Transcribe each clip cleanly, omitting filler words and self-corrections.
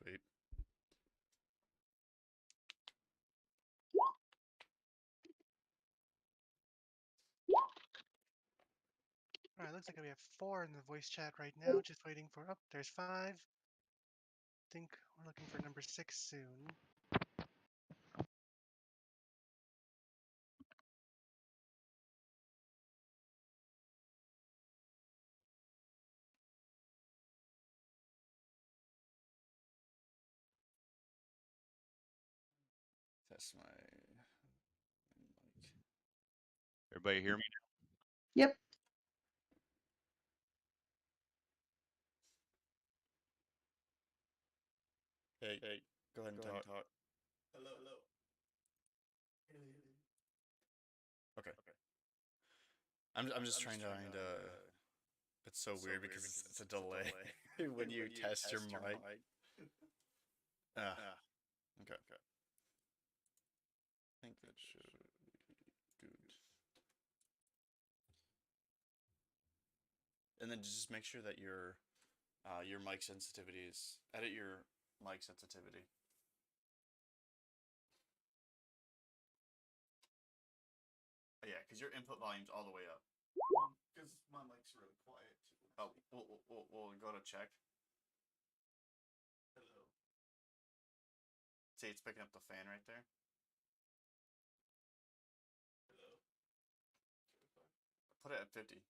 Sweet. All right, looks like we have 4 in the voice chat right now. Just waiting for. Oh, there's 5. Think we're looking for number 6 soon. Test my mic. Everybody hear me? Yep. Hey, go ahead and talk. Hello. Okay. I'm just trying to find it's so weird because it's a delay when you test your mic. Okay. I think that should be good. And then just make sure that your mic sensitivity is edit your mic sensitivity. Yeah, because your input volume's all the way up. Because my mic's really quiet too. Oh, we'll go to check. Hello. See, it's picking up the fan right there. Hello. Put it at 50.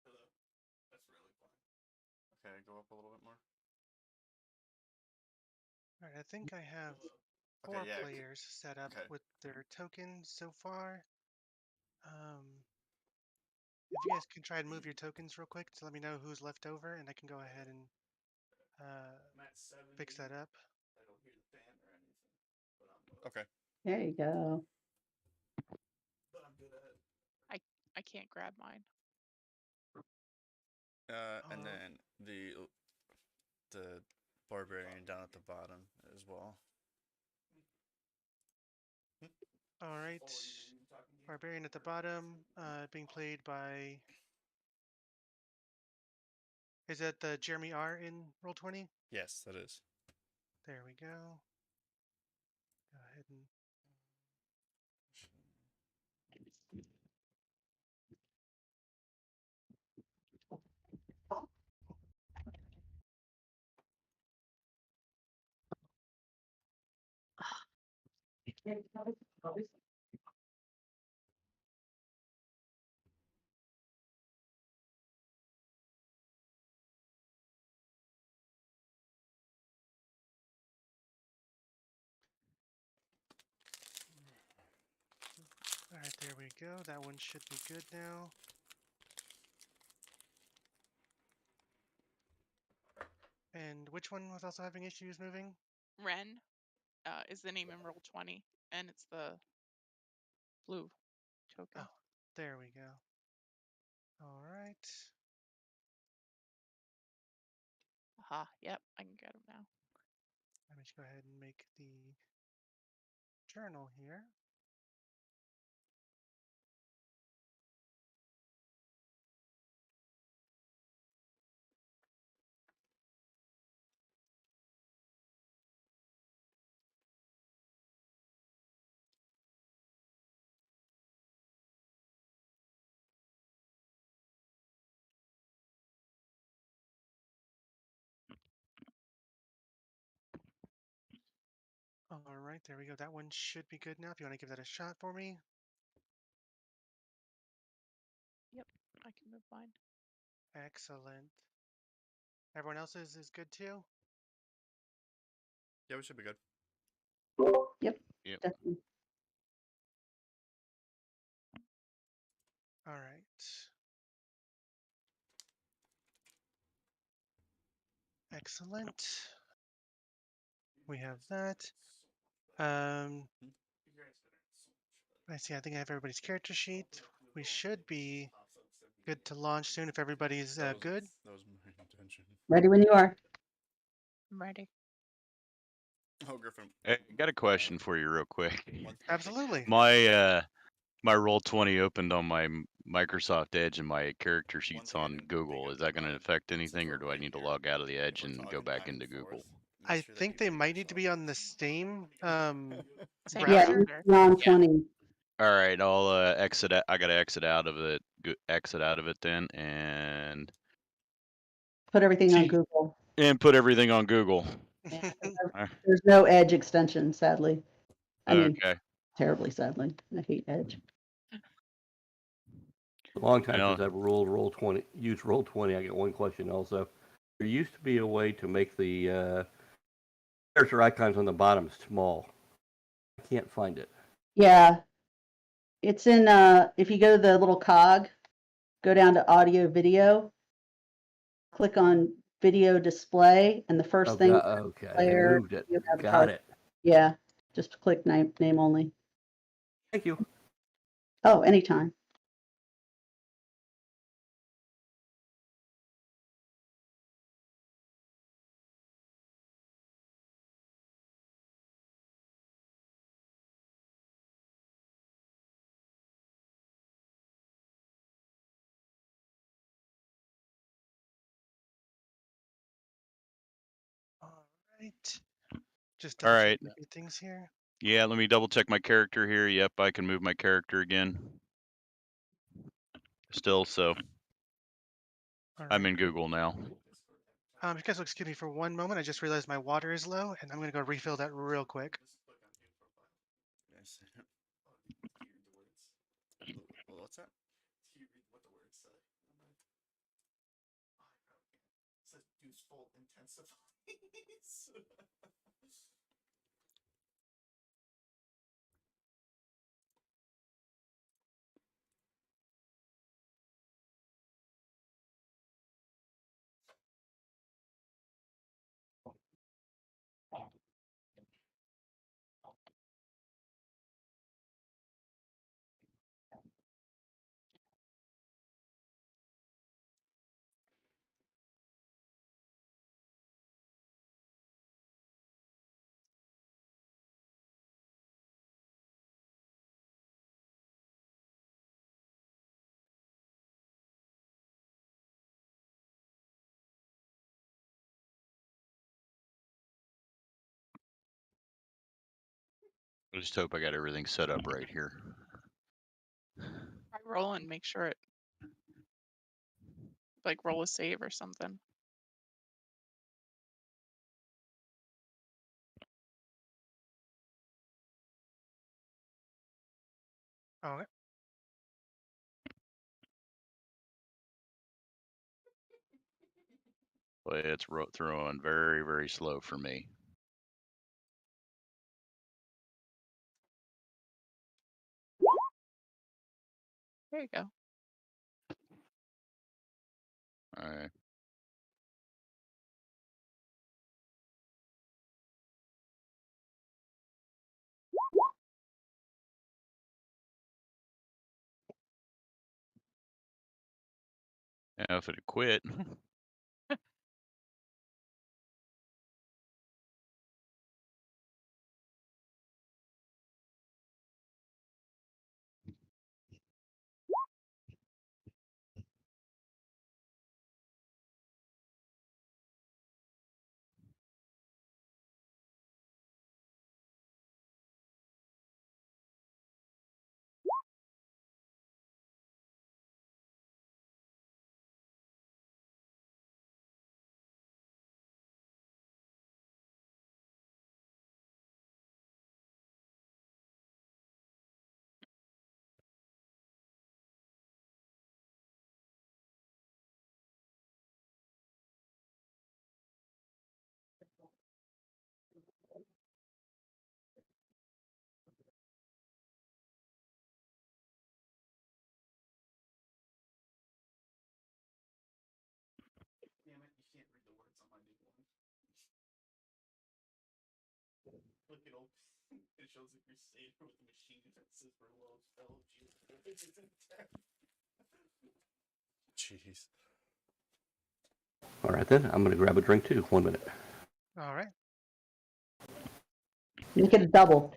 Hello. That's really fine. Okay, go up a little bit more. All right, I think I have Hello. 4 players set up with their tokens so far. If you guys can try and move your tokens real quick to let me know who's left over, and I can go ahead and fix that up. I don't hear the fan or anything, but I'm okay. There you go. But I'm good at it. I can't grab mine. And then the barbarian down at the bottom as well. All right, barbarian at the bottom, being played by. Is that the Jeremy R in Roll20? Yes, that is. There we go. Go ahead and. All right, there we go. That one should be good now. And which one was also having issues moving? Ren is the name in Roll20, and it's the blue token. Oh, there we go. All right. Aha, yep, I can get him now. Let me just go ahead and make the journal here. All right, there we go. That one should be good now. If you want to give that a shot for me. Yep, I can move mine. Excellent. Everyone else's is good too? Yeah, we should be good. Yep. Yep. Definitely. All right. Excellent. We have that. I see. I think I have everybody's character sheet. We should be good to launch soon if everybody's good. That was my intention. Ready when you are. I'm ready. Oh, Griffin. Hey, I got a question for you real quick. Absolutely. My Roll20 opened on my Microsoft Edge and my character sheets thing I on didn't Google. think Is that going to of, affect since anything, we're or do I right need to here, log out of the Edge we're and go talking back back into and forth, Google? make I sure that think you they mute might need to be yourself. on the same Same Yeah, browser. browser. beyond Yeah. 20. All right, I'll exit. I gotta exit out of it. Exit out of it then, and Put everything on Gee. Google. put everything on Google. Yeah, Uh, there's no Edge extension, sadly. I mean, Okay. terribly sadly. I hate Edge. A long time Yeah. since I've used Roll20. I got one question also. There used to be a way to make the character icons on the bottom small. I can't find it. Yeah. It's in, if you go to the little cog, go down to audio video, click on video display, and the first thing, Okay, they player, moved it. you have a Got card. it. Yeah, just click name only. Thank you. Oh, anytime. All right. Just All double right. checking a few things here. Yeah, let me double check my character here. Yep, I can move my character again. Still, so All I'm right. in Google now. You guys will excuse me for one moment. I just realized my water is low, and I'm gonna go refill that real quick. Yes. What's that? Do you read what the words say? It says useful intensifies. I just hope I got everything set up right here. Try roll and make sure it like roll a save or something. Okay. But it's throwing very, very slow for me. There you go. All right. Now, if it had quit. Damn it, you can't read the words on my new one. Look at old. It shows if you're safe with the machine defenses for low spell. Jeez. All right then. I'm gonna grab a drink too. 1 minute. All right. Make it a double.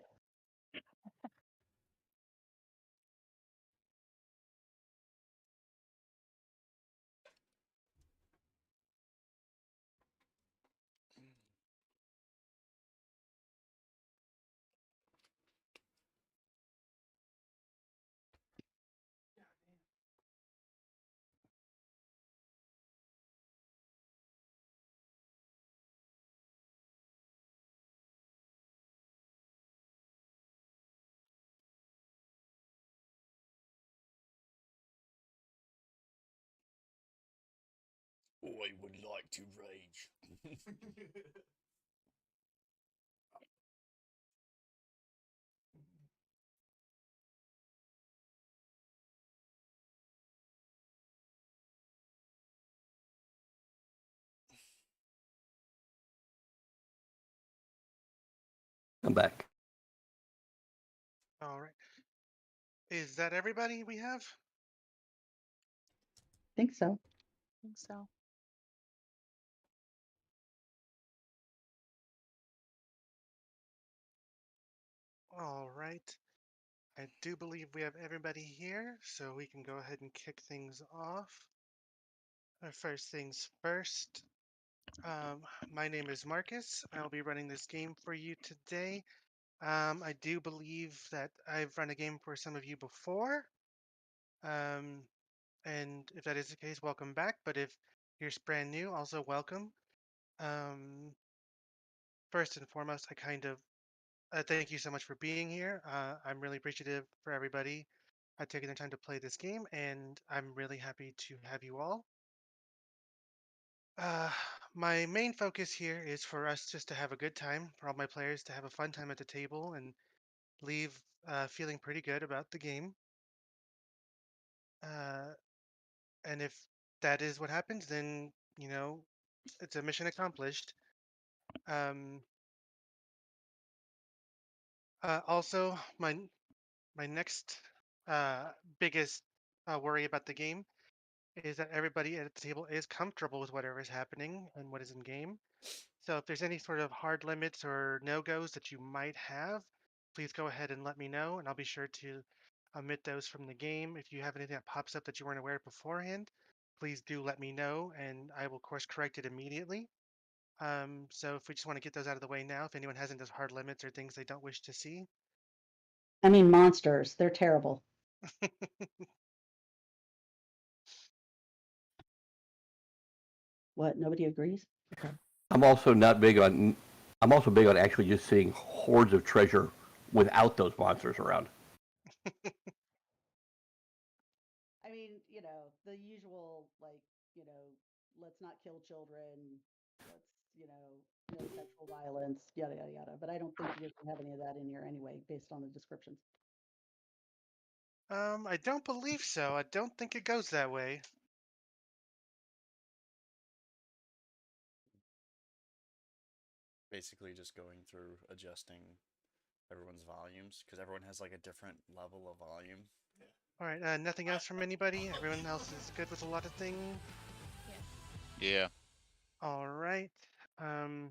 I would like to rage. I'm back. All right. Is that everybody we have? Think so. I think so. All right. I do believe we have everybody here, so we can go ahead and kick things off. First things first. My name is Marcus. I'll be running this game for you today. I do believe that I've run a game for some of you before. And if that is the case, welcome back. But if you're brand new, also welcome. First and foremost, thank you so much for being here. I'm really appreciative for everybody taking the time to play this game, and I'm really happy to have you all. My main focus here is for us just to have a good time, for all my players to have a fun time at the table and leave feeling pretty good about the game. And if that is what happens, then, it's a mission accomplished. Also, my next biggest worry about the game is that everybody at the table is comfortable with whatever is happening and what is in game. So if there's any sort of hard limits or no-goes that you might have, please go ahead and let me know, and I'll be sure to omit those from the game. If you have anything that pops up that you weren't aware of beforehand, please do let me know, and I will course correct it immediately. So if we just want to get those out of the way now, if anyone has any those hard limits or things they don't wish to see. I mean, monsters. They're terrible. What? Nobody agrees? Okay. I'm also big on actually just seeing hordes of treasure without those monsters around. I mean, the usual, like, let's not kill children, let's, no sexual violence, yada, yada, yada. But I don't think you have any of that in here anyway, based on the descriptions. I don't believe so. I don't think it goes that way. Basically, just going through adjusting everyone's volumes because everyone has like a different level of volume. All right, nothing else from anybody? Everyone else is good with a lot of things? Yeah. All right. So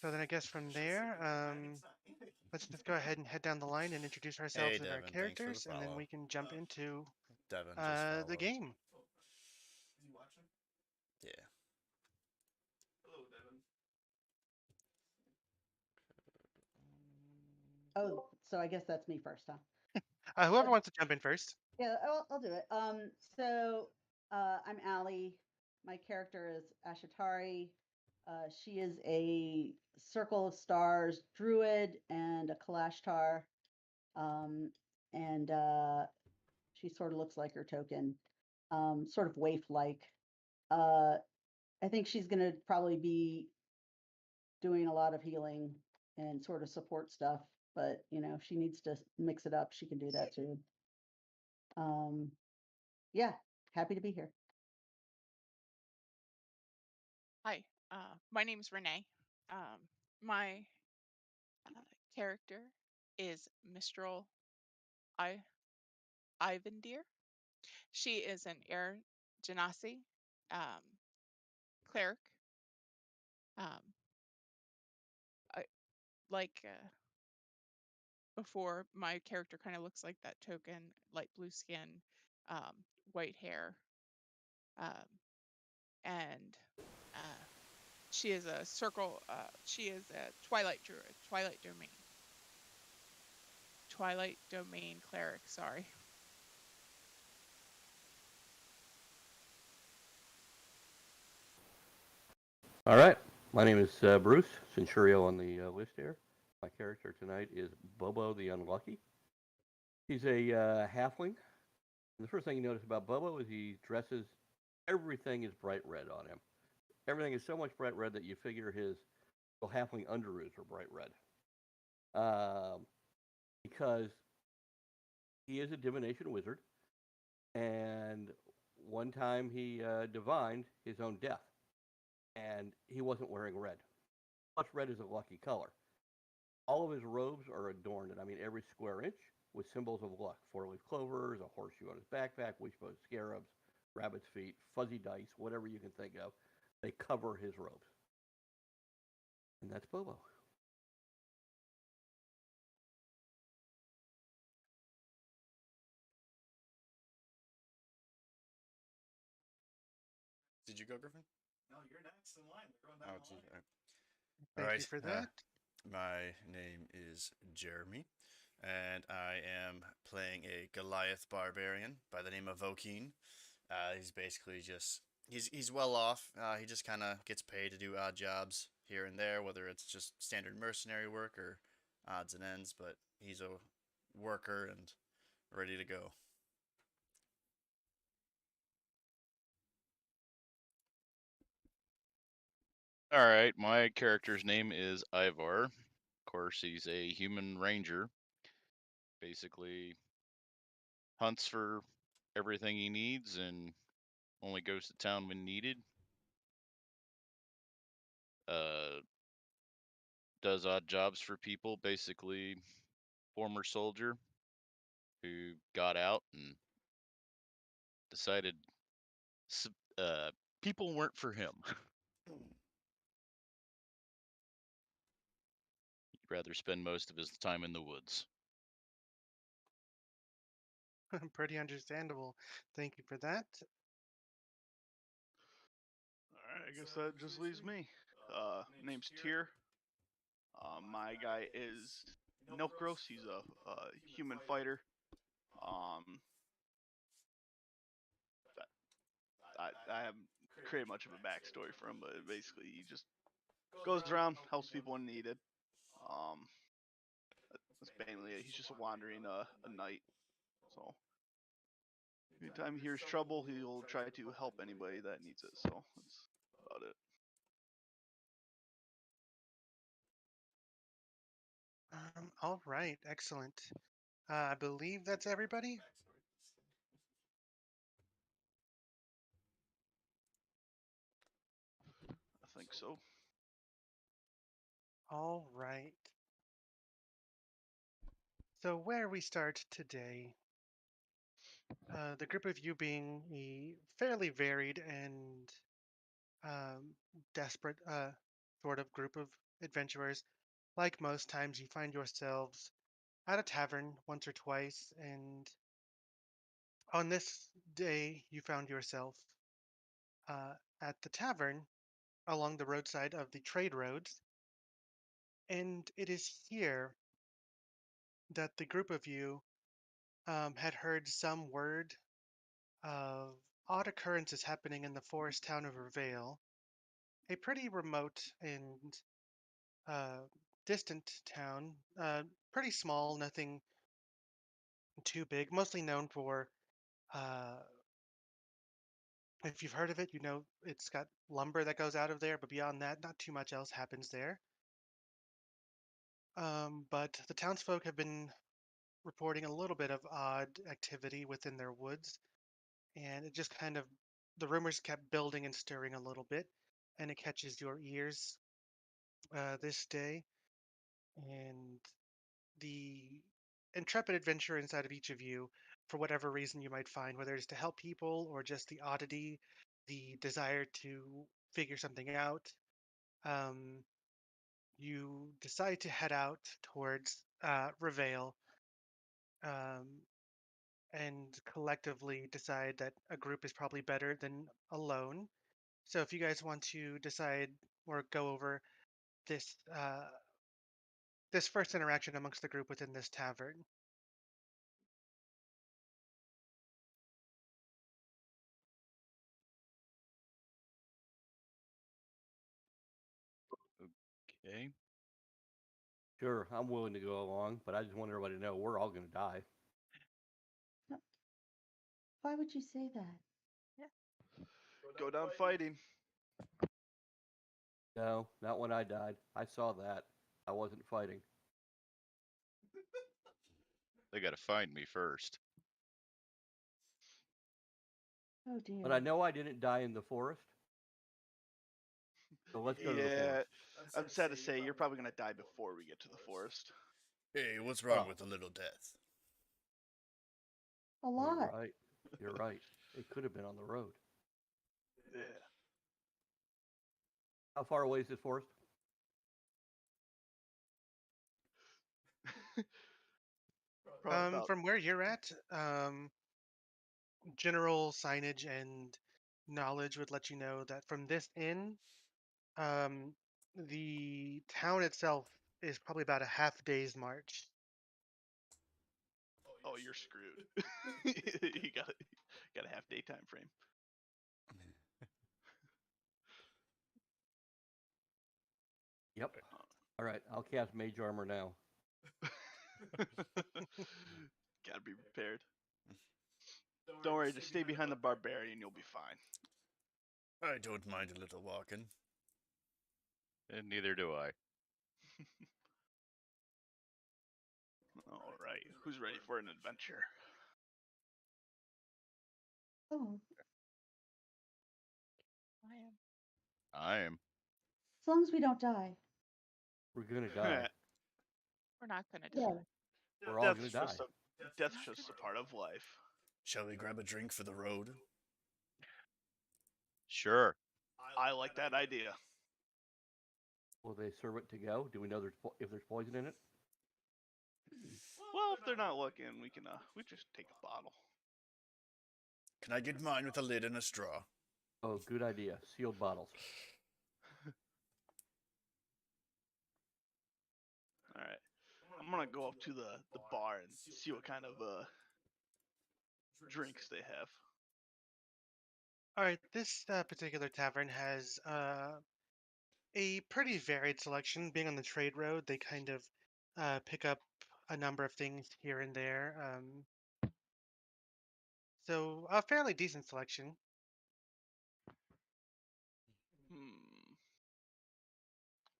then I guess from there, let's just go ahead and head down the line and introduce ourselves and our Devin, thanks for the characters, and then follow. we can jump into Devin just the followed. game. Yeah. Oh, so I guess that's me first, huh? Whoever wants to jump in first. Yeah, I'll do it. So I'm Allie. My character is Ashatari. She is a Circle of Stars druid and a Kalashtar. And she sort of looks like her token, sort of waif-like. I think she's going to probably be doing a lot of healing and sort of support stuff. But, if she needs to mix it up, she can do that too. Yeah, happy to be here. Hi, my name's Renee. My character is Mistral Ivandir. She is an Air Genasi cleric. Before, my character kind of looks like that token, light blue skin, white hair, and she is a circle. She is a Twilight Druid, Twilight Domain cleric. Sorry. All right. My name is Bruce Centurio on the list here. My character tonight is Bobo the Unlucky. He's a halfling. And the first thing you notice about Bobo is he dresses everything is bright red on him. Everything is so much bright red that you figure his halfling underoos are bright red. Because he is a divination wizard, and one time he divined his own death, and he wasn't wearing red. Plus, red is a lucky color. All of his robes are adorned, and I mean every square inch, with symbols of luck: four-leaf clovers, a horseshoe on his backpack, wishbone scarabs, rabbit's feet, fuzzy dice, whatever you can think of. They cover his robes. And that's Bobo. Did you go, Griffin? No, you're next in line. We're going down the line. Thank you Alright, for that. My name is Jeremy, and I am playing a Goliath barbarian by the name of Vokeen. He's basically just he's well off. He just kind of gets paid to do odd jobs here and there, whether it's just standard mercenary work or odds and ends. But he's a worker and ready to go. All right, my character's name is Ivar. Of course, he's a human ranger. Basically, hunts for everything he needs and only goes to town when needed. Does odd jobs for people. Basically, former soldier who got out and decided people weren't for him. He'd rather spend most of his time in the woods. Pretty understandable. Thank you for that. Alright, I guess that just leaves me. Name's Tyr. My guy is Milkgross. He's a human fighter. I haven't created much of a backstory for him, but basically he just goes around, helps people when needed. That's mainly it. He's just a wandering a knight. So anytime he hears trouble, he'll try to help anybody that needs it. So that's about it. All right, excellent. I believe that's everybody. I think so. All right. So where we start today, the group of you being a fairly varied and desperate sort of group of adventurers. Like most times, you find yourselves at a tavern once or twice, and on this day, you found yourself at the tavern along the roadside of the trade roads. And it is here that the group of you had heard some word of odd occurrences happening in the forest town of Revale, a pretty remote and uh, distant town, pretty small, nothing too big, mostly known for, uh, if you've heard of it, you know it's got lumber that goes out of there, but beyond that, not too much else happens there. But the townsfolk have been reporting a little bit of odd activity within their woods, and it just kind of, the rumors kept building and stirring a little bit, and it catches your ears this day. And the intrepid adventure inside of each of you, for whatever reason you might find, whether it's to help people or just the oddity, the desire to figure something out, um, you decide to head out towards Revale, um, and collectively decide that a group is probably better than alone. So if you guys want to decide or go over this this first interaction amongst the group within this tavern. Okay. Sure, I'm willing to go along, but I just want everybody to know we're all going to die. Why would you say that? go down fighting. No, not when I died. I saw that. I wasn't fighting. They got to find me first. Oh dear. But I know I didn't die in the forest. So let's go to the Yeah, forest. I'm sad to say you're probably gonna die before we get to the forest. Hey, what's wrong Oh. with a little death? A You're lot. right. You're right. It could have been on the road. Yeah. How far away is this forest? Probably about From where you're at, general signage and knowledge would let you know that from this inn, the town itself is probably about a half day's march. oh, you're screwed. you got a half day time frame. Yep. All right. I'll cast Mage Armor now. Gotta be prepared. Don't worry, just stay behind the barbarian, you'll be fine. I don't mind a little walking. And neither do I. Alright, who's ready for an adventure? Oh, I am. I am. as long as we don't die. We're gonna die. We're not gonna Yeah. die. We're all gonna die. Death's just a part of life. Shall we grab a drink for the road? Sure. I like that idea. Will they serve it to go? Do we know if there's poison in it? Well, if they're not looking, we just take a bottle. Can I get mine with a lid and a straw? Oh, good idea. Sealed bottles. Alright. I'm gonna go up to the bar and see what kind of drinks they have. All right, this particular tavern has a pretty varied selection. Being on the trade road, they kind of pick up a number of things here and there. So a fairly decent selection.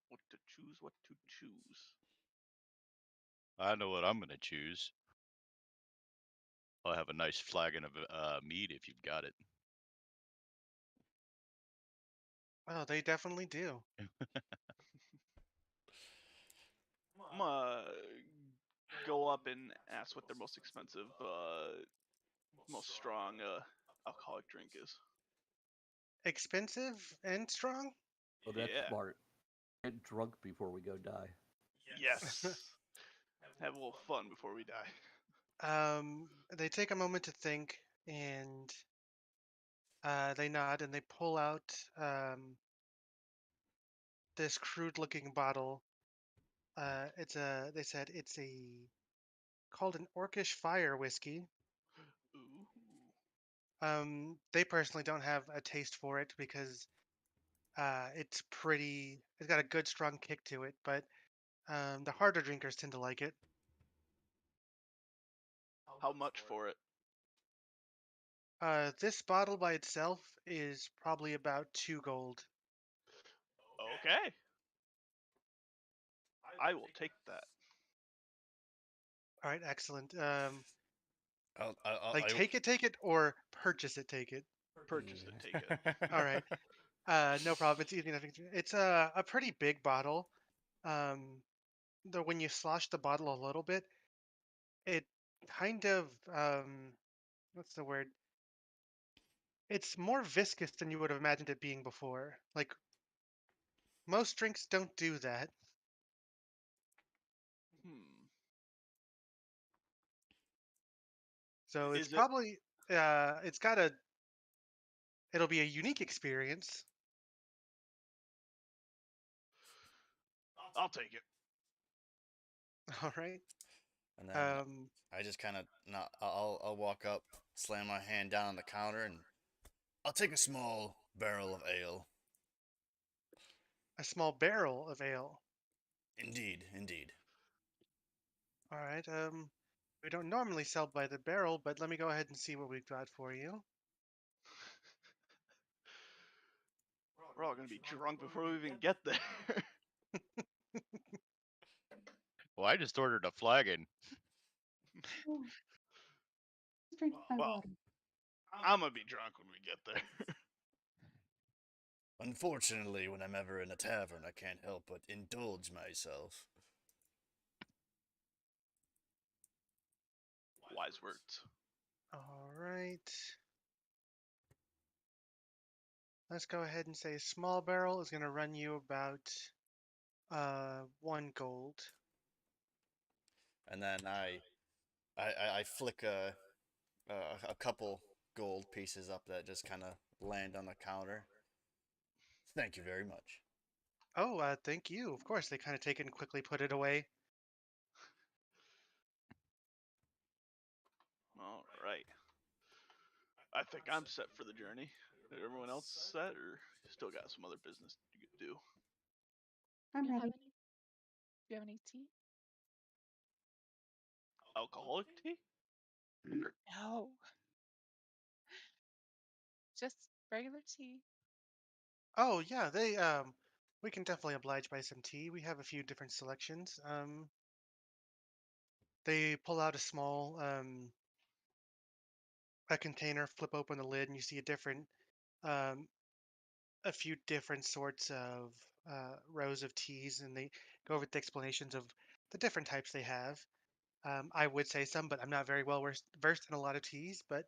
What to choose, what to choose. I know what I'm going to choose. I'll have a nice flagon of mead if you've got it. Oh, they definitely do. I'm gonna go up and ask what their most expensive, most strong alcoholic drink is. Expensive and strong. Oh, that's Yeah. smart. Get drunk before we go die. Yes. Have a little fun before we die. They take a moment to think, and they nod and they pull out this crude-looking bottle. They said it's called an Orcish Fire whiskey. Ooh. They personally don't have a taste for it because it's got a good strong kick to it, but the harder drinkers tend to like it. How much for it? This bottle by itself is probably about 2 gold. Okay. I will take that. All right, excellent. I Take it, or purchase it, take it. Purchase it, take it. All right. No problem. It's easy enough. It's a pretty big bottle. Though when you slosh the bottle a little bit, it kind of what's the word? It's more viscous than you would have imagined it being before. Like most drinks don't do that. So it's Is it- probably it'll be a unique experience. I'll take it. All right. And then Um, I just kind of not. I'll walk up, slam my hand down on the counter, and I'll take a small barrel of ale. a small barrel of ale. Indeed, indeed. All right. We don't normally sell by the barrel, but let me go ahead and see what we've got for you. We're all gonna be drunk before we even get there. Well, I just ordered a flagon. Oh, let's drink my Well, water. I'm gonna be drunk when we get there. Unfortunately, when I'm ever in a tavern, I can't help but indulge myself. Wise words. All right. Let's go ahead and say small barrel is going to run you about 1 gold. And then I flick a couple gold pieces up that just kind of land on the counter. Thank you very much. Oh, thank you. Of course, they kind of take it and quickly put it away. All right. I think I'm set for the journey. Is everyone else set, or you still got some other business you could do? I'm Do you have ready. any? Do you have any tea? Alcoholic tea? No. Just regular tea. Oh, yeah, we can definitely oblige by some tea. We have a few different selections. They pull out a small a container, flip open the lid, and you see um, a few different sorts of rows of teas, and they go over the explanations of the different types they have. I would say some, but I'm not very well versed in a lot of teas. But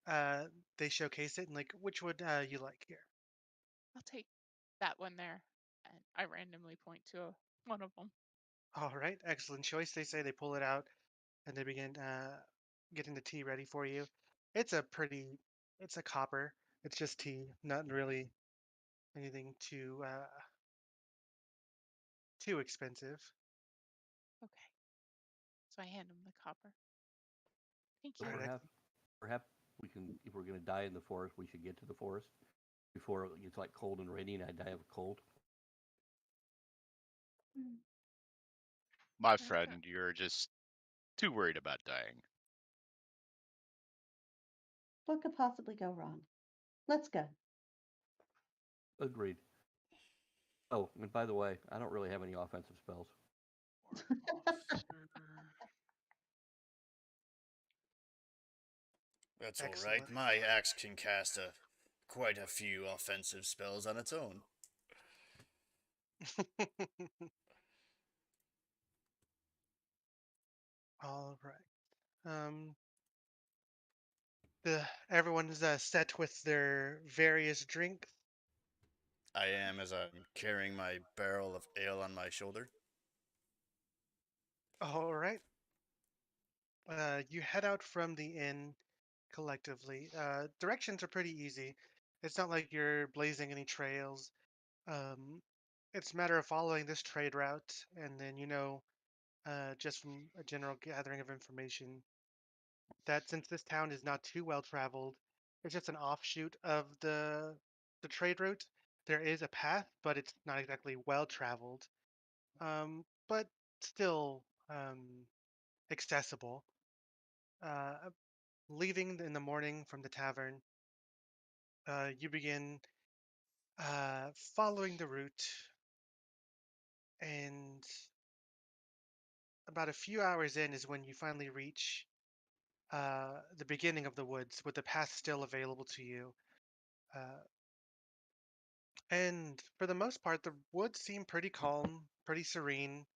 uh, they showcase it, and like, which would you like here? I'll take that one there. And I randomly point to one of them. All right, excellent choice. They say they pull it out, and they begin getting the tea ready for you. It's a pretty, it's a copper. It's just tea, not really anything too expensive. Okay. So I hand him the copper. Thank So you. Alright, perhaps we can, if we're going to die in the forest, we should get to the forest before it gets like cold and rainy and I die of a cold. Mm, My Yeah, friend, you're just too worried about dying. What could possibly go wrong? Let's go. Agreed. Oh, and by the way, I don't really have any offensive spells. That's all excellent. right. My axe can cast quite a few offensive spells on its own. All right. Everyone's set with their various drinks. I am as I'm carrying my barrel of ale on my shoulder. All right. You head out from the inn collectively. Directions are pretty easy. It's not like you're blazing any trails. Um, it's a matter of following this trade route, and then just from a general gathering of information, that since this town is not too well traveled, it's just an offshoot of the trade route. There is a path, but it's not exactly well traveled. But still accessible. Uh, Leaving in the morning from the tavern, you begin following the route, and about a few hours in is when you finally reach the beginning of the woods with the path still available to you. Uh, and for the most part, the woods seem pretty calm, pretty serene.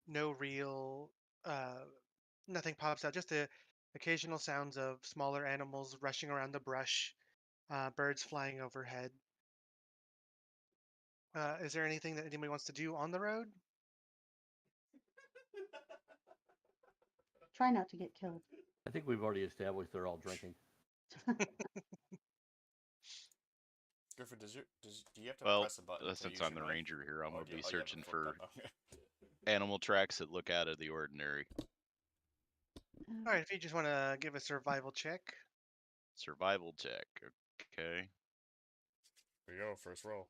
No real, uh, nothing pops out. Just the occasional sounds of smaller animals rushing around the brush, birds flying overhead. Is there anything that anybody wants to do on the road? Try not to get killed. I think we've already established they're all drinking. Griffin, do you have to Well, press a button to since use I'm your the mic? ranger here, I'm Or gonna do- be oh, you have a searching flip for button, okay. animal tracks that look out of the ordinary. All right, if you just want to give a survival check. Survival check. Okay. Here you go, first roll.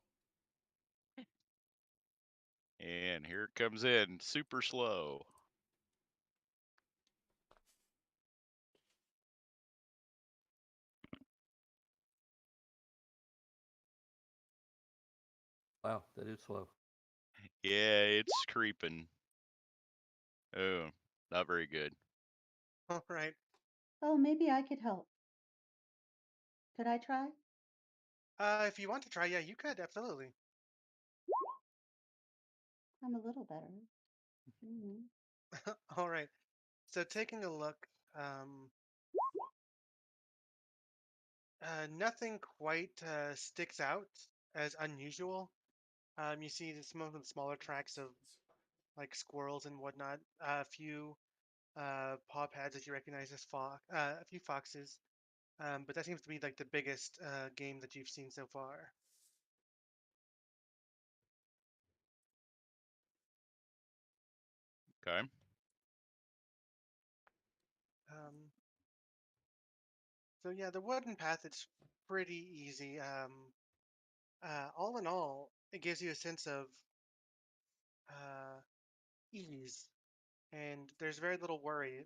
And here it comes in super slow. Wow, that is slow. Yeah, it's creeping. Oh, not very good. All right. Oh, maybe I could help. Could I try? If you want to try, yeah, you could absolutely. I'm a little better. Mhm. All right. So taking a look, um, nothing quite sticks out as unusual. You see some of the smaller tracks of like squirrels and whatnot. A few paw pads that you recognize as a few foxes. But that seems to be like the biggest game that you've seen so far. Okay. Um, so yeah, the wooden path it's pretty easy. All in all, it gives you a sense of uh, ease, and there's very little worry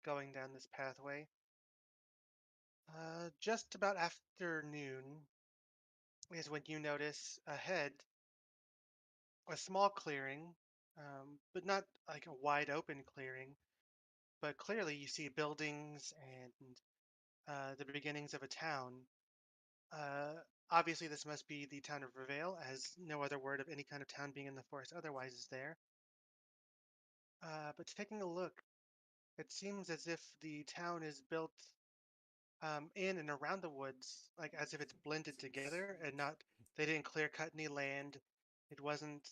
going down this pathway. Just about afternoon is when you notice ahead a small clearing, but not like a wide open clearing, but clearly you see buildings and the beginnings of a town. Uh, Obviously, this must be the town of Revale, as no other word of any kind of town being in the forest otherwise is there. But taking a look, it seems as if the town is built in and around the woods, like as if it's blended together and not, they didn't clear cut any land. It wasn't,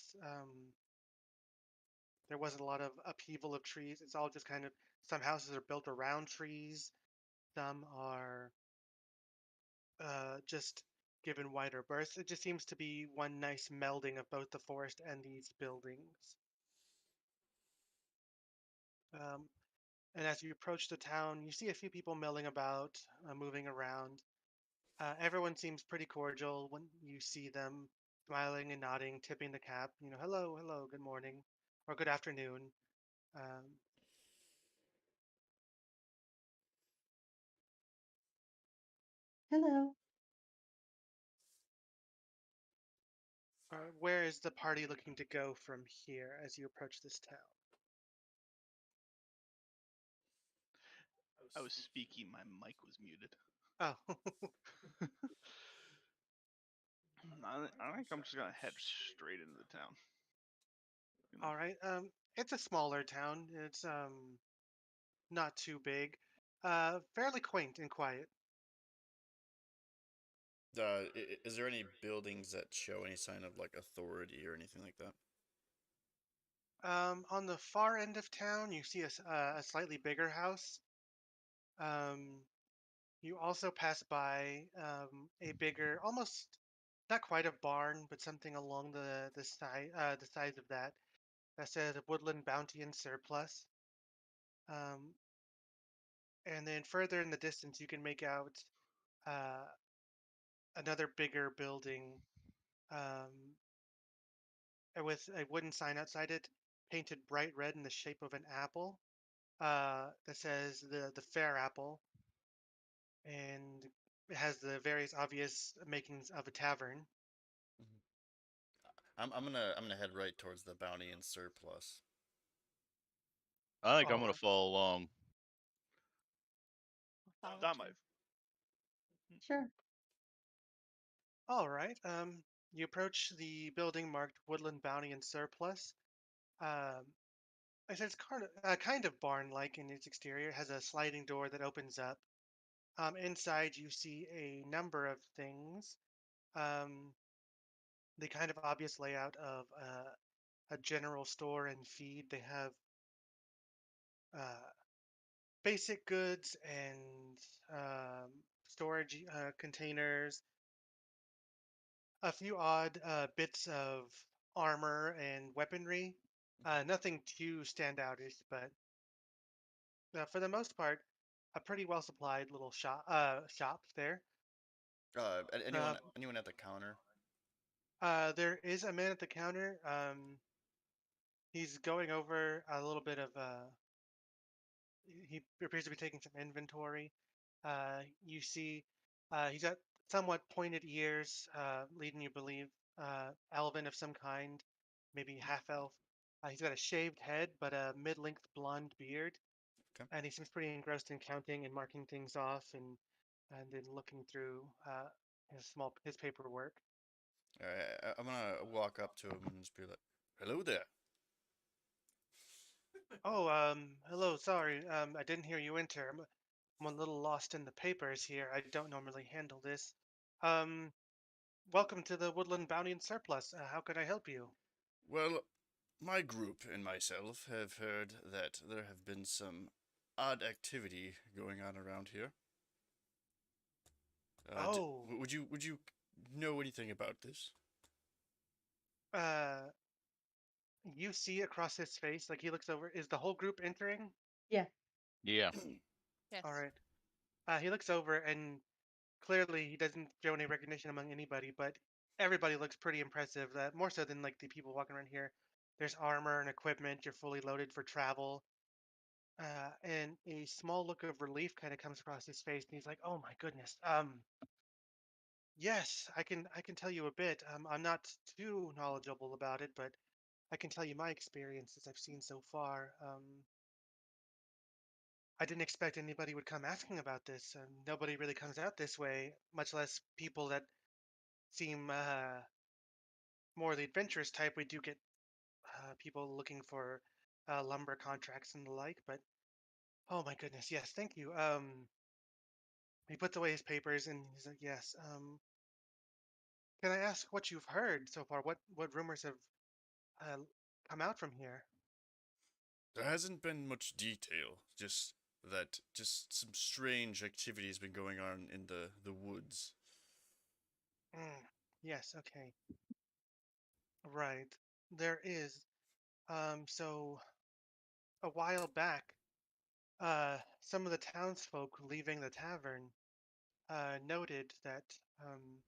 there wasn't a lot of upheaval of trees. It's all just kind of, some houses are built around trees, some are just given wider berths. It just seems to be one nice melding of both the forest and these buildings. Um, and as you approach the town, you see a few people milling about, moving around. Everyone seems pretty cordial when you see them, smiling and nodding, tipping the cap. You know, hello, hello, good morning, or good afternoon. Um, Hello. where is the party looking to go from here as you approach this town? I was speaking, my mic was muted. Oh, I think I'm just gonna head straight into the town. You know, all right. It's a smaller town. It's not too big. Fairly quaint and quiet. Is there any buildings that show any sign of like authority or anything like that? On the far end of town, you see a slightly bigger house. Um, you also pass by a bigger, almost not quite a barn, but something along the size of that that says Woodland Bounty and Surplus. Um, and then further in the distance, you can make out uh, another bigger building um, with a wooden sign outside it, painted bright red in the shape of an apple. That says the Fair Apple, and it has the various obvious makings of a tavern. Mhm. I'm gonna head right towards the bounty and surplus. I think I'm All gonna right. follow along. I'll follow that too. might. Sure. All right. You approach the building marked Woodland Bounty and Surplus. Um, I said it's kind of barn-like in its exterior. It has a sliding door that opens up. Inside, you see a number of things. Um, the kind of obvious layout of a general store and feed. They have uh, basic goods and storage containers, a few odd bits of armor and weaponry. Nothing too standoutish, but for the most part, a pretty well supplied little shop there. Anyone Uh, anyone at the counter? there is a man at the counter. He's going over a little bit of. He appears to be taking some inventory. You see, he's got somewhat pointed ears, leading you believe elven of some kind, maybe half elf. He's got a shaved head, but a mid-length blonde beard, Okay. and he seems pretty engrossed in counting and marking things off, and then looking through his paperwork. I'm gonna walk up to him and just be like, "Hello there." Oh, hello. Sorry, I didn't hear you enter. I'm a little lost in the papers here. I don't normally handle this. Um, welcome to the Woodland Bounty and Surplus. How can I help you? Well, my group and myself have heard that there have been some odd activity going on around here. Oh, Would you know anything about this? uh, you see across his face, like he looks over. Is the whole group entering? Yeah. Yes. All right. He looks over and clearly he doesn't show any recognition among anybody, but everybody looks pretty impressive. More so than like the people walking around here. There's armor and equipment. You're fully loaded for travel. And a small look of relief kind of comes across his face, and he's like, "Oh my goodness. Yes, I can tell you a bit. I'm not too knowledgeable about it, but I can tell you my experiences I've seen so far. I didn't expect anybody would come asking about this. Nobody really comes out this way, much less people that seem more the adventurous type. We do get people looking for lumber contracts and the like, but oh my goodness, yes, thank you. He puts away his papers and he's like, "Yes. Can I ask what you've heard so far? What rumors have uh, come out from here?" There hasn't been much detail, just some strange activity has been going on in the woods. Mm, yes, okay. Right. There is. So a while back, some of the townsfolk leaving the tavern noted that, um,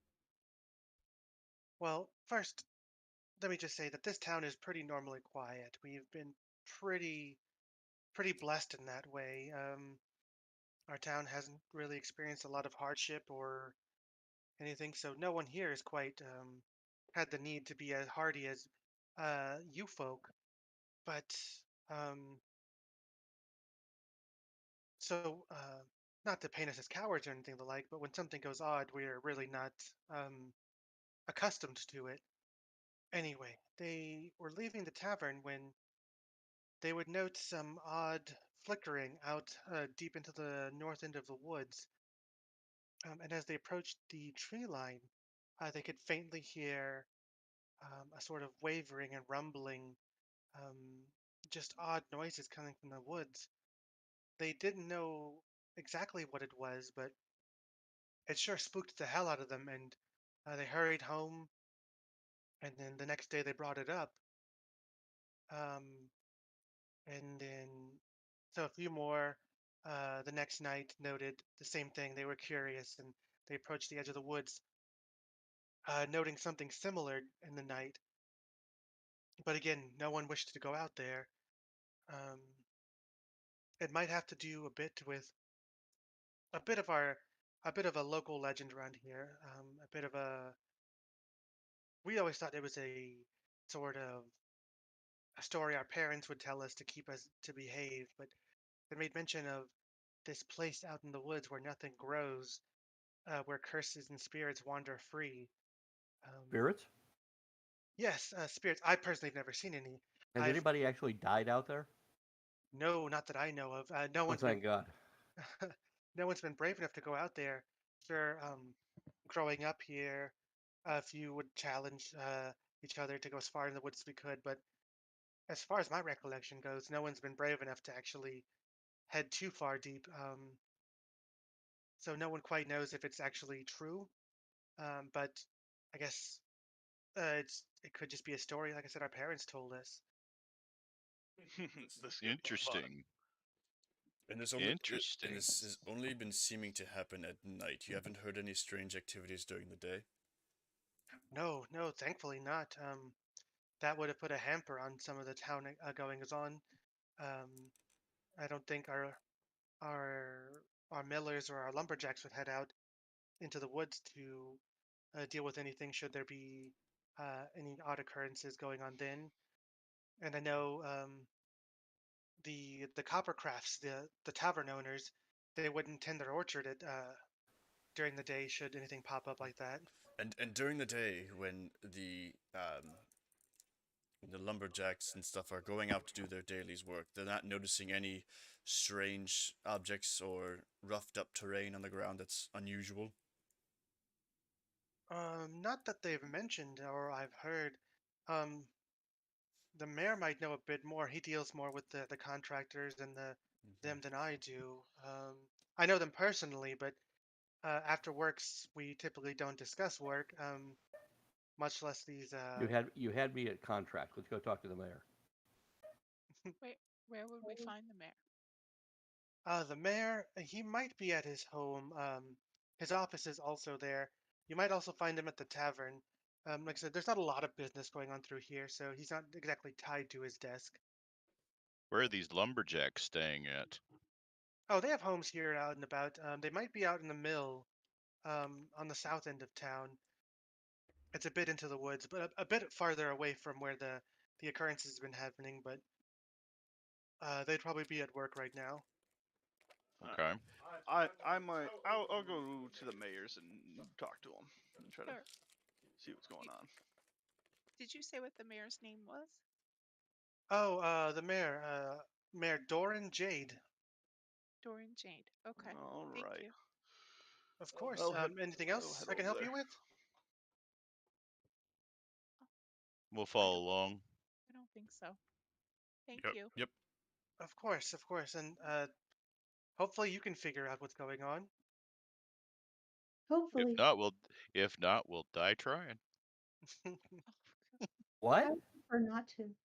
well, first, let me just say that this town is pretty normally quiet. We've been pretty, pretty blessed in that way. Our town hasn't really experienced a lot of hardship or anything, so no one here has quite had the need to be as hardy as you folk. But um, so, not to paint us as cowards or anything the like, but when something goes odd, we're really not um, accustomed to it. Anyway, they were leaving the tavern when they would note some odd flickering out deep into the north end of the woods. And as they approached the tree line, they could faintly hear a sort of wavering and rumbling, um, just odd noises coming from the woods. They didn't know exactly what it was, but it sure spooked the hell out of them, and they hurried home. And then the next day they brought it up, um, and then so a few more the next night noted the same thing. They were curious and they approached the edge of the woods, noting something similar in the night. But again, no one wished to go out there. Um, it might have to do a bit with a bit of our a bit of a local legend around here. A bit of a we always thought it was a sort of a story our parents would tell us to keep us to behave, but they made mention of this place out in the woods where nothing grows, where curses and spirits wander free. Um, Spirits? yes, spirits. I personally have never seen any. Has I've anybody actually died out there? no, not that I know of. No Oh, one's been thank God. no one's been brave enough to go out there. Sure, growing up here, a few would challenge each other to go as far in the woods as we could, but as far as my recollection goes, no one's been brave enough to actually head too far deep. So no one quite knows if it's actually true. But I guess it could just be a story. Like I said, our parents told us. The skip button. Interesting. And Interesting. this has only been seeming to happen at night. You haven't heard any strange activities during the day. No, no, thankfully not. That would have put a hamper on some of the town goings on. Um, I don't think our our millers or our lumberjacks would head out into the woods to deal with anything should there be any odd occurrences going on then. And I know the Coppercrafts, the tavern owners, they wouldn't tend their orchard at during the day should anything pop up like that. And during the day when the lumberjacks and stuff are going out to do their daily's work, they're not noticing any strange objects or roughed up terrain on the ground that's unusual. Not that they've mentioned or I've heard. Um, the mayor might know a bit more. He deals more with the contractors and them than I do. I know them personally, but after works, we typically don't discuss work. Much less these. You had me at contract. Let's go talk to the mayor. Where would we find the mayor? The mayor, he might be at his home. His office is also there. You might also find him at the tavern. Like I said, there's not a lot of business going on through here, so he's not exactly tied to his desk. Where are these lumberjacks staying at? Oh, they have homes here out and about. They might be out in the mill, on the south end of town. It's a bit into the woods, but a bit farther away from where the occurrence has been happening. But they'd probably be at work right now. Okay. I'll go to the mayor's and talk to him and try to Sure. see what's going on. Did you say what the mayor's name was? Oh, the mayor, Mayor Doran Jade. Dorian Jade. Okay. All Thank right. you. Of course. I'll head- Anything I'll else head I can over help you there. with? We'll follow along. I don't think so. Thank Yep. you. Yep. Of course, and hopefully you can figure out what's going on. Hopefully. If not, we'll die trying. What? I prefer not to.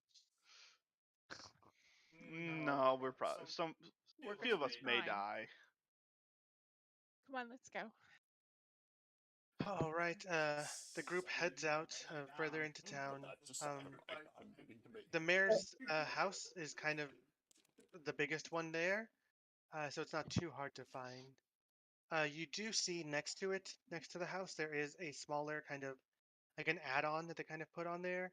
No, we're probably a few of us may Fine. die. Come on, let's go. All right. The group heads out further into town. The mayor's house is kind of the biggest one there, so it's not too hard to find. You do see next to it, next to the house, there is a smaller kind of like an add-on that they kind of put on there,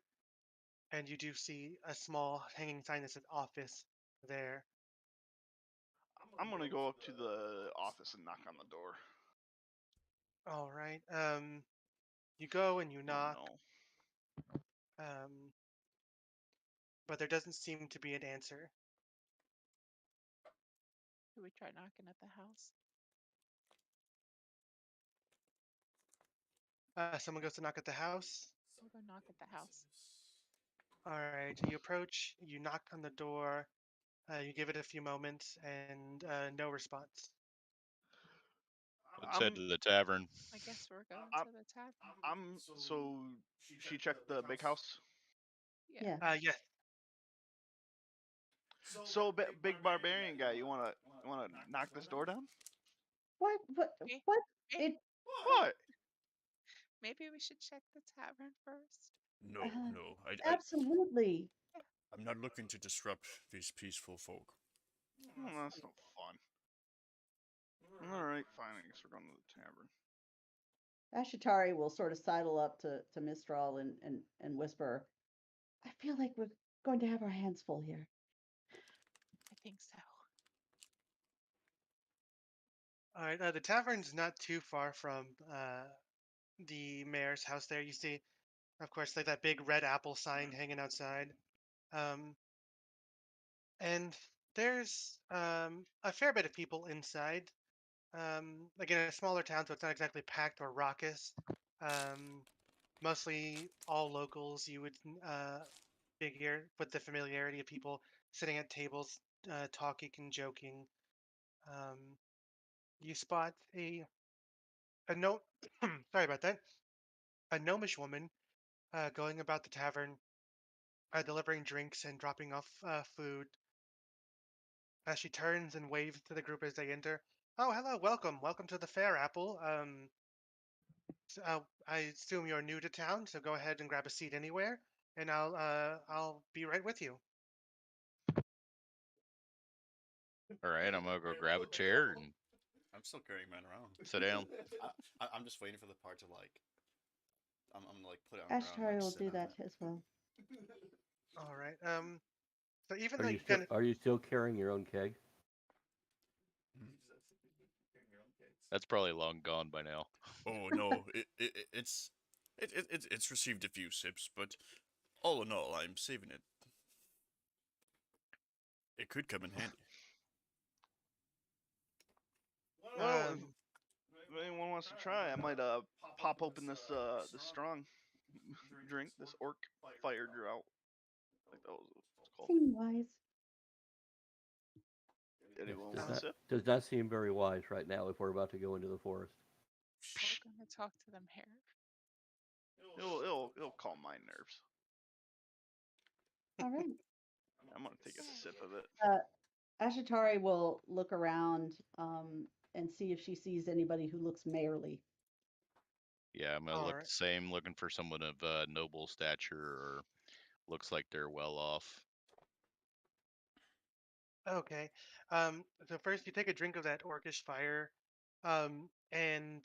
and you do see a small hanging sign that says office there. I'm gonna go up to the office and knock on the door. All right. You go and you knock, No. but there doesn't seem to be an answer. Should we try knocking at the house? Someone goes to knock at the house. We'll go knock at the house. All right. You approach. You knock on the door. You give it a few moments, and no response. Let's head to the tavern. I guess we're going I'm- to the tavern. So she checked the big house. Yeah. Yes. So big barbarian guy, you wanna knock this door down? What? Eh, What? eh, It. What? Maybe we should check the tavern first. No, no. Absolutely. I'm not looking to disrupt these peaceful folk. That's no fun. All right, fine. I guess we're going to the tavern. Ashatari will sort of sidle up to Mistral and whisper, I feel like we're going to have our hands full here. I think so. All right. The tavern's not too far from the mayor's house. There, you see, of course, like that big red apple sign hanging outside. And there's a fair bit of people inside. Like in a smaller town, so it's not exactly packed or raucous. Mostly all locals. You would figure with the familiarity of people sitting at tables, talking and joking. You spot a no. Sorry about that. A gnomish woman going about the tavern, delivering drinks and dropping off food. As she turns and waves to the group as they enter. Oh, hello, welcome to the fair, Apple. I assume you're new to town, so go ahead and grab a seat anywhere, and I'll be right with you. All right, I'm gonna go grab a chair and I'm still carrying mine around. sit down. I'm just waiting for the part to like I'm gonna like put it on the ground, and, Ashtari like will sit do on that it. as well. All right. So even Are though you you still kind of are you still carrying your own keg? That's probably long gone by now. Oh no, it's received a few sips, but all in all, I'm saving it. It could come in handy. Well, um, if anyone wants to try, I might pop open this strong drink, this orc fire drought. Like that was what it's called. Seem wise. Anyone Does want a not sip? does not seem very wise right now if we're about to go into the forest. We're gonna talk to them here. It'll calm my nerves. All right. I'm gonna take a sip of it. Ashatari will look around and see if she sees anybody who looks mayorly. Yeah, I'm gonna All look right. the same, looking for someone of noble stature or looks like they're well off. Okay. So first you take a drink of that orcish fire, and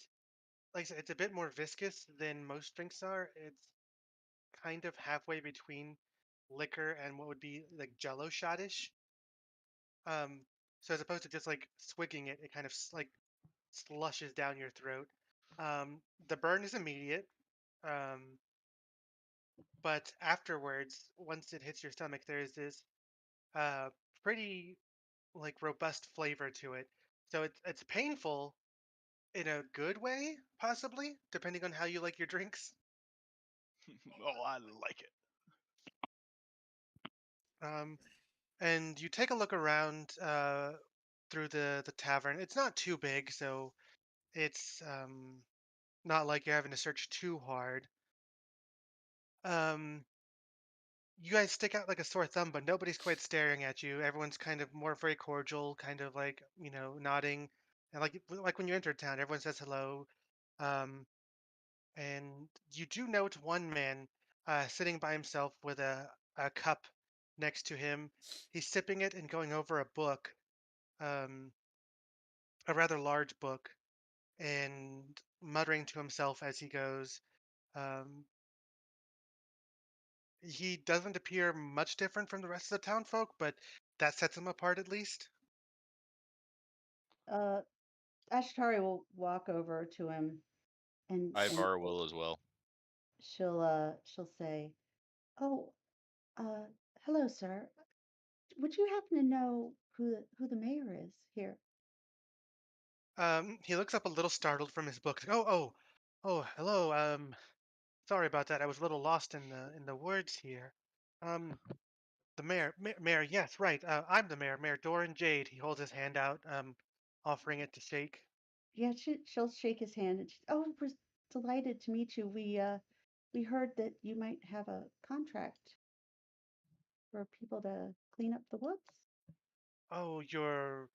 like I said, it's a bit more viscous than most drinks are. It's kind of halfway between liquor and what would be like Jello shottish. Um, so as opposed to just like swigging it, it kind of like slushes down your throat. The burn is immediate, um, but afterwards, once it hits your stomach, there's this uh, pretty like robust flavor to it. So it's painful in a good way, possibly, depending on how you like your drinks. Oh, I like it. Um, and you take a look around through the tavern. It's not too big, so it's not like you're having to search too hard. Um, you guys stick out like a sore thumb, but nobody's quite staring at you. Everyone's kind of more very cordial, kind of like nodding, and like when you enter town, everyone says hello. Um, and you do note one man sitting by himself with a cup next to him. He's sipping it and going over a book, um, a rather large book, and muttering to himself as he goes. Um, he doesn't appear much different from the rest of the town folk, but that sets him apart at least. Uh, Ashatari will walk over to him and Ivar will as well. she'll say, "Oh, uh, hello, sir. Would you happen to know who the mayor is here?" He looks up a little startled from his book. Oh, hello. Sorry about that. I was a little lost in the words here. Um, the mayor. Yes, right. I'm the mayor, Mayor Doran Jade. He holds his hand out, offering it to shake. Yeah, she'll shake his hand and oh, we're delighted to meet you. We heard that you might have a contract for people to clean up the woods. Oh, you're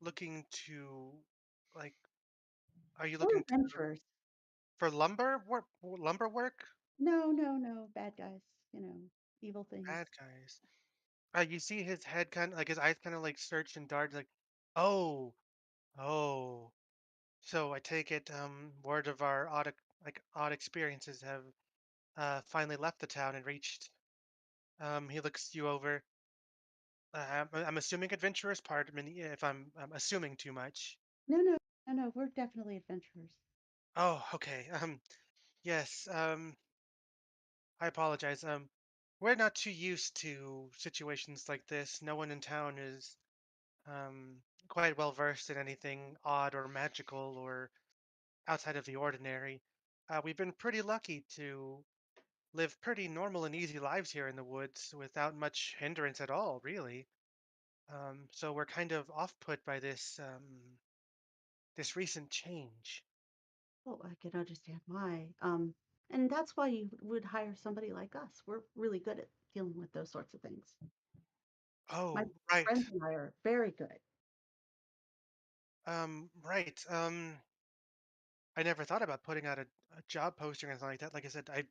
looking to, like, are you We're looking adventurers. for lumber work? Lumber work? No, no, no, bad guys. Evil things. Bad guys. You see his head kind of like his eyes kind of like search and dart, like, oh, oh. So I take it, word of our odd experiences have finally left the town and reached. He looks you over. I'm assuming adventurous. Pardon me if I'm assuming too much. No, no, no, no. We're definitely adventurers. Oh, okay. Yes. I apologize. We're not too used to situations like this. No one in town is quite well versed in anything odd or magical or outside of the ordinary. We've been pretty lucky to live pretty normal and easy lives here in the woods without much hindrance at all, really. So we're kind of off put by this recent change. Oh, I can understand why. And that's why you would hire somebody like us. We're really good at dealing with those sorts of things. My Oh, right. friends and I are very good. Right. I never thought about putting out a job posting or anything like that. Like I said, I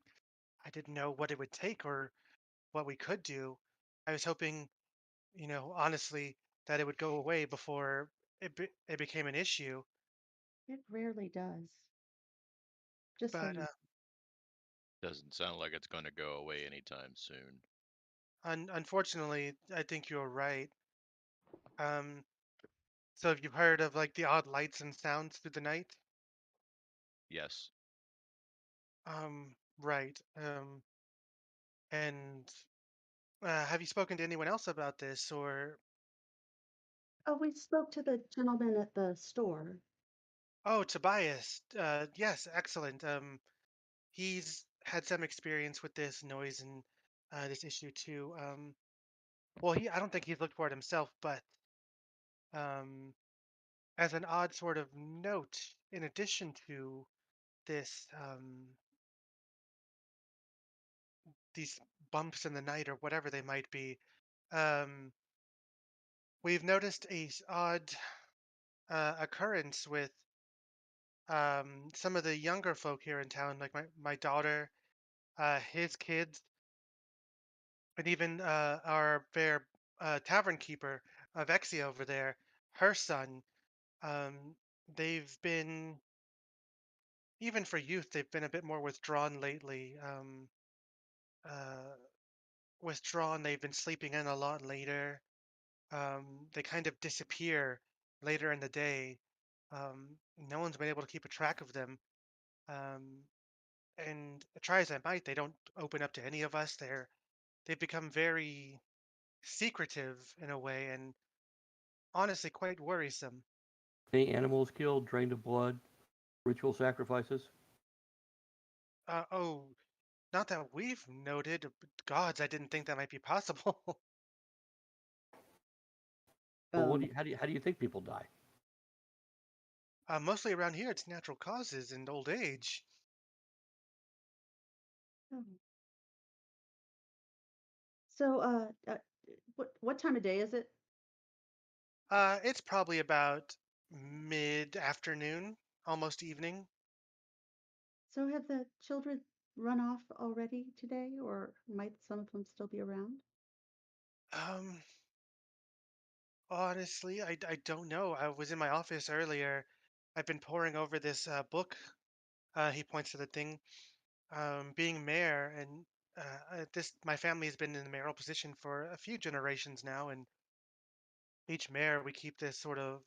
didn't know what it would take or what we could do. I was hoping, honestly, that it would go away before it became an issue. It rarely does. Just so But you Doesn't sound like it's going to go away anytime soon. Unfortunately, I think you're right. Um, so have you heard of like the odd lights and sounds through the night? Yes. Right. And have you spoken to anyone else about this, or Oh, we spoke to the gentleman at the store. oh, Tobias? Yes, excellent. He's had some experience with this noise and this issue too. Well, I don't think he's looked for it himself, but um, as an odd sort of note, in addition to this, these bumps in the night or whatever they might be, um, we've noticed a odd occurrence with some of the younger folk here in town, like my daughter, his kids, and even our fair tavern keeper, Vexia over there, her son. Um, they've been, even for youth, they've been a bit more withdrawn lately. Uh, Withdrawn. They've been sleeping in a lot later. They kind of disappear later in the day. No one's been able to keep a track of them. Um, and try as I might, they don't open up to any of us. They've become very secretive in a way, and honestly quite worrisome. Any animals killed, drained of blood, ritual sacrifices? Oh, not that we've noted. But gods, I didn't think that might be possible. Well, Um, how do you think people die? Mostly around here, it's natural causes and old age. oh. So, what time of day is it? It's probably about mid-afternoon, almost evening. So have the children run off already today, or might some of them still be around? Um, Honestly, I don't know. I was in my office earlier. I've been poring over this book. He points to the thing. Being mayor, and this my family has been in the mayoral position for a few generations now, and each mayor we keep this sort of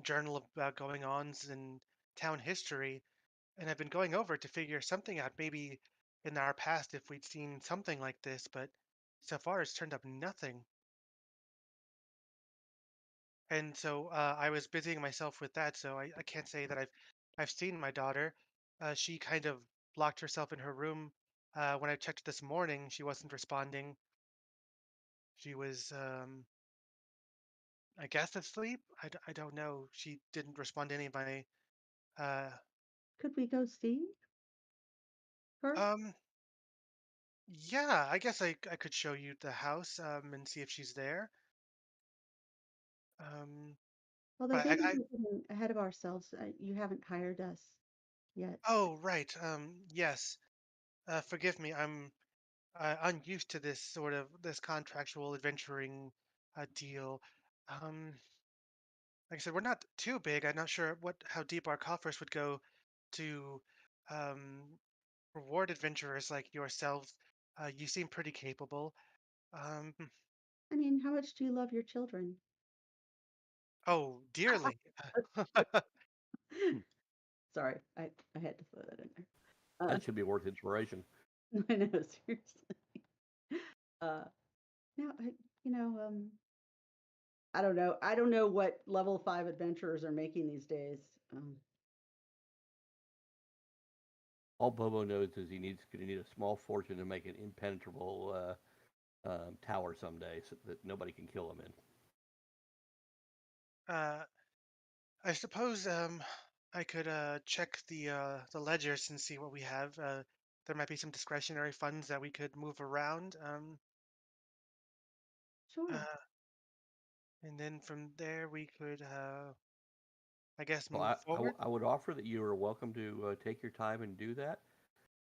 journal about going ons in town history, and I've been going over it to figure something out. Maybe in our past, if we'd seen something like this, but so far it's turned up nothing. And so I was busying myself with that, so I can't say that I've seen my daughter. She kind of locked herself in her room. When I checked this morning, she wasn't responding. She was, I guess, asleep. I don't know. She didn't respond to any of my. Uh, Could we go see her? um, yeah, I guess I could show you the house and see if she's there. Um, Although but maybe we're getting ahead of ourselves. You haven't hired us yet. oh right, yes. Forgive me. I'm unused to this sort of this contractual adventuring deal. Um, like I said, we're not too big. I'm not sure how deep our coffers would go to um, reward adventurers like yourselves. You seem pretty capable. Um, I mean, how much do you love your children? oh, dearly. Sorry, I had to throw that in there. That should be worth inspiration. I know, seriously. Uh, now, you know, I don't know. I don't know what level 5 adventurers are making these days. All Bobo knows is he's going to need a small fortune to make an impenetrable tower someday, so that nobody can kill him in. I suppose I could check the ledgers and see what we have. There might be some discretionary funds that we could move around. Sure. Uh, and then from there we could, I guess, Well, move forward. I would offer that you are welcome to take your time and do that.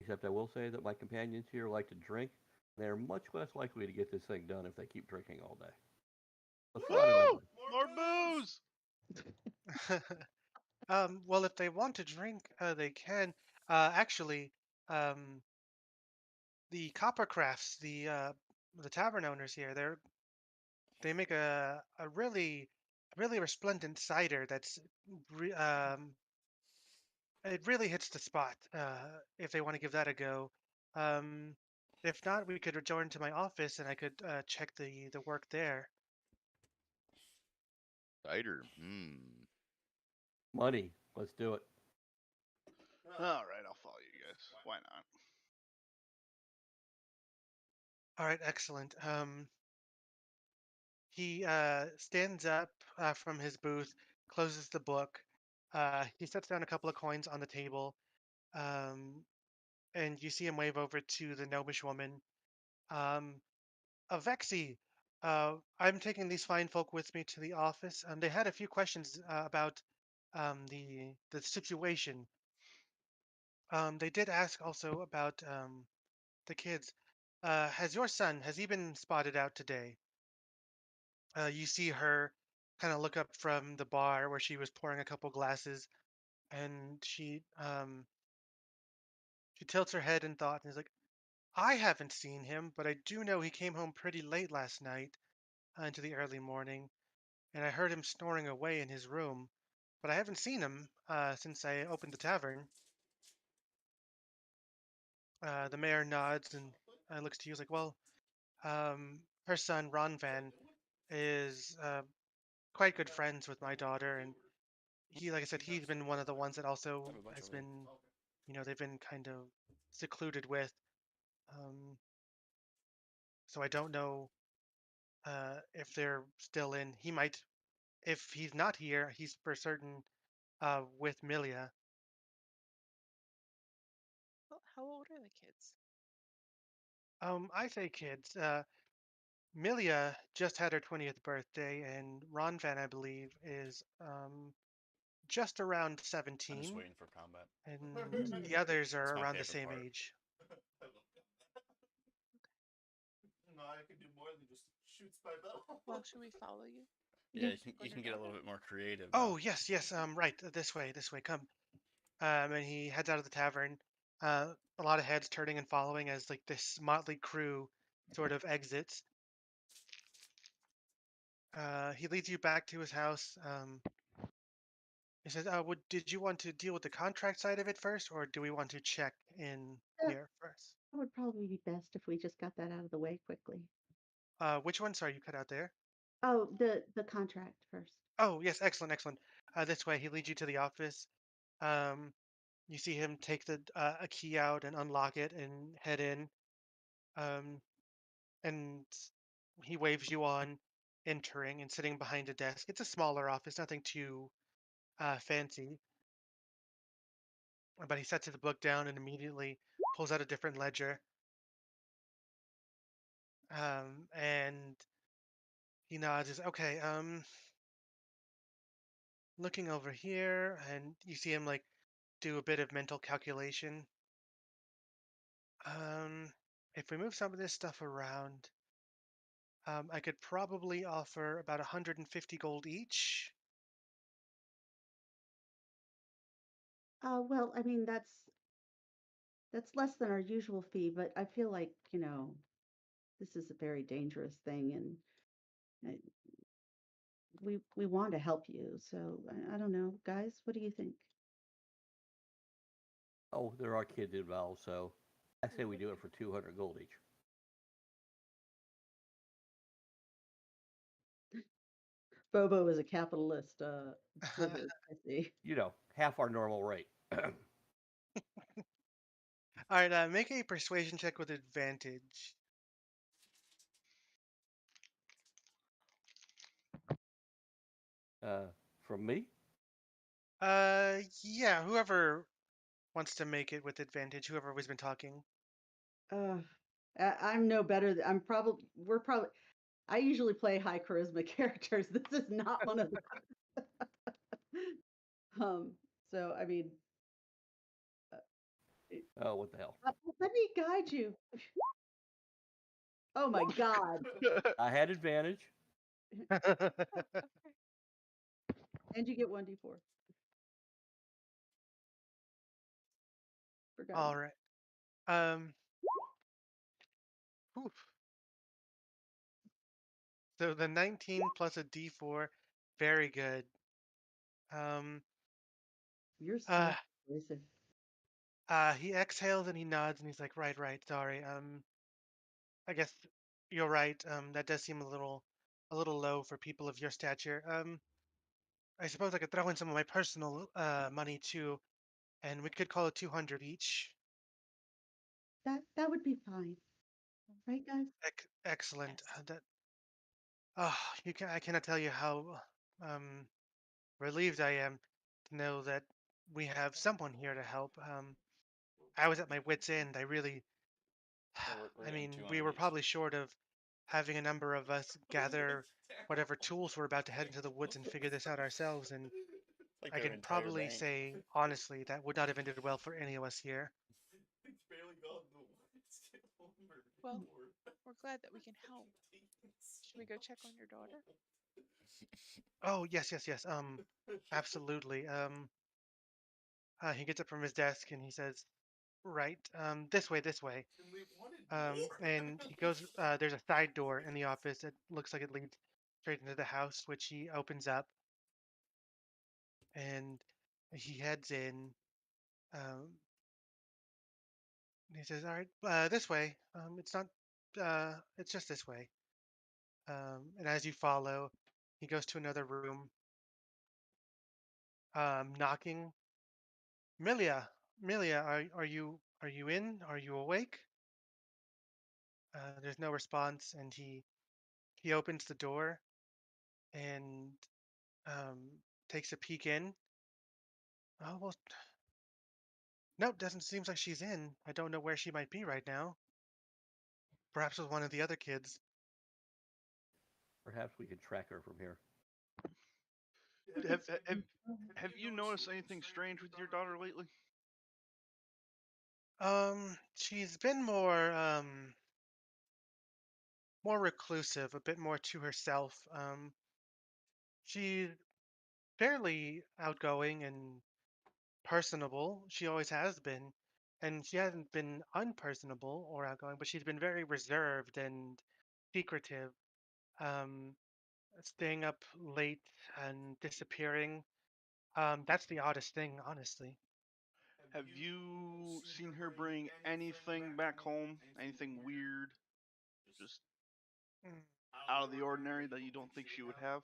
Except I will say that my companions here like to drink. They're much less likely to get this thing done if they keep drinking all day. Let's find another. Woo! More booze! Well, if they want to drink, they can. Actually, the Coppercrafts, the tavern owners here. They make a really resplendent cider that's it really hits the spot. If they want to give that a go. Um, if not, we could return to my office and I could check the work there. Cider. Money. Let's do it. All right, I'll follow you guys. Why not? All right, excellent. He stands up from his booth, closes the book. He sets down a couple of coins on the table, um, and you see him wave over to the gnomish woman. Um, Vexi, I'm taking these fine folk with me to the office. They had a few questions about the situation. They did ask also about the kids. Has your son has he been spotted out today? You see her kind of look up from the bar where she was pouring a couple glasses, and she tilts her head in thought and is like, "I haven't seen him, but I do know he came home pretty late last night, into the early morning, and I heard him snoring away in his room, but I haven't seen him since I opened the tavern." The mayor nods and looks to you like, "Well, her son Ron Van is quite good friends with my daughter, and he, like I said, he's been one of the ones that also has been, they've been kind of secluded with. Um, so I don't know if they're still in. He might, if he's not here, he's for certain with Milia. Well, how old are the kids? I say kids. Milia just had her 20th birthday, and Ron Van, I believe, is just around I'm just 17, waiting for combat. and the others It's are my around the favorite same part. age. No, I can do more than just shoot spy battle. Well, should we follow you? Yeah, Yes. you can get a little bit more creative. Oh, now. yes, yes. Right. This way, come. And he heads out of the tavern. A lot of heads turning and following as like this motley crew sort of exits. He leads you back to his house. He says, did you want to deal with the contract side of it first, or do we want to check in Uh, here first?" It would probably be best if we just got that out of the way quickly. Which one? Sorry, you cut out there. Oh, the contract first. Oh, yes, excellent, excellent. This way, he leads you to the office. Um, you see him take a key out and unlock it and head in. Um, and he waves you on entering and sitting behind a desk. It's a smaller office, nothing too fancy. But he sets the book down and immediately pulls out a different ledger. And he nods. Is okay. Looking over here, and you see him like do a bit of mental calculation. If we move some of this stuff around, I could probably offer about 150 gold each. Well, I mean that's less than our usual fee, but I feel like, this is a very dangerous thing, and we want to help you. So I don't know, guys, what do you think? Oh, there are kids involved, so I say we do it for 200 gold each. Bobo is a capitalist wizard, I see. Half our normal rate. All right, make a persuasion check with advantage. From me? Yeah, whoever wants to make it with advantage, whoever has been talking. Uh, I'm no better. We're probably. I usually play high charisma characters. This is not one of them. Um, so I mean, Oh, what the hell? let me guide you. Oh my God! I had advantage. And you get 1d4. Forgot. All right. Um, Oof. So the 19 plus a D4, very good. You're so Uh, persuasive. he exhales and he nods and he's like, right, right, sorry. I guess you're right. That does seem a little low for people of your stature. I suppose I could throw in some of my personal money too, and we could call it 200 each. That would be fine, right, guys? Excellent. Yes. That you can I cannot tell you how um relieved I am to know that we have someone here to help. I was at my wit's end. I really, I mean, we were probably short of having a number of us gather whatever tools we're about to head into the woods and figure this out ourselves. And Like I their can entire probably bank. say honestly that would not have ended well for any of us here. Well, we're glad that we can help. Should we go check on your daughter? Oh yes, yes, yes. Absolutely. He gets up from his desk and he says, "Right, this way, this way." And he goes. There's a side door in the office. It looks like it leads straight into the house, which he opens up, and he heads in. Um, he says, "All right, this way. It's not. It's just this way." And as you follow, he goes to another room, knocking. Milia, Milia, are you in? Are you awake? There's no response, and he opens the door and um, takes a peek in. Oh well, nope, doesn't seems like she's in. I don't know where she might be right now. Perhaps with one of the other kids. Perhaps we can track her from here. Have you noticed anything strange with your daughter lately? She's been more reclusive, a bit more to herself. She's fairly outgoing and personable. She always has been. And she hasn't been unpersonable or outgoing, but she's been very reserved and secretive. Um, Staying up late and disappearing. That's the oddest thing, honestly. Have you seen her bring anything back home? Anything weird? Just Mm. out of the ordinary that you don't think she would have?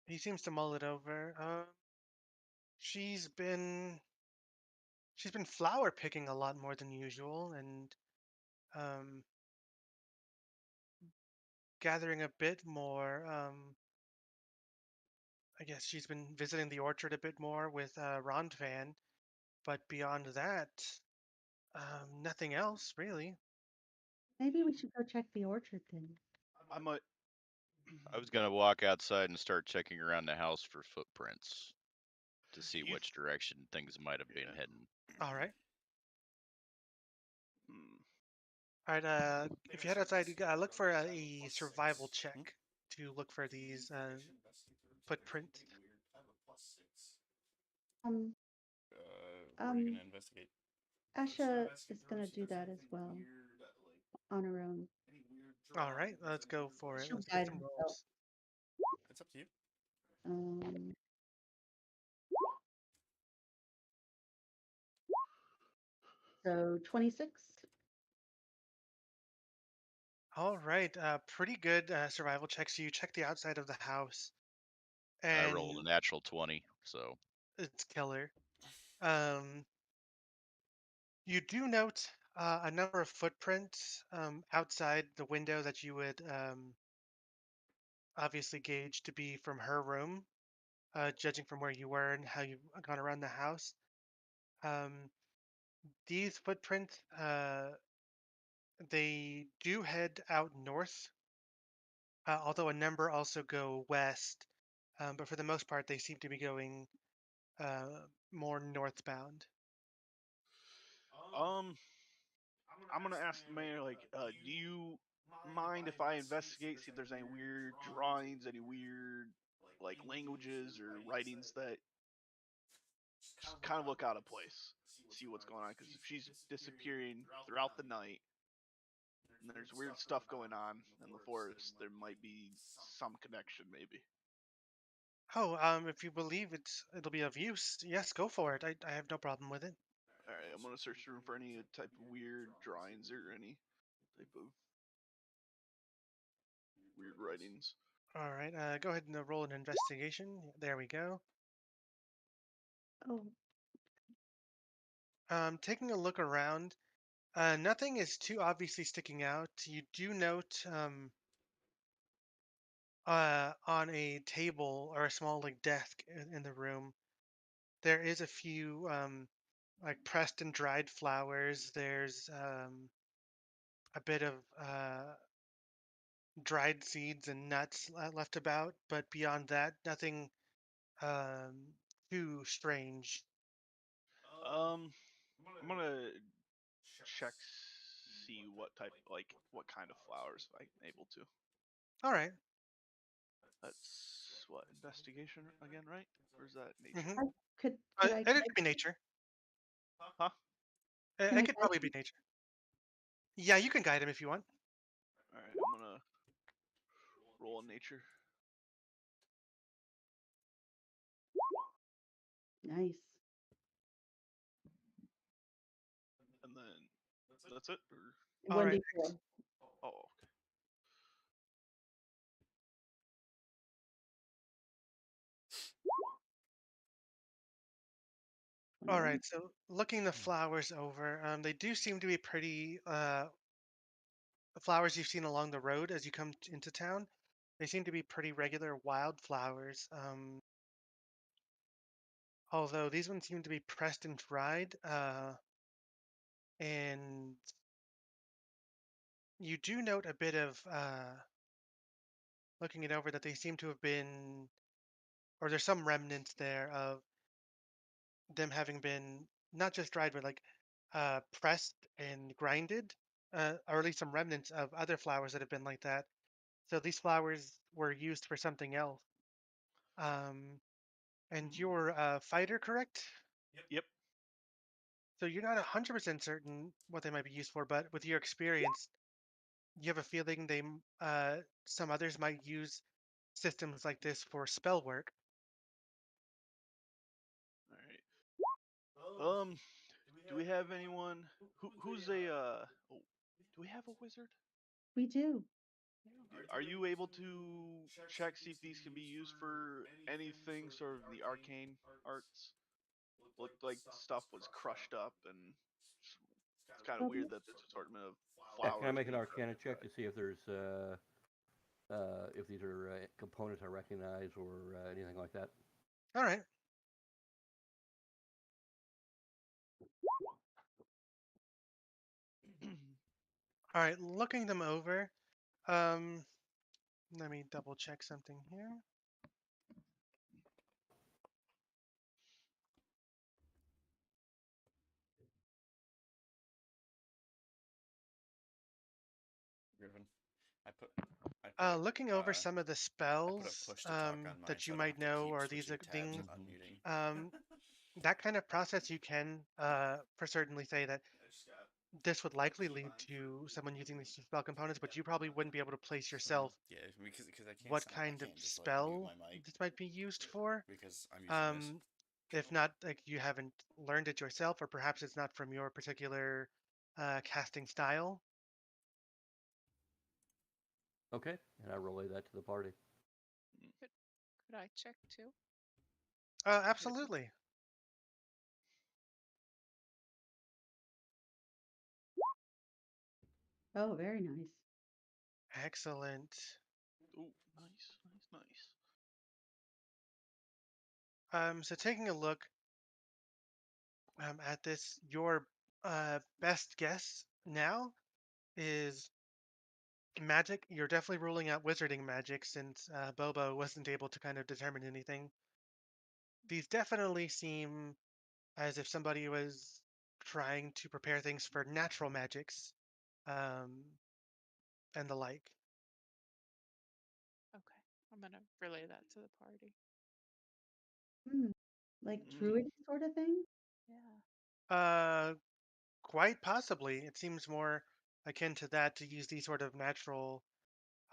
He seems to mull it over. She's been she's been flower picking a lot more than usual, and um, gathering a bit more. I guess she's been visiting the orchard a bit more with Rondvan, but beyond that, nothing else really. Maybe we should go check the orchard then. I might. I was gonna walk outside and start checking around the house for footprints to see You which direction things might have been Yeah. heading. All right, Hmm. all right. If you head outside, you gotta look for a survival check to look for these footprints. Um, What are you gonna investigate? Asha is gonna do that as well on her own. All right, let's go for it. She'll Let's get guide some herself. rolls. It's up to you. Um, so 26. All right, pretty good survival check. So you check the outside of the house, I rolled a and natural 20, so it's killer. Um, you do note a number of footprints outside the window that you would obviously gauge to be from her room, judging from where you were and how you've gone around the house. Um, these footprints, they do head out north, although a number also go west. But for the most part, they seem to be going uh, more northbound. Um, I'm gonna ask the mayor. Like, do you mind if I investigate, see if there's any weird drawings, any weird like languages or writings that just kind of look out of place? See what's going on. Because if she's disappearing throughout the night, and there's weird stuff going on in the forest, there might be some connection, maybe. Oh, if you believe it'll be of use, yes, go for it. I have no problem with it. All right, I'm gonna search the room for any type of weird drawings or any type of weird writings. All right, go ahead and roll an investigation. There we go. Oh, Taking a look around, nothing is too obviously sticking out. You do note on a table or a small like desk in the room, there is a few like pressed and dried flowers. There's a bit of dried seeds and nuts left about, but beyond that, nothing um, too strange. I'm gonna check, see what type, like what kind of flowers I'm able to. All right. That's what, investigation again, right? Or is that nature? Mm-hmm. could I And it check? could be nature. Huh? Can It I could guide probably be nature. Yeah, you can guide him if you want. All right, I'm gonna roll in nature. Nice. And then that's it? Or All right. 1d4. oh, okay. All 21. right. So looking the flowers over, they do seem to be pretty flowers you've seen along the road as you come into town. They seem to be pretty regular wildflowers. Although these ones seem to be pressed and dried, and you do note a bit of looking it over that they seem to have been, or there's some remnants there of them having been not just dried, but like pressed and grinded, or at least some remnants of other flowers that have been like that. So these flowers were used for something else. Um, and you're a fighter, correct? Yep. So you're not 100% certain what they might be used for, but with your experience, you have a feeling some others might use systems like this for spell work. All right. Do we have anyone who's a oh, do we have a wizard? We do. Are you able to check, see if these can be used for anything sort of the arcane arts? Looked like stuff was crushed up, and it's kind of Um, weird that this assortment of Yeah, flowers. can I make an being Arcana pressed check and to see if there's if these are components I recognize or anything like that? All right. dried. All right. Looking them over, um, let me double check something here. Griffin. I Looking over put some of the a spells push to talk on mine, that so you I don't might have to know, keep or these switching tabs things, and unmuting. that kind of process you can for certainly say that this would likely lead to someone using these spell components, but you probably wouldn't be able to place yourself Yeah, because I can't. what I kind of can't just like mute spell my mic this might be used for. because I'm using this. If not, like you haven't learned it yourself, or perhaps it's not from your particular casting style. Okay, and I relay that to the party. Could I check too? Absolutely. Oh, very nice. Excellent. Ooh, nice, nice, nice. So taking a look at this, your best guess now is magic. You're definitely ruling out wizarding magic since Bobo wasn't able to kind of determine anything. These definitely seem as if somebody was trying to prepare things for natural magics um, and the like. Okay, I'm gonna relay that to the party. Hmm. Like Mm. druid sort of thing? Yeah. Quite possibly. It seems more akin to that to use these sort of natural.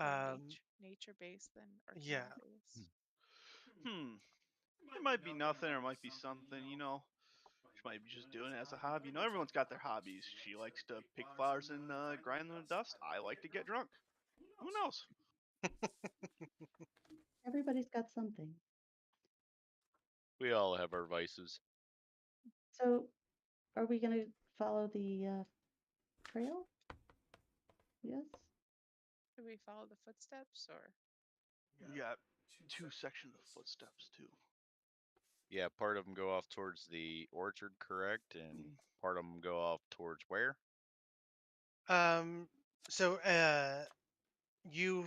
More nature based than Yeah. arcane based. It might be nothing or it might be something, you know. She might be just doing it as a hobby. You know, everyone's got their hobbies. She likes to pick flowers and grind them to dust. I like to get drunk. Who knows? Everybody's got something. We all have our vices. So, are we going to follow the trail? Yes. Should we follow the footsteps or? You got two sections of footsteps too. Yeah, part of them go off towards the orchard, correct? And part of them go off towards where? So you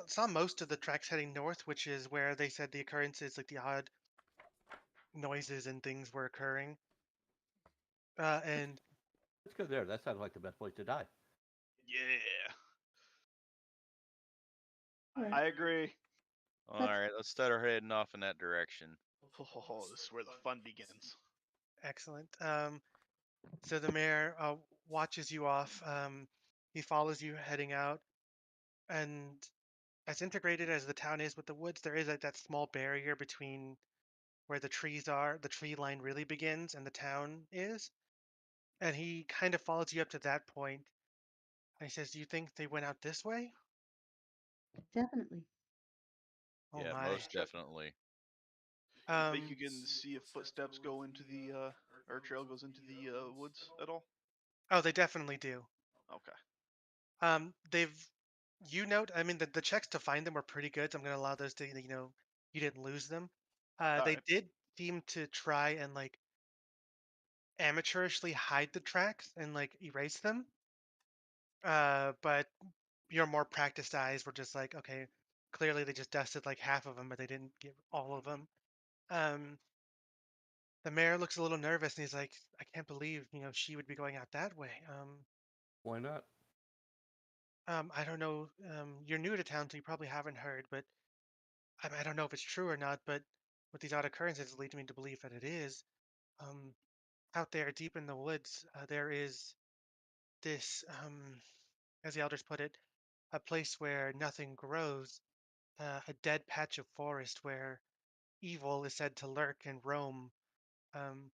saw most of the tracks heading north, which is where they said the occurrences, like the odd noises and things, were occurring. And Let's go there. That sounds like the best place to die. Yeah, All right. I agree. All Let's- right, let's start our heading off in that direction. Oh, this is where the fun begins. excellent. So the mayor watches you off. He follows you heading out, and as integrated as the town is with the woods, there is that small barrier between where the trees are, the tree line really begins, and the town is. And he kind of follows you up to that point, and he says, "Do you think they went out this way?" Definitely. Oh Yeah, my. most definitely. You think you can see if footsteps go into the or trail goes into the woods at all? Oh, they definitely do. Okay. They've, note, I mean, the checks to find them were pretty good. So I'm gonna allow those to, you didn't lose them. They Alright. did seem to try and like amateurishly hide the tracks and like erase them. But your more practiced eyes were just like, okay, clearly they just dusted like half of them, but they didn't get all of them. Um, the mayor looks a little nervous and he's like, I can't believe, she would be going out that way. Why not? I don't know. You're new to town, so you probably haven't heard, but I don't know if it's true or not, but with these odd occurrences, it leads me to believe that it is. Um, out there, deep in the woods, there is this, as the elders put it, a place where nothing grows, a dead patch of forest where evil is said to lurk and roam. Um,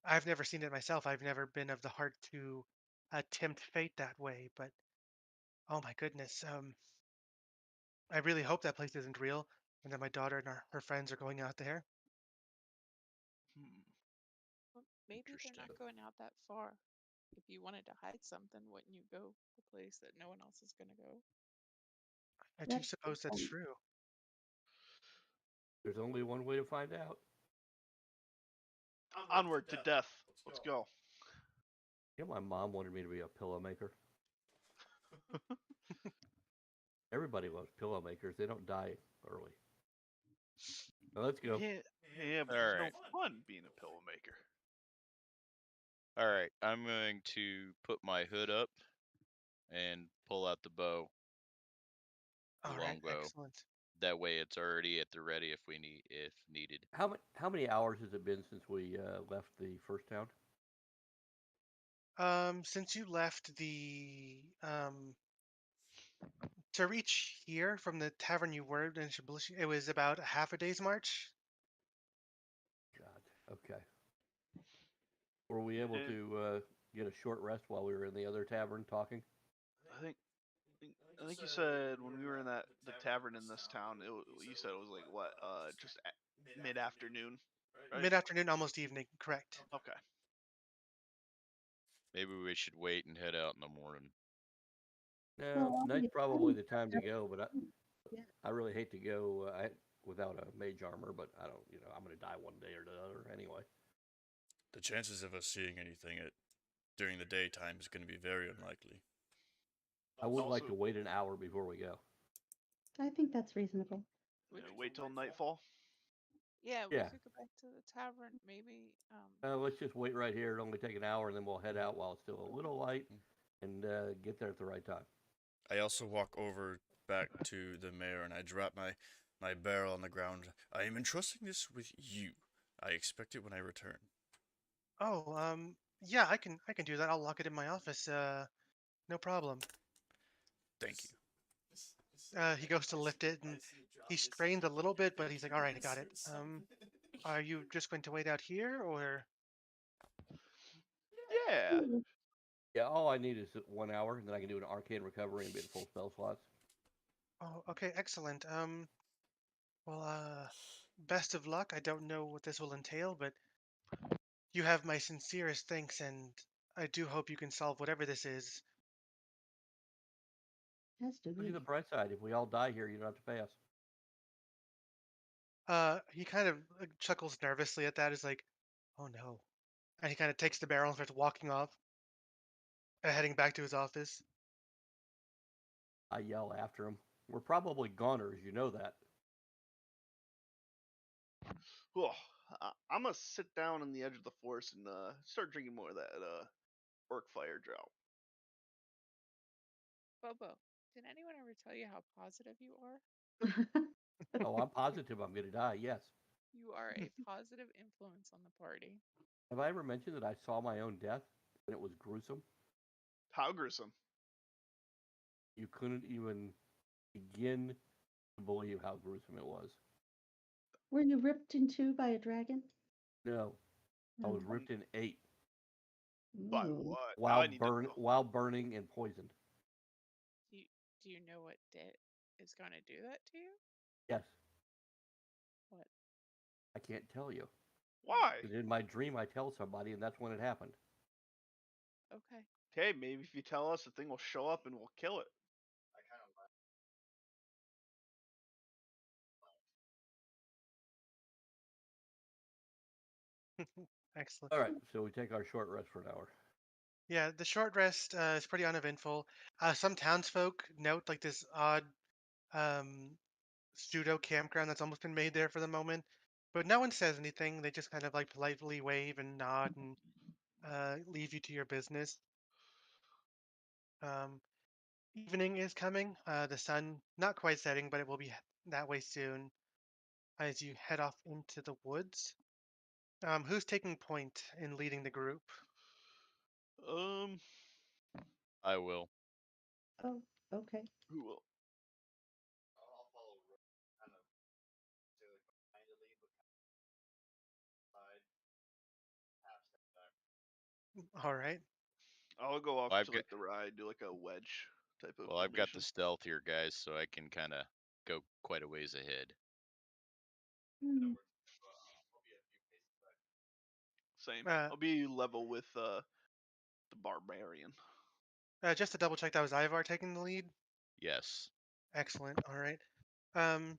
I've never seen it myself. I've never been of the heart to tempt fate that way, but oh my goodness, I really hope that place isn't real and that my daughter and her friends are going out there. Hmm. Well, maybe they're not Interesting. going out that far. If you wanted to hide something, wouldn't you go a place that no one else is going to go? I do That's a good suppose that's point. true. There's only one way to find out. Onward to death. Let's go. You know, my mom wanted me to be a pillow maker. Everybody loves pillow makers. They don't die early. Now let's go. Yeah, but there's Alright. no fun being a pillow maker. All right, I'm going to put my hood up and pull out the bow. All right, longbow. excellent. That way, it's already at the ready if needed. How many hours has it been since we left the first town? Since you left to reach here from the tavern you were in Shibboleth, it was about a half a day's march. God. Okay. Were we able Eh. to get a short rest while we were in the other tavern talking? I think you said when we were in the tavern in this town, you said it was like what, just mid afternoon, right? Mid-afternoon, almost evening, correct. Okay. Maybe we should wait and head out in the morning. No, Well, I'll night's be probably fine. the time to go, but Yeah. I really hate to go without a mage armor, but I don't, I'm going to die one day or the other anyway. The chances of us seeing anything during the daytime is going to be very unlikely. I would like Also- to wait an hour before we go. I think that's reasonable. Wait till nightfall. Yeah, we Yeah. could go back to the tavern, maybe. Let's just wait right here. It'll only take an hour, and then we'll head out while it's still a little light and get there at the right time. I also walk over back to the mayor and I drop my barrel on the ground. I am entrusting this with you. I expect it when I return. Oh, yeah, I can do that. I'll lock it in my office. No problem. Thank you. He goes to lift it, and he strains a little bit, but he's like, "All right, I got it." Are you just going to wait out here, or? Yeah. Yeah, all I need is 1 hour, and then I can do an arcane recovery and be at full spell slots. Oh, okay, excellent. Well, best of luck. I don't know what this will entail, but you have my sincerest thanks, and I do hope you can solve whatever this is. As do Look at we. the bright side. If we all die here, you don't have to pay us. He kind of chuckles nervously at that. Is like, "Oh no," and he kind of takes the barrel and starts walking off, heading back to his office. I yell after him. We're probably goners, you know that. Whew. I'm gonna sit down on the edge of the forest and start drinking more of that orc fire drought. Bobo, did anyone ever tell you how positive you are? Oh, I'm positive I'm going to die, yes. You are a positive influence on the party. Have I ever mentioned that I saw my own death and it was gruesome? How gruesome. You couldn't even begin to believe how gruesome it was. Were you ripped in two by a dragon? No, I was No. ripped in 8 By Ooh. what? Now I need to know. while burning and poisoned. Do you know what debt is going to do that to you? Yes, What? I can't tell you. Why? 'Cause in my dream, I tell somebody, and that's when it happened. Okay. Okay, maybe if you tell us, the thing will show up and we'll kill it. Excellent. All right, so we take our short rest for an hour. Yeah, the short rest is pretty uneventful. Some townsfolk note like this odd um, pseudo campground that's almost been made there for the moment, but no one says anything. They just kind of like politely wave and nod and leave you to your business. Um, Evening is coming. The sun not quite setting, but it will be that way soon as you head off into the woods. Who's taking point in leading the group? Um, I will. Oh, okay. who will? All right. I'll go off I've to got like the ride, do like a wedge type of well, I've got the formation. stealth here, guys, so I can kind of go quite a ways ahead. Hmm. Same. Uh, I'll be level with the barbarian. just to double check, that was Ivar taking the lead. Yes. Excellent. All right. Um,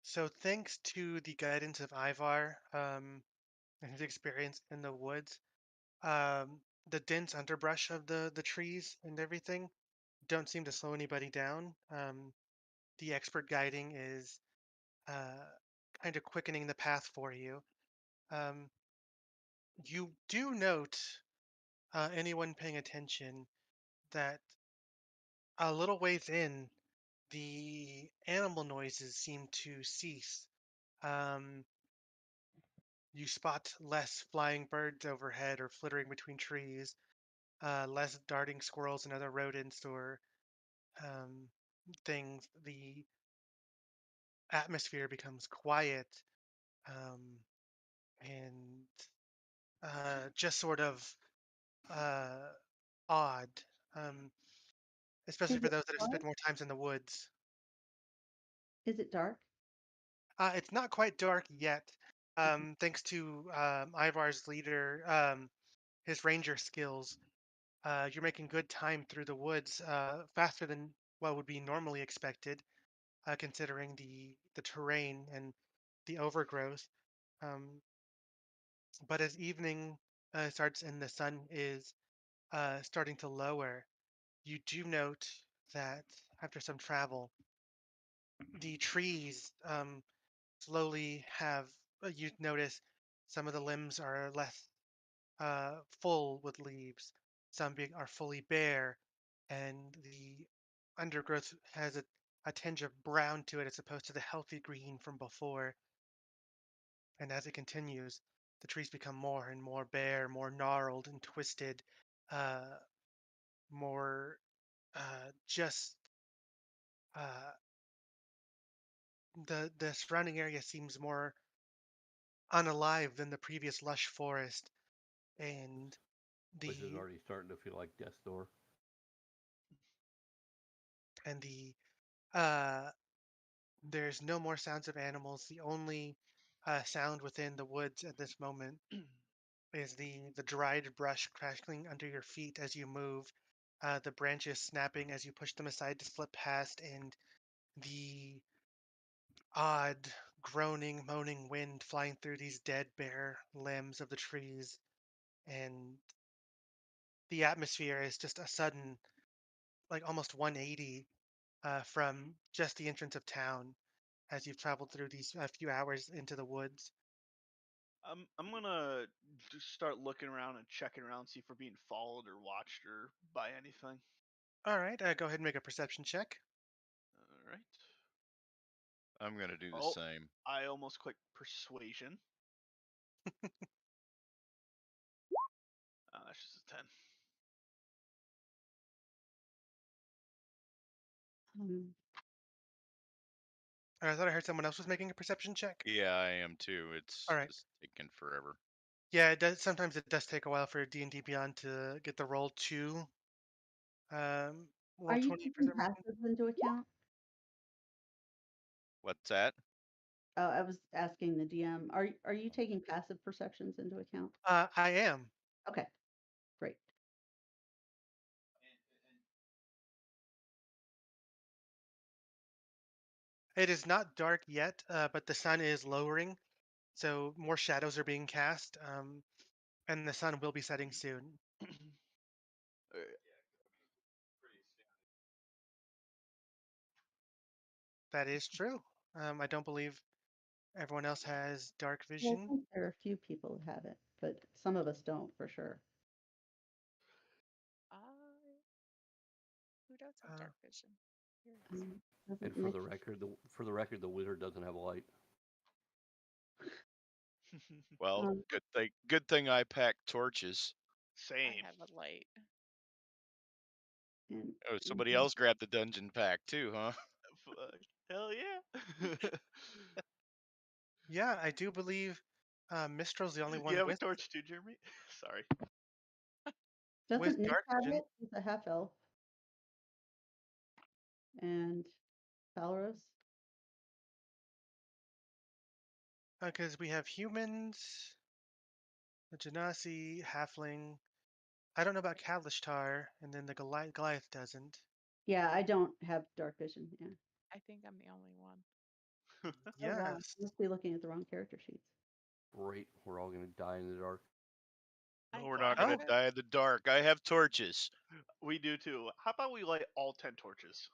so thanks to the guidance of Ivar and his experience in the woods, the dense underbrush of the trees and everything don't seem to slow anybody down. The expert guiding is uh, kind of quickening the path for you. Um, you do note, anyone paying attention, that a little ways in, the animal noises seem to cease. Um, you spot less flying birds overhead or flittering between trees, less darting squirrels and other rodents or um, things. The atmosphere becomes quiet um, and just sort of uh, odd, um, especially Is for it those that have dark? spent more times in the woods. Is it dark? It's not quite dark yet, thanks to Ivar's leader, his ranger skills. You're making good time through the woods, faster than what would be normally expected, considering the terrain and the overgrowth. Um, but as evening starts and the sun is starting to lower, you do note that after some travel, the trees slowly have. You notice some of the limbs are less full with leaves. Some are fully bare, and the undergrowth has a tinge of brown to it as opposed to the healthy green from before. And as it continues, the trees become more and more bare, more gnarled and twisted, uh, more just uh, the surrounding area seems more unalive than the previous lush forest, and Which is the already starting to feel like death's door. and the uh, there's no more sounds of animals. The only sound within the woods at this moment is the dried brush crackling under your feet as you move, the branches snapping as you push them aside to slip past, and the odd groaning, moaning wind flying through these dead, bare limbs of the trees. And the atmosphere is just a sudden, like almost 180 from just the entrance of town as you've traveled through these few hours into the woods. I'm gonna just start looking around and checking around, see if we're being followed or watched or by anything. All right, go ahead and make a perception check. All right. I'm gonna do the Oh, same. I almost clicked persuasion. That's just a 10. Um, I thought I heard someone else was making a perception check. Yeah, I am too. It's All right. just taking forever. Yeah, it does. Sometimes it does take a while for D&D Beyond to get the roll to roll Are you 20 for taking some reason. passives into account? What's that? Oh, I was asking the DM. Are you taking passive perceptions into account? I am. Okay, great. It is not dark yet, but the sun is lowering, so more shadows are being cast, and the sun will be setting soon. That is true. I don't believe everyone else has dark Well, I vision. think there are a few people who have it, but some of us don't for sure. Who does have dark vision? Curious. Doesn't And for Nick- the record, the wizard doesn't have a light. Well, Um, good thing I packed torches. Same. I have a light. and Oh, somebody else grabbed the dungeon pack too, huh? Fuck. Hell yeah. Yeah, I do believe Mistral's the only one You have a with torch too, Jeremy? Sorry. doesn't Nick dark have vision. it? He's a half elf. And Valros? Because we have humans, the Genasi, Halfling. I don't know about Kalishtar, and then the Goliath doesn't. Yeah, I don't have dark vision. Yeah. I think I'm the only one. Oh, wow. Yes. Must be looking at the wrong character sheets. Great, we're all gonna die in the dark. No, I we're thought not gonna of it. die in the dark. I have torches. We do too. How about we light all 10 torches?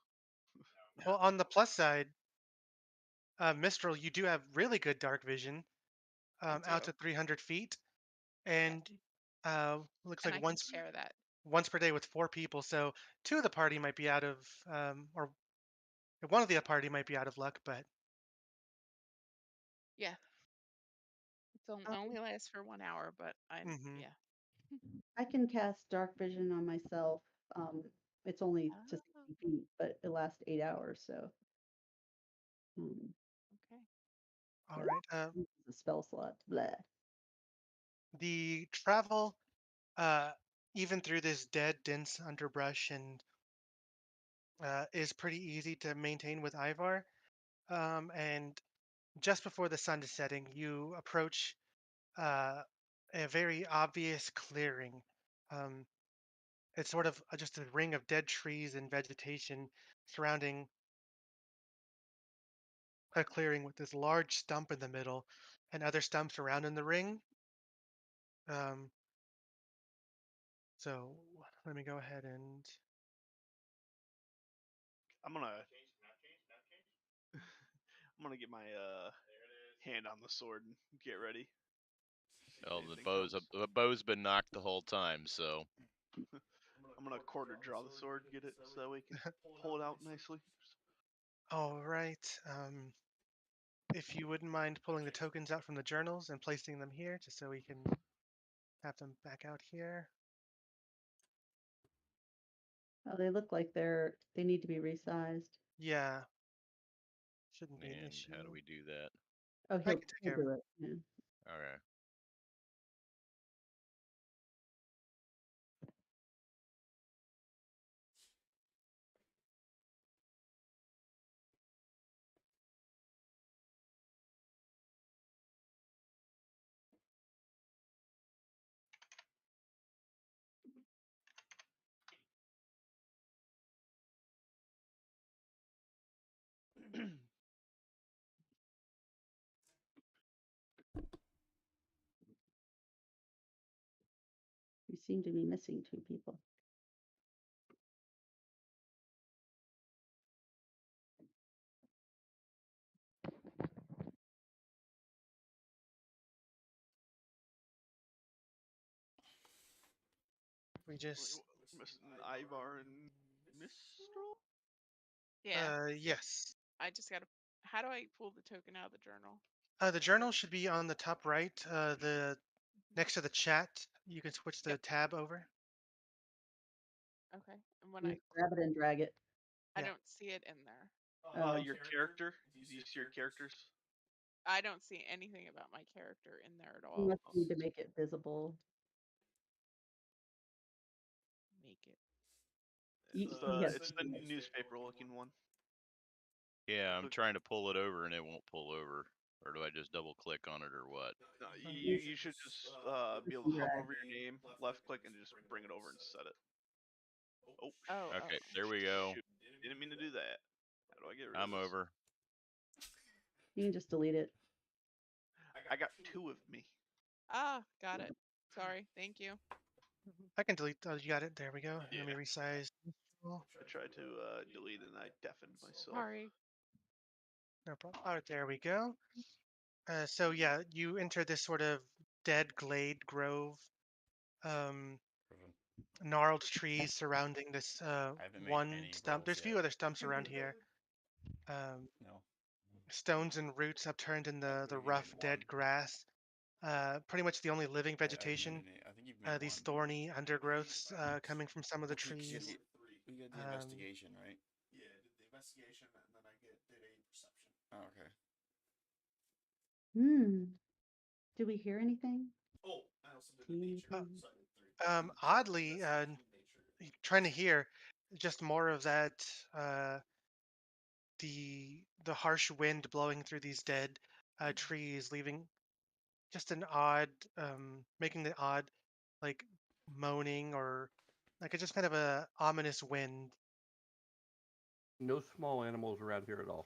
Well, on the plus side, Mistral, you do have really good dark vision, out do. to 300 feet, and looks And like I can share that. once per day with 4 people. So 2 of the party might be out of, or one of the party might be out of luck, but Yeah. It's Um, only lasts for 1 hour, but Mhm. yeah. I can cast dark vision on myself. It's only to 60 Oh, feet, but it lasts 8 hours. So okay. all yeah, right. it's a spell slot. Blah. The travel, uh, even through this dead, dense underbrush, and is pretty easy to maintain with Ivar. And just before the sun is setting, you approach uh, a very obvious clearing. Um, it's sort of just a ring of dead trees and vegetation surrounding a clearing with this large stump in the middle and other stumps around in the ring. Um, so let me go ahead and I'm gonna I'm gonna get my hand on the sword and get ready. If Well, anything comes. the bow's been knocked the whole time, so I'm gonna quarter draw the sword, get it so that we can pull it out nicely. all right. If you wouldn't mind pulling the tokens out from the journals and placing them here, just so we can have them back out here. Oh, they look like they need to be resized. Yeah. Shouldn't be an And issue. how do we do that? Oh, I he'll, can take he'll care of do it. Yeah. Okay. You seem to be missing two people. We just. Missing Ivar and Mistral? Yeah. Yes. I just gotta. How do I pull the token out of the journal? The journal should be on the top right. The Mhm. next to the chat. You can switch the Yep. tab over. Okay. And when You I grab it and drag it. I Yeah. don't see it in there. Oh. Your character? Do you see your characters? I don't see anything about my character in there at You all. must need to make it visible. Make it. You, It's you have it's to the do it. newspaper looking one. Yeah, I'm Click- trying to pull it over and it won't pull over. Or do I just double click on it or what? No, you you should just be able and to hover drag. over your name, left click, and just bring it over and set it. Oh, Oh. Okay, there we go. shoot. Didn't mean to do that. How do I get rid I'm of this? over. You can just delete it. I got two of me. Ah, got it. Sorry. Thank you. I can delete. Oh, you got it. There we go. Let me Yeah. resize. I tried to delete and I deafened myself. Sorry. No problem. All right, there we go. So yeah, you enter this sort of dead glade grove. Gnarled trees surrounding this haven't made one any stump. rolls There's a few yet. other stumps around here. No. Stones and roots upturned in the rough, dead grass. Pretty much the only living vegetation. I think you've made These one. thorny undergrowths coming from some of the trees. You get the Um, investigation, right? Yeah, the investigation, and then I did a perception. Oh, okay. Do we hear anything? Oh, I also did See nature. anything? Oddly, trying to hear just more of that. The harsh wind blowing through these dead trees, leaving just an odd, making the odd, like moaning or like it's just kind of a ominous wind. No small animals around here at all.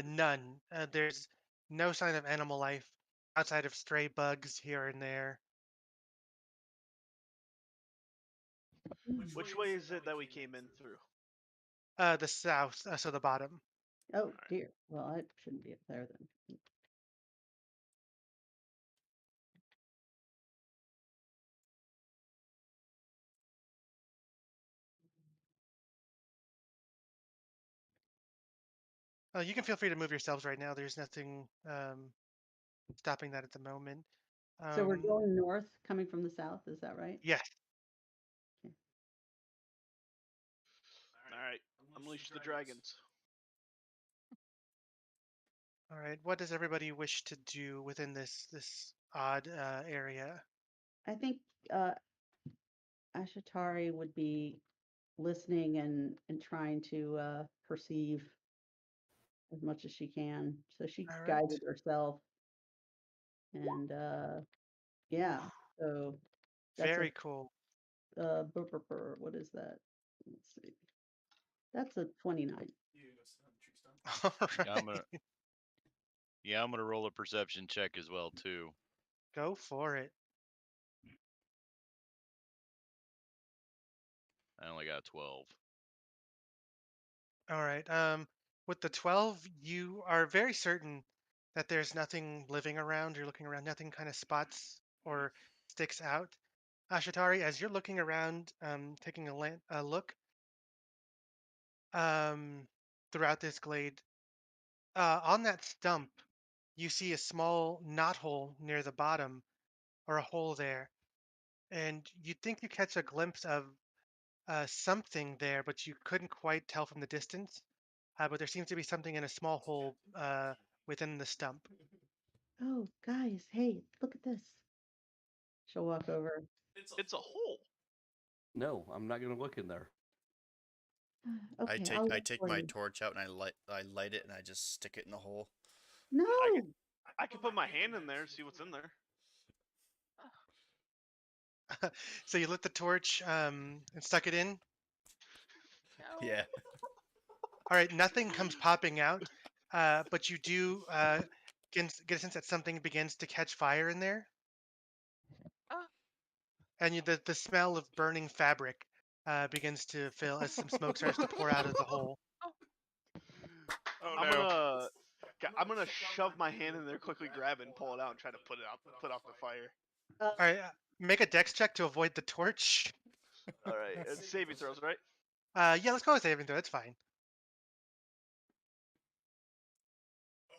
None. There's no sign of animal life outside of stray bugs here and there. Which way is it that we came in through? The south, so the bottom. Oh dear. Well, I shouldn't be up there then. You can feel free to move yourselves right now. There's nothing stopping that at the moment. So we're going north, coming from the south. Is that right? Yes. All right, unleash the dragons. All right. What does everybody wish to do within this odd area? I think Ashatari would be listening and trying to perceive as much as she can. So she All right. guided herself. And yeah, so that's Very cool. what is that? Let's see. That's a 29. All Yeah, I'm right. gonna roll a perception check as well too. Go for it. I only got 12. All right. With the 12, you are very certain that there's nothing living around. You're looking around, nothing kind of spots or sticks out. Ashatari, as you're looking around, taking a look throughout this glade, on that stump, you see a small knothole near the bottom, or a hole there, and you think you catch a glimpse of something there, but you couldn't quite tell from the distance. But there seems to be something in a small hole within the stump. Oh, guys, hey, look at this. She'll walk over. It's a hole. No, I'm not going to look in there. Okay, I'll I look take for my you. torch out and I light it and I just stick it in the hole. No. I can put my hand in there, see what's in there. So you lit the torch and stuck it in. No. Yeah. All right, nothing comes popping out, but you do get a sense that something begins to catch fire in there, Ah. and the smell of burning fabric begins to fill as some smoke starts to pour out of the hole. Oh I'm gonna shove my hand in there, quickly grab it, and pull it out, and try to put out the fire. All right, make a dex check to avoid the torch. All right, it's saving throws, right? Yeah, let's go with saving throw. That's fine.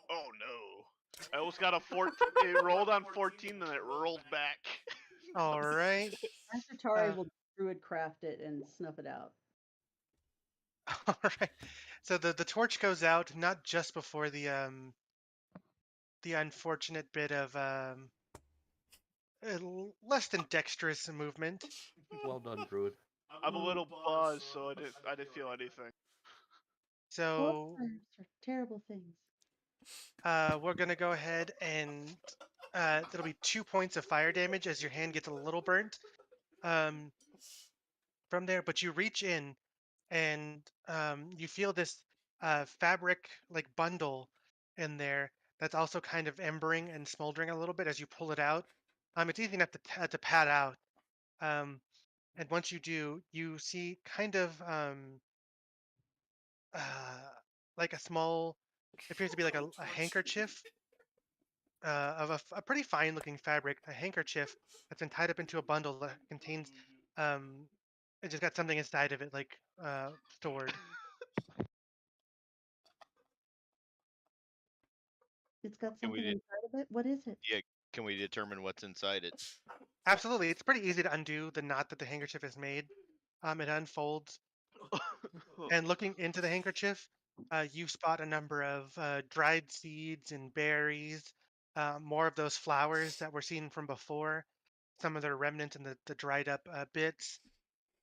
Oh no! I almost got a 14. It rolled on 14, then it rolled back. All right. Master Tari Uh, will druid craft it and snuff it out. All right. So the torch goes out not just before the unfortunate bit of less than dexterous movement. Well done, Druid. I'm a little buzzed, so I didn't feel anything. So Sorcerers are terrible things. we're gonna go ahead and it'll be 2 points of fire damage as your hand gets a little burnt from there. But you reach in and you feel this fabric like bundle in there that's also kind of embering and smoldering a little bit as you pull it out. It's easy enough to pat out. Um, and once you do, you see kind of uh, like a small, it appears to be like a handkerchief of a pretty fine looking fabric, a handkerchief that's been tied up into a bundle that contains, um, it just got something inside of it, like stored. It's got Can we something inside of it. What is it? Yeah, can we determine what's inside it? Absolutely, it's pretty easy to undo the knot that the handkerchief has made. It unfolds, and looking into the handkerchief, you spot a number of dried seeds and berries, more of those flowers that were seen from before, some of their remnants and the dried up bits.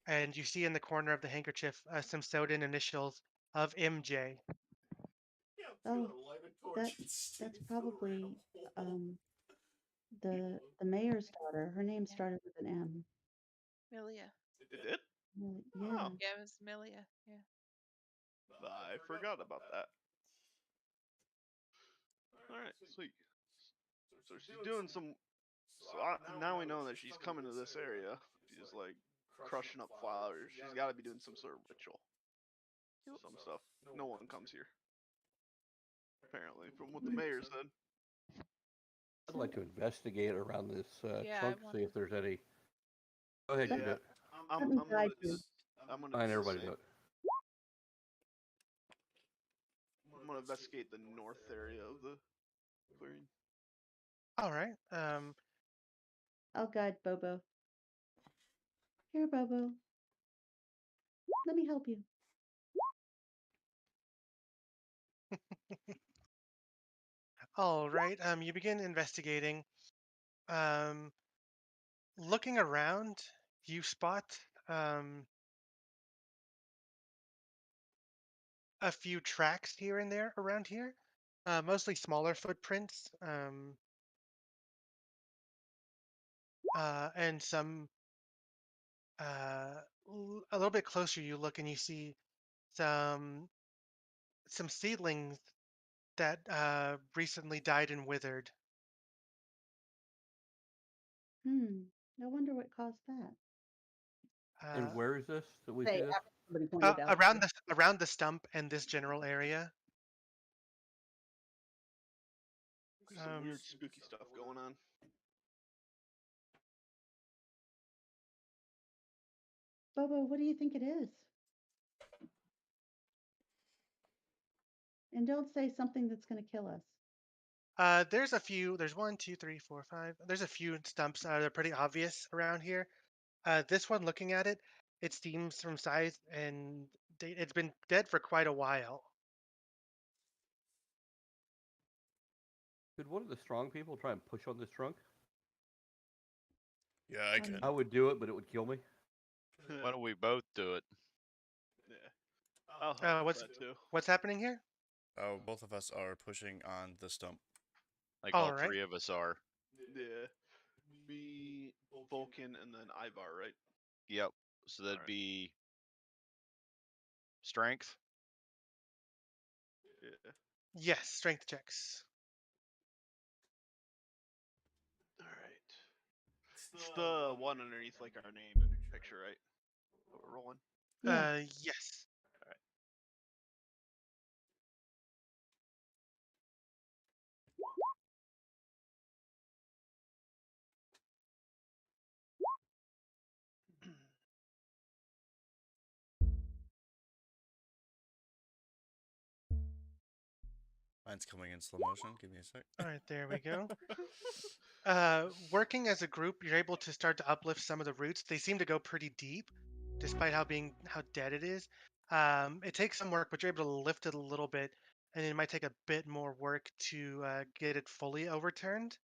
And you see in the corner of the handkerchief some sewed in initials of MJ. Oh, that's probably um the mayor's daughter. Her name started with an M. Milia. It did? Yeah. Oh. Yeah, it was Milia. Yeah. I forgot about that. All right, sweet. So she's doing some. Now we know that she's coming to this area. She's like crushing up flowers. She's got to be doing some sort of ritual. Some stuff. No one comes here. Apparently, from what the mayor said. I'd like to investigate around this Yeah, I trunk, want- see if there's any. Go ahead, Yeah. you do it. I'm me gonna, guide you. I'm gonna Fine, everybody say- do it. I'm gonna investigate the north area of the clearing. All right. I'll guide Bobo. Here, Bobo. Let me help you. All right. You begin investigating. Looking around, you spot a few tracks here and there around here, mostly smaller footprints, and some. A little bit closer, you look and you see some seedlings that recently died and withered. I wonder what caused that. And where is this that we see Say this? after somebody pointed out. around the stump and this general area. Some weird spooky stuff going on. Bobo, what do you think it is? And don't say something that's going to kill us. There's a few. There's 1, 2, 3, 4, 5. There's a few stumps. They're pretty obvious around here. This one, looking at it, it seems from size, and it's been dead for quite a while. Could one of the strong people try and push on this trunk? Yeah, I can. I would do it, but it would kill me. Why don't we both do it? Yeah. I'll help with What's that too. what's happening here? Oh, both of us are pushing on the stump. Like all Alright. 3 of us are. Yeah. Me, Vulcan, and then Ivar, right? Yep. So that'd Alright. be strength. Yeah. Yes, strength checks. Alright. It's the one underneath like our name and picture, right? That we're rolling. Yeah. Yes. Mine's coming in slow motion. Give me a sec. All right, there we go. Working as a group, you're able to start to uplift some of the roots. They seem to go pretty deep, despite how dead it is. It takes some work, but you're able to lift it a little bit, and it might take a bit more work to get it fully overturned.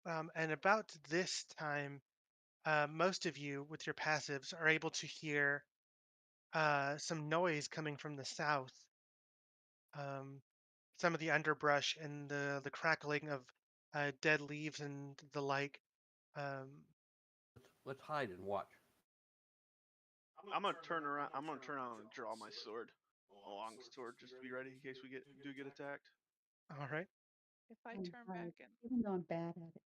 And about this time, most of you with your passives are able to hear some noise coming from the south. Some of the underbrush and the crackling of dead leaves and the like. Let's hide and watch. I'm gonna turn around. I'm gonna turn around and draw my sword, a long sword, just to be ready in case we do get attacked. All right. If I I'm turn hard, back and even though I'm bad at it.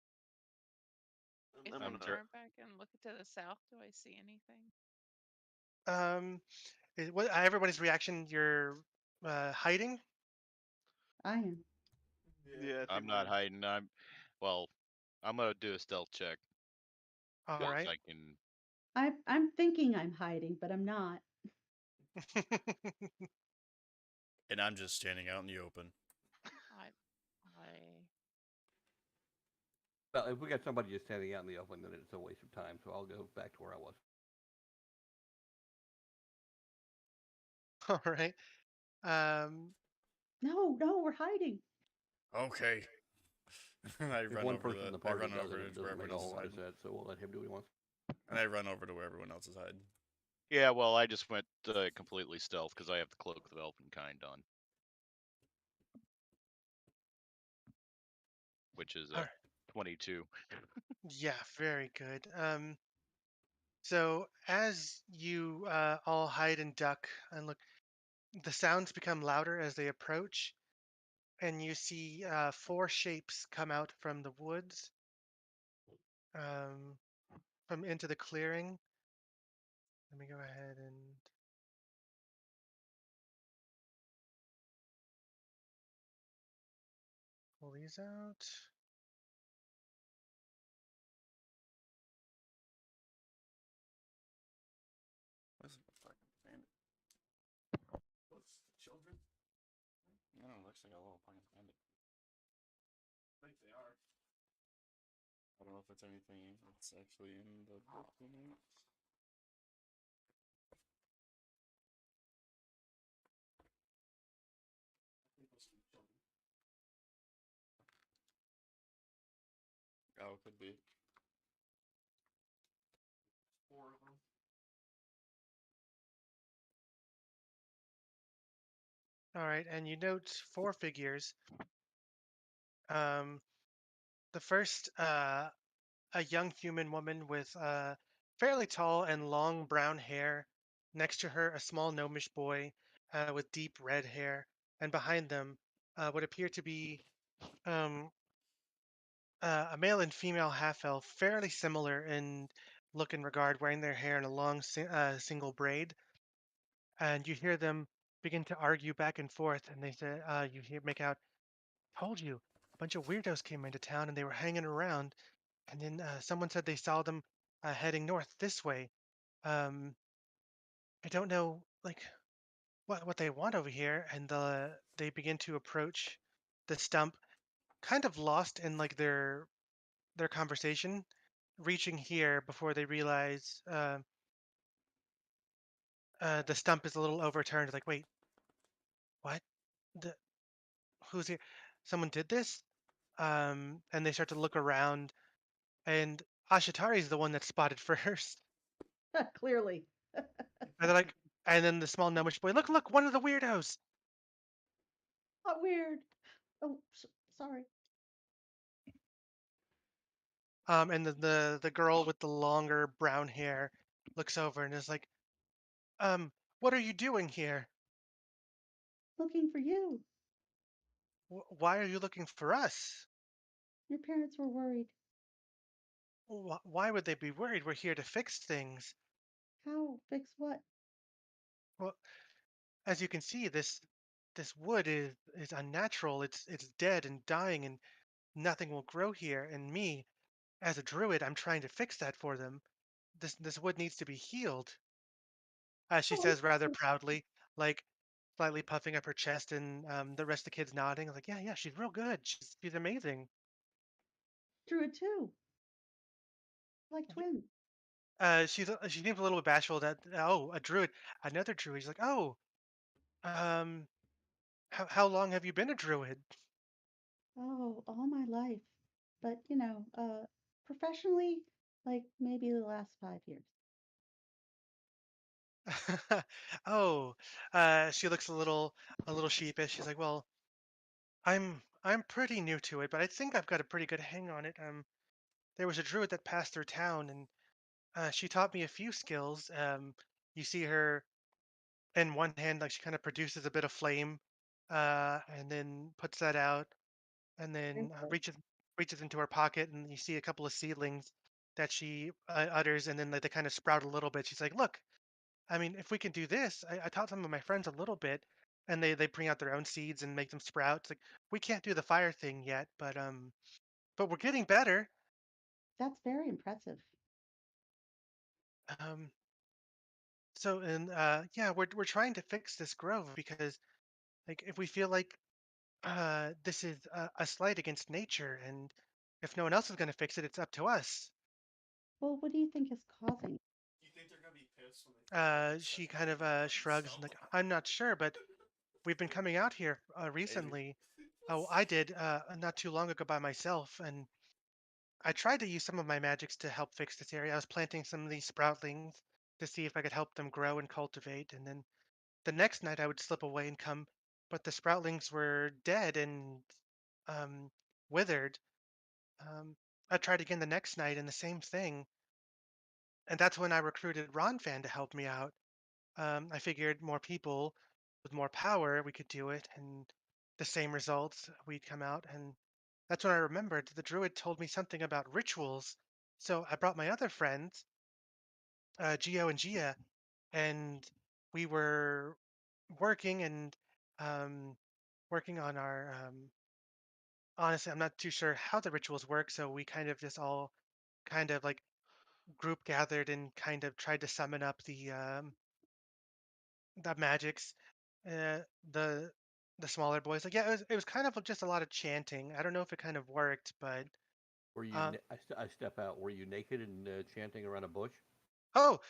if I'm I gonna turn back and look to the south, do I see anything? Everybody's reaction? You're hiding. I am. Yeah, I I'm think not we're hiding. I'm gonna do a stealth check. All 'Cause right. I can. I'm thinking I'm hiding, but I'm not. And I'm just standing out in the open. I Well, if we got somebody just standing out in the open, then it's a waste of time. So I'll go back to where I was. All right. Um, No, we're hiding. Okay. I If run one over person in the I party run does over it, it to where doesn't make everyone a else whole is lot of hiding. sense. So we'll let him do what he wants. And I run over to where everyone else is hiding. Yeah, well, I just went completely stealth because I have the cloak of elvenkind on, which is a Alright. 22. yeah, very good. So as you all hide and duck and look, the sounds become louder as they approach, and you see 4 shapes come out from the woods, um, from into the clearing. Let me go ahead and pull these out. What's the fucking bandit? What's children? No, it looks like a little fucking bandit. I think they are. I don't know if it's anything that's actually in the documents. I think those are children. Oh, it could be. 4 of them. All right, and you note 4 figures. Um, the first, a young human woman with fairly tall and long brown hair. Next to her, a small gnomish boy with deep red hair, and behind them, what appear to be um, a male and female half elf, fairly similar in look and regard, wearing their hair in a long single braid. And you hear them begin to argue back and forth, and they say, make out, "Told you, a bunch of weirdos came into town, and they were hanging around." And then someone said they saw them heading north this way. Um, I don't know, like what they want over here, and they begin to approach the stump, kind of lost in like their conversation, reaching here before they realize the stump is a little overturned. Like, wait, what? The who's here? Someone did this? And they start to look around, and Ashitari is the one that's spotted first. Clearly. And they're like, and then the small gnomish boy, look, one of the weirdos. Not weird. Oh, sorry. And the girl with the longer brown hair looks over and is like, what are you doing here? Looking for you. Why are you looking for us? Your parents were worried. Why would they be worried? We're here to fix things. How? Fix what? Well, as you can see, this wood is unnatural. It's dead and dying, and nothing will grow here. And me, as a druid, I'm trying to fix that for them. This wood needs to be healed, as she Oh, I'm says rather sorry. proudly, like slightly puffing up her chest, and the rest of the kids nodding, like, yeah, she's real good. She's amazing. Druid too. Like twins. She seems a little bit bashful that a druid, another druid. She's like, oh, um, how long have you been a druid? Oh, all my life. But, professionally, like maybe the last 5 years. Oh, she looks a little sheepish. She's like, well, I'm pretty new to it, but I think I've got a pretty good hang on it. There was a druid that passed through town, and she taught me a few skills. You see her in one hand, like she kind of produces a bit of flame, and then puts that out, and then Really? reaches into her pocket, and you see a couple of seedlings that she utters, and then like, they kind of sprout a little bit. She's like, look. I mean, if we can do this, I taught some of my friends a little bit, and they bring out their own seeds and make them sprout. It's like we can't do the fire thing yet, but we're getting better. That's very impressive. Um, so and yeah, we're trying to fix this grove because like if we feel like this is a slight against nature, and if no one else is going to fix it, it's up to us. Well, what do you think is causing? She kind of shrugs and like I'm not sure, but we've been coming out here recently. Oh, I did not too long ago by myself, and I tried to use some of my magics to help fix this area. I was planting some of these sproutlings to see if I could help them grow and cultivate, and then the next night I would slip away and come, but the sproutlings were dead and um, withered. Um, I tried again the next night, and the same thing. And that's when I recruited Ronfan to help me out. I figured more people with more power, we could do it, and the same results, we'd come out. And that's when I remembered the druid told me something about rituals. So I brought my other friends, Geo and Gia, and we were working and um, working on our. Honestly, I'm not too sure how the rituals work, so we kind of just all kind of like group gathered and kind of tried to summon up the magics. Uh, the the smaller boys, like, yeah, it was kind of just a lot of chanting. I don't know if it kind of worked, but Were you? uh, I step out. Were you naked and chanting around a bush? oh,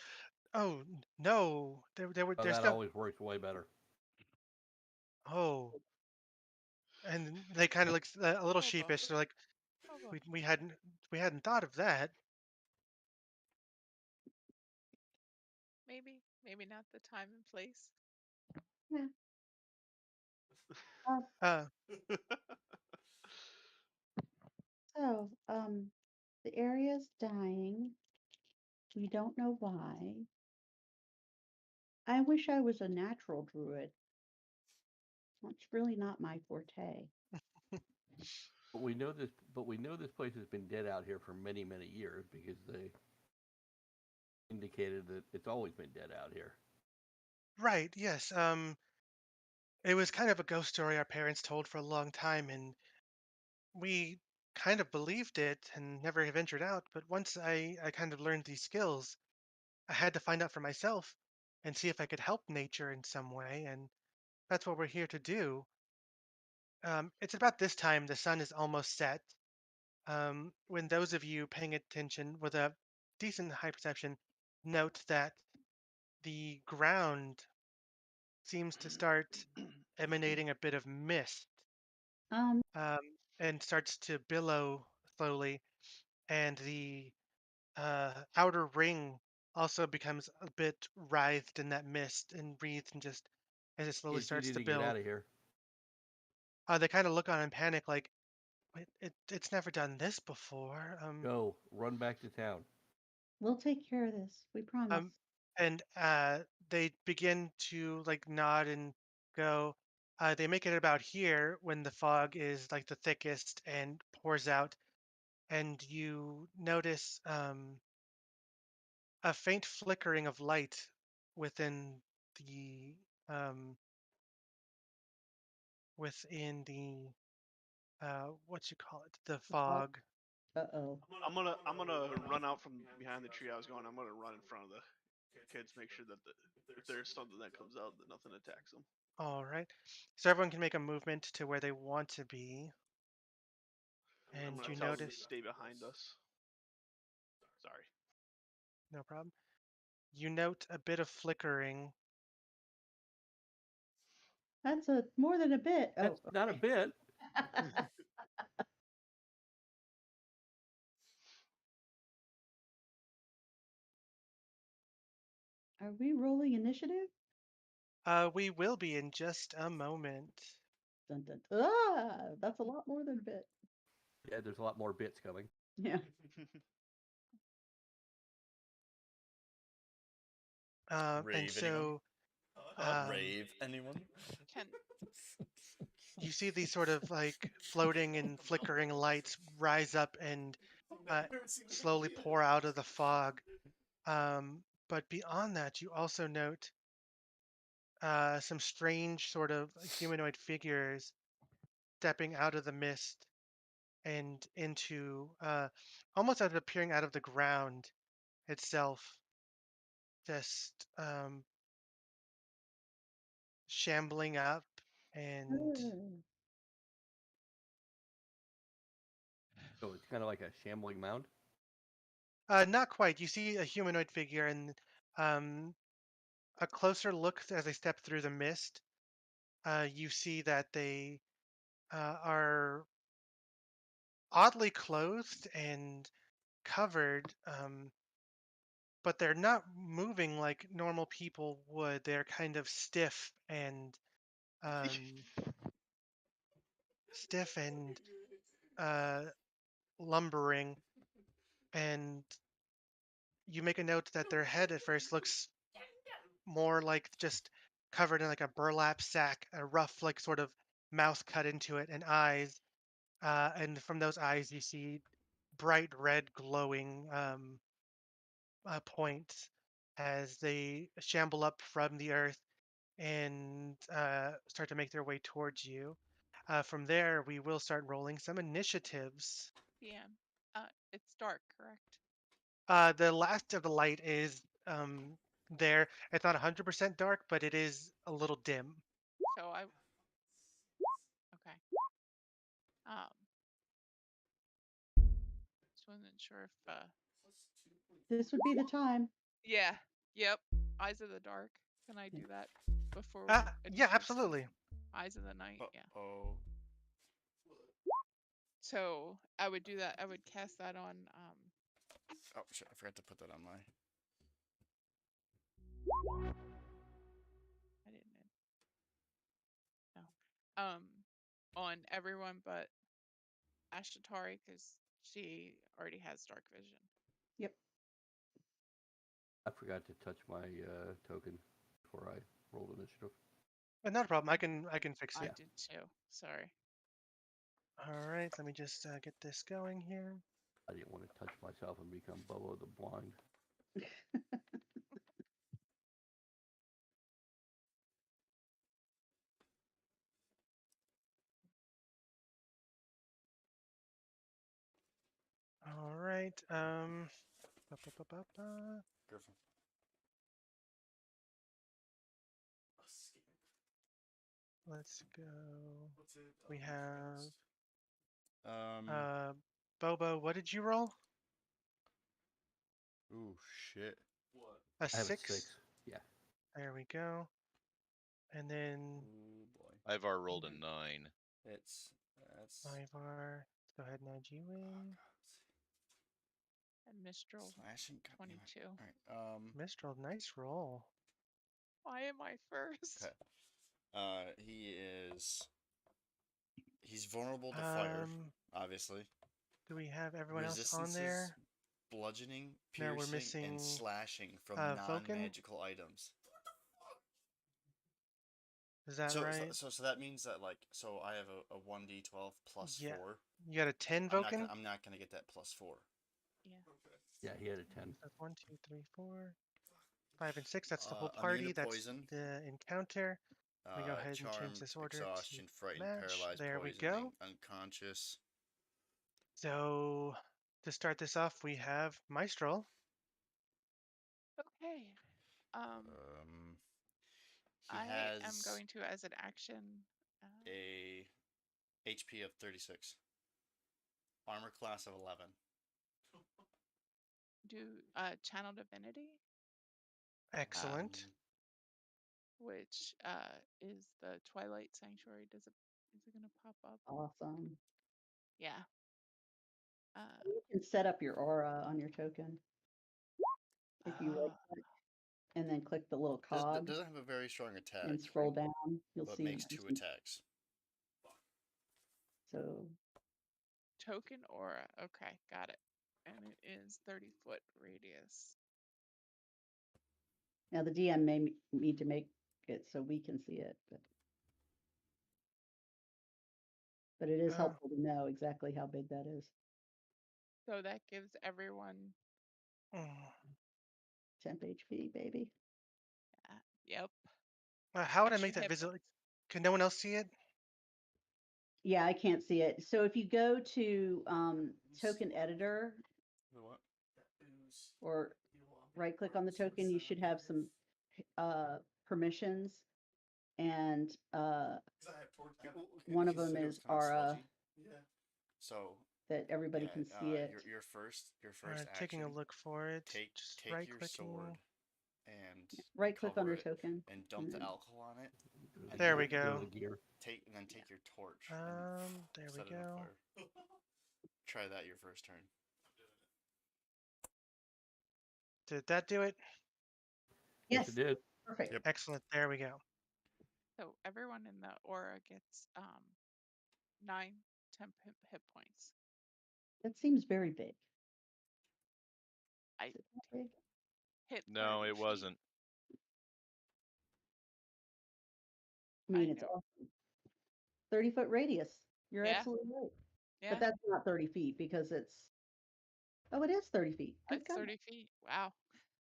no, Oh, there's that no. always works way better. Oh, and they kind of look a little Hold on. sheepish. They're like, Hold on. we hadn't thought of that. Maybe not the time and place. Yeah. Uh, Uh, so, the area's dying. We don't know why. I wish I was a natural druid. That's really not my forte. But we know this. But we know this place has been dead out here for many, many years because they indicated that it's always been dead out here. right, yes. It was kind of a ghost story our parents told for a long time, and we kind of believed it and never ventured out. But once I kind of learned these skills, I had to find out for myself and see if I could help nature in some way, and that's what we're here to do. It's about this time the sun is almost set. When those of you paying attention with a decent high perception note that the ground seems to start emanating a bit of mist, Um, and starts to billow slowly, and the outer ring also becomes a bit writhed in that mist and wreathed, and just as it slowly Kids, you starts need to to get build. out of here. They kind of look on in panic, like, "Wait, it's never done this before." Go, run back to town. we'll take care of this. We promise. And they begin to like nod and go. They make it about here when the fog is like the thickest and pours out, and you notice a faint flickering of light within the um, what you call it, the fog? fog. Uh-oh. I'm gonna run out from behind the tree I was going. I'm gonna run in front of the kids, make sure that if there's something that comes out, that nothing attacks them. All right, so everyone can make a movement to where they want to be, I'm and gonna you tell them to notice. stay behind us. Sorry. No problem. You note a bit of flickering. That's more than a bit. That's Oh, not a bit. are we rolling initiative? We will be in just a moment. Dun, dun, ah, that's a lot more than a bit. Yeah, there's a lot more bits coming. Yeah. And Rave so Rave anyone? Can you see these sort of like floating and flickering lights rise up and slowly pour out of the fog. But beyond that, you also note some strange sort of humanoid figures stepping out of the mist and into almost out of appearing out of the ground itself, just shambling up and So it's kind of like a shambling mound. not quite. You see a humanoid figure, and a closer look as they step through the mist. You see that they are oddly clothed and covered, but they're not moving like normal people would. They're kind of um, stiff and uh, lumbering, and you make a note that their head at first looks more like just covered in like a burlap sack, a rough like sort of mouth cut into it, and eyes. And from those eyes, you see bright red glowing points as they shamble up from the earth and start to make their way towards you. From there, we will start rolling some initiatives. PM? It's dark, correct? The last of the light is there. It's not 100% dark, but it is a little dim. So I. Okay. Just wasn't sure if. This would be the time. Yeah. Yep. Eyes of the dark. Can I do that before? Yeah, initiatives? absolutely. Eyes of the night. Yeah. Oh. So I would do that. I would cast that on. Oh shit! I forgot to put that on my. I didn't. No. On everyone but Ashatari because she already has dark vision. Yep. I forgot to touch my token before I rolled initiative. Not a problem. I can fix I it. did too. Sorry. All right. Let me just get this going here. I didn't want to touch myself and become Bobo the Blind. All right. Griffin. Let's go. We have Um. Bobo. What did you roll? Ooh shit. A I have a 6. 6. Yeah. There we go. And then Oh boy. Ivar rolled a 9. That's Ivar. Go ahead, Najee. And Mistral slashing. 22. All right. Mistral, nice roll. Why am I first? Okay. He's vulnerable to fire, obviously. Do we have everyone else on Resistances, there? bludgeoning, No, we're piercing, missing, and slashing from Vulcan? non-magical items. Is that right? So that means that so I have a 1d12 plus Yeah. 4. You got a 10 Vulcan? I'm not gonna get that plus 4. Yeah. Yeah, he had a 10. That's 1, 2, 3, 4, 5, and 6. That's the whole Immune party. to That's poison. the encounter. We go ahead and change Charmed, this order exhaustion, to frightened, match. paralyzed, There we poisoning, go. unconscious. So to start this off, we have Maestro. Okay. He I has am going to, as an action, a HP of 36. Armor class of 11. do Channel Divinity, Excellent. which is the Twilight Sanctuary. Is it gonna pop up? Awesome. Yeah. You can set up your aura on your token if you right click and then click the little cog Doesn't have a very strong attack, and scroll down. You'll but see makes 2 attacks. So Token aura. Okay, got it. And it is 30-foot radius. now the DM may need to make it so we can see it, but it is Oh. helpful to know exactly how big that is. So that gives everyone. Temp HP, baby. Yep. How would I Extra make that hit visible? points. Can no one else see it? Yeah, I can't see it. So if you go to token editor What? or right click on the token, you should have some permissions, and one of them is aura So that everybody can see it. Your first Alright, action. taking a look for it. Take Just take right your clicking. sword and Right click on cover your it token. and dump the then- alcohol on it. And There then we go. The gear. Take your torch. And There we set it on go. fire. Try that your first turn. Did that do it? Yes, It did. perfect. Yep. Excellent. There we go. So everyone in the aura gets 9 temp hit points. That seems very big. I Is it that big? hit. No, 30 it feet. wasn't. I mean, I it's know. awesome. 30-foot radius. You're Yeah. absolutely right. Yeah. But that's not 30 feet because it's. Oh, it is 30 feet. Good It's God. 30 feet. Wow.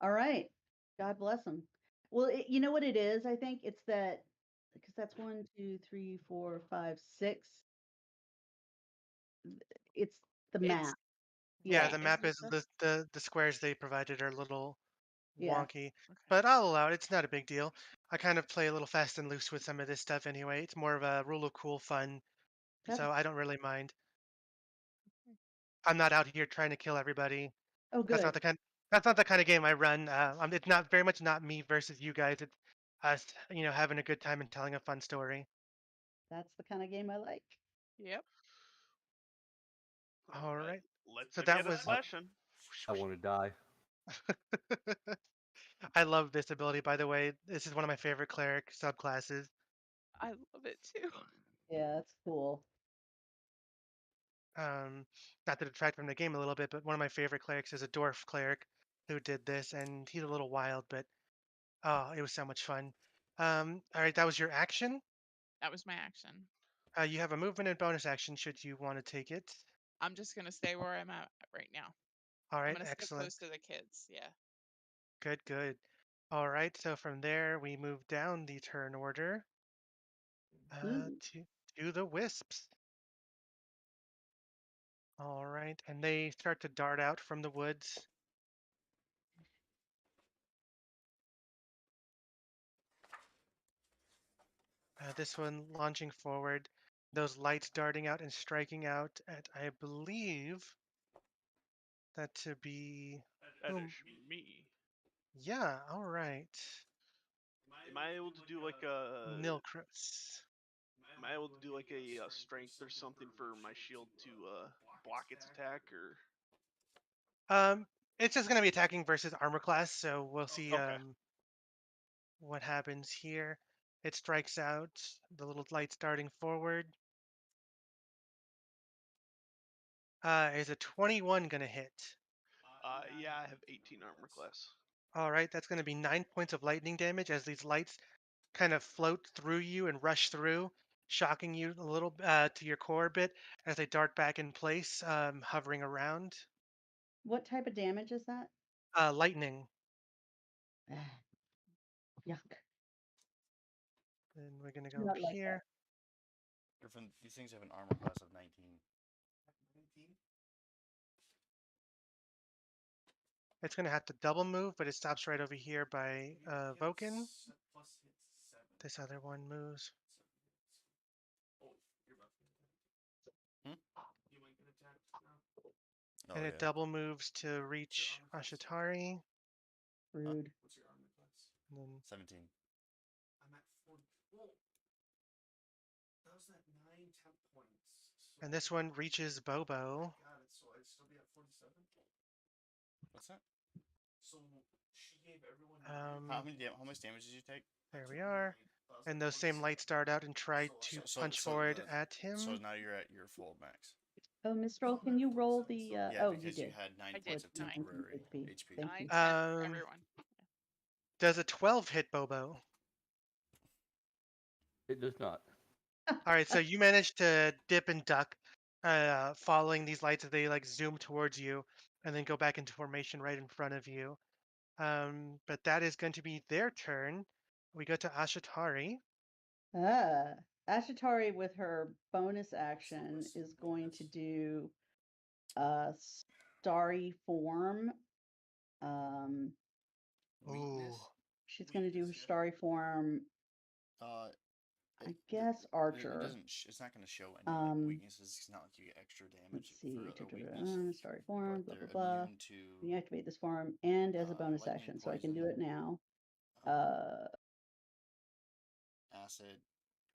All right. God bless them. Well, you know what it is? I think it's that because that's 1, 2, 3, 4, 5, 6. It's the map. It's Yeah, Right, the is map it is the squares they provided are a little Yeah. wonky, okay. but I'll allow it. It's not a big deal. I kind of play a little fast and loose with some of this stuff anyway. It's more of a rule of cool fun, That's- so I don't really mind. I'm not out here trying to kill everybody. Oh, good. That's not the kind of game I run. It's not very much not me versus you guys. It's us, having a good time and telling a fun story. That's the kind of game I like. Yep. All right. Let's So get that a was- slashing. I want to die. I love this ability, by the way. This is one of my favorite cleric subclasses. I love it too. Yeah, that's cool. Not to detract from the game a little bit, but one of my favorite clerics is a dwarf cleric who did this, and he's a little wild, but oh, it was so much fun. All right, that was your action. That was my action. You have a movement and bonus action should you want to take it. I'm just gonna stay where I'm at right now. All I'm right, gonna stay excellent. close to the kids. Yeah. Good. All right, so from there we move down the turn order to the wisps. All right, and they start to dart out from the woods. This one launching forward, those lights darting out and striking out at, I believe, that to be That whom- is me. Yeah, all right. Am I able to do like a? Nilchris. Am I able to do like a strength or something for my shield to block its attack or? It's just gonna be attacking versus armor class, so we'll see Okay. what happens here. It strikes out, the little light starting forward. Is a 21 gonna hit? Yeah, I have 18 armor class. All right, that's gonna be 9 points of lightning damage as these lights kind of float through you and rush through, shocking you a little to your core a bit as they dart back in place, hovering around. What type of damage is that? Lightning. Ah, yuck. And we're gonna Do go not like that. here. Griffin, these things have an armor class of 19. 19? It's gonna have to double move, but it stops right over here by Voken. This other one moves. Hmm? Oh, And it yeah. double moves to reach Ashitari. Rude. And then 17. and this one reaches Bobo. What's that? Um, How much damage did you take? there we are. And those same lights dart out and try to punch forward at him. So now you're at your full max. Oh, Miss Roll, can you roll the? Yeah, Oh, you because did. you had 9 I points did of 9 temporary HP. HP. Thank 9, you. 10 for everyone. Does a 12 hit Bobo? It does not. All right, so you managed to dip and duck, following these lights as they like zoom towards you, and then go back into formation right in front of you. But that is going to be their turn. We go to Ashitari. Ashitari with her bonus action is going to do starry form. Ooh. She's going to do her starry form. I guess It archer. doesn't. It's not going to show any like, weaknesses. It's not like you get extra damage Let's see. for a weakness. Starry form. But Blah they're blah blah. immune to Deactivate this form and as a bonus lightning, action, so I can do it poison, now. acid,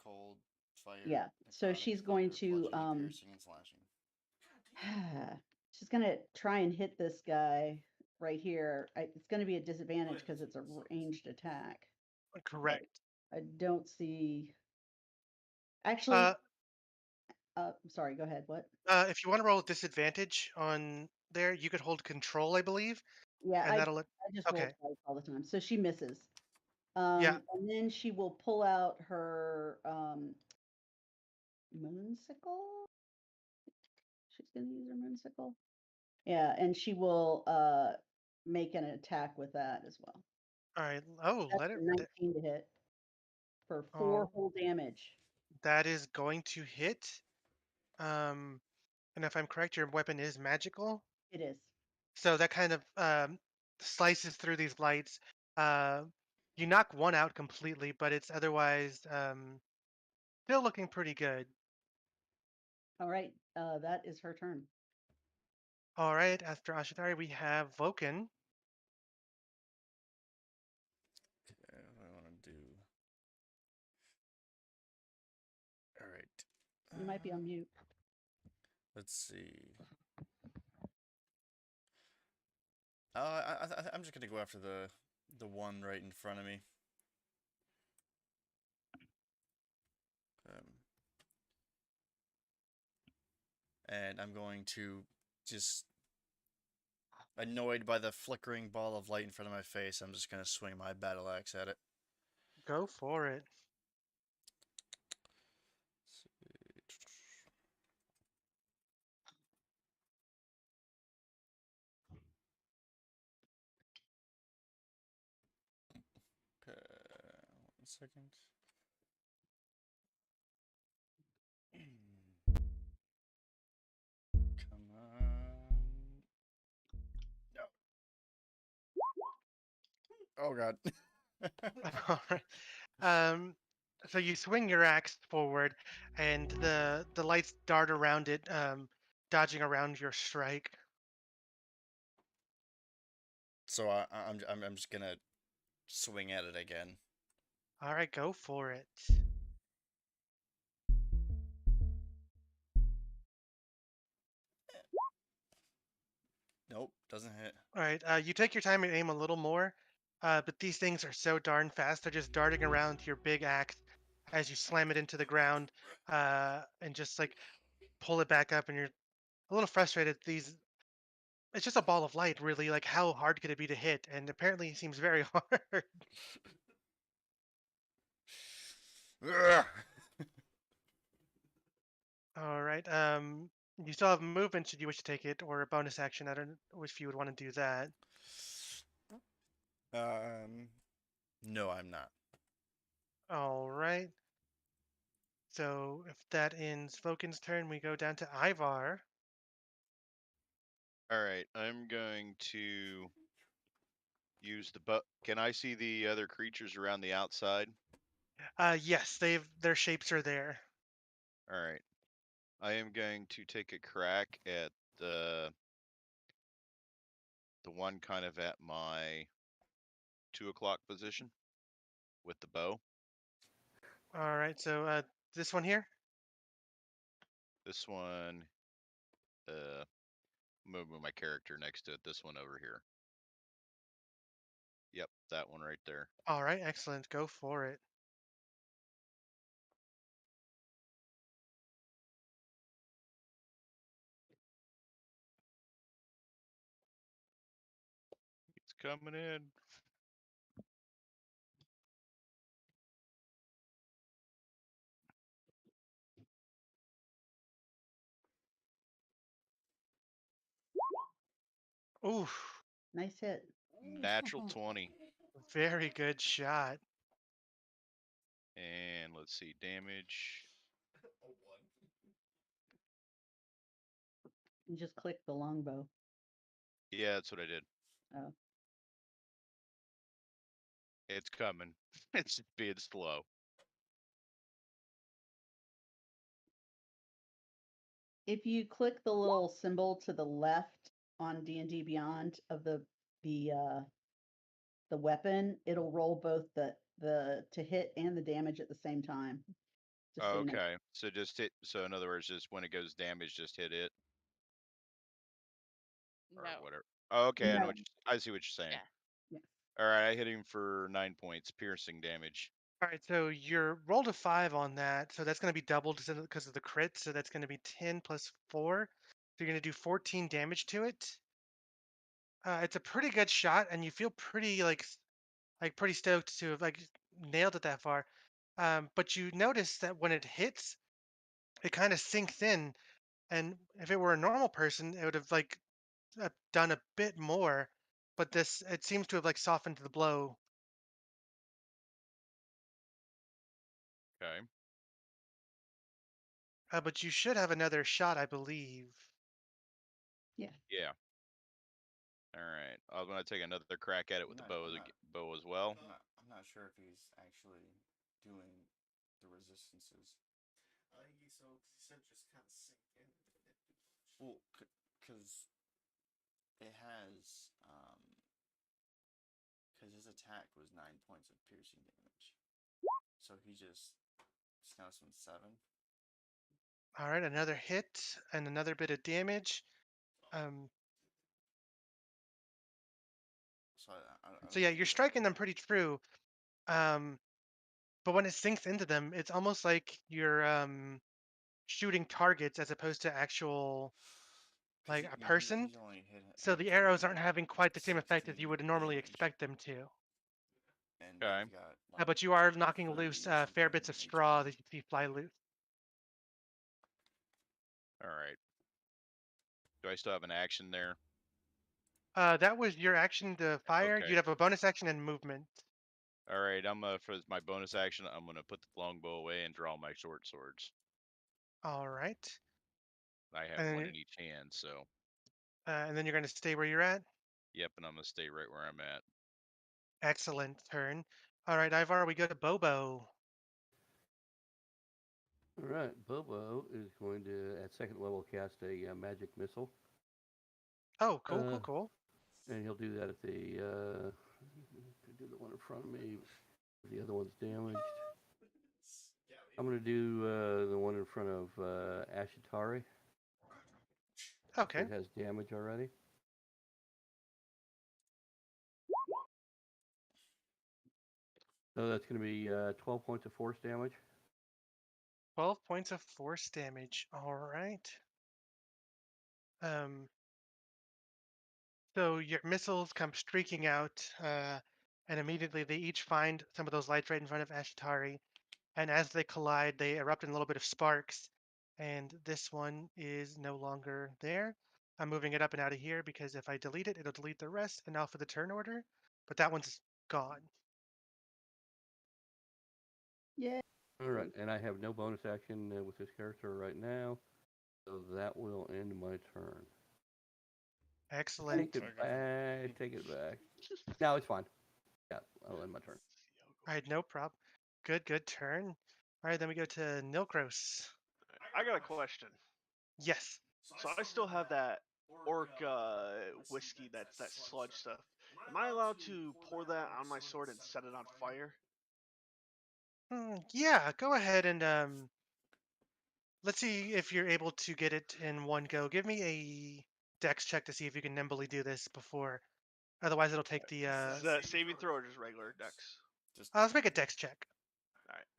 cold, fire. Yeah. So necrotic, she's going thunder, to bludgeoning, piercing, and slashing. she's going to try and hit this guy right here. It's going to be a disadvantage because it's a ranged attack. Correct. I don't see. Actually, sorry. Go ahead. What? If you want to roll disadvantage on there, you could hold control, I believe. Yeah, And I that'll let. just roll Okay. twice all the time, so she misses. Yeah. And then she will pull out her moonsicle. She's going to use her moonsicle. Yeah, and she will make an attack with that as well. All right. Oh, That's let a it. 19 to hit for 4 whole damage. That is going to hit. And if I'm correct, your weapon is magical. It is. So that kind of slices through these lights. You knock one out completely, but it's otherwise still looking pretty good. All right, that is her turn. All right, after Ashitari, we have Voken. Okay, what do I want to do? All right. You might be on mute. Let's see. I'm just gonna go after the one right in front of me. And I'm going to just, annoyed by the flickering ball of light in front of my face, I'm just gonna swing my battle axe at it. Go for it. Okay, 1 second. Come on. No. Oh god. All right. So you swing your axe forward, and the lights dart around it, dodging around your strike. So I'm just gonna swing at it again. All right, go for it. Nope, doesn't hit. All right, you take your time and aim a little more, but these things are so darn fast. They're just darting around your big axe as you slam it into the ground, and just like pull it back up, and you're a little frustrated. It's just a ball of light, really. Like, how hard could it be to hit? And apparently, it seems very hard. Ugh. All right. You still have movement should you wish to take it, or a bonus action. I don't know if you would want to do that. No, I'm not. All right. So if that ends Voken's turn, we go down to Ivar. All right, I'm going to use the bow. Can I see the other creatures around the outside? Yes, their shapes are there. All right. I am going to take a crack at the one kind of at my 2 o'clock position with the bow. All right. So this one here. This one, I'm gonna move my character next to it. This one over here. Yep, that one right there. All right. Excellent. Go for it. It's coming in. Oof. Nice hit. Natural 20. Very good shot. And let's see, damage. You just click the longbow. Yeah, that's what I did. Oh. It's coming. It's just being slow. If you click the little symbol to the left on D&D Beyond of the weapon, it'll roll both the to hit and the damage at the same time. Just so you know. Okay, so just hit. So in other words, just when it goes damage, just hit it or No. whatever. Oh, okay, I know No. what I see what you're saying. Yeah. All right, I hit him for 9 points, piercing damage. All right. So you're rolled a 5 on that. So that's going to be doubled because of the crit. So that's going to be 10 plus 4. So you're going to do 14 damage to it. It's a pretty good shot, and you feel pretty pretty stoked to have nailed it that far. But you notice that when it hits, it kind of sinks in, and if it were a normal person, it would have done a bit more. But this, it seems to have softened the blow. Okay. But you should have another shot, I believe. Yeah. All right, I'm gonna take another crack at it with the bow as well. I'm not sure if he's actually doing the resistances. So he said just kind of sink in. Well, because it has because his attack was 9 points of piercing damage, so he just snaps him 7. All right, another hit and another bit of damage. So yeah, you're striking them pretty true. But when it sinks into them, it's almost like you're shooting targets as opposed to actual a person. So the arrows aren't having quite the same effect as you would normally expect them to. Okay. But you are knocking loose fair bits of straw that you see fly loose. All right. Do I still have an action there? That was your action to fire. Okay. You'd have a bonus action and movement. All right, I'm for my bonus action, I'm gonna put the longbow away and draw my short swords. All right. I have one in each hand, so. And then you're going to stay where you're at. Yep, and I'm gonna stay right where I'm at. Excellent turn. All right, Ivar, we go to Bobo. All right, Bobo is going to, at second level, cast a magic missile. Oh, cool. And he'll do that at the do the one in front of me. The other one's damaged. I'm gonna do the one in front of Ashitari. Okay. It has damage already. So that's gonna be 12 points of force damage. 12 points of force damage. All right. So your missiles come streaking out, and immediately they each find some of those lights right in front of Ashitari. And as they collide, they erupt in a little bit of sparks. And this one is no longer there. I'm moving it up and out of here because if I delete it, it'll delete the rest. And now for the turn order, but that one's gone. Yeah. All right, and I have no bonus action with this character right now, so that will end my turn. Excellent. Take it back. Take it back. No, it's fine. Yeah, I'll end my turn. All right, no problem. Good turn. All right, then we go to Nilkros. I got a question. Yes. So I still have that orc whiskey, that's that sludge stuff. Am I allowed to pour that on my sword and set it on fire? Yeah, go ahead and let's see if you're able to get it in one go. Give me a dex check to see if you can nimbly do this before. Otherwise, it'll take the. Is that saving throw or just regular dex? Let's make a dex check.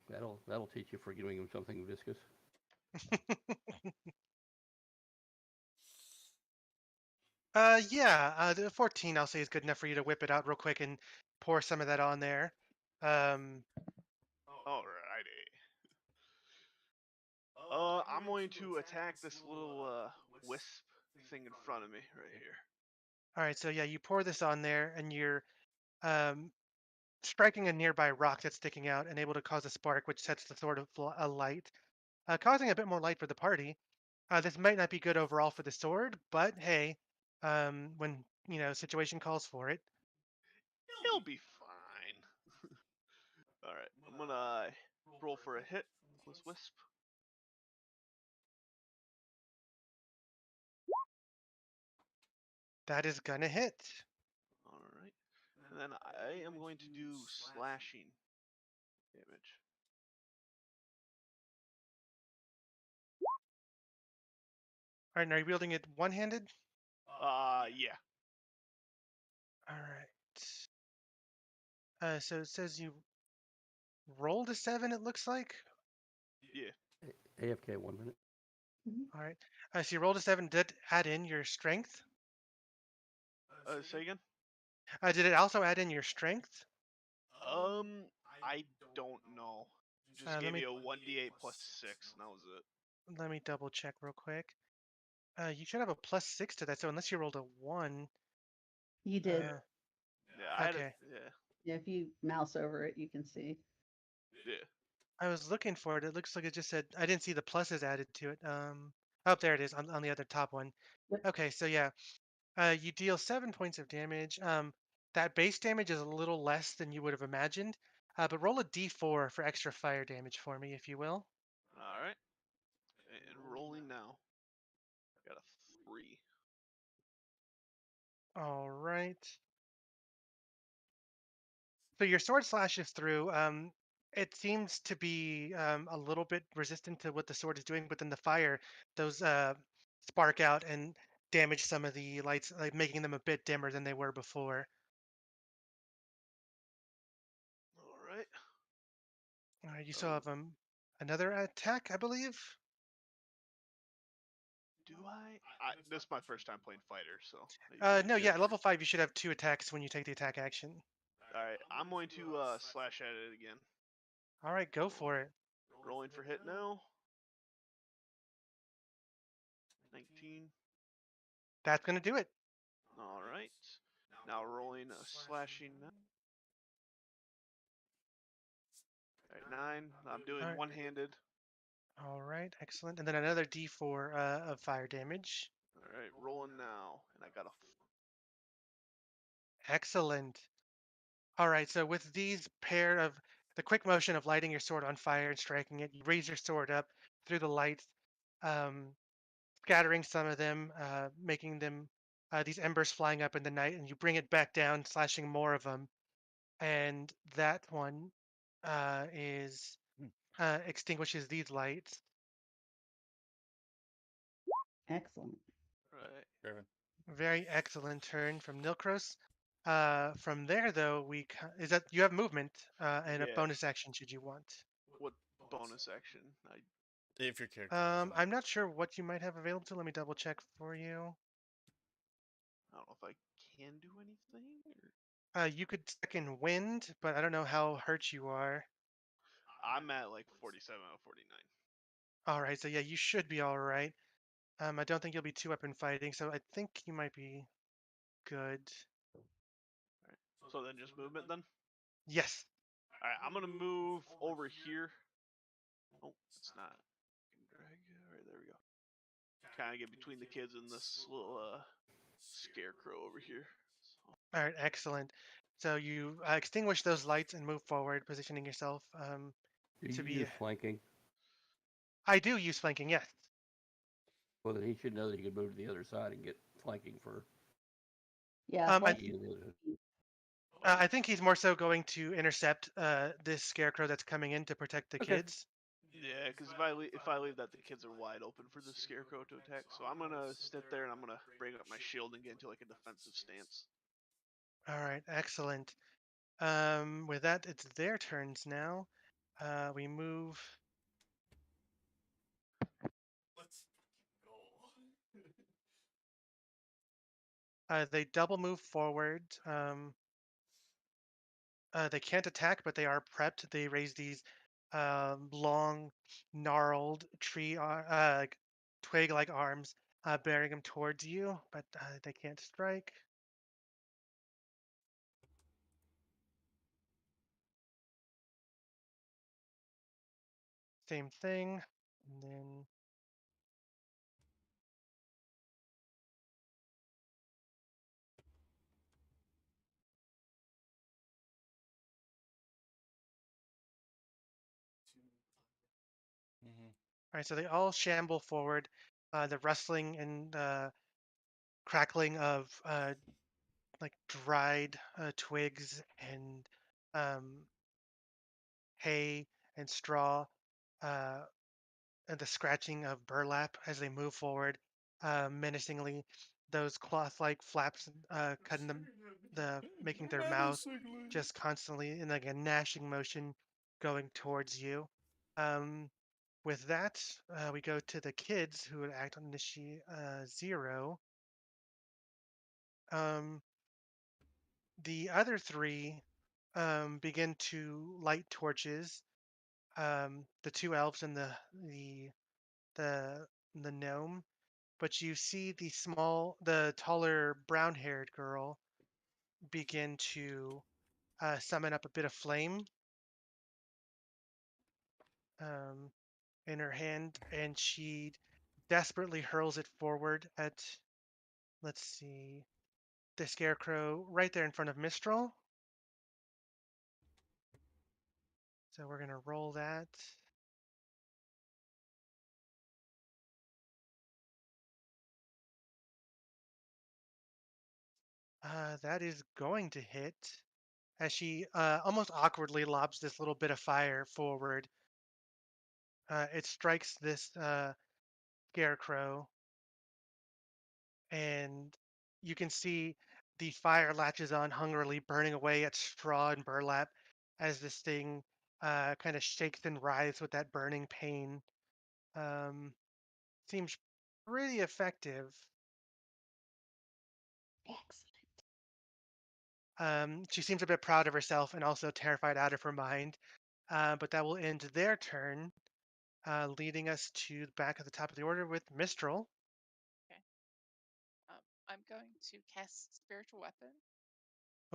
That'll teach you for giving him something viscous. Yeah, the 14 I'll say is good enough for you to whip it out real quick and pour some of that on there. Alrighty. I'm going to attack this little wisp thing in front of me right here. All right, so yeah, you pour this on there, and you're striking a nearby rock that's sticking out and able to cause a spark, which sets the sword alight, causing a bit more light for the party. This might not be good overall for the sword, but hey, when situation calls for it. He'll be fine. Alright, I'm gonna roll for a hit with Wisp. That is gonna hit. Alright. And then I am going to do slashing damage. All right, and are you wielding it one-handed? Yeah. All right. So it says you rolled a 7, it looks like. Yeah. AFK 1 minute. All right. So you rolled a 7. Did it add in your strength? Say again? Did it also add in your strength? I don't know. Just let gave me- me a 1d8 plus 6, and that was it. Let me double check real quick. You should have a +6 to that. So unless you rolled a 1. You did. Uh, Yeah, I had Okay. Yeah, if you mouse over it, you can see. Yeah. I was looking for it. It looks like it just said I didn't see the pluses added to it. Oh, there it is on the other top one. Yep. Okay, so yeah, you deal 7 points of damage. That base damage is a little less than you would have imagined. But roll a d4 for extra fire damage for me, if you will. Alright. And rolling now. Got a 3. All right. So your sword slashes through. It seems to be a little bit resistant to what the sword is doing, but then the fire, those spark out and damage some of the lights, like making them a bit dimmer than they were before. Alright. You still have another attack, I believe. Do I? This is my first time playing fighter, so. No, yeah, level 5, you should have 2 attacks when you take the attack action. Alright, I'm going to slash at it again. All right, go for it. Rolling for hit now. 19. That's gonna do it. Alright. Now rolling a slashing now. Alright, 9. I'm doing Alright. one-handed. All right, excellent. And then another d4 of fire damage. Alright, rolling now. And I got a Excellent. All right, so with these pair of the quick motion of lighting your sword on fire and striking it, you raise your sword up through the lights, scattering some of them, making them these embers flying up in the night, and you bring it back down, slashing more of them. And that one is extinguishes these lights. Excellent. Right. Graven. Very excellent turn from Nilkros. From there, though, is that you have movement and a Yeah. bonus action should you want. What bonus action? If your character has any. I'm not sure what you might have available. Let me double check for you. I don't know if I can do anything. Or... You could second wind, but I don't know how hurt you are. I'm at like 47 out of 49. All right, so yeah, you should be all right. I don't think you'll be 2-weapon fighting, so I think you might be good. Alright. So then just movement then? Yes. Alright, I'm gonna move over here. Oh, it's not. Drag. Alright, there we go. Kind of get between the kids and this little scarecrow over here. So, All right, excellent. So you extinguish those lights and move forward, positioning yourself Do to you be. use flanking? I do use flanking, yes. Well, then he should know that he could move to the other side and get flanking for Yeah, I- flank- you and the other. I think he's more so going to intercept this scarecrow that's coming in to protect the Okay. kids. yeah, because if I leave that, the kids are wide open for the scarecrow to attack. So I'm gonna sit there and I'm gonna bring up my shield and get into like a defensive stance. All right, excellent. With that, it's their turns now. We move. Let's go. They double move forward. They can't attack, but they are prepped. They raise these long, gnarled twig-like arms, bearing them towards you, but they can't strike. Same thing, and then Mm-hmm. all right. So they all shamble forward. The rustling and crackling of like dried twigs and um, hay and straw, uh, and the scratching of burlap as they move forward menacingly. Those cloth-like flaps cutting them, making their mouth just constantly in like a gnashing motion going towards you. Um, with that, we go to the kids who would act on initiate 0. Um, the other 3 begin to light torches. The 2 elves and the the gnome, but you see the taller brown-haired girl begin to summon up a bit of flame um, in her hand, and she desperately hurls it forward at, let's see, the scarecrow right there in front of Mistral. So we're gonna roll that. That is going to hit as she almost awkwardly lobs this little bit of fire forward. It strikes this scarecrow, and you can see the fire latches on hungrily, burning away at straw and burlap as this thing kind of shakes and writhes with that burning pain. Um, seems pretty effective. excellent. She seems a bit proud of herself and also terrified out of her mind. But that will end their turn, leading us to the back at the top of the order with Mistral. I'm going to cast spiritual weapon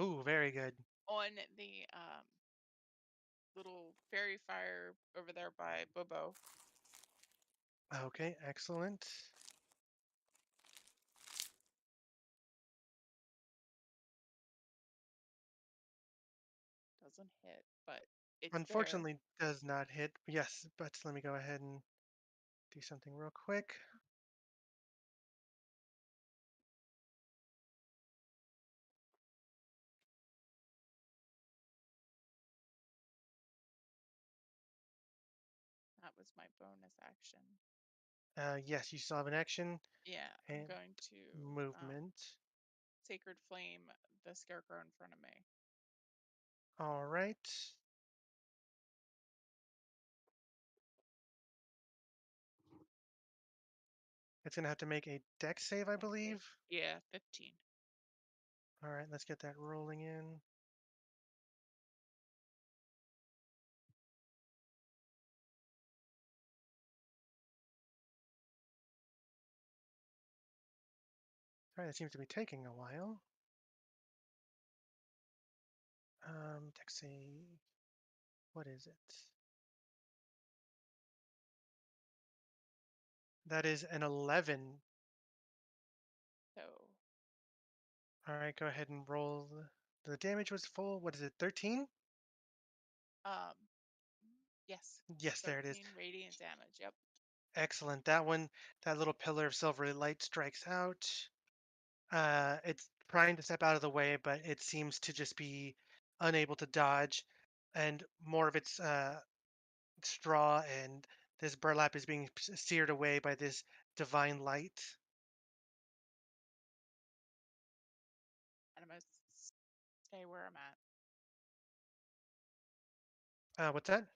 Ooh, very good. on the little fairy fire over there by Bobo. Okay, excellent. Doesn't hit, but it's there. Unfortunately, does not hit. Yes, but let me go ahead and do something real quick. was my bonus action. Yes, you still have an action Yeah, I'm and going to movement. Sacred Flame the scarecrow in front of me. All right. It's gonna have to make a dex save, I believe. Yeah, 15. All right, let's get that rolling in. All right, that seems to be taking a while. Dex save. What is it? That is an 11. So All right, go ahead and roll. The damage was full. What is it? 13? um yes. Yes, there it is. 13 radiant damage. Yep. Excellent. That one, that little pillar of silvery light strikes out. It's trying to step out of the way, but it seems to just be unable to dodge, and more of its straw and this burlap is being seared away by this divine light. And I'm gonna stay where I'm at. What's that?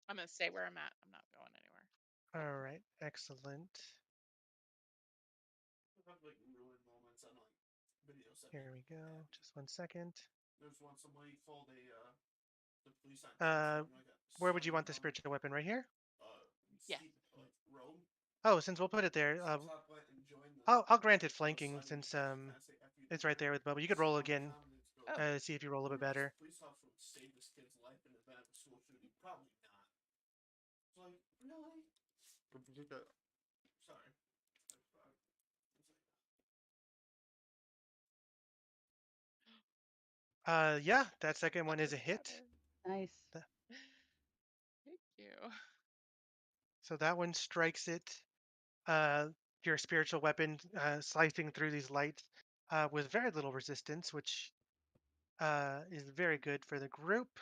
I'm gonna stay where I'm at. I'm not going anywhere. All right, excellent. I have like ruin moments on like videos. that Here make we me go. mad. Just 1 second. There's one somebody called the police on Where would you want the spiritual weapon? Right here? Yeah. like Rome. Oh, since we'll put it there, Top went and joined the I'll grant it flanking Simon since kinda say, "F you, it's right there with Bubba. You could roll again, see if you roll a bit better. Police officer would save this kid's life in the event of a school shooting. Probably not. It's like, really? Sorry. Yeah, that second one is a hit. Nice. Thank you. So that one strikes it. Your spiritual weapon slicing through these lights with very little resistance, which is very good for the group.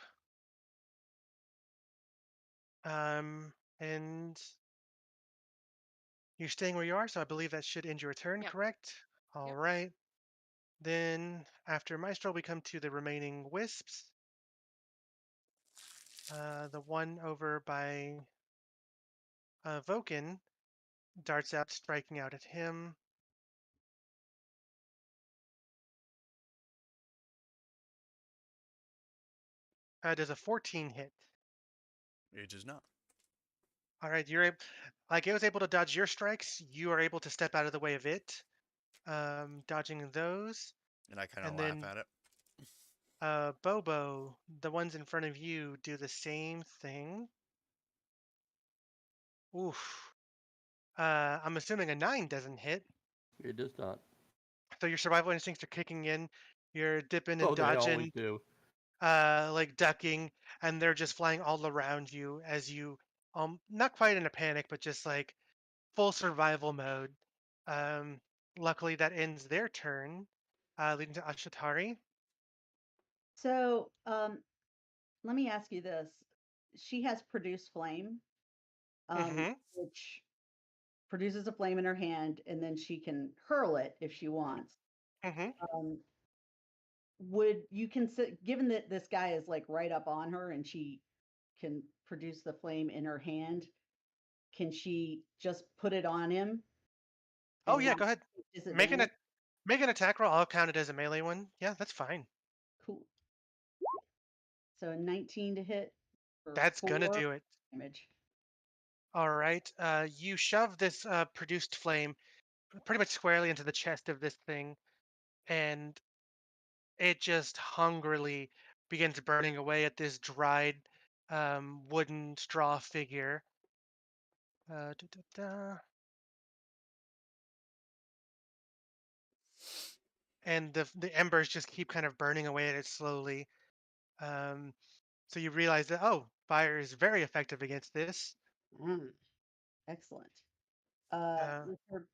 And you're staying where you are, so I believe that should end your turn, Yep. correct? All Yep. right. Then after Maestro, we come to the remaining wisps. The one over by Voken darts out, striking out at him. Does a 14 hit? It does not. All right, like it was able to dodge your strikes. You are able to step out of the way of it, dodging those. And I kind of And laugh then at it. Bobo, the ones in front of you do the same thing. Oof. I'm assuming a 9 doesn't hit. It does not. So your survival instincts are kicking in. You're dipping and Oh, they always dodging, do. like ducking, and they're just flying all around you as you, not quite in a panic, but just like full survival mode. Um, Luckily, that ends their turn, leading to Ashatari. So, let me ask you this. She has produce flame, Mhm. which produces a flame in her hand, and then she can hurl it if she wants. Mhm. Would you consider, given that this guy is like right up on her and she can produce the flame in her hand, can she just put it on him? Oh and yeah, not go ahead. take Make an disadvantage? make an attack roll. I'll count it as a melee one. Yeah, that's fine. Cool. So a 19 to hit for That's gonna 4 do it. damage. All right. You shove this produced flame pretty much squarely into the chest of this thing, and it just hungrily begins burning away at this dried wooden straw figure. Da, da, da. And the embers just keep kind of burning away at it slowly. Um, so you realize that, oh, fire is very effective against this. Excellent. Uh, With her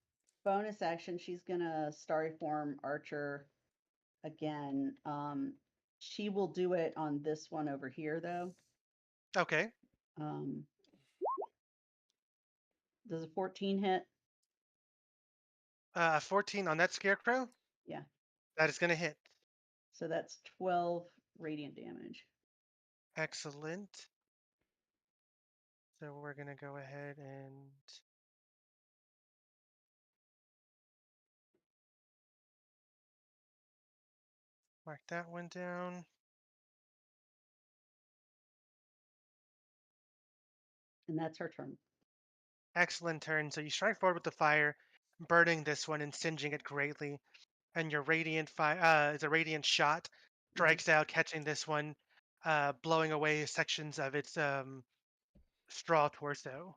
bonus action, she's gonna starry form Archer again. She will do it on this one over here, though. Okay. Um, Does a 14 hit? 14 on that scarecrow. Yeah. That is going to hit. So that's 12 radiant damage. Excellent. So we're going to go ahead and mark that one down. And that's her turn. Excellent turn. So you strike forward with the fire, burning this one and singeing it greatly. And your radiant fire is a radiant shot, strikes out, catching this one, blowing away sections of its straw torso.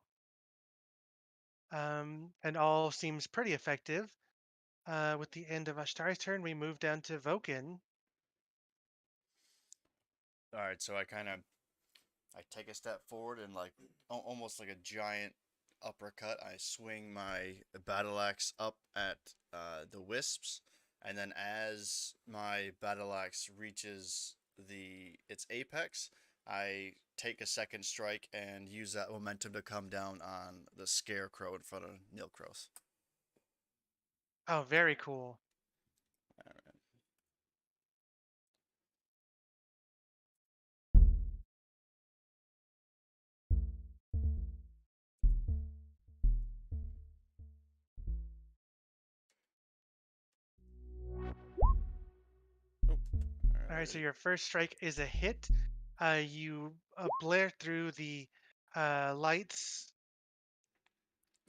And all seems pretty effective. With the end of Ashtari's turn, we move down to Voken. All right, so I take a step forward and like almost like a giant uppercut. I swing my battle axe up at the wisps, and then as my battle axe reaches its apex, I take a second strike and use that momentum to come down on the scarecrow in front of Nilkros. Oh, very cool. All right. Oh, All right, so your first strike is a hit. You blare through the lights.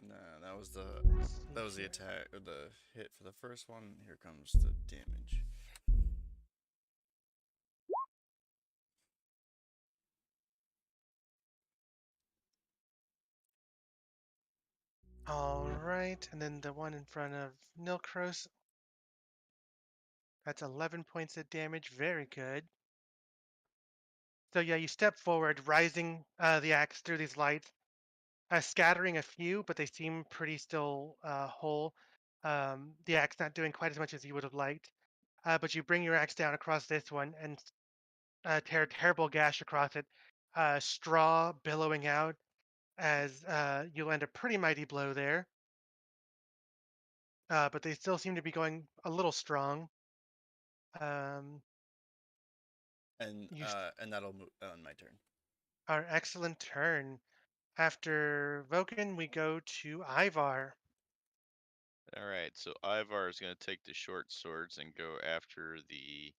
No, that was the Let's see that was the here. attack or the hit for the first one. Here comes the damage. All right, and then the one in front of Nilkros. That's 11 points of damage. Very good. So yeah, you step forward, rising the axe through these lights, scattering a few, but they seem pretty still whole. The axe not doing quite as much as you would have liked. But you bring your axe down across this one and tear a terrible gash across it, straw billowing out as you land a pretty mighty blow there. But they still seem to be going a little strong. Um, And you s- and that'll move on my turn. Our excellent turn. After Voken, we go to Ivar. All right, so Ivar is going to take the short swords and go after the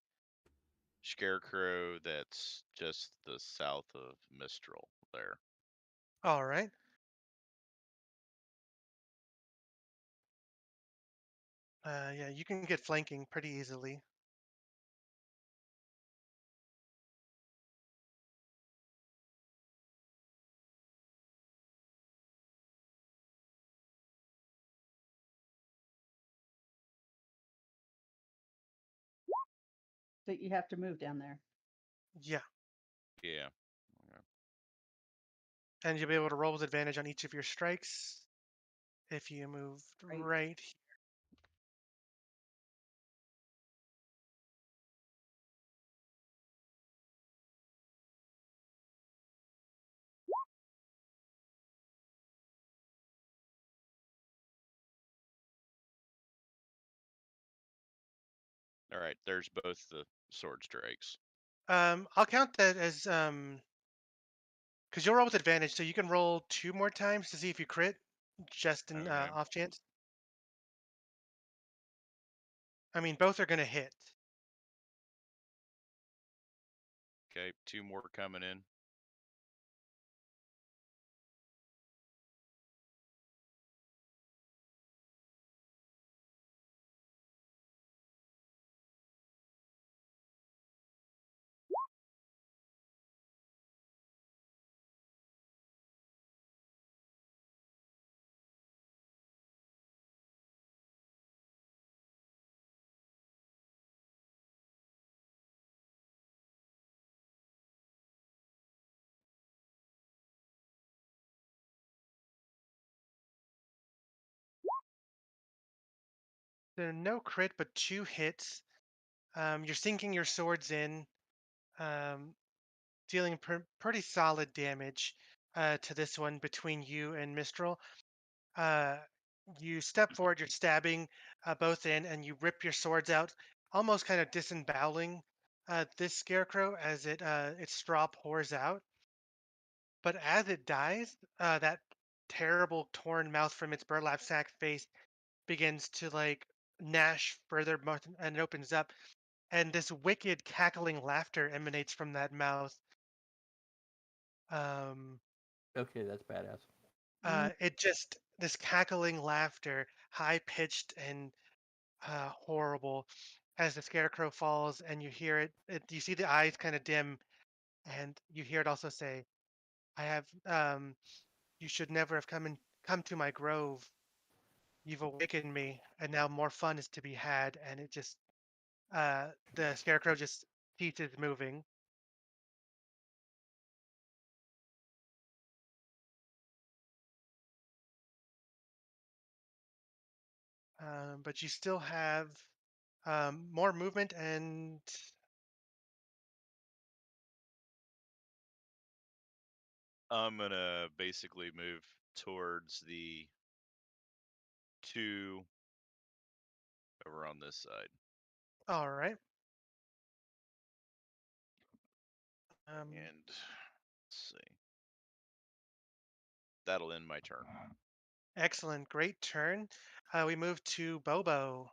scarecrow that's just the south of Mistral there. All right. Yeah, you can get flanking pretty easily. So you have to move down there. Yeah, Yeah. Okay. and you'll be able to roll with advantage on each of your strikes if you move Right. right. All right, there's both the sword strikes. I'll count that as because you'll roll with advantage, so you can roll 2 more times to see if you crit, just in Okay. off chance. I mean, both are gonna hit. Okay, 2 more coming in. There are no crit, but 2 hits. You're sinking your swords in, um, dealing pretty solid damage to this one between you and Mistral. Uh, you step forward, you're stabbing both in, and you rip your swords out, almost kind of disemboweling this scarecrow as its straw pours out. But as it dies, that terrible torn mouth from its burlap sack face begins to like gnash further, and it opens up, and this wicked cackling laughter emanates from that mouth. Um, Okay, that's badass. it just this cackling laughter, high pitched and horrible, as the scarecrow falls, and you hear you see the eyes kind of dim, and you hear it also say, "I have you should never have come to my grove. You've awakened me, and now more fun is to be had." And it just the scarecrow just ceases moving. But you still have more movement and I'm gonna basically move towards the 2 over on this side. all right. And let's see. That'll end my turn. Excellent, great turn. We move to Bobo.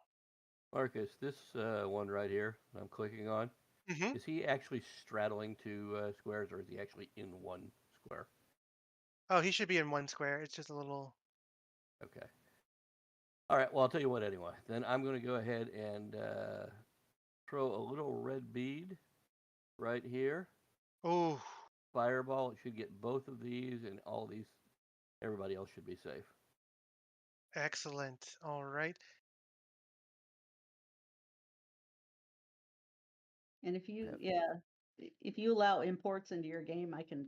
Marcus, this one right here I'm clicking on, Hmm. is he actually straddling two squares, or is he actually in one square? Oh, he should be in one square. It's just a little. Okay. All right, well, I'll tell you what anyway. Then I'm going to go ahead and throw a little red bead right here. Oh, Fireball. It should get both of these, and all these. Everybody else should be safe. excellent. All right. And if you, Yep. yeah, if you allow imports into your game, I can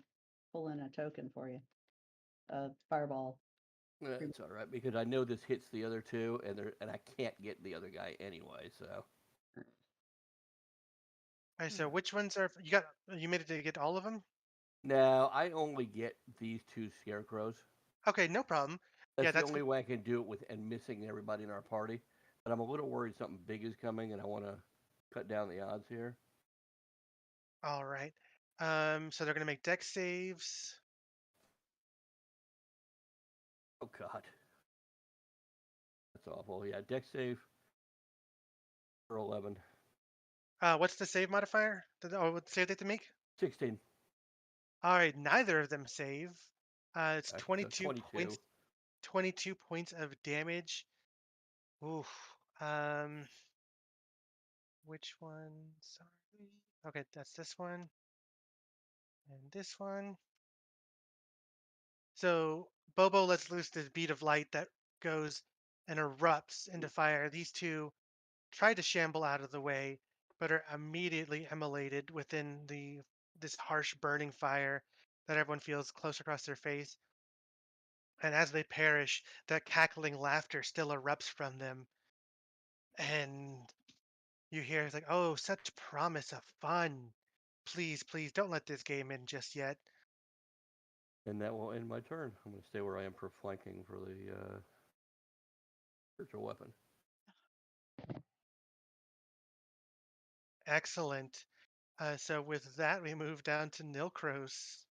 pull in a token for you. Fireball. It's all right because I know this hits the other two, and I can't get the other guy anyway. So All right. So which ones are you got? You made it to get all of them? now I only get these two scarecrows. Okay, no problem. That's Yeah, the that's only way I can do it with and missing everybody in our party. But I'm a little worried something big is coming, and I want to cut down the odds here. all right. So they're gonna make dex saves. Oh God, that's awful. Yeah, dex save for 11, What's the save modifier? What save they have to make? 16. All right, neither of them save. It's Okay, so 22 22. points. 22 points of damage. Oof. Um, which one? Sorry. Okay, that's this one and this one. So Bobo lets loose this bead of light that goes and erupts into fire. These two try to shamble out of the way, but are immediately immolated within this harsh burning fire that everyone feels close across their face. And as they perish, that cackling laughter still erupts from them. And you hear it's like, oh, such promise of fun. Please, please don't let this game end just yet. And that will end my turn. I'm going to stay where I am for flanking for the spiritual weapon. Excellent. So with that, we move down to Nilkros.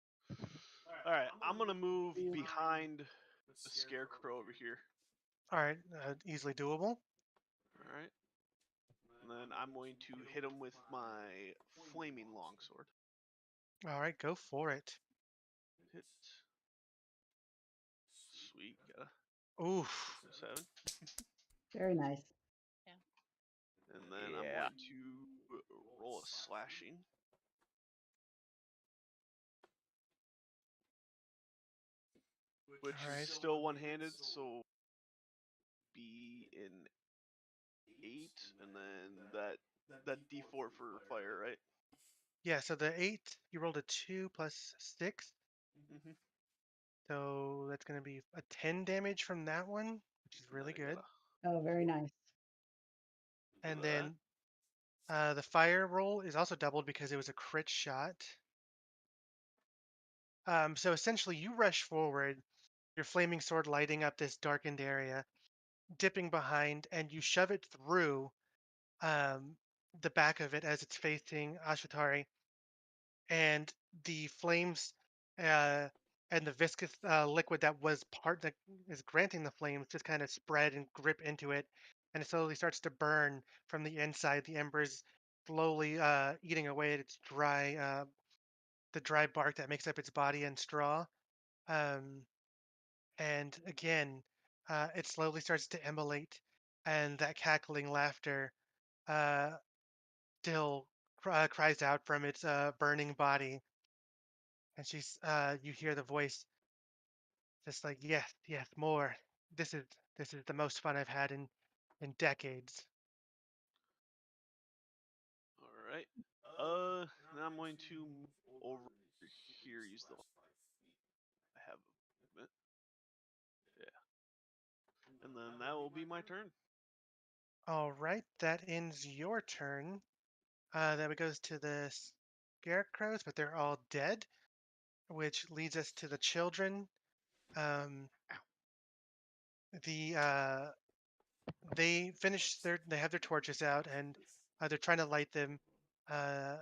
All right, I'm gonna move behind the scarecrow over here. All right, easily doable. All right, and then I'm going to hit him with my flaming longsword. All right, go for it. Hit. Sweet, got a Oof. 7. Very nice. And then I'm Yeah. going to roll a slashing. Which Alright. is still one-handed, so be an 8, and then that D4 for fire, right? Yeah, so the 8, you rolled a 2 plus 6. Mm-hmm. So that's going to be a 10 damage from that one, which is really good. Oh, very nice. And then the fire roll is also doubled because it was a crit shot. So essentially, you rush forward. your flaming sword lighting up this darkened area, dipping behind, and you shove it through um, the back of it as it's facing Ashatari, and the flames uh, and the viscous liquid that was part that is granting the flames just kind of spread and grip into it, and it slowly starts to burn from the inside. The embers slowly eating away at its the dry bark that makes up its body and straw. Um, and again, it slowly starts to immolate, and that cackling laughter uh, still cries out from its burning body. And you hear the voice just like, yes, yes, more. This is the most fun I've had in decades. All right. Now I'm going to move over here. Use the. I have a movement. Yeah. And then that will be my turn. All right, that ends your turn. Then it goes to the scarecrows, but they're all dead, which leads us to the children. Um, the they have their torches out, and they're trying to light them. Uh,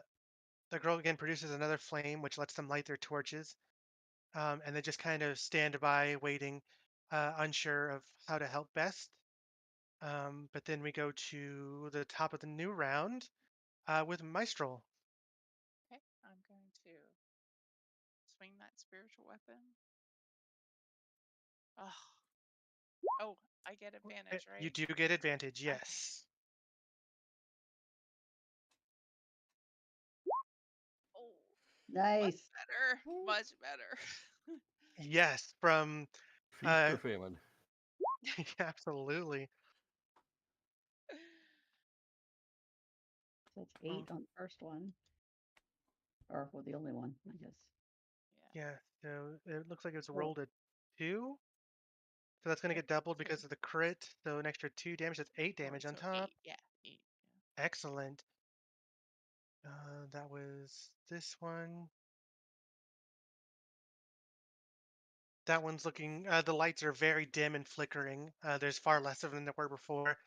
the girl again produces another flame, which lets them light their torches, and they just kind of stand by, waiting, unsure of how to help best. But then we go to the top of the new round with Maestral. Okay, I'm going to swing that spiritual weapon. Oh, I get advantage, right? You do get advantage, Okay. yes. Oh, Nice. better, much better. Yes, from Feast or famine. absolutely. So it's 8 Um, on the first one. Or well, the only one, I guess. Yeah. Yeah, so it looks like it's Oh. rolled a 2. So that's going to Okay, get doubled two. because of the crit. So an extra 2 damage. That's 8 damage on So top. 8, yeah, 8. Excellent. That was this one. That one's looking. The lights are very dim and flickering. There's far less of them than there were before,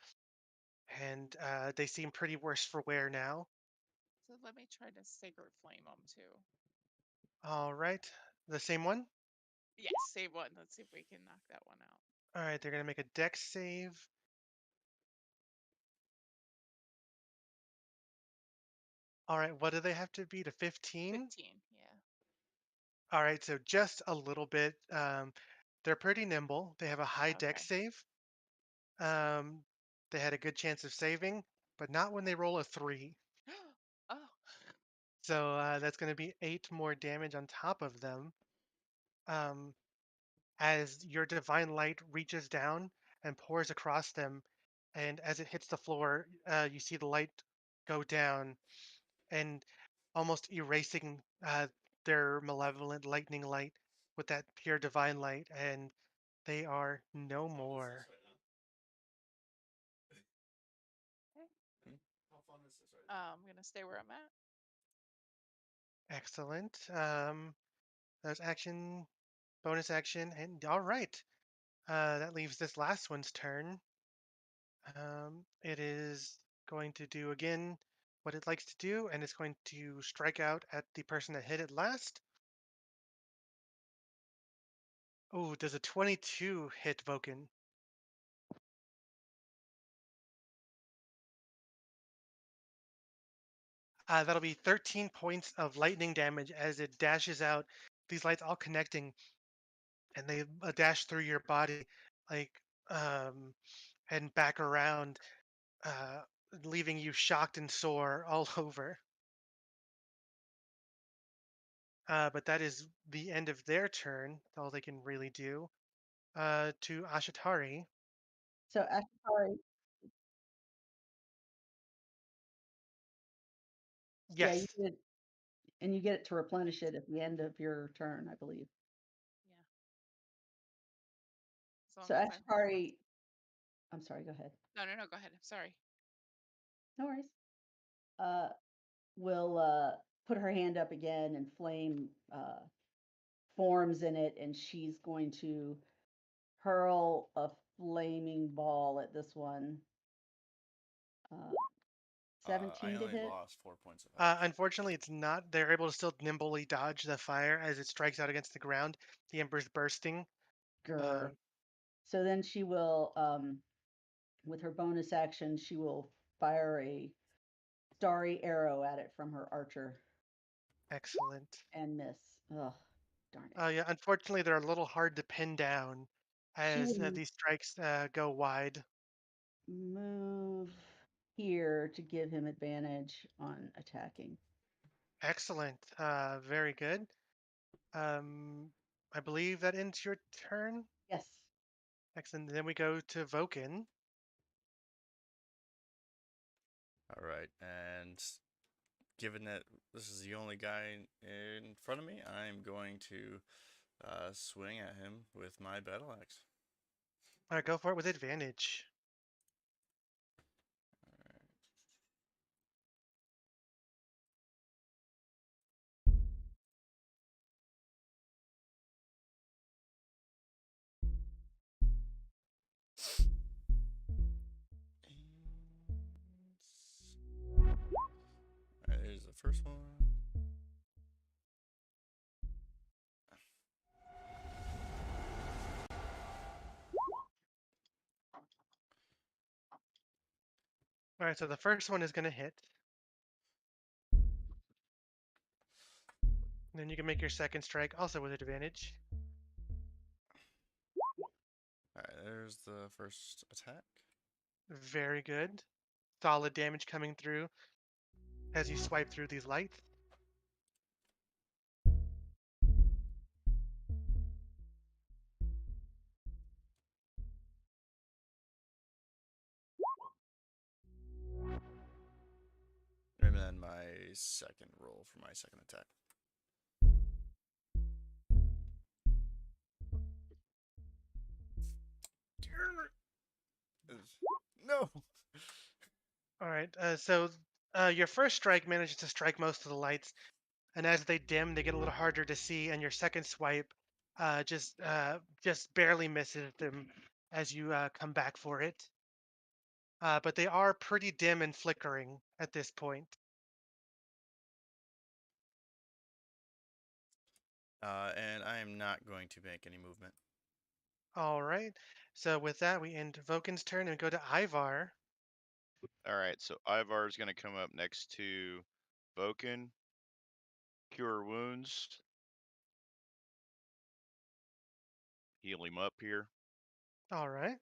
and they seem pretty worse for wear now. So let me try to sacred flame them too. All right, the same one. Yes, same one. Let's see if we can knock that one out. All right, they're gonna make a dex save. All right, what do they have to be to 15? 15, yeah. All right, so just a little bit. They're pretty nimble. They have a high dex Okay. save. Um, they had a good chance of saving, but not when they roll a 3. Oh, So that's going to be 8 more damage on top of them. Um, as your divine light reaches down and pours across them, and as it hits the floor, you see the light go down and almost erasing their malevolent lightning light with that pure divine light, and they are no more. okay. How fun is this right I'm gonna stay where I'm at. Excellent. There's action, bonus action, and all right. That leaves this last one's turn. It is going to do again what it likes to do, and it's going to strike out at the person that hit it last. Oh, does a 22 hit Voken? That'll be 13 points of lightning damage as it dashes out. These lights all connecting, and they dash through your body, like um, and back around, uh, leaving you shocked and sore all over. But that is the end of their turn. All they can really do. To Ashatari. So Ashitari, yeah, you Yes. get and you get it to replenish it at the end of your turn, I believe. Yeah. As So long as I'm. Ashitari, I'm sorry, go ahead. No, go ahead. I'm sorry. No worries. Will put her hand up again and flame forms in it, and she's going to hurl a flaming ball at this one. Uh, I 17 to only hit. lost 4 points of health. Unfortunately, it's not. They're able to still nimbly dodge the fire as it strikes out against the ground. The embers bursting. Grr. So then she will, with her bonus action, she will fire a starry arrow at it from her archer Excellent. and miss. Ugh, darn it. Yeah, unfortunately, they're a little hard to pin down She as will these strikes go wide. move here to give him advantage on attacking. Excellent. Very good. I believe that ends your turn. Yes. Excellent. Then we go to Voken. All right, and given that this is the only guy in front of me, I'm going to swing at him with my battle axe. All right, go for it with advantage. Alright, there's the first one. All right, so the first one is going to hit. And then you can make your second strike also with advantage. Alright, there's the first attack. Very good. Solid damage coming through as you swipe through these lights. And then my second roll for my second attack. No! All right, so your first strike manages to strike most of the lights, and as they dim, they get a little harder to see, and your second swipe just barely misses them as you come back for it. But they are pretty dim and flickering at this point. And I am not going to make any movement. All right, so with that, we end Voken's turn and go to Ivar. All right, so Ivar is going to come up next to Voken, cure wounds, heal him up here. All right.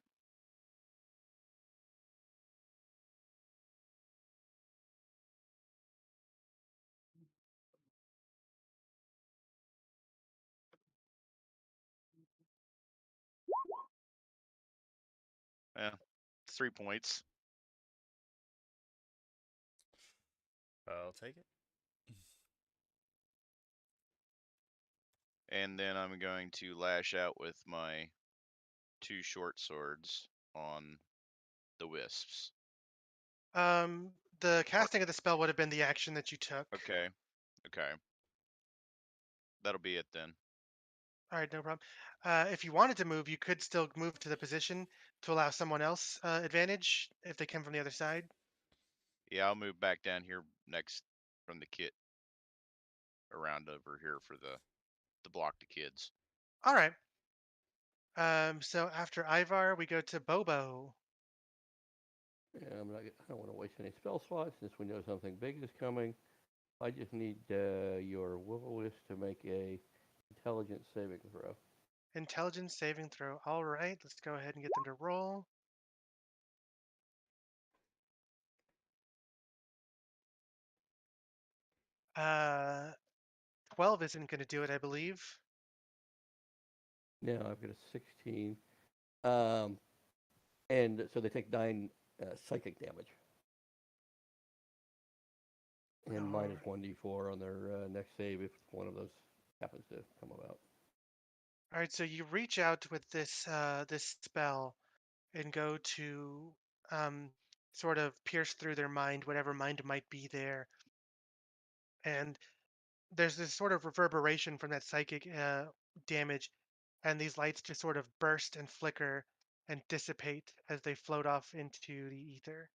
Yeah, 3 points. I'll take it. And then I'm going to lash out with my 2 short swords on the wisps. The casting of the spell would have been the action that you took. Okay. Okay. That'll be it then. All right, no problem. If you wanted to move, you could still move to the position to allow someone else advantage if they come from the other side. Yeah, I'll move back down here next from the kit around over here for the block the kids. All right. So after Ivar, we go to Bobo. Yeah, I don't want to waste any spell slots since we know something big is coming. I just need your will-o-wisp to make a intelligence saving throw. Intelligence saving throw. All right, let's go ahead and get them to roll. Uh, 12 isn't going to do it, I believe. Now I've got a 16. And so they take 9 psychic damage. And minus 1d4 on their next save if one of those happens to come about. All right, so you reach out with this this spell and go to sort of pierce through their mind, whatever mind might be there. And there's this sort of reverberation from that psychic damage and these lights just sort of burst and flicker and dissipate as they float off into the ether.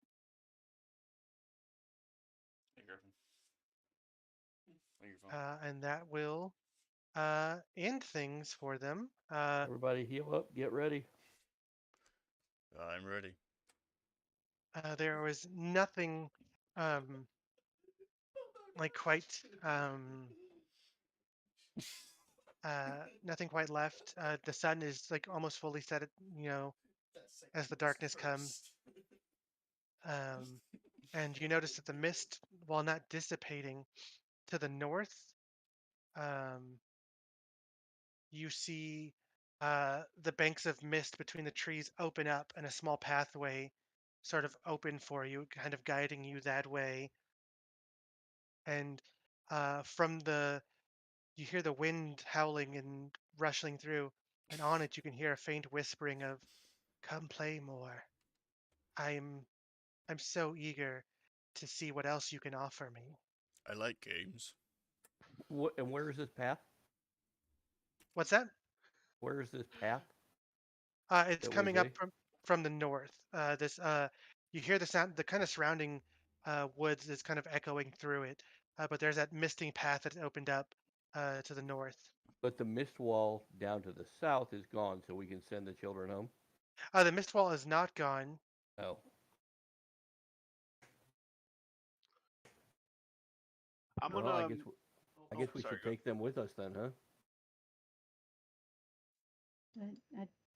Hey, Griffin. Microphone. And that will end things for them. Everybody heal up, get ready. I'm ready. There was nothing like quite nothing quite left. The sun is like almost fully set, as the darkness comes. And you notice that the mist, while not dissipating to the north, you see the banks of mist between the trees open up and a small pathway sort of open for you, kind of guiding you that way. And you hear the wind howling and rushing through, and on it you can hear a faint whispering of, "Come play more. I'm I'm so eager to see what else you can offer me." I like games. And where is this path? What's that? Where is this path? It's That coming was up from the north. You hear the sound, the kind of surrounding woods is kind of echoing through it, but there's that misty path that opened up to the north. But the mist wall down to the south is gone, so we can send the children home. The mist wall is not gone. Oh, I'm well, gonna. I guess we sorry, should go. take them with us then, huh?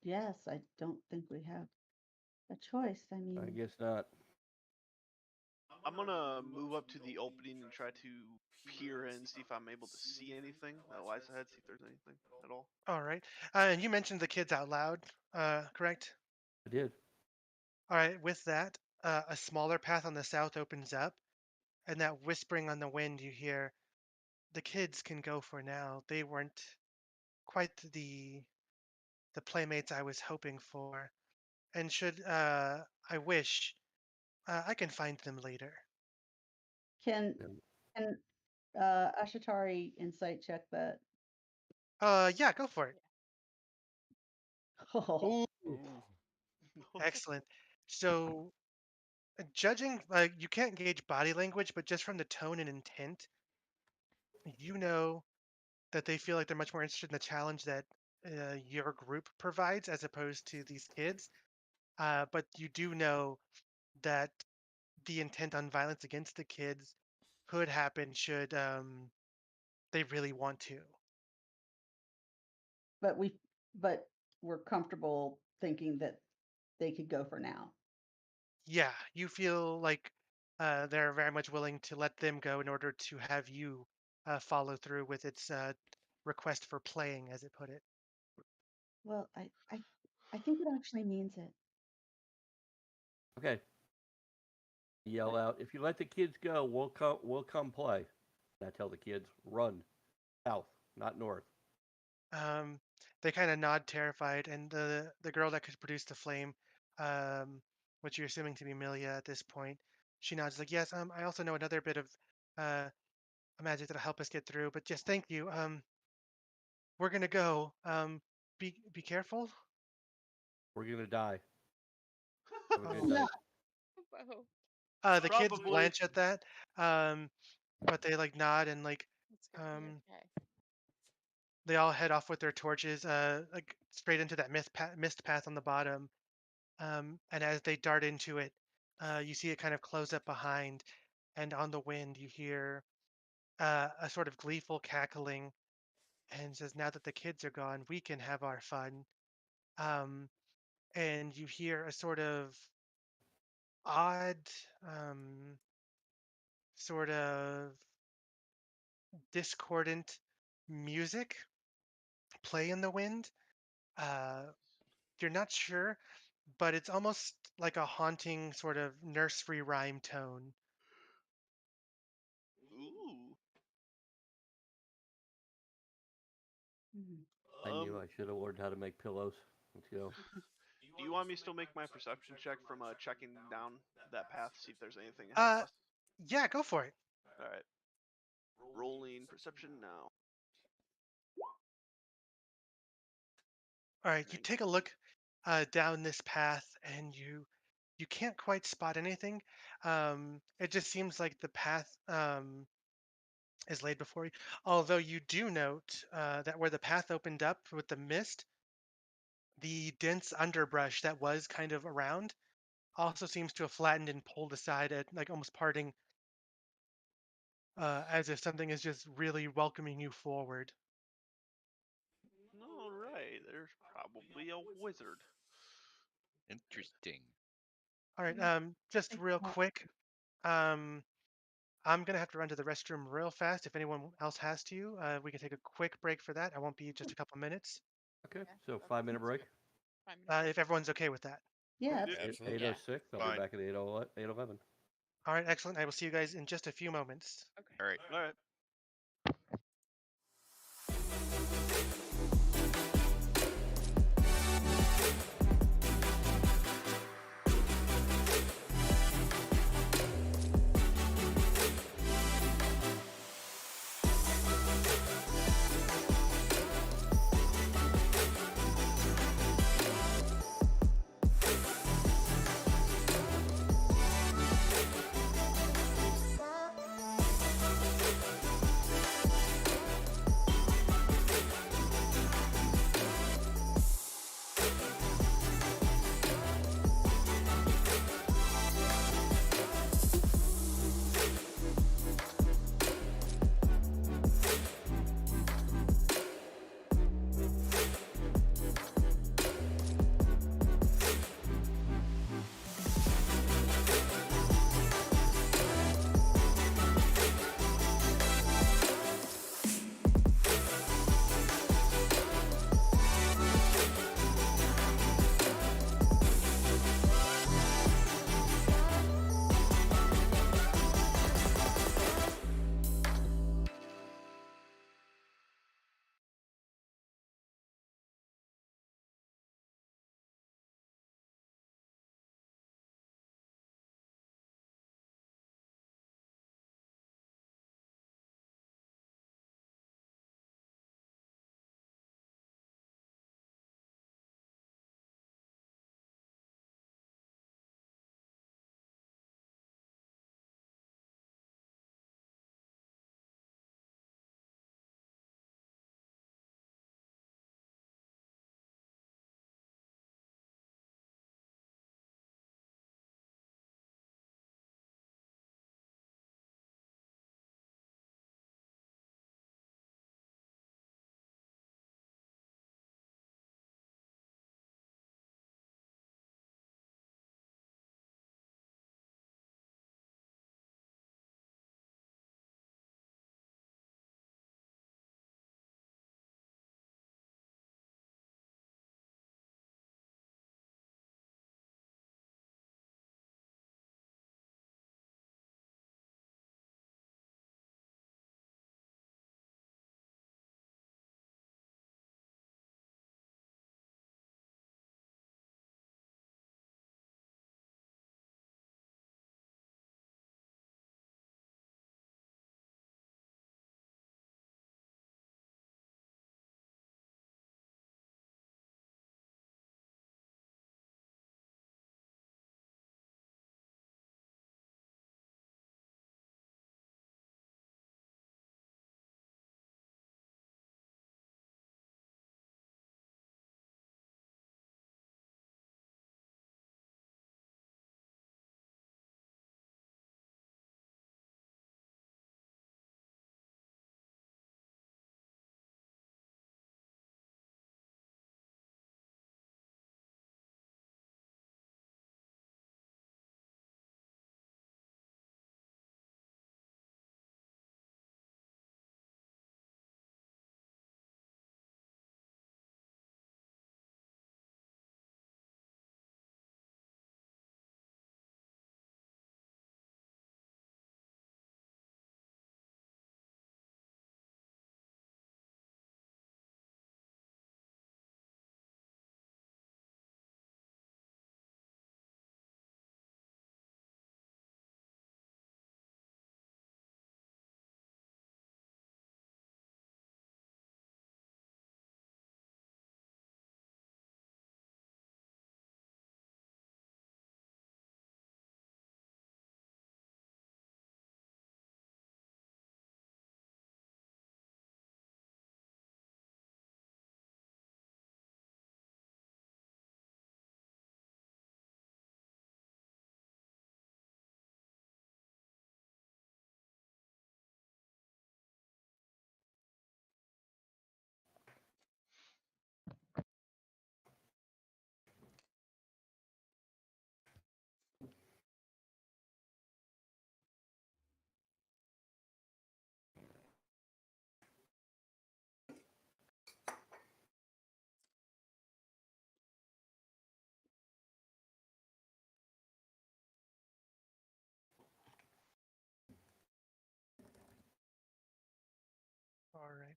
Yes, I don't think we have a choice. I mean, I guess not. I'm gonna move up to the opening and try to peer in, see if I'm able to see anything that lies ahead, see if there's anything at all. All right. And you mentioned the kids out loud, correct? I did. All right. With that, a smaller path on the south opens up, and that whispering on the wind you hear, "The kids can go for now. They weren't quite the playmates I was hoping for, and should I wish, I can find them later." can And can Ashatari insight check that? Yeah, go for it. Oh, Ooh. Excellent. So, judging, like, you can't gauge body language, but just from the tone and intent, you know that they feel like they're much more interested in the challenge that your group provides as opposed to these kids. But you do know that the intent on violence against the kids could happen should they really want to. but we're comfortable thinking that they could go for now. Yeah, you feel like they're very much willing to let them go in order to have you follow through with its request for playing, as it put it. Well, I think it actually means it. okay. Yell out, if you let the kids go, we'll come play. And I tell the kids, run south, not north. They kind of nod, terrified, and the girl that could produce the flame, which you're assuming to be Milia at this point, she nods like, "Yes, I also know another bit of uh, magic that'll help us get through. But just thank you. We're gonna go. Be careful." We're gonna die. Have a Oh, good night. Whoa. The kids Probably. blanch at that, but they like nod and like It's gonna be okay. they all head off with their torches, like straight into that mist path on the bottom. And as they dart into it, you see it kind of close up behind, and on the wind you hear a sort of gleeful cackling, and says, "Now that the kids are gone, we can have our fun." Um, and you hear a sort of odd, um, sort of discordant music play in the wind. Uh, you're not sure, but it's almost like a haunting sort of nursery rhyme tone. Ooh. mhm. I knew I should have learned how to make pillows. Let's go. Do you want me to still make my perception check from checking down that path, see if there's anything ahead of us? Yeah, go for it. All right. Rolling perception now. All right, you Right. take a look down this path, and you can't quite spot anything. It just seems like the path is laid before you. Although you do note that where the path opened up with the mist, the dense underbrush that was kind of around also seems to have flattened and pulled aside at like almost parting, as if something is just really welcoming you forward. All right, there's probably a wizard. Interesting. All right, just Think real not- quick, um, I'm gonna have to run to the restroom real fast. If anyone else has to, we can take a quick break for that. I won't be just a couple minutes. Okay, Yeah, so that 5-minute sounds break. good. 5 minute break. If everyone's okay with that. Yeah, Yeah. that's Absolutely. 8:06. I'll Fine. be back at 8:11. All right, excellent. I will see you guys in just a few moments. Okay. All right. All right.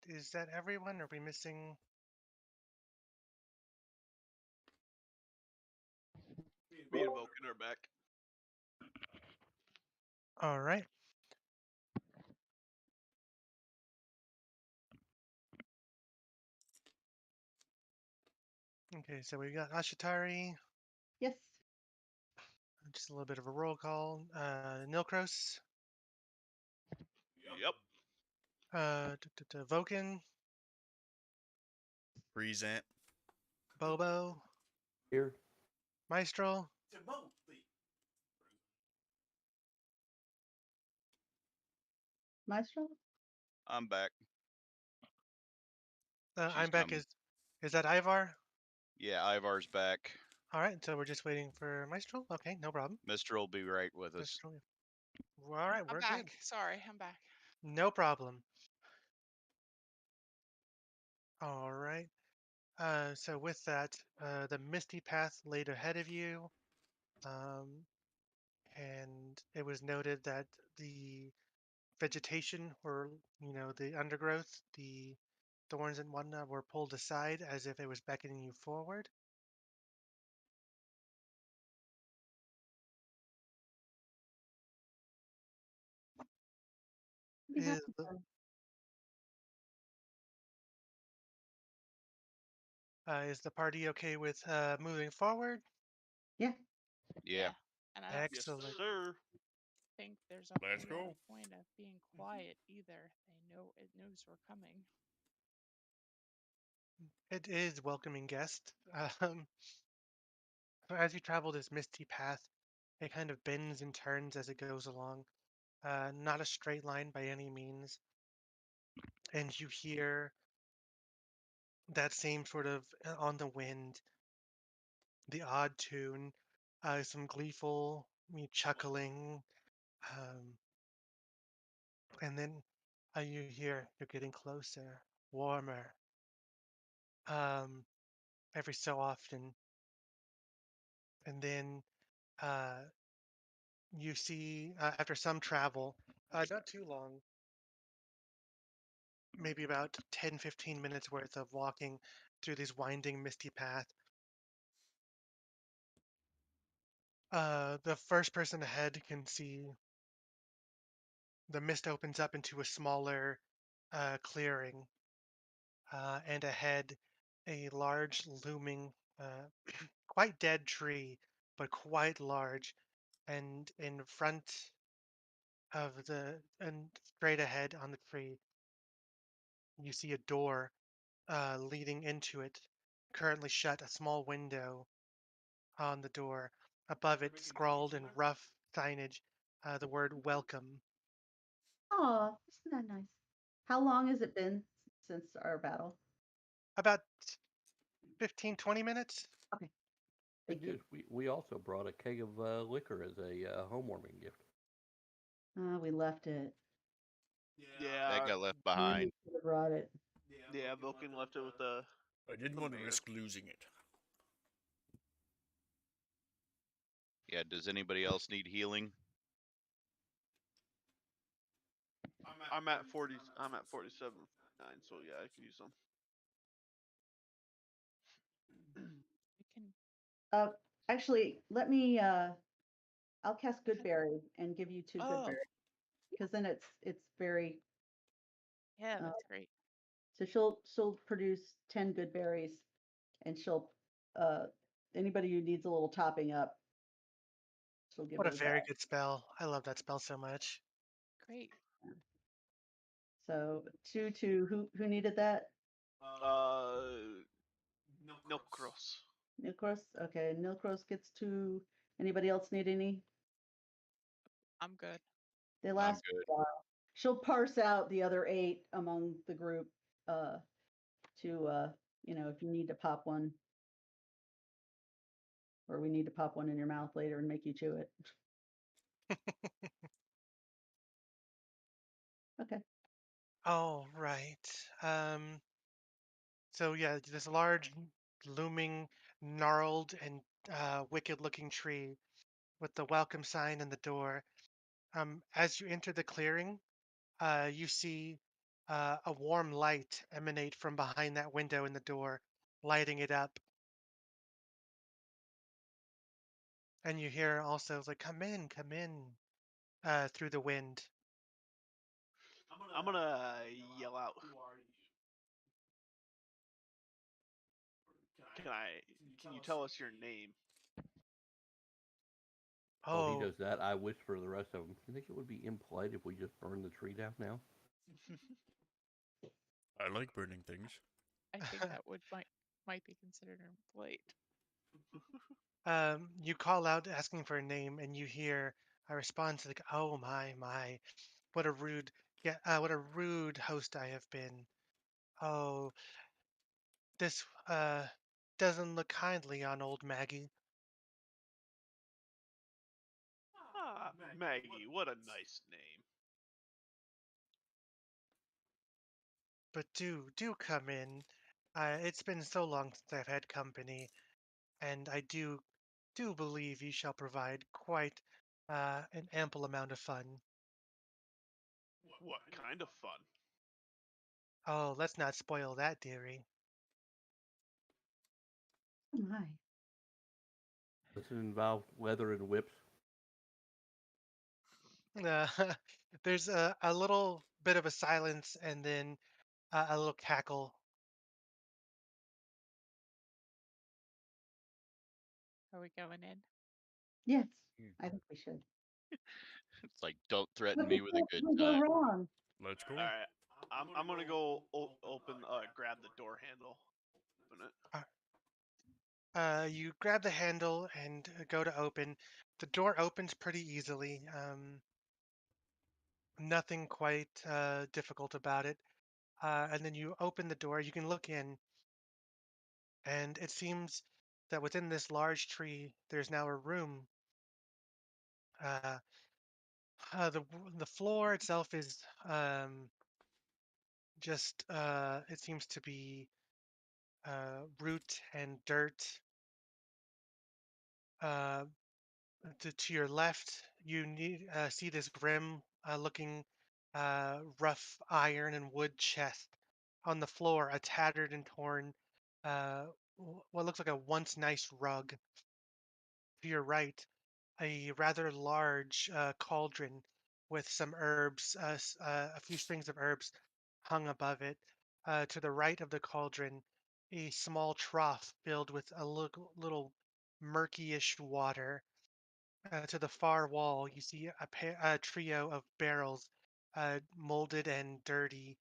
is that everyone? Are we missing? Me and Vulcan are back. All right. Okay, so we got Ashitari. Yes. Just a little bit of a roll call. Nilkros. Yep. Voken. Present. Bobo. Here. Maestro. Timothy. Maestro? I'm back. I'm She's back. coming. Is that Ivar? Yeah, Ivar's back. All right, so we're just waiting for Maestro. Okay, no problem. Mister will be right with us. Maestro. All right, I'm we're back. good. Sorry, I'm back. No problem. All right. So with that, the misty path laid ahead of you, and it was noted that the vegetation, or the undergrowth, the thorns and whatnot, were pulled aside as if it was beckoning you forward. Be happy Is the, for- is the party okay with moving forward? Yeah. Yeah. And I don't Excellent. Yes, sir. think there's a Let's whole lot go. of point of being quiet either. It knows we're coming. It is welcoming guest. Um, so as you travel this misty path, it kind of bends and turns as it goes along. Not a straight line by any means. And you hear that same sort of on the wind, the odd tune, some gleeful chuckling, um, and then you hear you're getting closer, warmer, um, every so often, and then uh, you see after some travel, not too long, maybe about 10, 15 minutes worth of walking through this winding, misty path. The first person ahead can see the mist opens up into a smaller clearing, and ahead, a large, looming, quite dead tree, but quite large. And in front and straight ahead on the tree, you see a door leading into it, currently shut, a small window on the door. Above it, scrawled in rough signage, the word welcome. Oh, isn't that nice? How long has it been since our battle? About 15, 20 minutes. Okay. Good Thank you. news. We also brought a keg of liquor as a homewarming gift. We left it. Yeah. That got left We behind. should have brought it. Yeah, Vulcan left it with the. I didn't The want to mayor. risk losing it. Yeah. Does anybody else need healing? I'm at 40. I'm at 47.9. So yeah, I could use some. We can. Actually, let me. I'll cast Goodberry and give you 2 Oh. Goodberry, because then it's very. Yeah, Uh, that's great. So she'll produce 10 good berries, and she'll anybody who needs a little topping up, she'll give What a those very out. good spell. I love that spell so much. Great. So 2 who needed that? Nilkros. Nilkros. Okay, Nilkros gets 2. Anybody else need any? I'm good. They I'm last good. a while. She'll parse out the other 8 among the group to if you need to pop one, or we need to pop one in your mouth later and make you chew it. Okay. All right. So yeah, this large, looming, gnarled, and wicked-looking tree with the welcome sign in the door. As you enter the clearing, you see a warm light emanate from behind that window in the door, lighting it up. And you hear also like, come in, through the wind. I'm gonna yell out. Who are you? Can you tell us your name? While he Oh, does that, I whisper to the rest of them, you think it would be impolite if we just burned the tree down now? I like burning things. I think that might be considered impolite. you call out asking for a name, and you hear a response like, "Oh my, what a rude, yeah, what a rude host I have been. Oh, this doesn't look kindly on old Maggie." Ah, Maggie, what a nice name. But do come in. It's been so long since I've had company, and I do believe you shall provide quite an ample amount of fun. What kind of fun? Oh, let's not spoil that, dearie. Oh my. Does it involve leather and whips? Uh, there's a little bit of a silence, and then a little cackle. Are we going in? Yes, Mm. I think we should. It's like, don't threaten What me could with a good possibly go time. wrong? Let's go. All right, I'm gonna go open, grab the door handle, open it. You grab the handle and go to open. The door opens pretty easily. Nothing quite difficult about it. And then you open the door. You can look in, and it seems that within this large tree, there's now a room. Uh, the floor itself is just it seems to be root and dirt. Uh, to your left, you see this grim looking rough iron and wood chest. On the floor, a tattered and torn, what looks like a once nice rug. To your right, a rather large cauldron with some herbs, a few strings of herbs hung above it. To the right of the cauldron, a small trough filled with a little murkyish water. To the far wall, you see a trio of barrels, molded and dirty.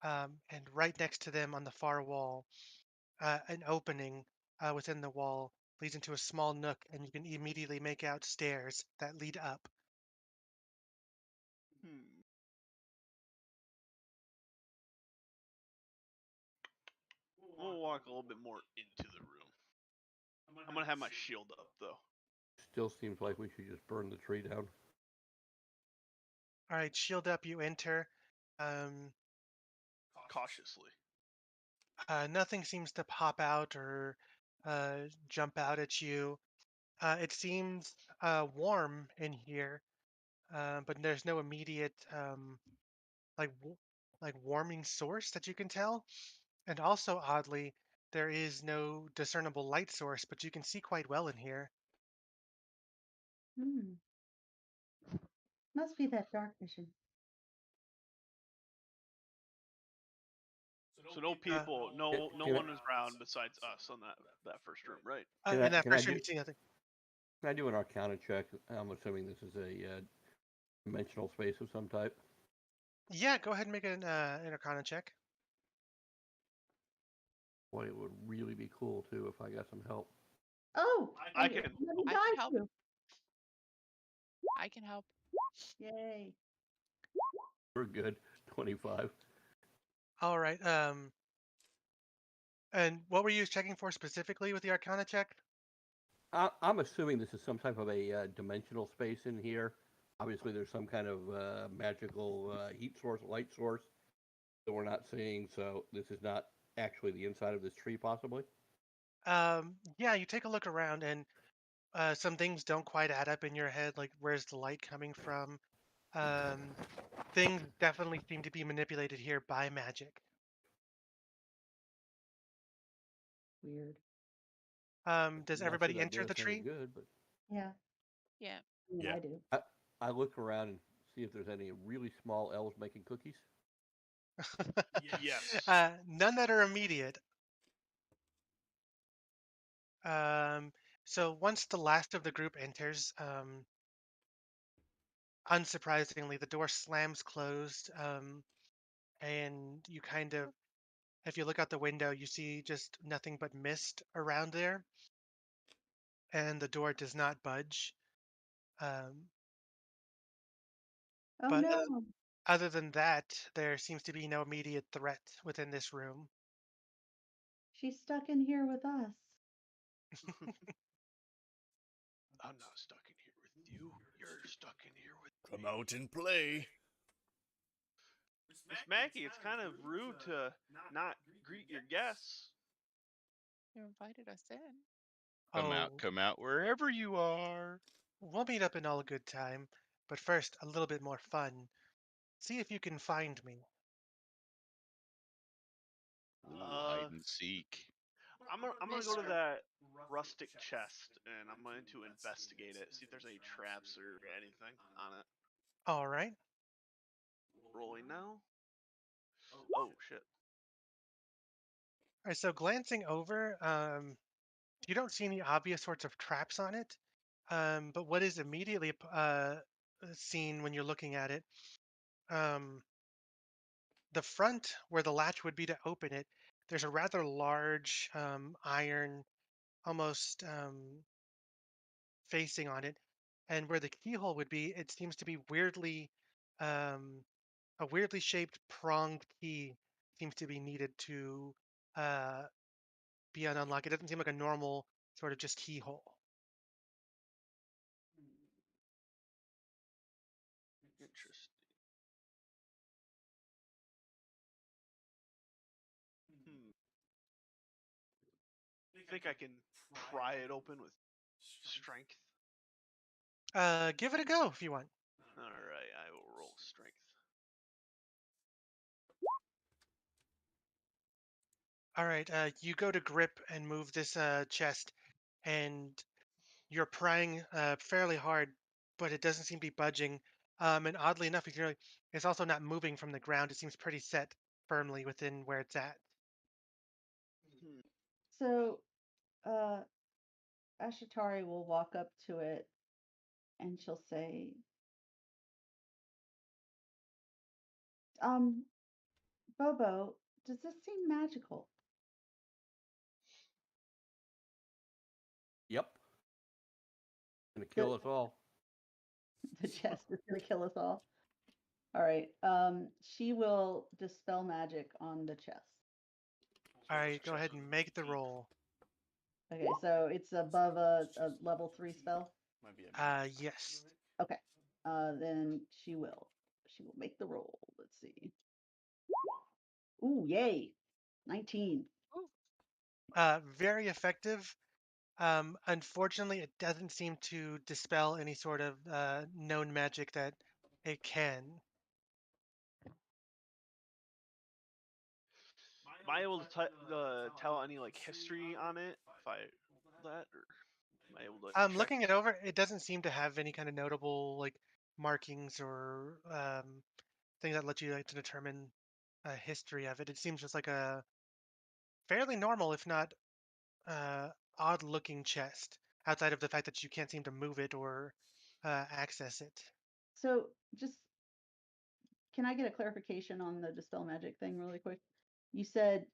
And right next to them on the far wall, an opening within the wall leads into a small nook, and you can immediately make out stairs that lead up. Hmm. I'm gonna walk a little bit more into the room. I'm gonna have my shield up though. Still seems like we should just burn the tree down. All right, shield up, you enter. Um, Cautiously. Nothing seems to pop out or jump out at you. It seems warm in here, but there's no immediate like like warming source that you can tell. And also, oddly, there is no discernible light source, but you can see quite well in here. Hmm. Must be that dark vision. So no people, no Can I- one is around besides us on that first room, right? Can I- In that can I first room, do- you see nothing. Can I do an Arcana check? I'm assuming this is a dimensional space of some type. Yeah, go ahead and make an Arcana check. Boy, it would really be cool too if I got some help. Oh, I and can- let me I can guide help. you. I can help. Yay. We're good. 25. All right. And what were you checking for specifically with the Arcana check? I'm assuming this is some type of a dimensional space in here. Obviously, there's some kind of magical heat source, light source that we're not seeing. So this is not actually the inside of this tree, possibly. Yeah, you take a look around, and some things don't quite add up in your head. Like, where's the light coming from? Um, things definitely seem to be manipulated here by magic. Weird. Does Not everybody that enter does the any tree? good, but Yeah. Yeah. I mean, Yeah. I do. I look around and see if there's any really small elves making cookies. Yes. None that are immediate. So once the last of the group enters, unsurprisingly, the door slams closed, and you kind of, if you look out the window, you see just nothing but mist around there, and the door does not budge. Um, Oh but no, other than that, there seems to be no immediate threat within this room. she's stuck in here with us. I'm not stuck in here with you. You're stuck in here with Come me. out and play. Miss Mackie, it's kind of rude to not greet your guests. You invited us in. Oh, Come out wherever you are. we'll meet up in all good time. But first, a little bit more fun. See if you can find me. Ooh, Uh, hide and seek. I'm gonna go to that rustic chest and I'm going to investigate it, see if there's any traps or anything on it. All right. Rolling now. Oh shit. All right. So glancing over, you don't see any obvious sorts of traps on it. But what is immediately seen when you're looking at it, um, the front where the latch would be to open it, there's a rather large iron, almost facing on it, and where the keyhole would be, it seems to be um, a weirdly shaped pronged key seems to be needed to uh, be unlocked. It doesn't seem like a normal sort of just keyhole. Interesting. Hmm. Think I can pry it open with strength? Give it a go if you want. Alright, I will roll strength. All right, you go to grip and move this chest, and you're prying fairly hard, but it doesn't seem to be budging. And oddly enough, it's also not moving from the ground. It seems pretty set firmly within where it's at. Hmm. So, uh, Ashatari will walk up to it and she'll say, Bobo, does this seem magical? Yep. Gonna kill us all. The chest is going to kill us all. All right. She will dispel magic on the chest. All right, go ahead and make the roll. Okay, so it's above a level 3 spell. Might be a Yes. Okay. Then she will. She will make the roll. Let's see. Ooh, yay. 19. Very effective. Unfortunately, it doesn't seem to dispel any sort of known magic that it can. Am I able to tell any like history on it if I that, or am I able to check? Looking it over, it doesn't seem to have any kind of notable like markings or things that let you like to determine a history of it. It seems just like a fairly normal, if not odd-looking chest, outside of the fact that you can't seem to move it or access it. So just can I get a clarification on the dispel magic thing really quick? You said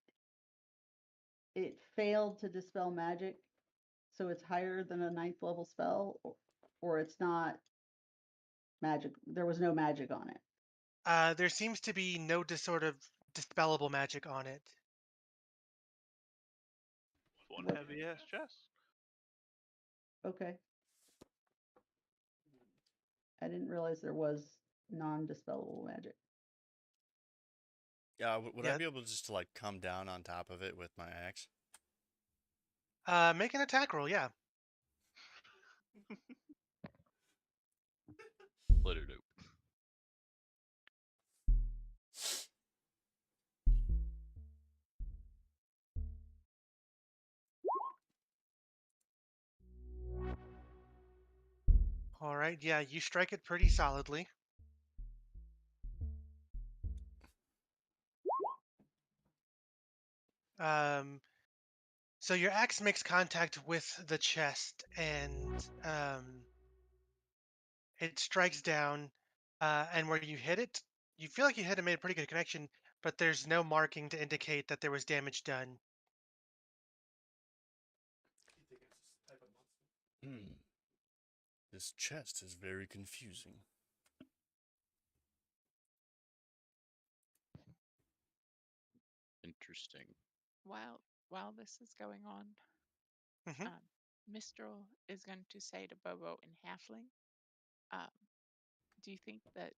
it failed to dispel magic, so it's higher than a 9th level spell, or it's not magic. There was no magic on it. There seems to be no sort of dispellable magic on it. One What- heavy ass chest. Okay. I didn't realize there was non-dispellable magic. Yeah, would Yeah. I be able just to like come down on top of it with my axe? Make an attack roll, yeah. Let it out. All right. Yeah, you strike it pretty solidly. Um, so your axe makes contact with the chest, and it strikes down. And where you hit it, you feel like you hit and made a pretty good connection, but there's no marking to indicate that there was damage done. You think it's this type of monster? Hmm. This chest is very confusing. Interesting. While this is going on, Hmm. Mistral is going to say to Bobo in Halfling, um, do you think that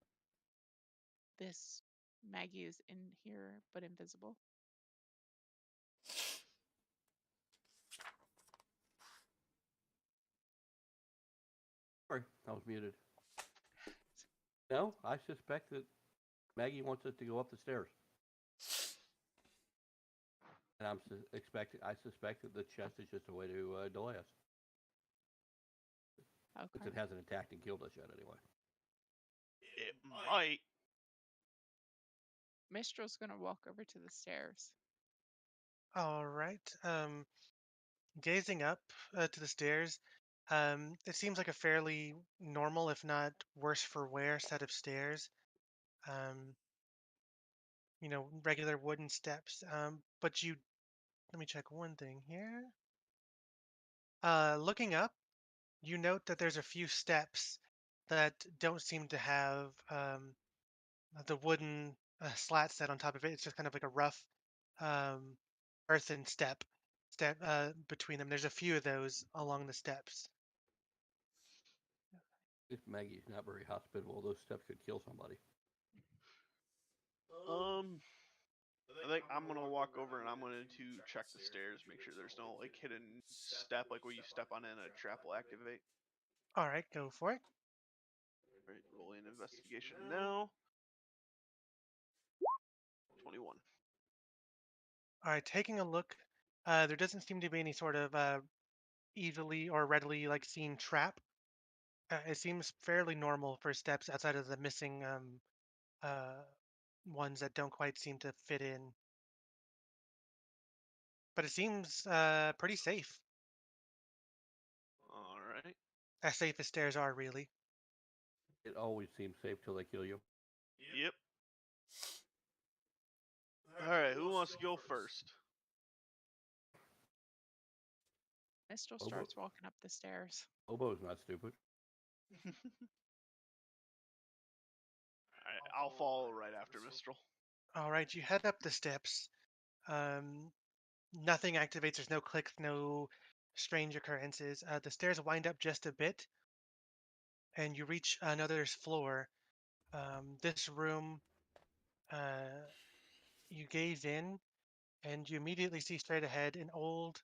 this Maggie is in here but invisible? Sorry, I was muted. No, I suspect that Maggie wants us to go up the stairs. And I suspect that the chest is just a way to delay us. Because Okay. it hasn't attacked and killed us yet anyway. It might. Mistral's going to walk over to the stairs. All right. Gazing up to the stairs, it seems like a fairly normal, if not worse for wear, set of stairs. Um, regular wooden steps. But let me check one thing here. Looking up, you note that there's a few steps that don't seem to have the wooden slat set on top of it. It's just kind of like a rough um, earthen step between them. There's a few of those along the steps. If Maggie's not very hospitable, those steps could kill somebody. I think I'm gonna walk over and I'm going to check the stairs, make sure there's no like hidden step, like where you step on it and a trap will activate. All right, go for it. Right, rolling investigation now. 21. All right, taking a look, there doesn't seem to be any sort of easily or readily like seen trap. It seems fairly normal for steps outside of the missing uh, ones that don't quite seem to fit in. But it seems pretty safe, All right. as safe as stairs are, really. It always seems safe till they kill you. Yep. All right. Who wants to go first? Mistral Bobo. starts walking up the stairs. Obo's not stupid. All right. I'll follow right after Mistral. All right, you head up the steps. Um, Nothing activates. There's no clicks, no strange occurrences. The stairs wind up just a bit, and you reach another floor. This room, uh, you gaze in, and you immediately see straight ahead an old,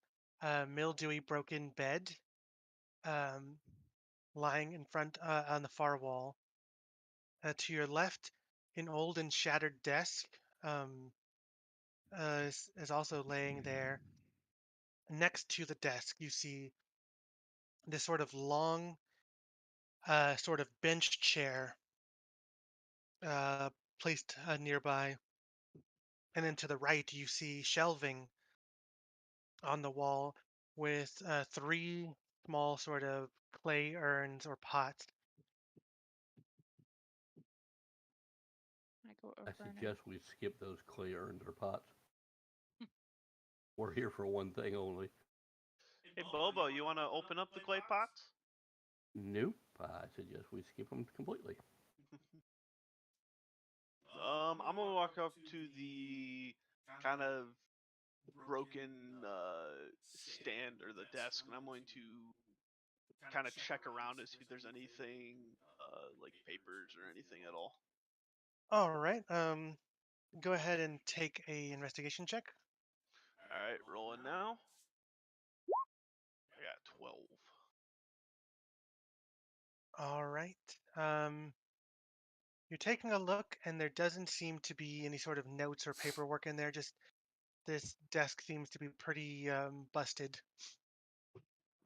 mildewy, broken bed um, lying in front on the far wall. To your left, an old and shattered desk um, is also laying there. Next to the desk, you see this sort of long, sort of bench chair uh, placed nearby. And then to the right, you see shelving on the wall with three small sort of clay urns or pots. I go I over and suggest we skip those clay urns or pots. We're here for one thing only. Hey Bobo, you want to open up the clay pots? Nope. I suggest we skip them completely. I'm gonna walk up to the kind of broken stand or the desk, and I'm going to kind of check around to see if there's anything like papers or anything at all. All right. Go ahead and take a investigation check. All right, rolling now. I got 12. All right. You're taking a look, and there doesn't seem to be any sort of notes or paperwork in there. Just this desk seems to be pretty busted.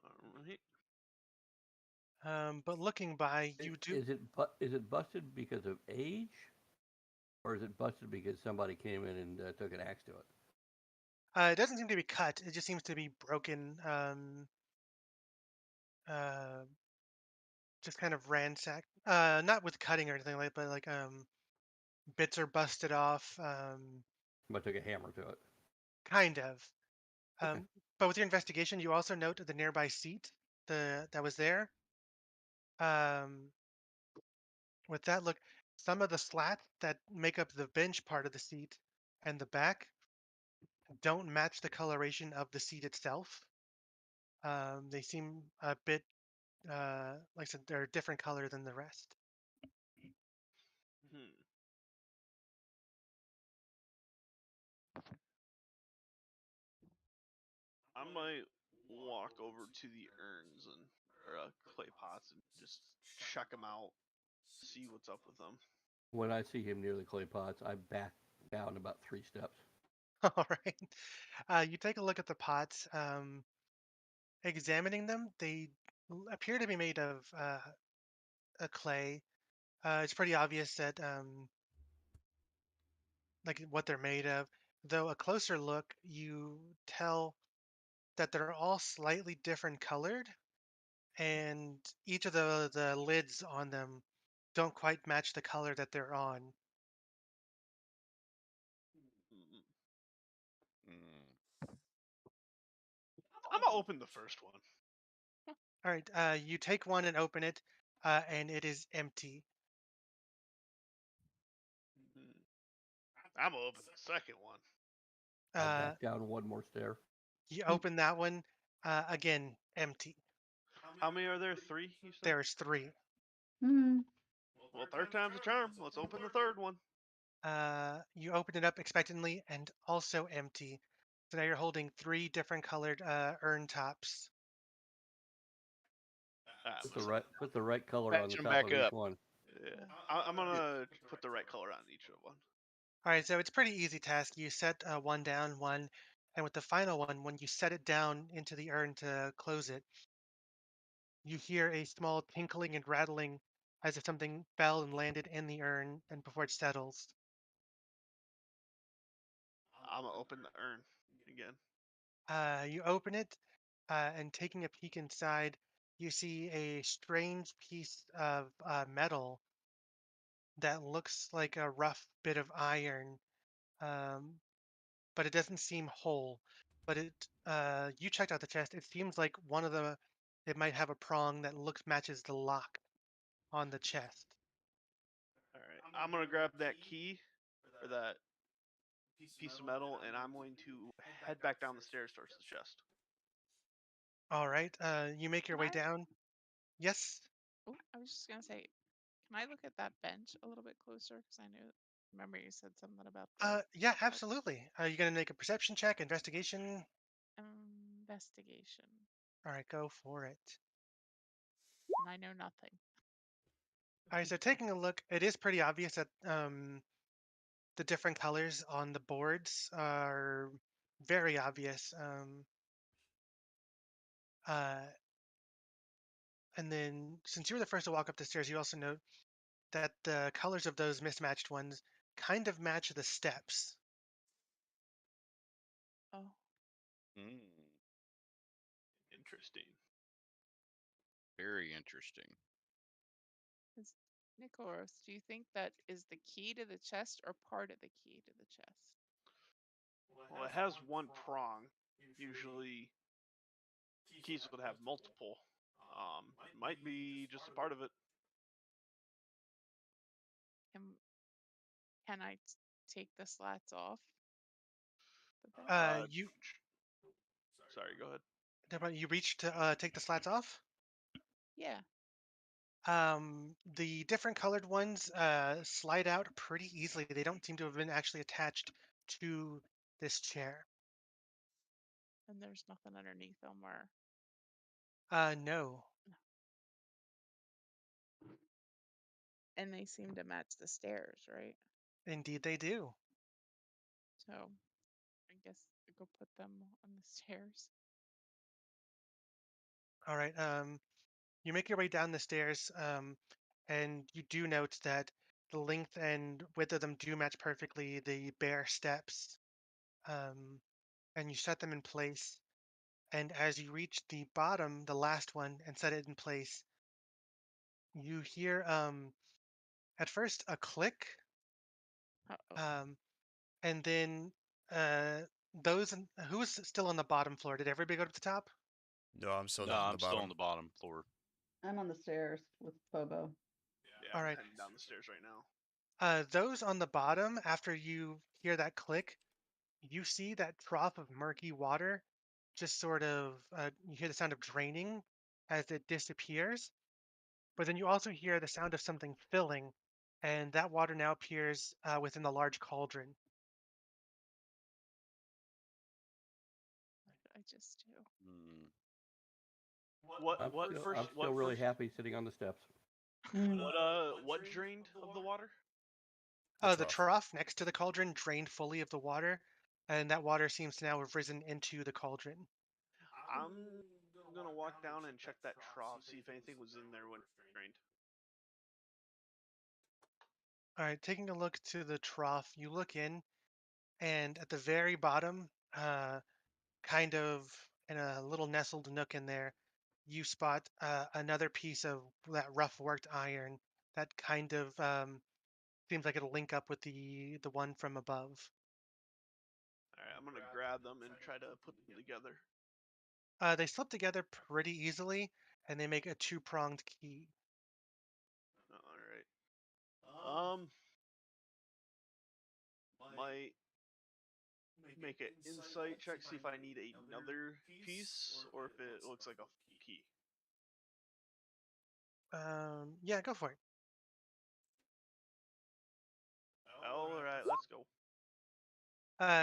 All right. But looking by, you do. Is it busted because of age, or is it busted because somebody came in and took an axe to it? It doesn't seem to be cut. It just seems to be broken. Uh, just kind of ransacked. Not with cutting or anything like, but like bits are busted off. Somebody took a hammer to it. Kind of. Okay. But with your investigation, you also note the nearby seat that was there. Um, with that look, some of the slats that make up the bench part of the seat and the back don't match the coloration of the seat itself. They seem a bit, like I said, they're a different color than the rest. Hmm. I might walk over to the urns and or clay pots and just check them out, see what's up with them. When I see him near the clay pots, I back down about 3 steps. All right. You take a look at the pots. Examining them, they appear to be made of a clay. It's pretty obvious that like what they're made of. Though a closer look, you tell that they're all slightly different colored, and each of the lids on them don't quite match the color that they're on. Mm. Mm. I'm gonna open the first one. All right, you take one and open it, and it is empty. Hmm. I'm gonna open the second one. I Uh, back down 1 more stair. you open that one, again, empty. How many are there? 3, you said? There's three. Hmm. Well, third time's a charm. Let's open the third one. You open it up expectantly and also empty. So now you're holding three different colored urn tops. Ah, Put listen, the right color on Patch the 'em top back of each up. one. yeah. I'm gonna put the right color on each of one. All right, so it's a pretty easy task. You set one down, one, and with the final one, when you set it down into the urn to close it, you hear a small tinkling and rattling as if something fell and landed in the urn and before it settles. I'm gonna open the urn again. You open it, and taking a peek inside, you see a strange piece of metal that looks like a rough bit of iron, um, but it doesn't seem whole. But you checked out the chest. It seems like one of it might have a prong that looks matches the lock on the chest. All right. I'm gonna grab that key or that piece of metal, and I'm going to head back down the stairs towards the chest. All right, you make your Can way I? down. Yes. Oh, I was just gonna say, can I look at that bench a little bit closer? Because I know, remember you said something about the Yeah, absolutely. Are you gonna make a perception check, investigation? investigation, All right, go for it. and I know nothing. All right, so taking a look, it is pretty obvious that the different colors on the boards are very obvious. Uh, and then, since you were the first to walk up the stairs, you also note that the colors of those mismatched ones kind of match the steps. Oh, Mm. Interesting. Very interesting. is Nicholas, do you think that is the key to the chest or part of the key to the chest? Well, it has one prong. Usually, keys would have multiple. Might be just a part of it. And can I take the slats off the bench? You Sorry, go ahead. never mind, you reach to take the slats off. Yeah. The different colored ones slide out pretty easily. They don't seem to have been actually attached to this chair. And there's nothing underneath them where. No. And they seem to match the stairs, right? Indeed, they do. So I guess I go put them on the stairs. All right. You make your way down the stairs, and you do note that the length and width of them do match perfectly the bare steps, um, and you set them in place. And as you reach the bottom, the last one, and set it in place, you hear at first a click, Uh-oh. and then who is still on the bottom floor? Did everybody go to the top? No, I'm still No, down on the I'm still bottom. on the bottom floor. I'm on the stairs with Bobo. Yeah, All I'm right. heading down the stairs right now. Those on the bottom, after you hear that click, you see that trough of murky water just sort of, you hear the sound of draining as it disappears. But then you also hear the sound of something filling, and that water now appears within the large cauldron. What did I just do? Hmm. What I'm what still, first I'm what still really first happy sitting on the steps. what drained of the water? The trough next to the cauldron drained fully of the water, and that water seems to now have risen into the cauldron. I'm gonna walk down and check that trough, see if anything was in there when it drained. All right, taking a look to the trough, you look in, and at the very bottom, kind of in a little nestled nook in there, you spot another piece of that rough worked iron that kind of seems like it'll link up with the one from above. Alright, I'm gonna grab them and try to put them together. They slip together pretty easily, and they make a two-pronged key. Alright. Might make an insight check, see if I need another piece or if it looks like a key. Yeah, go for it. Alright, let's go.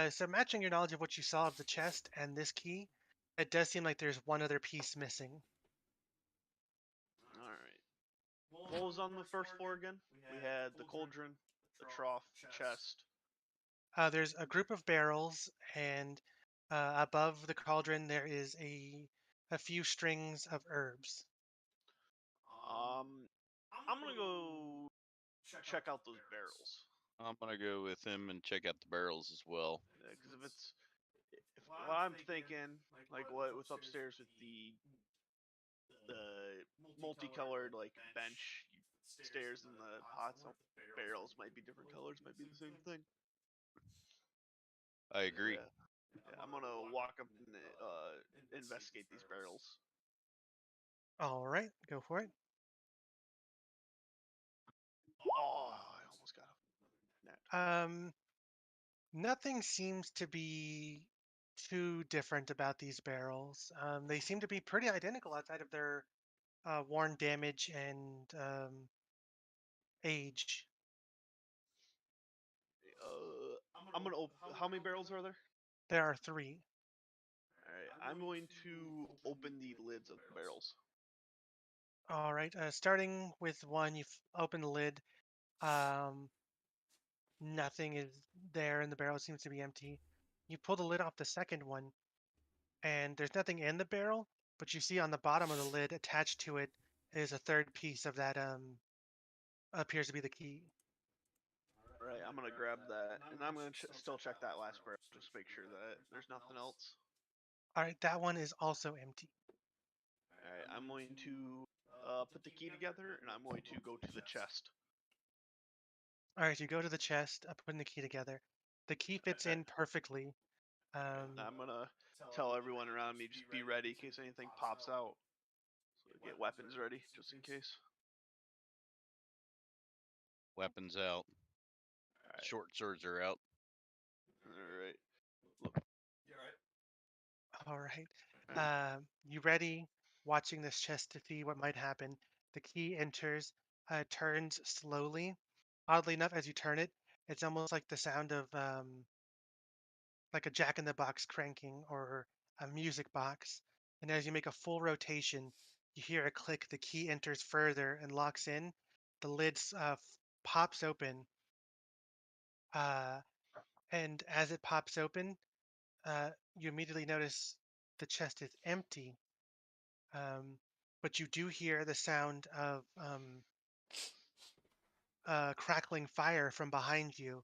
So matching your knowledge of what you saw of the chest and this key, it does seem like there's one other piece missing. Alright. What was on the first floor again? We had the cauldron, the trough, chest. There's a group of barrels, and above the cauldron there is a few strings of herbs. I'm gonna go check out those barrels. I'm gonna go with him and check out the barrels as well. Because if what I'm thinking, like what with upstairs with the multicolored like bench stairs and the pots and barrels might be different colors, might be the same thing. I agree. Yeah, I'm gonna walk up and investigate these barrels. All right, go for it. Oh, I almost got a net. Nothing seems to be too different about these barrels. They seem to be pretty identical outside of their worn damage and age. I'm gonna how many barrels are there? There are three. Alright, I'm going to open the lids of the barrels. All right, starting with one, you've opened the lid. Um, Nothing is there, and the barrel seems to be empty. You pull the lid off the second one, and there's nothing in the barrel, but you see on the bottom of the lid, attached to it, is a third piece of that appears to be the key. Alright, I'm gonna grab that, and I'm gonna still check that last barrel, just make sure that there's nothing else. All right, that one is also empty. Alright, I'm going to put the key together, and I'm going to go to the chest. All right, you go to the chest, putting the key together. The key fits in perfectly. And I'm gonna tell everyone around me just be ready in case anything pops out. So get weapons ready, just in case. Weapons out. Alright. Short swords are out. Alright. All right. Alright. You ready? Watching this chest to see what might happen. The key enters, turns slowly. Oddly enough, as you turn it, it's almost like the sound of like a Jack in the Box cranking or a music box. And as you make a full rotation, you hear a click. The key enters further and locks in. The lid pops open. Uh, and as it pops open, you immediately notice the chest is empty. Um, but you do hear the sound of crackling fire from behind you,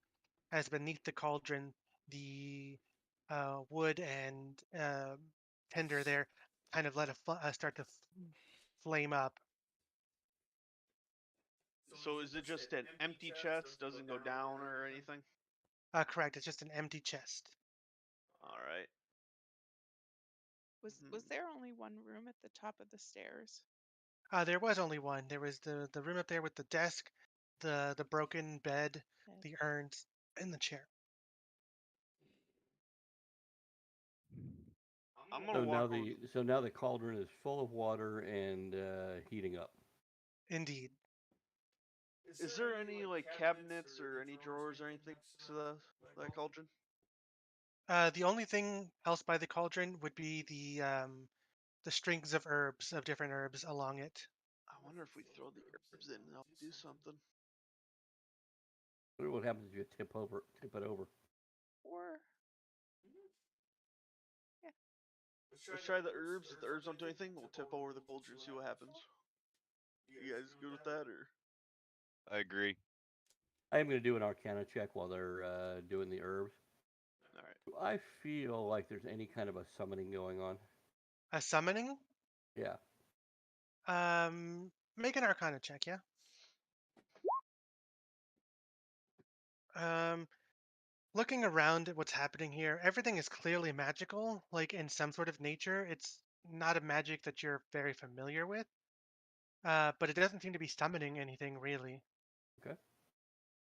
as beneath the cauldron, the wood and tinder there kind of start to flame up. So is it just an empty chest? Doesn't go down or anything? Correct. It's just an empty chest. All right. Was there only one room at the top of the stairs? There was only one. There was the room up there with the desk, the broken bed, Bed. the urns, and the chair. I'm gonna So walk now over. the cauldron is full of water and heating up. Indeed. Is there any like cabinets or any drawers or anything to that cauldron? The only thing else by the cauldron would be the strings of herbs, of different herbs along it. I wonder if we throw the herbs in, they'll do something. I wonder what happens if you tip it over. Or Let's try the herbs. If the herbs don't do anything, we'll tip over the cauldron, see what happens. You guys good with that, or? I agree. I am going to do an Arcana check while they're doing the herbs. All right. Do I feel like there's any kind of a summoning going on? A summoning? Yeah. Make an Arcana check, yeah. Looking around at what's happening here, everything is clearly magical, like in some sort of nature. It's not a magic that you're very familiar with, but it doesn't seem to be summoning anything really. Okay.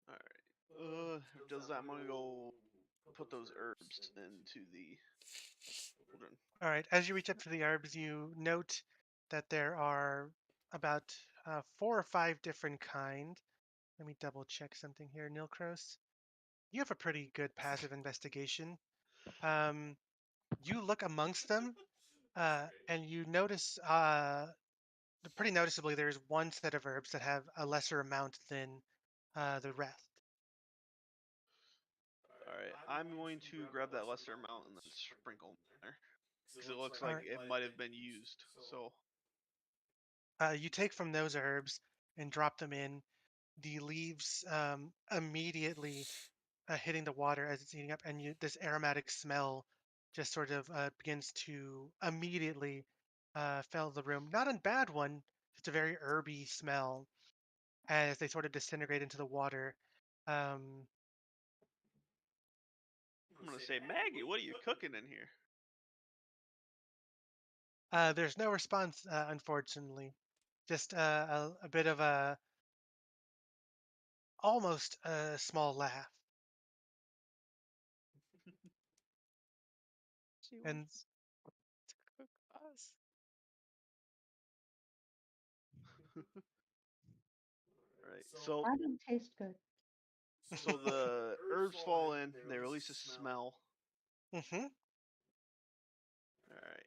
All right. Does that? I'm gonna go put those herbs into the cauldron. All right, as you reach up to the herbs, you note that there are about 4 or 5 different kind. Let me double check something here, Nilkros. You have a pretty good passive investigation. You look amongst them, and you notice pretty noticeably there's one set of herbs that have a lesser amount than the rest. All right. I'm going to grab that lesser amount and then sprinkle in there because it looks All like right. it might have been used. So You take from those herbs and drop them in. The leaves immediately hitting the water as it's heating up, and this aromatic smell just sort of begins to immediately fill the room. Not a bad one, just a very herby smell as they sort of disintegrate into the water. Um, I'm gonna say, Maggie, what are you cooking in here? there's no response, unfortunately. Just a bit of a almost a small laugh. she And wants to cook us. Right. So I don't taste good. so the herbs fall in. They release a smell. hmm All right.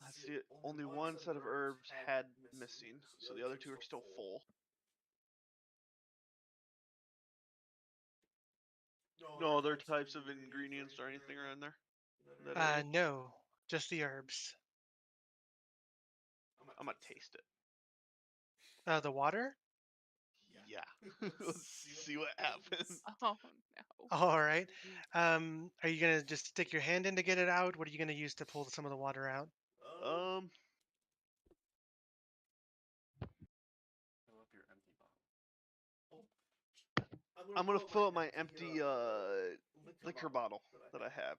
Let's see. Only one set of herbs had missing, so the other two are still full. No other types of ingredients or anything are in there. In that area? no, just the herbs. I'm gonna taste it. The water. Yeah. Let's see what happens. Oh no. All right. Are you gonna just stick your hand in to get it out? What are you gonna use to pull some of the water out? Um. I'm gonna fill up my empty liquor bottle that I have.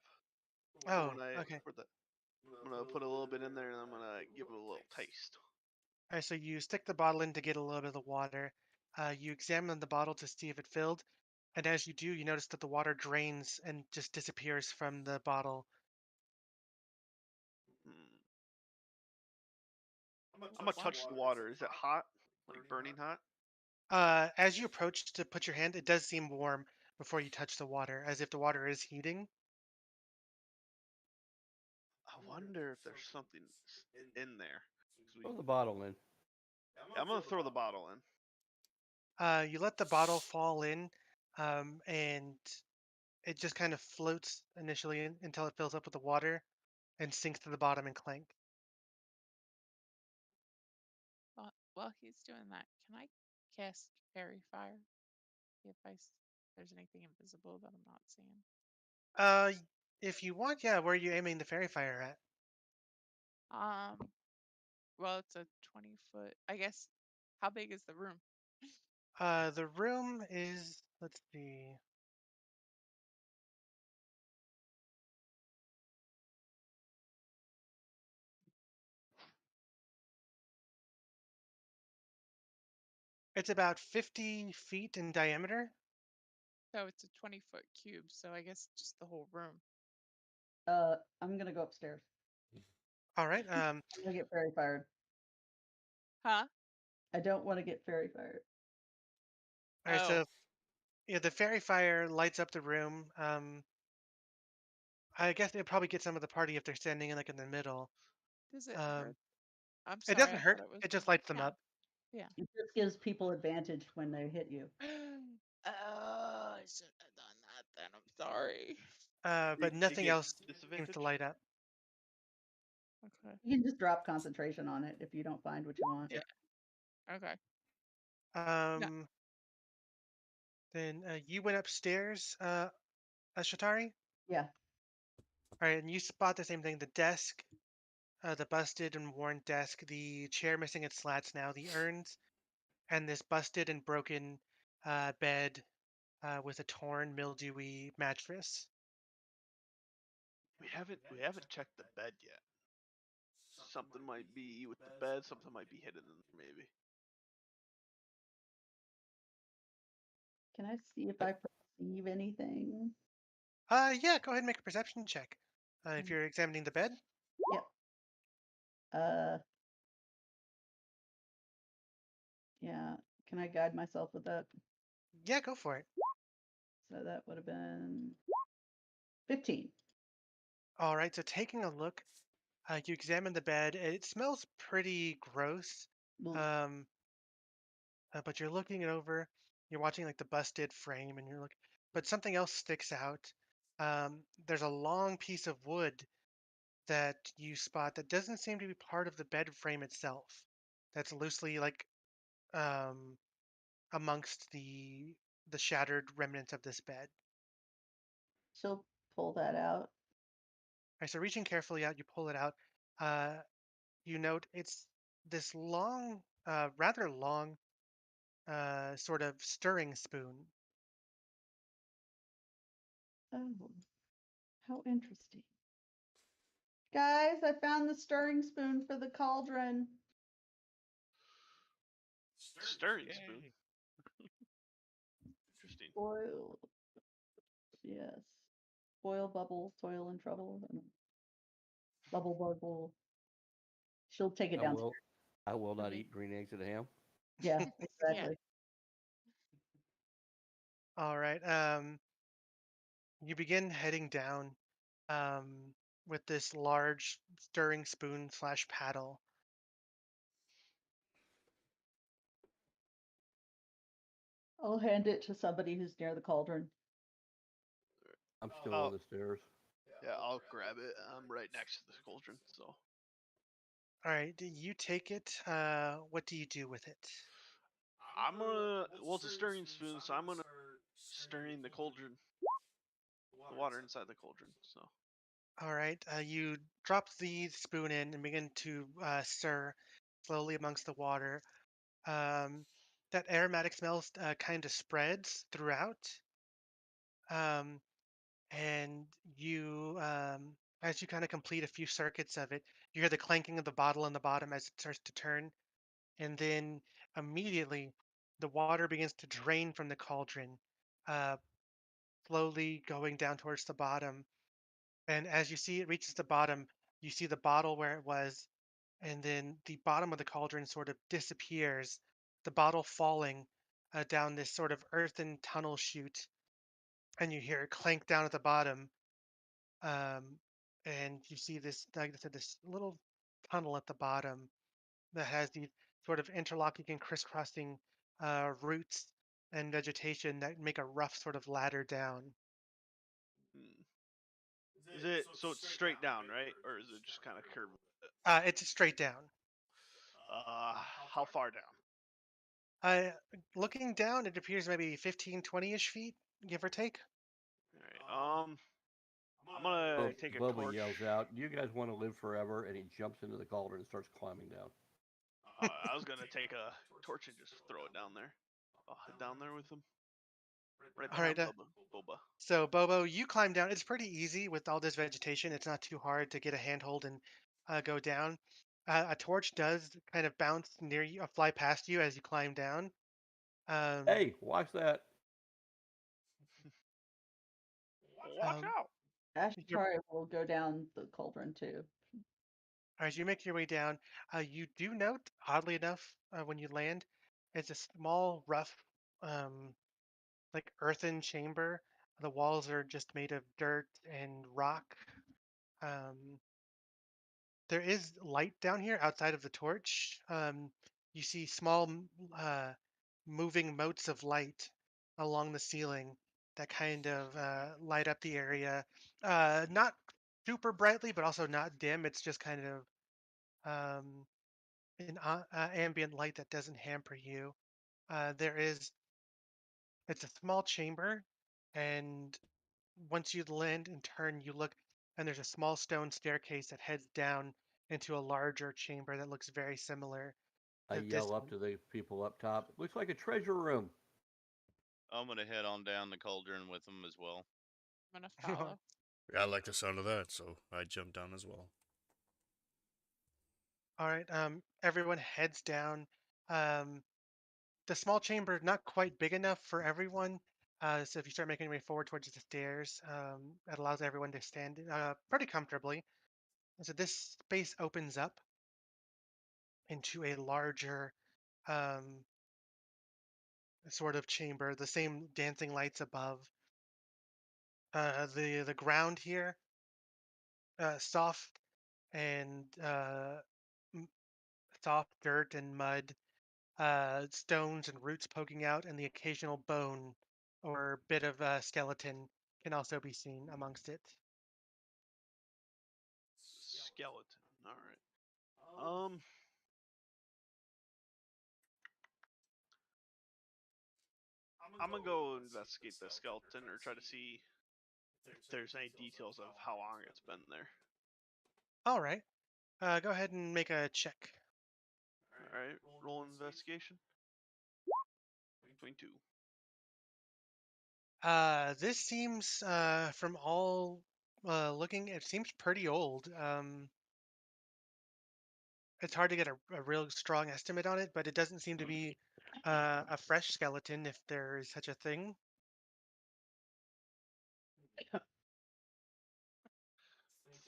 Oh, When I okay. I'm gonna put a little bit in there and I'm gonna give it a little taste. All right. So you stick the bottle in to get a little bit of the water. You examine the bottle to see if it filled, and as you do, you notice that the water drains and just disappears from the bottle. Hmm. I'm gonna touch the water. Is it hot? Like burning hot? As you approach to put your hand, it does seem warm before you touch the water, as if the water is heating. I wonder if there's something in there. 'Cause Throw the bottle in. I'm gonna throw the bottle in. You let the bottle fall in, and it just kind of floats initially until it fills up with the water. and sinks to the bottom and clank. While he's doing that, can I cast Fairy Fire? See if there's anything invisible that I'm not seeing. If you want, yeah. Where are you aiming the fairy fire at? Well, it's a 20-foot. I guess. How big is the room? The room is. Let's see. It's about 50 feet in diameter. So it's a 20-foot cube. So I guess just the whole room. I'm gonna go upstairs. All right. I'm gonna get fairy fired. Huh? I don't want to get fairy fired. All right. Oh. So, yeah, the fairy fire lights up the room. I guess it'll probably get some of the party if they're standing in in the middle. Does it hurt? Um, I'm it sorry. doesn't I hurt. thought it was It just gonna lights them count. up. Yeah. It just gives people advantage when they hit you. Oh, I shouldn't have done that then. I'm sorry. But You nothing get else seems disadvantage? to light up. Okay. You can just drop concentration on it if you don't find what you want. Yeah. Okay. Then you went upstairs, Shatari. Yeah. All right, and you spot the same thing: the desk, the busted and worn desk, the chair missing its slats now, the urns, and this busted and broken bed with a torn, mildewy mattress. We haven't checked the bed yet. Something might be with the bed. Something might be hidden in there, maybe. Can I see if I perceive anything? Yeah, go ahead and make a perception check. If you're examining the bed. Yep. Yeah. Can I guide myself with that? Yeah, go for it. So that would have been 15. All right, so taking a look, you examine the bed. It smells pretty gross. Blech. But you're looking it over. You're watching the busted frame, and you're looking. But something else sticks out. There's a long piece of wood that you spot that doesn't seem to be part of the bed frame itself. That's loosely um, amongst the shattered remnants of this bed. She'll pull that out. All right, so reaching carefully out, you pull it out. You note it's this long, rather long, sort of stirring spoon. Oh, how interesting. Guys, I found the stirring spoon for the cauldron. Stirring spoon. Interesting. Boil. Yes. Boil, bubble, toil, and trouble. Bubble, bubble. She'll take it down. I will not Okay. eat green eggs and ham. Yeah, exactly. All right. You begin heading down with this large stirring spoon slash paddle. I'll hand it to somebody who's near the cauldron. I'm still Oh. on the stairs. Yeah, I'll grab it. I'm right next to the cauldron, so. All right. Do you take it? What do you do with it? I'm gonna. Well, it's a stirring spoon, so I'm gonna stirring the cauldron, the water inside the cauldron. So. All right. You drop the spoon in and begin to stir slowly amongst the water. That aromatic smell kind of spreads throughout. And you, as you kind of complete a few circuits of it, you hear the clanking of the bottle on the bottom as it starts to turn. And then immediately the water begins to drain from the cauldron, uh, slowly going down towards the bottom. And as you see it reaches the bottom, you see the bottle where it was, and then the bottom of the cauldron sort of disappears, the bottle falling down this sort of earthen tunnel chute, and you hear it clank down at the bottom. Um, and you see this, like I said, this little tunnel at the bottom that has these sort of interlocking and crisscrossing roots and vegetation that make a rough sort of ladder down. Is it so it's straight down, right? Or is it just kind of curved? It's straight down. How far down? Looking down, it appears maybe 15, 20-ish feet, give or take. All right. I'm gonna take a Bubba torch. yells out, "You guys want to live forever?" And he jumps into the cauldron and starts climbing down. I was gonna take a torch and just throw it down there. I'll head down there with him. Right All right. behind Boba. So, Bobo, you climb down. It's pretty easy with all this vegetation. It's not too hard to get a handhold and go down. A torch does kind of bounce near you, fly past you as you climb down. Hey, watch that! Watch Um, out! Ashtar will go down the cauldron too. As you make your way down, you do note, oddly enough, when you land, it's a small, rough, like earthen chamber. The walls are just made of dirt and rock. Um, there is light down here outside of the torch. You see small, moving motes of light along the ceiling that kind of light up the area. Not super brightly, but also not dim. It's just kind of um, an ambient light that doesn't hamper you. There is, it's a small chamber, and once you land and turn, you look, and there's a small stone staircase that heads down into a larger chamber that looks very similar I to this yell up one. to the people up top. "It looks like a treasure room." I'm gonna head on down the cauldron with them as well. I'm gonna follow. Yeah, I like the sound of that, so I jump down as well. All right, everyone heads down. Um, the small chamber not quite big enough for everyone. So if you start making your way forward towards the stairs, that allows everyone to stand pretty comfortably. And so this space opens up into a larger um, sort of chamber, the same dancing lights above. The ground here, soft and m- soft dirt and mud, stones and roots poking out, and the occasional bone or bit of skeleton can also be seen amongst it. Skeleton. All right. I'm gonna go investigate the skeleton or try to see if there's any details of how long it's been there. All right, go ahead and make a check. All right. Roll investigation. 22. This seems, from all looking, it seems pretty old. It's hard to get a real strong estimate on it, but it doesn't seem to be a fresh skeleton, if there is such a thing.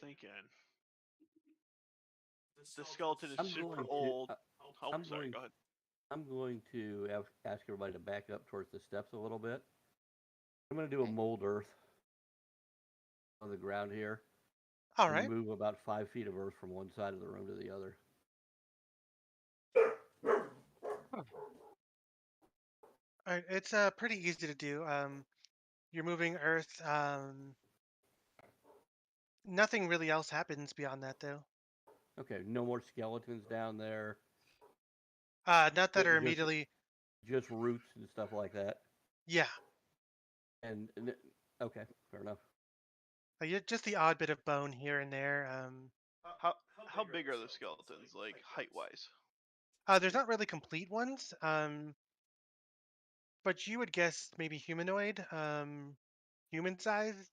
Thinking. The skeleton is I'm super going to. old. Oh, I'm sorry. going. Go ahead. I'm going to ask everybody to back up towards the steps a little bit. I'm going to do a Okay. mold earth on the ground here. All and right. move about 5 feet of earth from one side of the room to the other. All right. It's pretty easy to do. You're moving earth. Nothing really else happens beyond that, though. Okay, no more skeletons down there. Not that are Just- immediately. Just roots and stuff like that. Yeah. And okay, fair enough. Just the odd bit of bone here and there. How big are the skeletons, like height wise? There's not really complete ones. But you would guess maybe humanoid, human sized.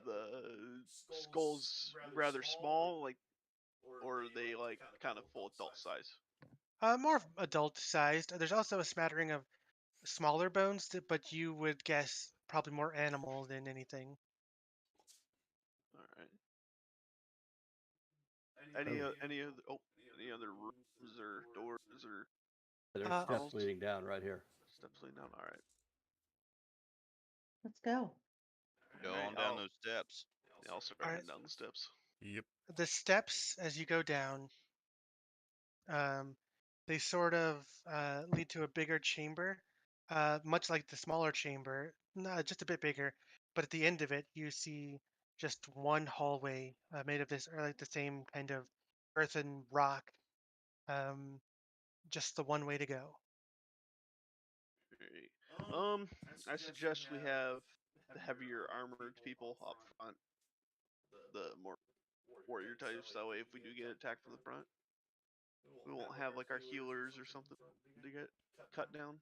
The skulls rather small, like, or are they like kind of full adult size? More of adult sized. There's also a smattering of smaller bones, but you would guess probably more animal than anything. All right. Any other rooms or doors or There's Uh, steps leading down right here. steps leading down? All right. Let's go. Go Alright, on down I'll- those steps. Yeah, I'll start Alright. heading down the steps. Yep. The steps as you go down, they sort of lead to a bigger chamber, much like the smaller chamber, just a bit bigger. But at the end of it, you see just one hallway made of this, or like the same kind of earthen rock. Um, just the one way to go. Alright. I suggest we have the heavier armored people up front, the more warrior types. That way, if we do get attacked from the front, we won't have like our healers or something to get cut down.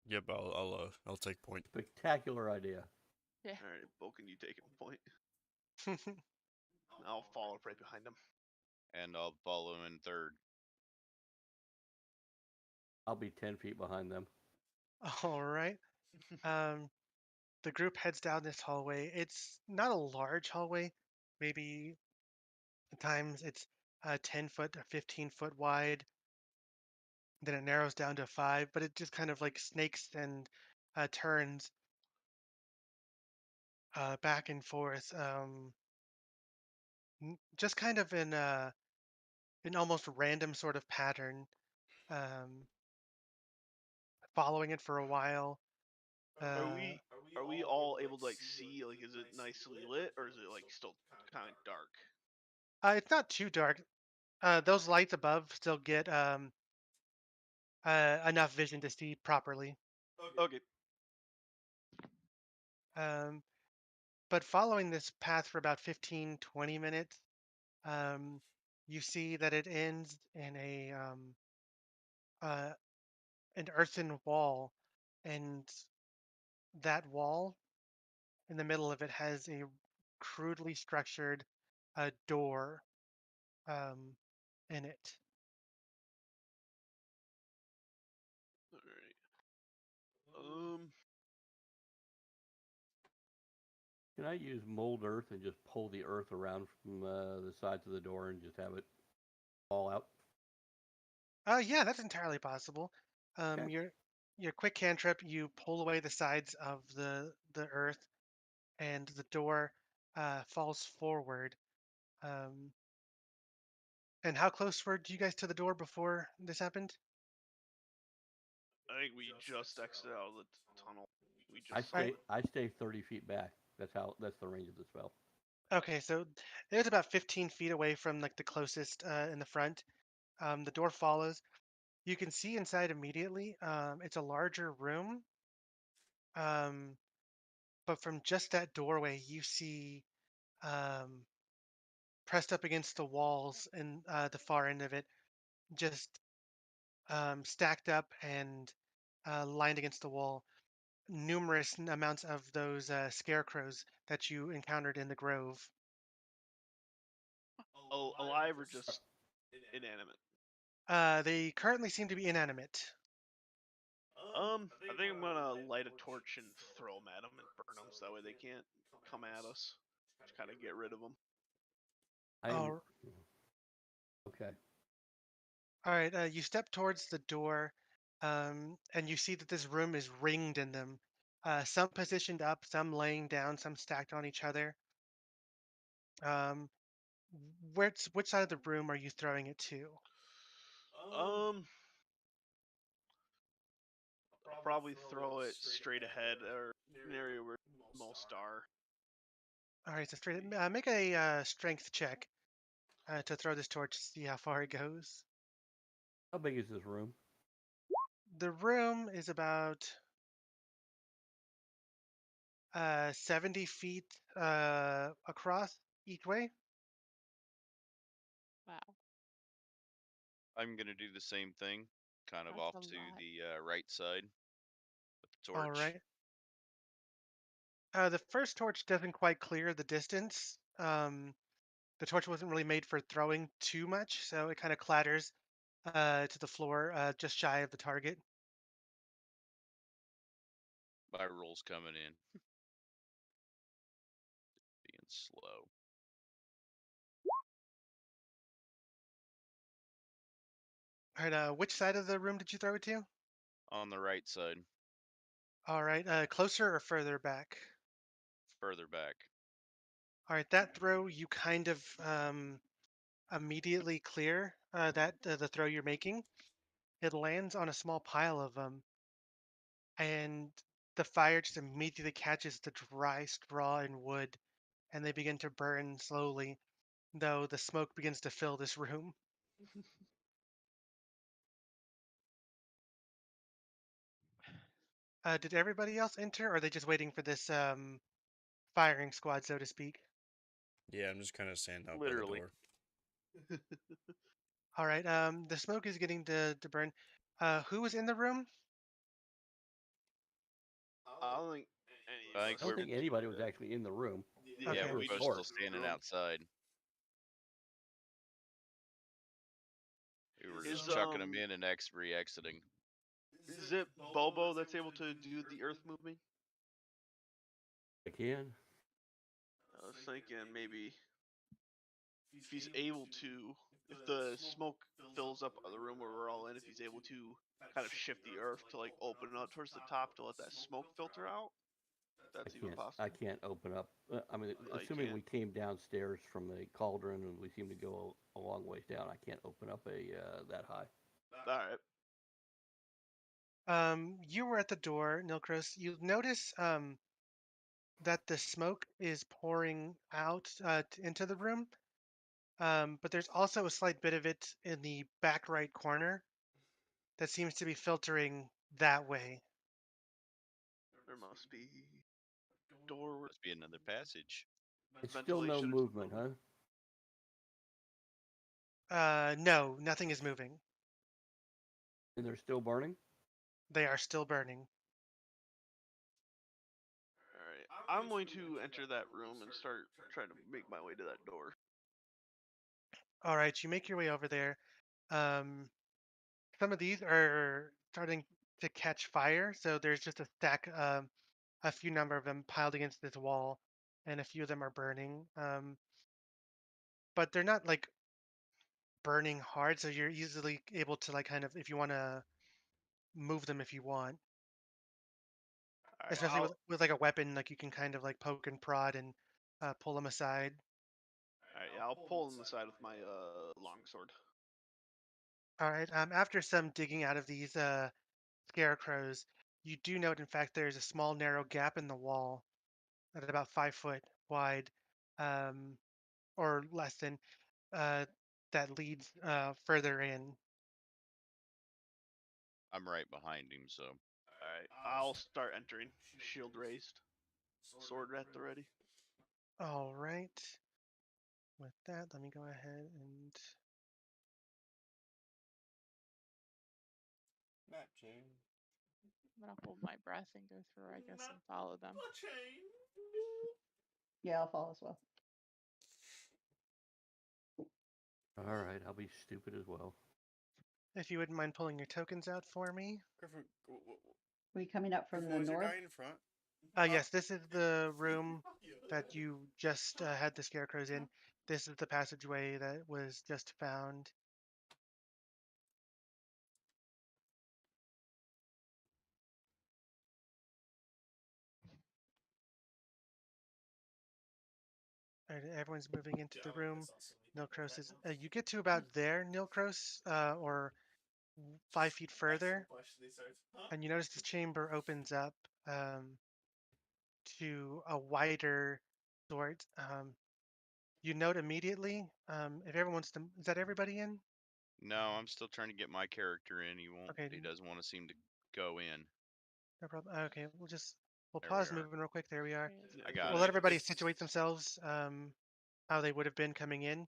Yep, I'll take point. Spectacular idea. Yeah. All right, Vulcan, you take a point. I'll follow right behind him. And I'll follow him in third. I'll be 10 feet behind them. All right. The group heads down this hallway. It's not a large hallway. Maybe at times it's 10 foot or 15-foot wide. Then it narrows down to 5, but it just kind of like snakes and turns back and forth. Just kind of in an almost random sort of pattern. Um, following it for a while. Are we all able to like see? Like, is it nicely lit or is it like still kind of dark? It's not too dark. Those lights above still get enough vision to see properly. Okay. But following this path for about 15-20 minutes, you see that it ends in uh, an earthen wall, and that wall in the middle of it has a crudely structured door um, in it. All right. Can I use mold earth and just pull the earth around from the sides of the door and just have it fall out? Yeah, that's entirely possible. Okay. Your quick cantrip, you pull away the sides of the earth, and the door falls forward. Um, and how close were you guys to the door before this happened? I think we just exited out of the tunnel. We I just. Right. stay 30 feet back. That's the range of the spell. Okay, so it's about 15 feet away from like the closest in the front. The door follows. You can see inside immediately. It's a larger room. But from just that doorway, you see um, pressed up against the walls in the far end of it, just stacked up and lined against the wall, numerous amounts of those scarecrows that you encountered in the grove. Alive or just inanimate? They currently seem to be inanimate. I think I'm gonna light a torch and throw them at them and burn them, so that way they can't come at us. Just kind of get rid of them. Oh, Okay. all right. You step towards the door, and you see that this room is ringed in them. Some positioned up, some laying down, some stacked on each other. Um, which side of the room are you throwing it to? I'll probably throw it straight ahead or an area where most are. All right, so straight. Make a strength check to throw this torch to see how far it goes. How big is this room? The room is about 70 feet across each way. Wow. I'm gonna do the same thing, kind of That's off a to lot. the right side with the torch. All right. The first torch doesn't quite clear the distance. The torch wasn't really made for throwing too much, so it kind of clatters to the floor just shy of the target. My roll's coming in. Being slow. All right, which side of the room did you throw it to? On the right side, All right, closer or further back? further back. All right, that throw you kind of immediately clear the throw you're making. It lands on a small pile of them, and the fire just immediately catches the dry straw and wood and they begin to burn slowly, though the smoke begins to fill this room. Did everybody else enter, or are they just waiting for this firing squad, so to speak? Yeah, I'm just kind of standing out Literally. by the door. All right. The smoke is getting to burn. Who was in the room? I don't think I I think don't think anybody was actually in the room. Yeah, Okay. we're we both report. still standing outside. We were just Is, chucking them in and re-exiting. Is it Bobo that's able to do the earth moving? I can. I was thinking maybe if he's able to, if the smoke fills up the room where we're all in, if he's able to kind of shift the earth to like open up towards the top to let that smoke filter out. That's even possible. I can't open up. I mean, Oh, you assuming can't? we came downstairs from the cauldron and we seem to go a long ways down, I can't open up that high. All right. You were at the door, Nilkros. You notice that the smoke is pouring out into the room, but there's also a slight bit of it in the back right corner that seems to be filtering that way. There must be door. Must be another passage. It's still no ventilation or movement, something. huh? No, nothing is moving. And they're still burning? They are still burning. All right. I'm going to enter that room and start trying to make my way to that door. All right, you make your way over there. Some of these are starting to catch fire, so there's just a stack, a few number of them piled against this wall, and a few of them are burning. But they're not like burning hard, so you're easily able to like kind of if you want to move them if you want, All right. especially with like a weapon, like you can kind of like poke and prod and pull them aside. All right. Yeah, I'll pull on the side with my longsword. All right. After some digging out of these scarecrows, you do note, in fact, there's a small narrow gap in the wall at about 5 foot wide, um, or less than, uh, that leads further in. I'm right behind him, so All right. I'll start entering. Shield raised. Sword at the ready. All right. With that, let me go ahead and Map chain. I'm gonna hold my breath and go through, I guess, and follow them. Yeah, I'll follow as well. All right, I'll be stupid as well. if you wouldn't mind pulling your tokens out for me. Griffin, Are you coming up from Griffin, the was your north? guy in front? Yes, this is the room that you just had the scarecrows in. This is the passageway that was just found. All right, everyone's moving into the room. Nilkros is. You get to about there, Nilkros, or 5 feet further, and you notice this chamber opens up to a wider sort. You note immediately, if everyone wants to, is that everybody in? no, I'm still trying to get my character in. He won't. Okay. He doesn't want to seem to go in. No problem. Okay, we'll There we pause are. moving real quick. There we are. There it is. I got We'll it. let everybody situate themselves how they would have been coming in,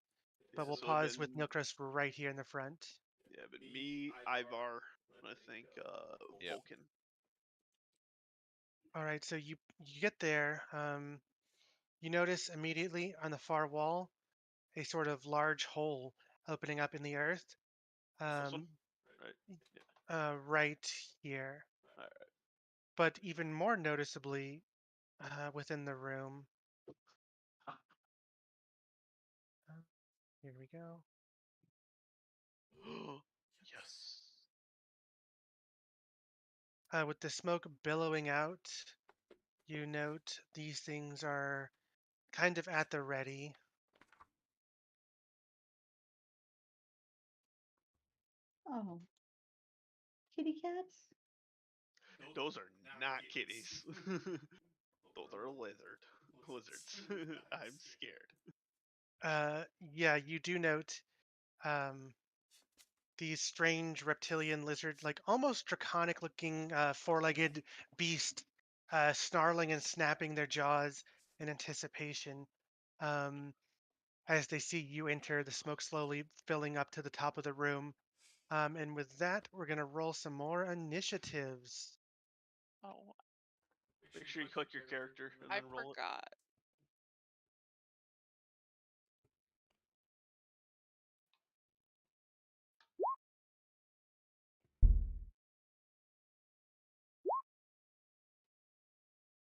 but we'll So pause with then- Nilkros for right here in the front. Yeah, but me, Ivar, and I think Yep. Vulcan. All right, so you get there. You notice immediately on the far wall a sort of large hole opening up in the earth. This one? Right. Right here. All right. But even more noticeably, within the room. Here we go. Yes. With the smoke billowing out, you note these things are kind of at the ready. Oh. Kitty cats? Those are not kitties. Those are lizard. lizards. I'm scared. Yeah, you do note um, these strange reptilian lizard, like almost draconic looking four-legged beast, snarling and snapping their jaws in anticipation. Um, as they see you enter, the smoke slowly filling up to the top of the room. And with that, we're going to roll some more initiatives. Oh, Make sure you click your character and I then roll it. forgot.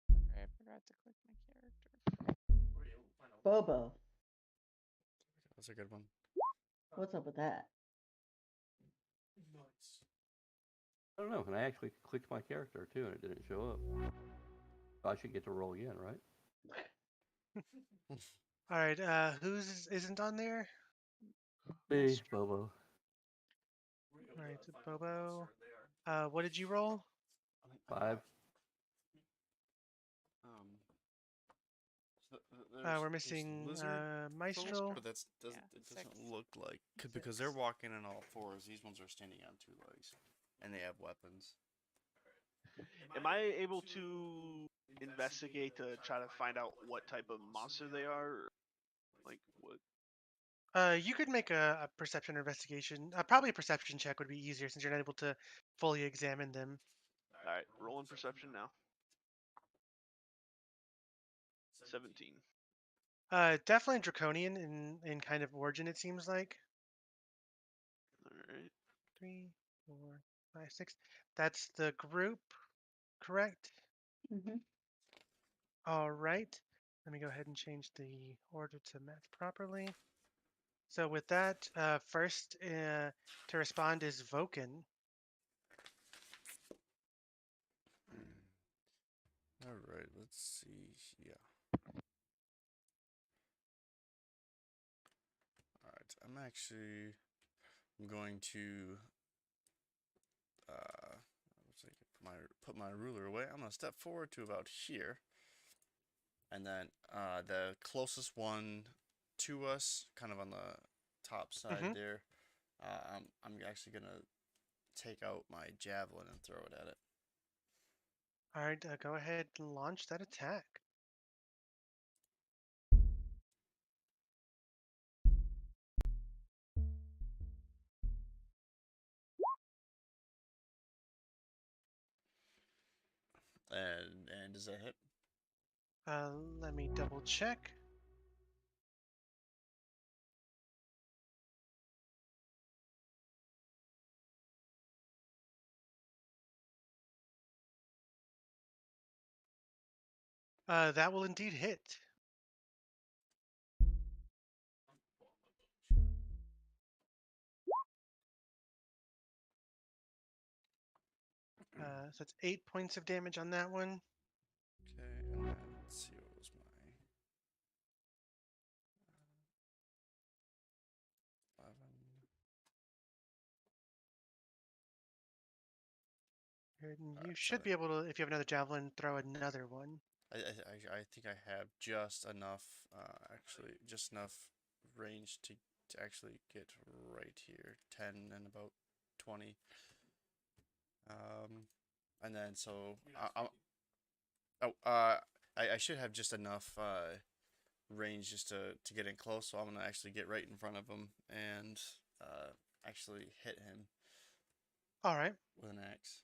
Sorry, I forgot to click my character. Bobo, That's a good one. what's up with that? Nice. I don't know. And I actually clicked my character too, and it didn't show up. So I should get to roll again, right? All right, who's isn't on there? Hey, Bobo. All right, so Bobo. What did you roll? 5. So We're there's missing lizard Maestro. but it Yeah, doesn't 6. look like because they're walking on all fours. These ones are standing on 2 legs, and they have weapons. Am I able to investigate to try to find out what type of monster they are? Or, like what? You could make a perception or investigation. Probably a perception check would be easier since you're not able to fully examine them. All right, rolling perception now. 17. Definitely draconian in kind of origin. It seems like All right. 3, 4, 5, 6. That's the group, correct? Hmm. All right. Let me go ahead and change the order to match properly. So with that, first to respond is Voken. All right, let's see. Yeah. All right, I'm going to let's see, put my ruler away. I'm gonna step forward to about here, and then the closest one to us, kind of on the top side there. I'm actually gonna take out my javelin and throw it at it. All right, go ahead and launch that attack. And does that hit? Let me double check. That will indeed hit. So it's 8 points of damage on that one. Okay, and then let's see what was my 11. Good, and you Alright, should so be able to, if you have another javelin, throw another one. I think I have just enough, actually, just enough range to actually get right here, 10 and about 20. And then so I should have just enough range just to get in close. So I'm gonna actually get right in front of him and actually hit him All right. with an axe.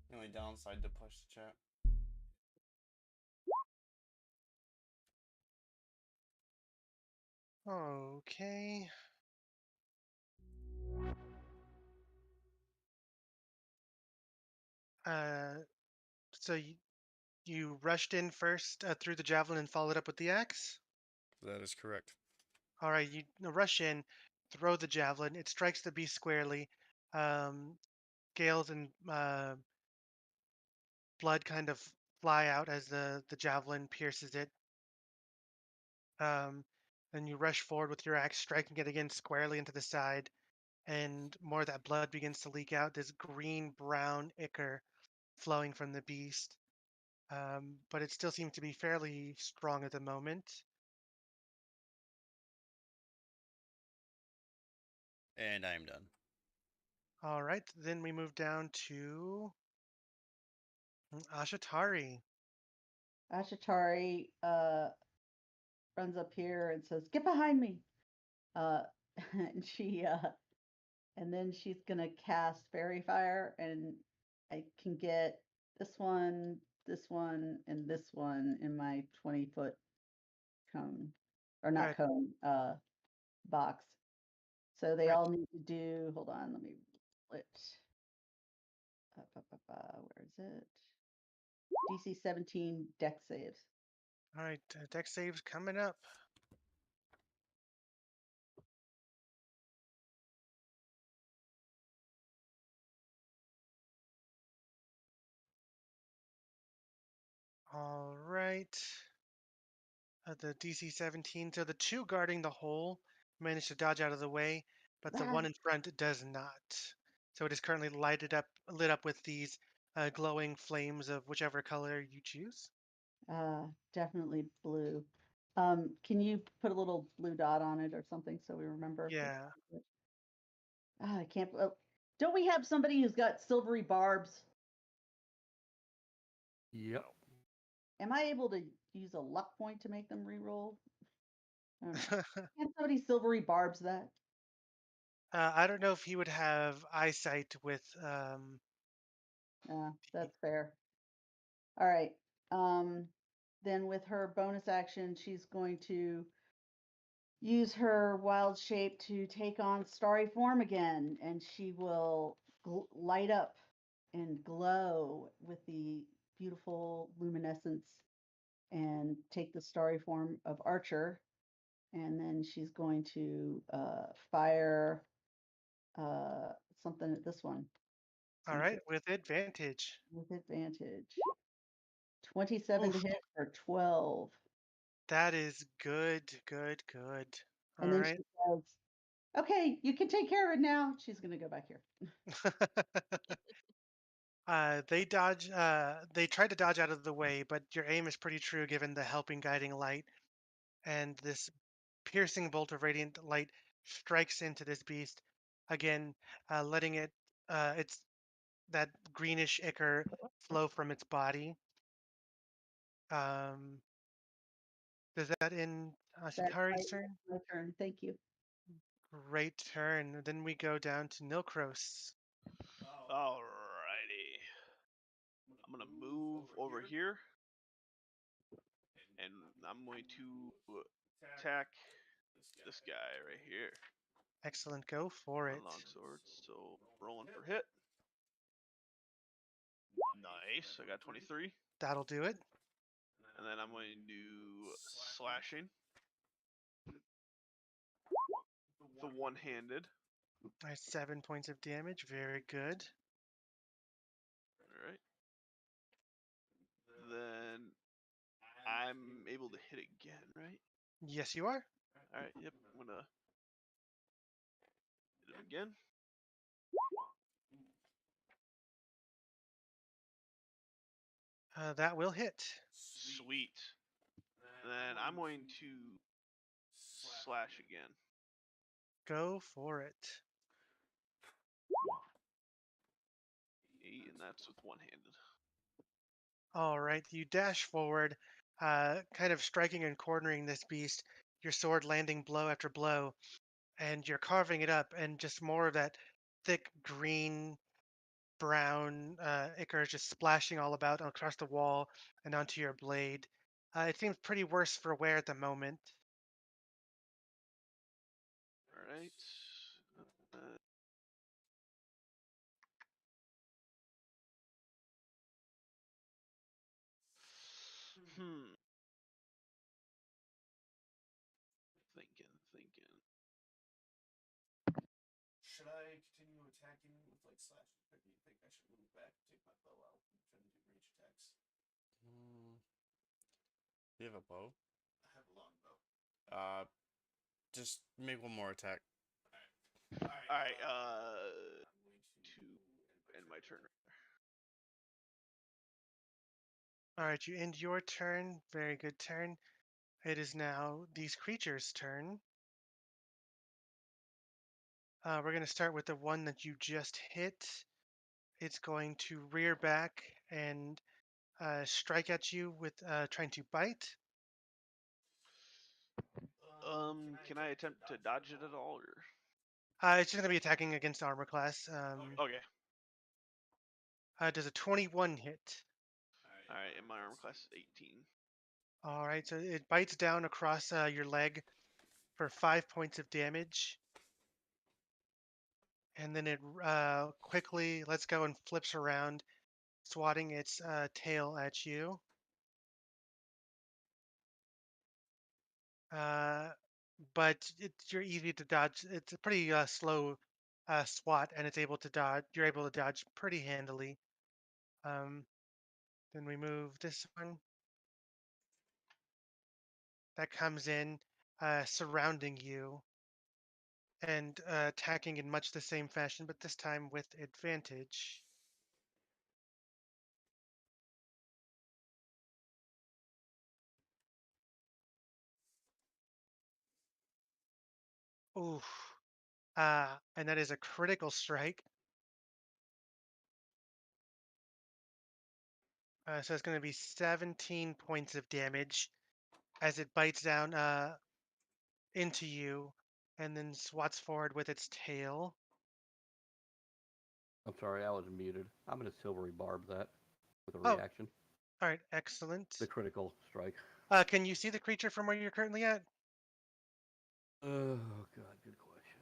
The only downside to push the chat. Okay. So you rushed in first, threw the javelin and followed up with the axe. That is correct. All right, you rush in, throw the javelin. It strikes the beast squarely. Gales and blood kind of fly out as the javelin pierces it. Then you rush forward with your axe, striking it again squarely into the side. and more of that blood begins to leak out. This green brown ichor flowing from the beast. But it still seems to be fairly strong at the moment. And I am done. All right, then we move down to Ashatari. Ashatari runs up here and says, "Get behind me!" Uh, and and then she's gonna cast Fairy Fire, and I can get this one, and this one in my 20-foot cone, or not Right. cone, box. So they Right. all need to do. Hold on, let me split. Where is it? DC 17 deck saves. All right, deck saves coming up. All right. The DC 17. So the two guarding the hole managed to dodge out of the way, but the one in front does not. So it is currently lit up with these glowing flames of whichever color you choose. Definitely blue. Can you put a little blue dot on it or something so we remember? Yeah. I can't. Don't we have somebody who's got silvery barbs? Yep. Am I able to use a luck point to make them reroll? I don't know. Can somebody silvery barbs that? I don't know if he would have eyesight with. That's fair. All right. Then with her bonus action, she's going to use her wild shape to take on starry form again, and she will light up and glow with the beautiful luminescence and take the starry form of Archer. And then she's going to fire something at this one. All right, with advantage. With advantage. 27 to Oof. hit for 12. That is good, good, good. All And then right. she says, "Okay, you can take care of it now." She's going to go back here. They tried to dodge out of the way, but your aim is pretty true given the helping guiding light. And this piercing bolt of radiant light strikes into this beast, again, letting its that greenish ichor flow from its body. Um, does that end Ashatari's turn? My turn. Thank you. Great turn. Then we go down to Nilkros. Alrighty. I'm gonna move over here, and I'm going to attack this guy right here. Excellent, go for it. Long swords, so rolling for hit. Nice, I got 23. That'll do it. And then I'm going to do slashing. The one-handed. Nice, 7 points of damage. Very good. Alright. Then I'm able to hit again, right? Yes, you are. Alright, yep. I'm gonna hit him again. That will hit. Sweet. Then I'm going to slash again. Go for it. 8, and that's with one-handed. All right, you dash forward, kind of striking and cornering this beast, your sword landing blow after blow, and you're carving it up, and just more of that thick green, brown ichor just splashing all about across the wall and onto your blade. It seems pretty worse for wear at the moment. Alright. Thinking. Should I continue attacking with like slashing, or do you think I should move back, take my bow out, and try to do range attacks? You have a bow? I have a long bow. Just make one more attack. Alright, to end my turn. All right, you end your turn. Very good turn. It is now these creatures' turn. We're going to start with the one that you just hit. It's going to rear back and strike at you with trying to bite. Can I attempt to dodge it at all, or? It's just going to be attacking against armor class. Okay. Does a 21 hit? Alright, and my armor class is 18. All right, so it bites down across your leg for 5 points of damage. And then it quickly lets go and flips around, swatting its tail at you. But you're easy to dodge. It's a pretty slow swat, and it's able to dodge. You're able to dodge pretty handily. Then we move this one. That comes in, surrounding you, and attacking in much the same fashion, but this time with advantage. Oof. And that is a critical strike. So it's going to be 17 points of damage as it bites down into you and then swats forward with its tail. I'm sorry, I was muted. I'm going to silvery barb that with a Oh. reaction. All right, excellent. The critical strike. Can you see the creature from where you're currently at? Oh, God, good question.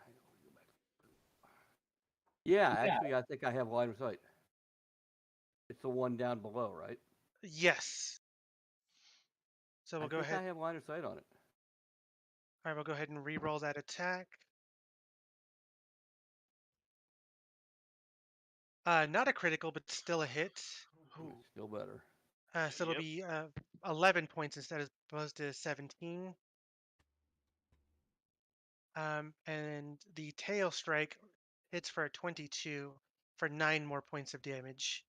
Hang on, let me go back. Yeah, actually, I think I have line of sight. It's the one down below, right? Yes. So we'll I go think ahead. I have line of sight on it. All right, we'll go ahead and re-roll that attack. Not a critical, but still a hit. Ooh, still better. So it'll Yep. be 11 points instead of opposed to 17. And the tail strike hits for a 22 for 9 more points of damage.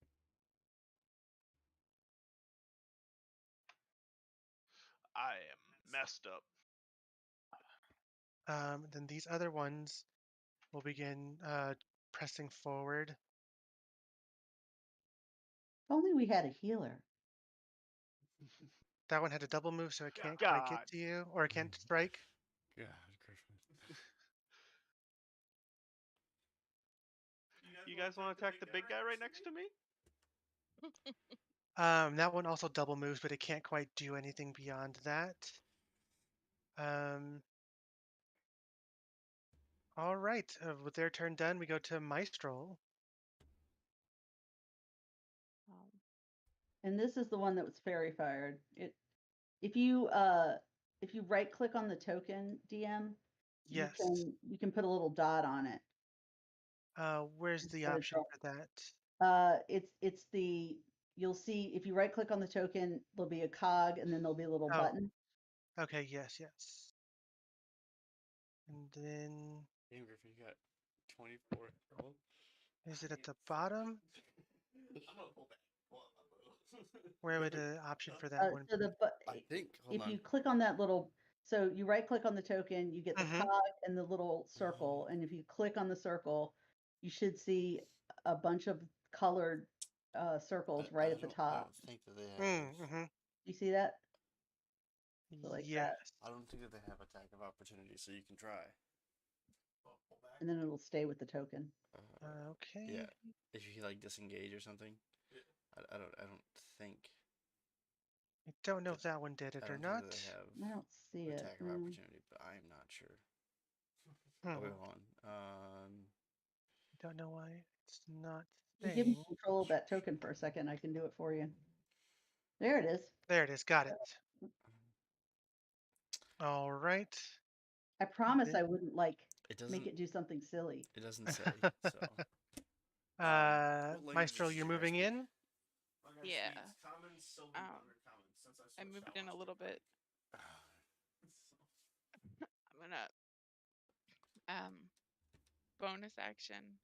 I am messed up. Then these other ones will begin pressing forward. If only we had a healer. That one had a double move, so it can't quite God. get to you, or it can't strike. God, Griffin. You guys want to attack the big guy right next to me? That one also double moves, but it can't quite do anything beyond that. All right, with their turn done, we go to Maestro. And this is the one that was fairy fired. If you right click on the token, DM, Yes. you can put a little dot on it. Where's the Instead of option dot. for that? It's the you'll see if you right click on the token, there'll be a cog and then there'll be a little Oh. button. Okay, yes. And then Damn, Griffin, you got 24. Roll. is it at the bottom? I'm gonna pull back. Pull out my bow. Where would the option for that one So be? I think. Hold if on. you click on that little, so you right click on the token, you get the Mhm. cog and the little circle, and if you click on the circle, you should see a bunch of colored circles I right at the don't- I top. don't think that they have. Mm-hmm. You see that? So like Yes. that. I don't think that they have attack of opportunity, so you can try. And then it'll stay with the token. Okay. Yeah, if you like disengage or something. I don't think. I don't know if that one did it I or don't not. think that they have I don't see it. attack of no. opportunity, but I'm not sure. Hmm. Okay, hold on. Don't know why it's not You give me saying. control of that token for a second, I can do it for you. There it is. There it is. Got it. All right. I promise Then- I wouldn't like It doesn't. make it do something silly. It doesn't say. So. What language Maestro, does you're you guys moving speak? in. Yeah. Common, Sylvan, Um, Undercommon, since I I switched moved out in a last little time. bit. I'm gonna bonus action.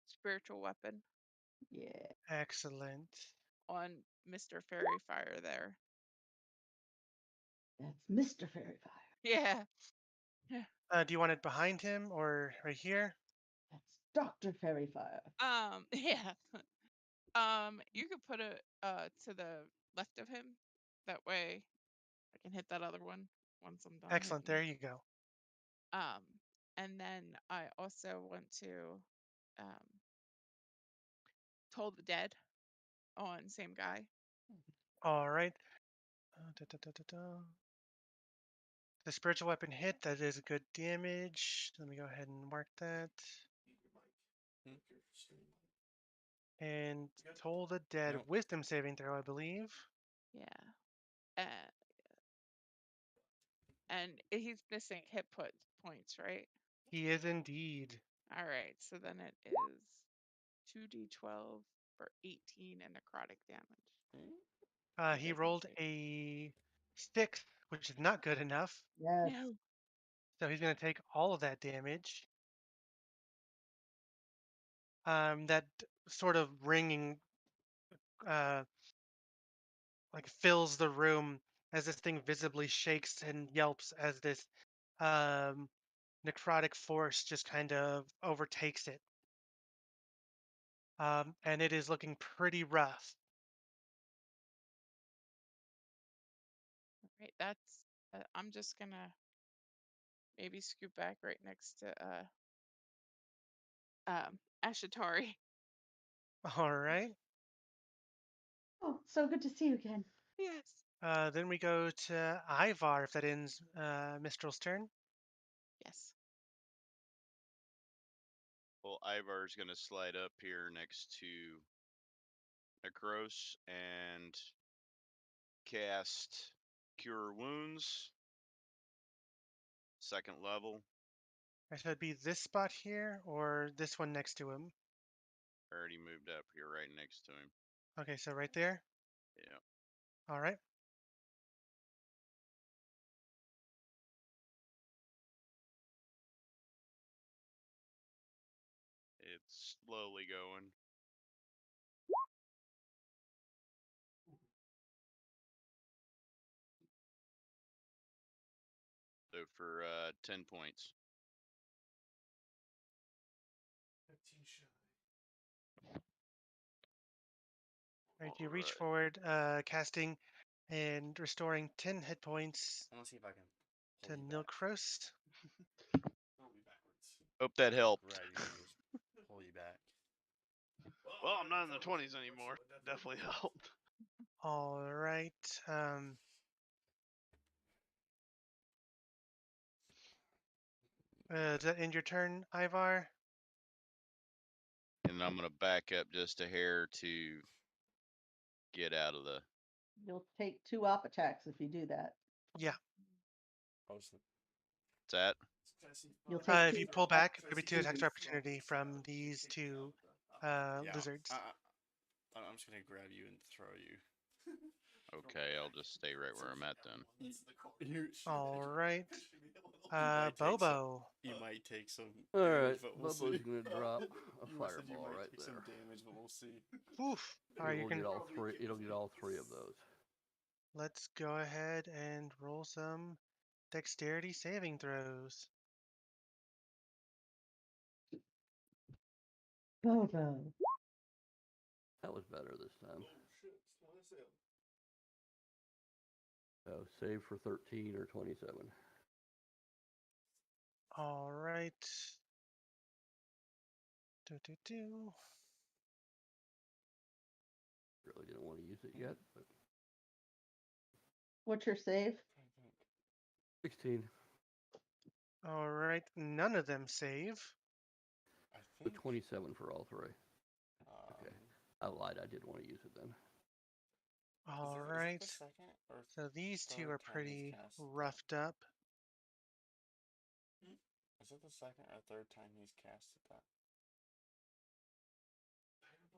Spiritual weapon Yeah. Excellent. on Mr. Fairy Fire there. That's Mr. Fairy Fire. Yeah. Do you want it behind him or right here? That's Dr. Fairy Fire. Yeah. You could put it to the left of him. That way I can hit that other one once I'm done. Excellent. hitting. There you go. And then I also want to Toll the Dead on same guy. All right. The spiritual weapon hit. That is a good damage. Let me go ahead and mark that. And Toll the Dead. Nope. Wisdom saving throw, I believe. Yeah. And he's missing hit points, right? He is indeed. All right. So then it is 2d12 for 18 and necrotic damage. He doesn't rolled take- a 6, which is not good enough. Yes. No. So he's going to take all of that damage. That sort of ringing like fills the room as this thing visibly shakes and yelps as this necrotic force just kind of overtakes it. And it is looking pretty rough. Right. That's. I'm just gonna maybe scoot back right next to Ashatari. All right. Oh, so good to see you again. Yes. Then we go to Ivar, if that ends Mistral's turn. Yes. Well, Ivar's gonna slide up here next to Necros and cast Cure Wounds. 2nd level. So it'd be this spot here or this one next to him. Already moved up here right next to him. Okay, so right there. Yeah. All right. It's slowly going. So for 10 points. 15 shy. Right, you reach Alright. forward, casting and restoring 10 hit points I want to see if I can to pull you back. Nilkros. I'll be backwards. Hope that helped. Grab you and just pull you back. Well, I'm not in the 20s anymore. Definitely helped. All right. Does that end your turn, Ivar? And I'm gonna back up just a hair to get out of the. You'll take 2 op attacks if you do that. Yeah. What's that? You'll take If 2 you pull back, there'll be 2 attacks of opportunity from these 2 Yeah, lizards. I'm just gonna grab you and throw you. Okay, I'll just stay right where I'm at then. All right. might take some- Bobo. You might take some. All damage, right, but we'll Bubba's see. gonna drop a You said you fireball might right take some there. damage, but we'll see. Oof. All right, you It'll can. get all 3. It'll get all 3 of those. Let's go ahead and roll some dexterity saving throws. Bobo. That was better this time. Oh shit! What is it? So save for 13 or 27. All right. Do. Really didn't want to use it yet, but What's your save? 16. All right. None of them save. I So think. 27 for all 3. Okay. I lied. I did want to use it then. All right. the second or So these 2 third are time he's pretty cast that? roughed up. Is it the second or third time he's casted that?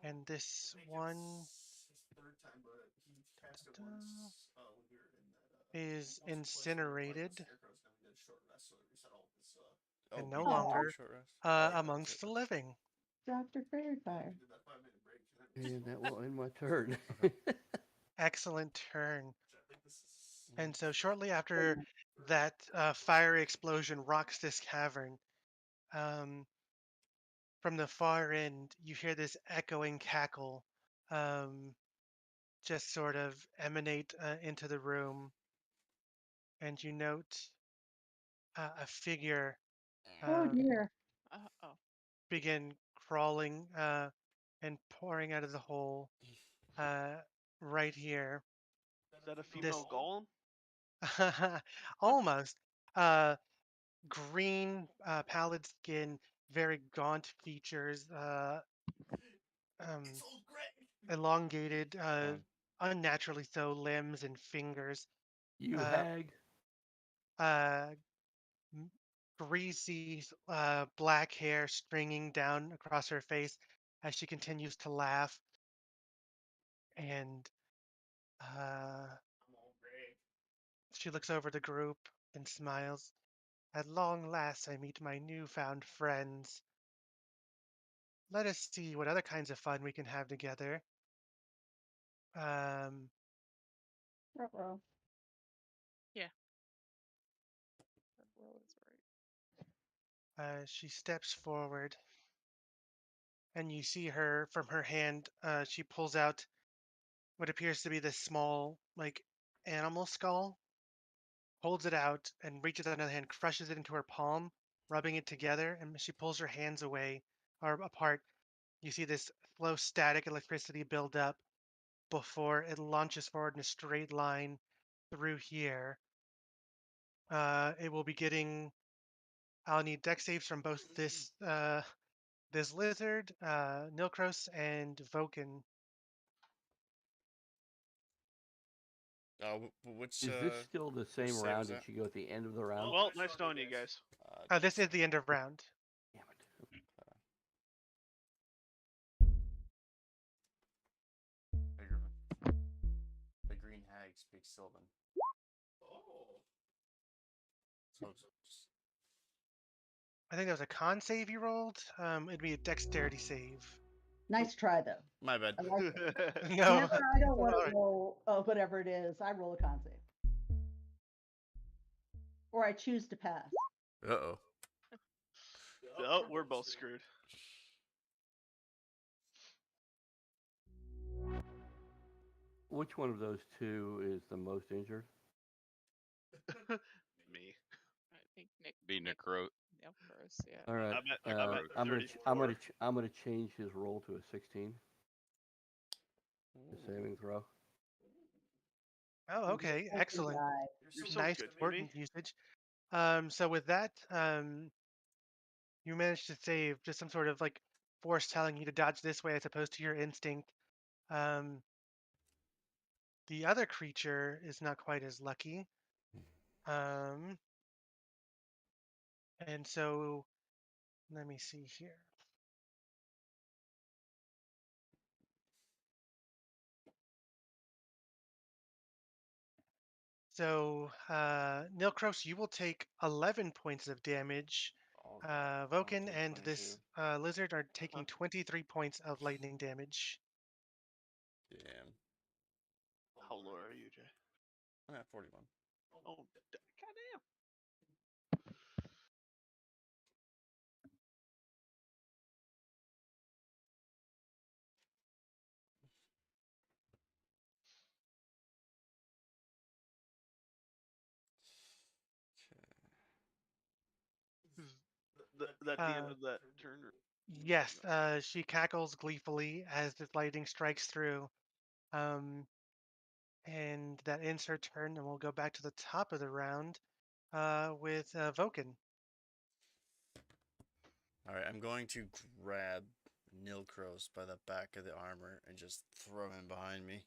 And this I think one it's his third time, but he cast it once when we were in that. is incinerated Oh, and we no did do a longer short rest? Oh, okay, that's amongst it. the living. Dr. Fairy Fire. And that will end my turn. Excellent turn. And so shortly after that fiery explosion rocks this cavern, from the far end, you hear this echoing cackle just sort of emanate into the room. And you note a figure Oh dear. Oh, begin crawling and pouring out of the hole right here. Is that a This female golem? almost green, pallid skin, very gaunt features, um, elongated, unnaturally so limbs and fingers, You uh, hag. uh, m- greasy black hair stringing down across her face as she continues to laugh. And she looks over the group and smiles. At long last, I meet my newfound friends. Let us see what other kinds of fun we can have together. Um, Ruh-roh. that roll is right. she steps forward, and you see her from her hand. She pulls out what appears to be this small, like, animal skull, holds it out, and reaches out another hand, crushes it into her palm, rubbing it together. And she pulls her hands away or apart. You see this slow static electricity build up before it launches forward in a straight line through here. It will be getting. I'll need deck saves from both this lizard, Nilkros, and Voken. Which Is this still the same save round is that that? you go at the end of the round? Well, nice knowing you guys. This is the end of round. Damn it. The green hag speaks Sylvan. So I think that was a con save you rolled. It'd be a dexterity save. Nice try though. my bad. I like it. No. Whenever I don't want Alright. to roll whatever it is, I roll a con save. Or I choose to pass. Uh-oh. Oh, we're both screwed. Which one of those two is the most injured? Me. I think Nick. Be necro. Nilkros, yeah. All right. I'm at I'm gonna change his roll to a 16. The saving throw. Oh, okay. Lucky Excellent. guy. You're so Nice good, word Mimi. usage. So with that, you managed to save just some sort of like force telling you to dodge this way as opposed to your instinct. Um, the other creature is not quite as lucky. And so let me see here. So, Nilkros, you will take 11 points of damage. Voken and this lizard are taking 23 points of lightning damage. Damn. How low are you, Jay? I'm at 41. Oh, goddamn. That the end of that turn? Or... Yes, she cackles gleefully as the lightning strikes through. And that ends her turn, and we'll go back to the top of the round with Voken. All right, I'm going to grab Nilkros by the back of the armor and just throw him behind me.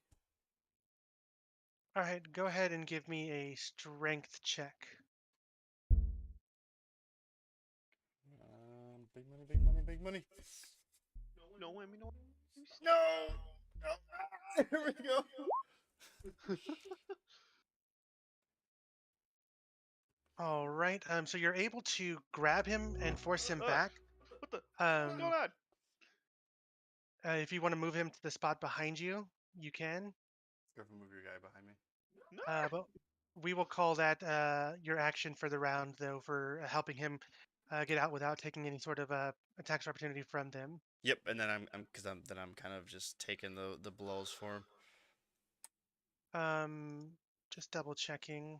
All right, go ahead and give me a strength check. Big money, big money, big money. No whammy, no. No! No! Ah, here we go. All right. So you're able to grab him and force him Ugh, back. what the? What's going on? If you want to move him to the spot behind you, you can. Go move your guy behind me. No. But we will call that your action for the round, though, for helping him get out without taking any sort of attacks opportunity from them. Yep, and then I'm kind of just taking the blows for him. Just double checking.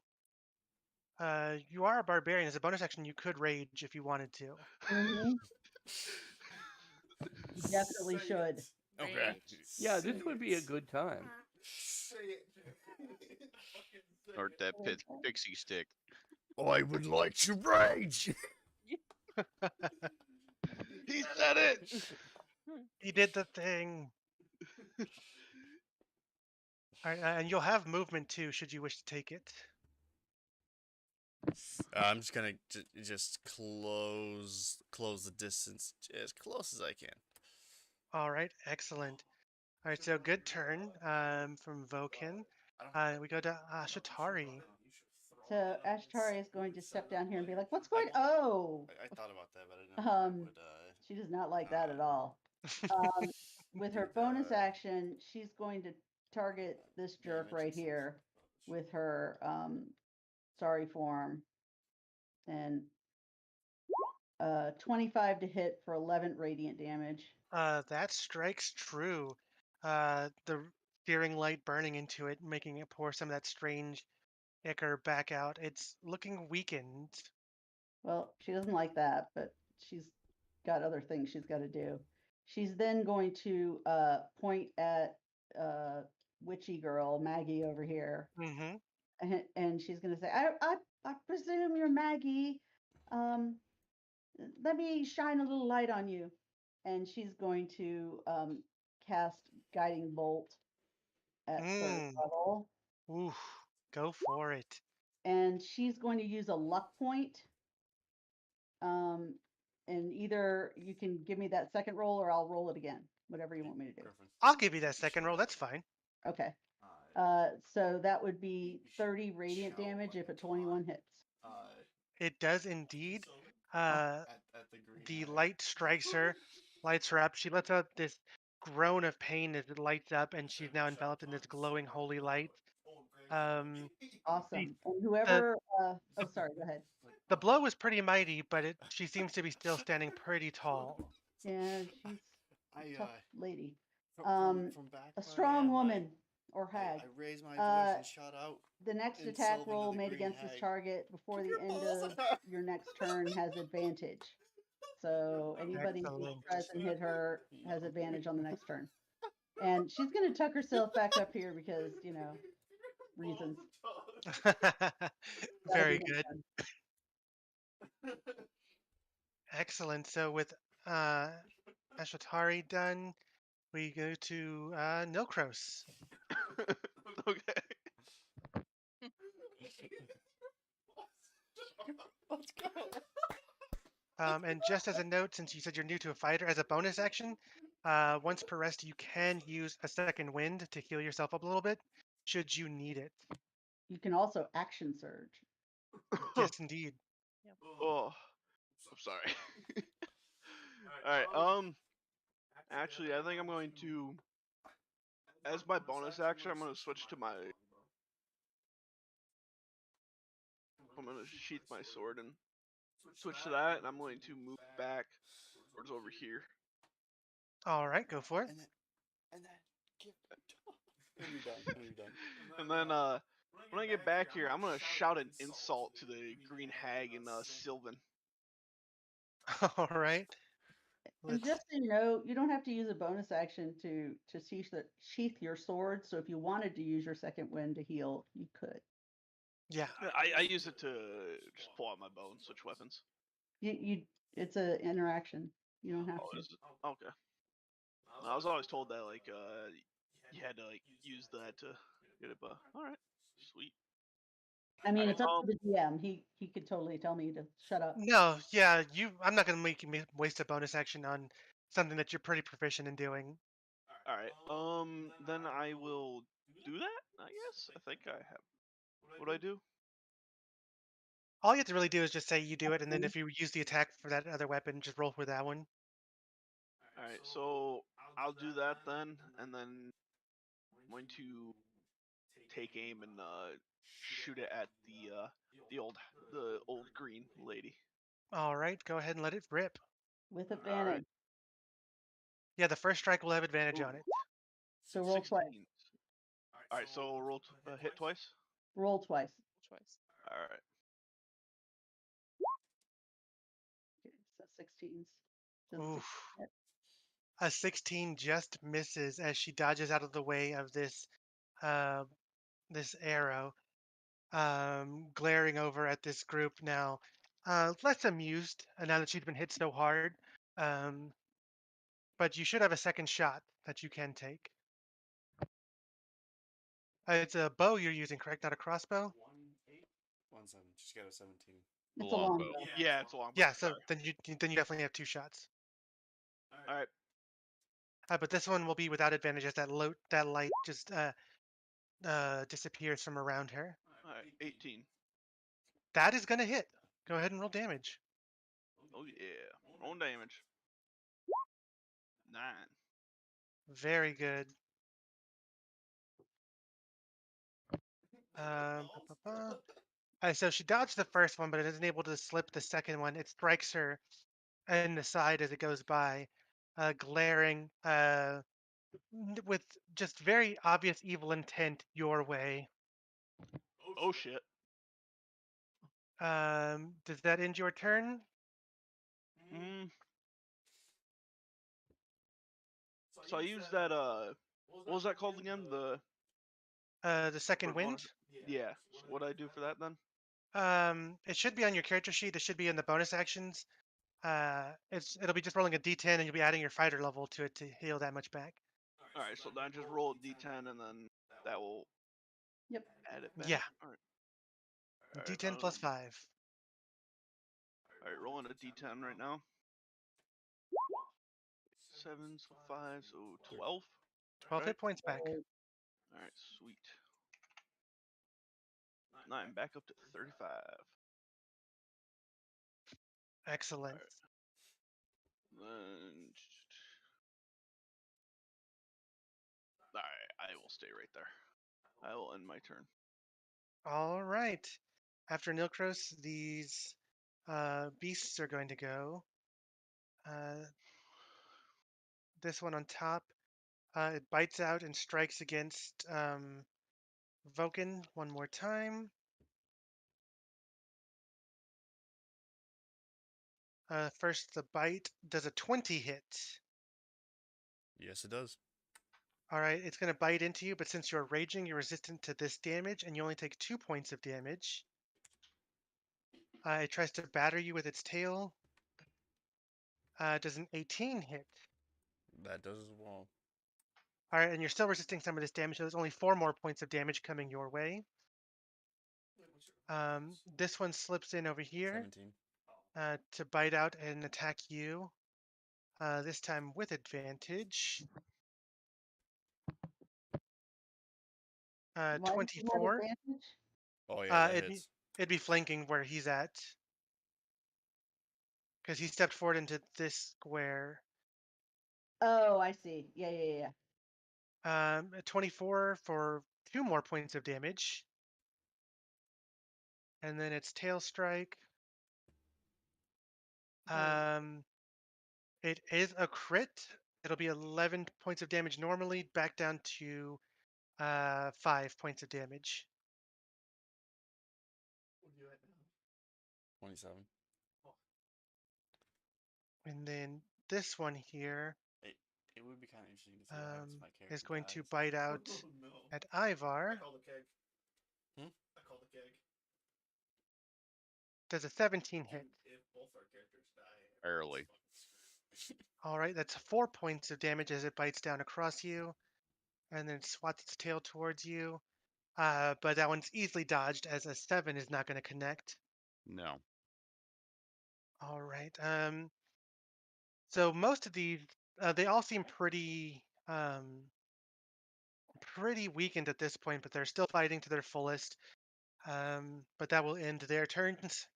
You are a barbarian. As a bonus action, you could rage if you wanted to. Mhm. You definitely should. Okay. Rage. Yeah, this would be a good time. Say it. Or that Wait, pixie stick. I would like to rage. He said it. He did the thing. All right, and you'll have movement too, should you wish to take it. I'm just gonna just close the distance as close as I can. All right, excellent. All right, so good turn from Vokin. We go to Shatari. So Ashtari is going to step down here and be like, "What's going? Oh, I thought about that, but I didn't know if it would. she does not like that at all." With her bonus action, she's going to target this jerk right here with her sorry form, and 25 to hit for 11 radiant damage. That strikes true. The searing light burning into it, making it pour some of that strange ichor back out. It's looking weakened. Well, she doesn't like that, but she's got other things she's got to do. She's then going to point at witchy girl Maggie over here, Mm-hmm. and she's going to say, I presume you're Maggie. Let me shine a little light on you." And she's going to cast Guiding Bolt at third level. Oof, go for it. And she's going to use a luck point. And either you can give me that second roll or I'll roll it again, whatever you want me to do. I'll give you that second roll. That's fine. Okay. So that would be 30 radiant damage if a 21 hits. It does indeed. The light strikes her, lights her up. She lets out this groan of pain as it lights up, and she's now enveloped in this glowing holy light. Awesome. And the- whoever, oh, sorry, go ahead. The blow was pretty mighty, but she seems to be still standing pretty tall. Yeah, she's a tough lady. From back A where I strong am, woman or hag. I raised my voice and shot out. The next in attack Sylvan to roll the made green against this hag. target before Keep the your end balls of up. your next turn has advantage. So anybody who Excellent. tries and hit her has advantage on the next turn. And she's going to tuck herself back up here because, you know, reasons. Very good. Excellent. So with Ashatari done, we go to Nilkros. Okay. Let's go. And just as a note, since you said you're new to a fighter, as a bonus action, once per rest, you can use a second wind to heal yourself up a little bit, should you need it. You can also action surge. Yes, indeed. Oh, I'm sorry. All right. Actually, I think I'm going to, as my bonus action, I'm going to switch to my. I'm going to sheath my sword and switch to that, and I'm going to move back towards over here. All right, go for it. And then give. When you're done. When you're done. And then when I get back here, I'm gonna shout an insult to the green hag and Sylvan. All right. And Let's, just so you know, you don't have to use a bonus action to sheath your sword. So if you wanted to use your second wind to heal, you could. yeah. I use it to just pull out my bow and switch weapons. It's an interaction. You don't have Oh, to. is it? Okay. I was always told that like you had to like use that to get it, but all right, sweet. I mean, Alright, it's up to the DM. He could totally tell me to shut up. No, yeah, I'm not gonna make you waste a bonus action on something that you're pretty proficient in doing. All right. Then I will do that. I guess. I think I have. What do I do? All you have to really do is just say you do it, and then Okay. if you use the attack for that other weapon, just roll for that one. All right, so I'll do that then, and then I'm going to take aim and shoot it at the old green lady. All right, go ahead and let it rip. With All advantage. right. Yeah, the first strike will have advantage on Ooh. it. So roll twice. 16. All right, so roll hit twice. Roll twice. Choice. All right. Okay, so 16s. Does a 16 Oof. hit? A 16 just misses as she dodges out of the way of this this arrow, glaring over at this group now, less amused now that she's been hit so hard. Um, but you should have a second shot that you can take. It's a bow you're using, correct? Not a crossbow? 1-7. Just got a 17. It's a longbow. Yeah, it's a long. Yeah, so Sorry. then you definitely have 2 shots. All right. But this one will be without advantage as that light just disappears from around her. All right. 18. That is gonna hit. Go ahead and roll damage. Oh yeah. Own damage. 9. Very good. So she dodged the first one, but it isn't able to slip the second one. It strikes her in the side as it goes by, glaring with just very obvious evil intent your way. Oh shit. Does that end your turn? Mm. So I used that what was that called again? The second What- what wind? is it? Yeah. So what do I do for that then? It should be on your character sheet. It should be in the bonus actions. It'll be just rolling a d10, and you'll be adding your fighter level to it to heal that much back. All right, so then I just roll a d10 and then that will Yep. add it back. Yeah. All right. D10 plus 5. All right, rolling a d10 right now. 7, so 5, so 12. 12 Right. hit points back. All right, sweet. 9, back up to 35. Excellent. Then, all right, I will stay right there. I will end my turn. All right. After Nilkros, these beasts are going to go. This one on top, it bites out and strikes against Vulcan one more time. First, the bite does a 20 hit. Yes, it does. All right, it's going to bite into you, but since you're raging, you're resistant to this damage, and you only take 2 points of damage. It tries to batter you with its tail. Does an 18 hit. That does as well. All right, and you're still resisting some of this damage, so there's only 4 more points of damage coming your way. This one slips in over here 17. to bite out and attack you. This time with advantage. Why does he have 24. advantage? Oh yeah, that it'd hits. It'd be flanking where he's at. Because he stepped forward into this square. Oh, I see. Yeah. 24 for 2 more points of damage. And then it's tail strike. Okay. It is a crit. It'll be 11 points of damage normally, back down to 5 points of damage. 27. And then this one here It would be kind of interesting to see what happens if my character is going to dies. bite out Oh, no. at I Ivar. call the keg. Hmm? I call the keg. Does a 17 hit. If both our characters die. Barely. All right, that's 4 points of damage as it bites down across you, and then swats its tail towards you. But that one's easily dodged as a 7 is not going to connect. No. All right. So most of these, they all seem pretty weakened at this point, but they're still fighting to their fullest. But that will end their turns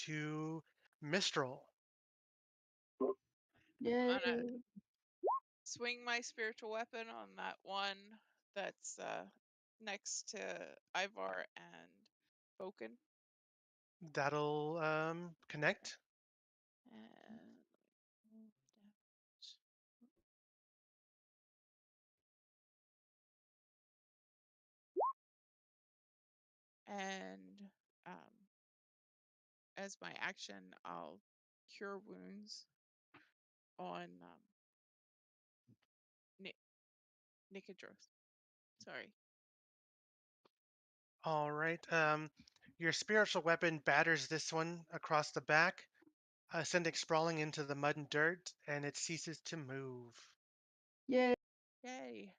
to Mistral. Yay. I'm gonna swing my spiritual weapon on that one that's next to Ivar and Boken. That'll connect. And move damage. And as my action, I'll cure wounds on Nicodros. Sorry. All right. Your spiritual weapon batters this one across the back, sending sprawling into the mud and dirt, and it ceases to move. Yay. Yay.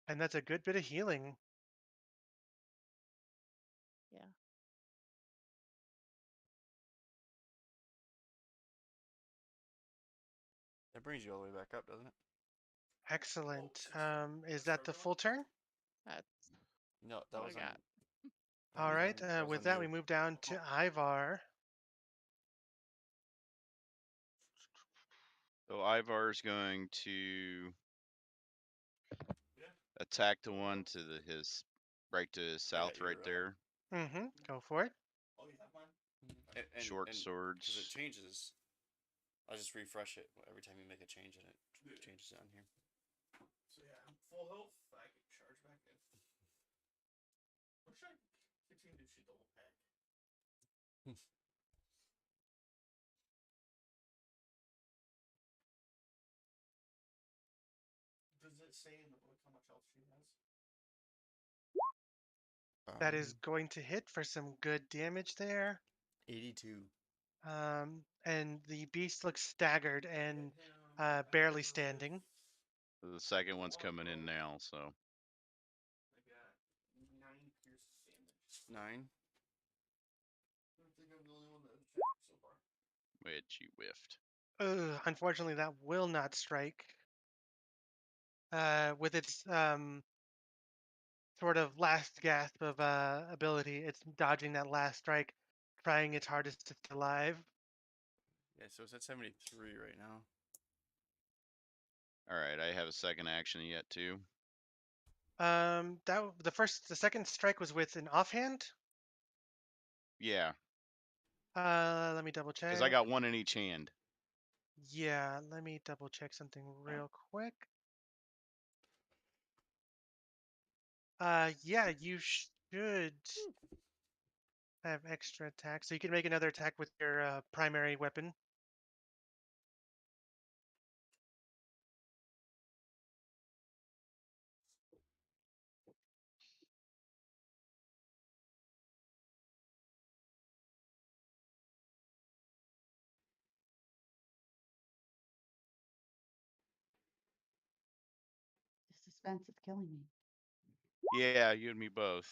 And that's a good bit of healing. Yeah. That brings you all the way back up, doesn't it? Excellent. Is that the full turn? That's No, that all I was on. got. that All was right. on- was With on that, you. we move down to Ivar. So Ivar's going to attack the one to his right to his south, you're right there. Mm-hmm. Go for it. Oh, you have mine? Short because swords. it changes. I'll just refresh it every time you make a change in it. It changes it on here. So yeah, I'm full health. I can charge back in. Or should I continue to shoot the whole pack? Does it say in the book how much health she has? That is going to hit for some good damage there. 82. And the beast looks staggered and barely standing. The second one's coming in now, so I got 9 pierce damage. 9. I think I'm the only one that attacked so far. which you whiffed. Unfortunately, that will not strike. With its sort of last gasp of ability, it's dodging that last strike, trying its hardest to stay alive. Yeah, so it's at 73 right now. All right, I have a second action yet too. The second strike was with an offhand. Yeah, Let me double check. because I got one in each hand. Yeah, let me double check something real quick. Yeah, you should have extra attack, so you can make another attack with your primary weapon. The suspense is killing me. Yeah, you and me both.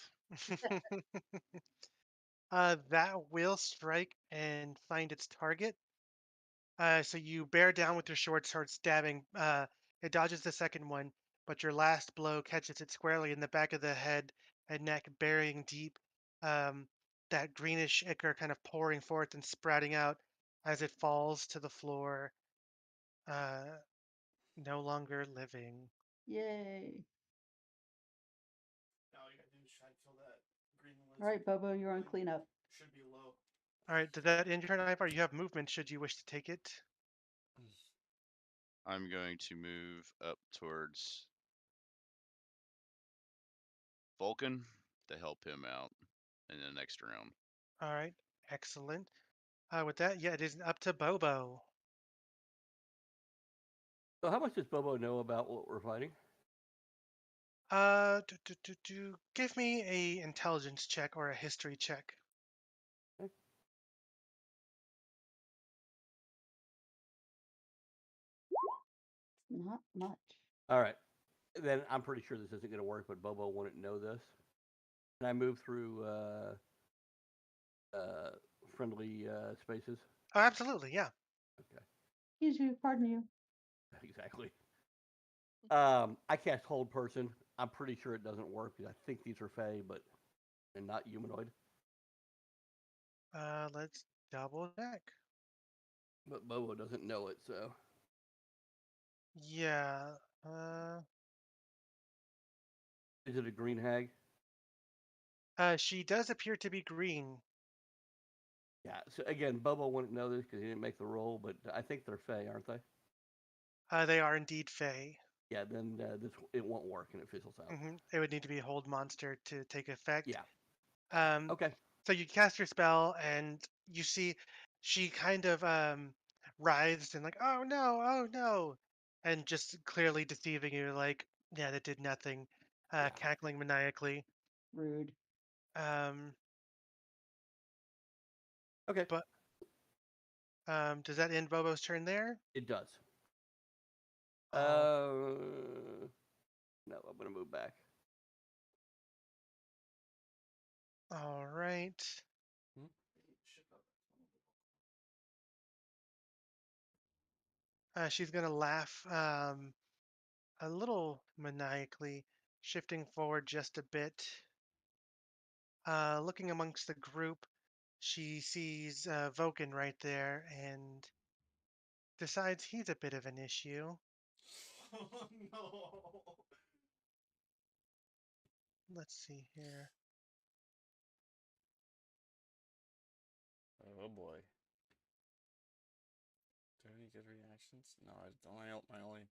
That will strike and find its target. So you bear down with your short sword, stabbing. It dodges the second one, but your last blow catches it squarely in the back of the head and neck, burying deep. That greenish ichor kind of pouring forth and sprouting out as it falls to the floor. No longer living. Yay. Now all you gotta do is try to kill that green lizard. All right, Bobo, you're on cleanup. Should be low. All right, did that end your turn, Ivar? You have movement should you wish to take it. I'm going to move up towards Vulcan to help him out in the next round. All right, excellent. With that, yeah, it is up to Bobo. So how much does Bobo know about what we're fighting? Give me a intelligence check or a history check. Not much. All right. Then I'm pretty sure this isn't going to work, but Bobo wouldn't know this. Can I move through friendly spaces? Oh, absolutely, yeah. Okay. Excuse you, pardon you. Exactly. I cast Hold Person I'm pretty sure it doesn't work because I think these are Fey, but and not humanoid. Let's double check. But Bobo doesn't know it, so Yeah. is it a green hag? She does appear to be green. Yeah. So again, Bobo wouldn't know this because he didn't make the roll, but I think they're Fey, aren't they? They are indeed Fey. Yeah. Then it won't work and it fizzles out. It would need to be a hold monster to take effect. Yeah. Um, Okay. So you cast your spell, and you see she kind of writhes and like, oh no, and just clearly deceiving you, like, yeah, that did nothing, Yeah. cackling maniacally. Rude. Um, Okay. but does that end Bobo's turn there? It does. Oh. No, I'm gonna move back. All right. She's gonna laugh a little maniacally, shifting forward just a bit. Looking amongst the group, she sees Vulcan right there and decides he's a bit of an issue. Oh no. Let's see here. Oh boy. Do I have any good reactions? No, I don't. My only.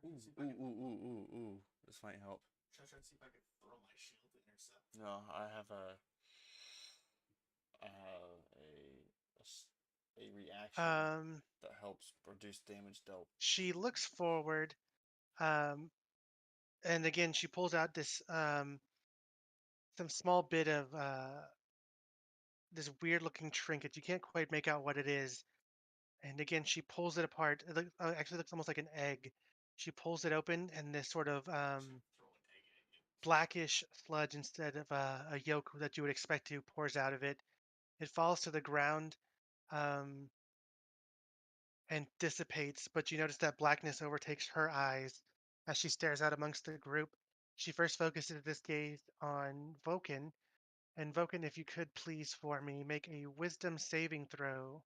Ooh. This might help. Should I try to see if I can throw my shield to intercept? No, I have a reaction that helps reduce damage dealt. She looks forward, um, and again she pulls out this some small bit of this weird looking trinket. You can't quite make out what it is. And again, she pulls it apart. Actually looks almost like an egg. She pulls it open, and this sort of Throw an egg at you. blackish sludge instead of a yolk that you would expect to pours out of it. It falls to the ground um, and dissipates, but you notice that blackness overtakes her eyes as she stares out amongst the group. She first focuses this gaze on Vulcan. And Vulcan, if you could please for me, make a wisdom saving throw.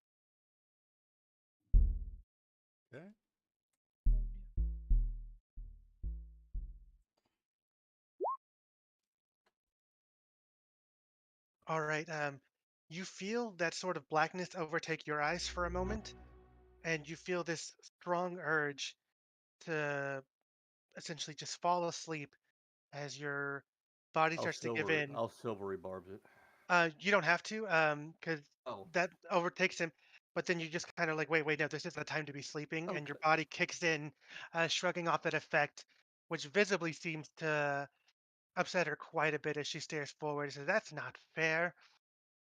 Okay. All right. You feel that sort of blackness overtake your eyes for a moment, and you feel this strong urge to essentially just fall asleep as your body starts to give in. I'll silvery barbs it. You don't have to, because Oh. that overtakes him. But then you just kind of like, wait, no, this is the time to be sleeping, and your Okay. body kicks in, shrugging off that effect, which visibly seems to upset her quite a bit as she stares forward and says, "That's not fair.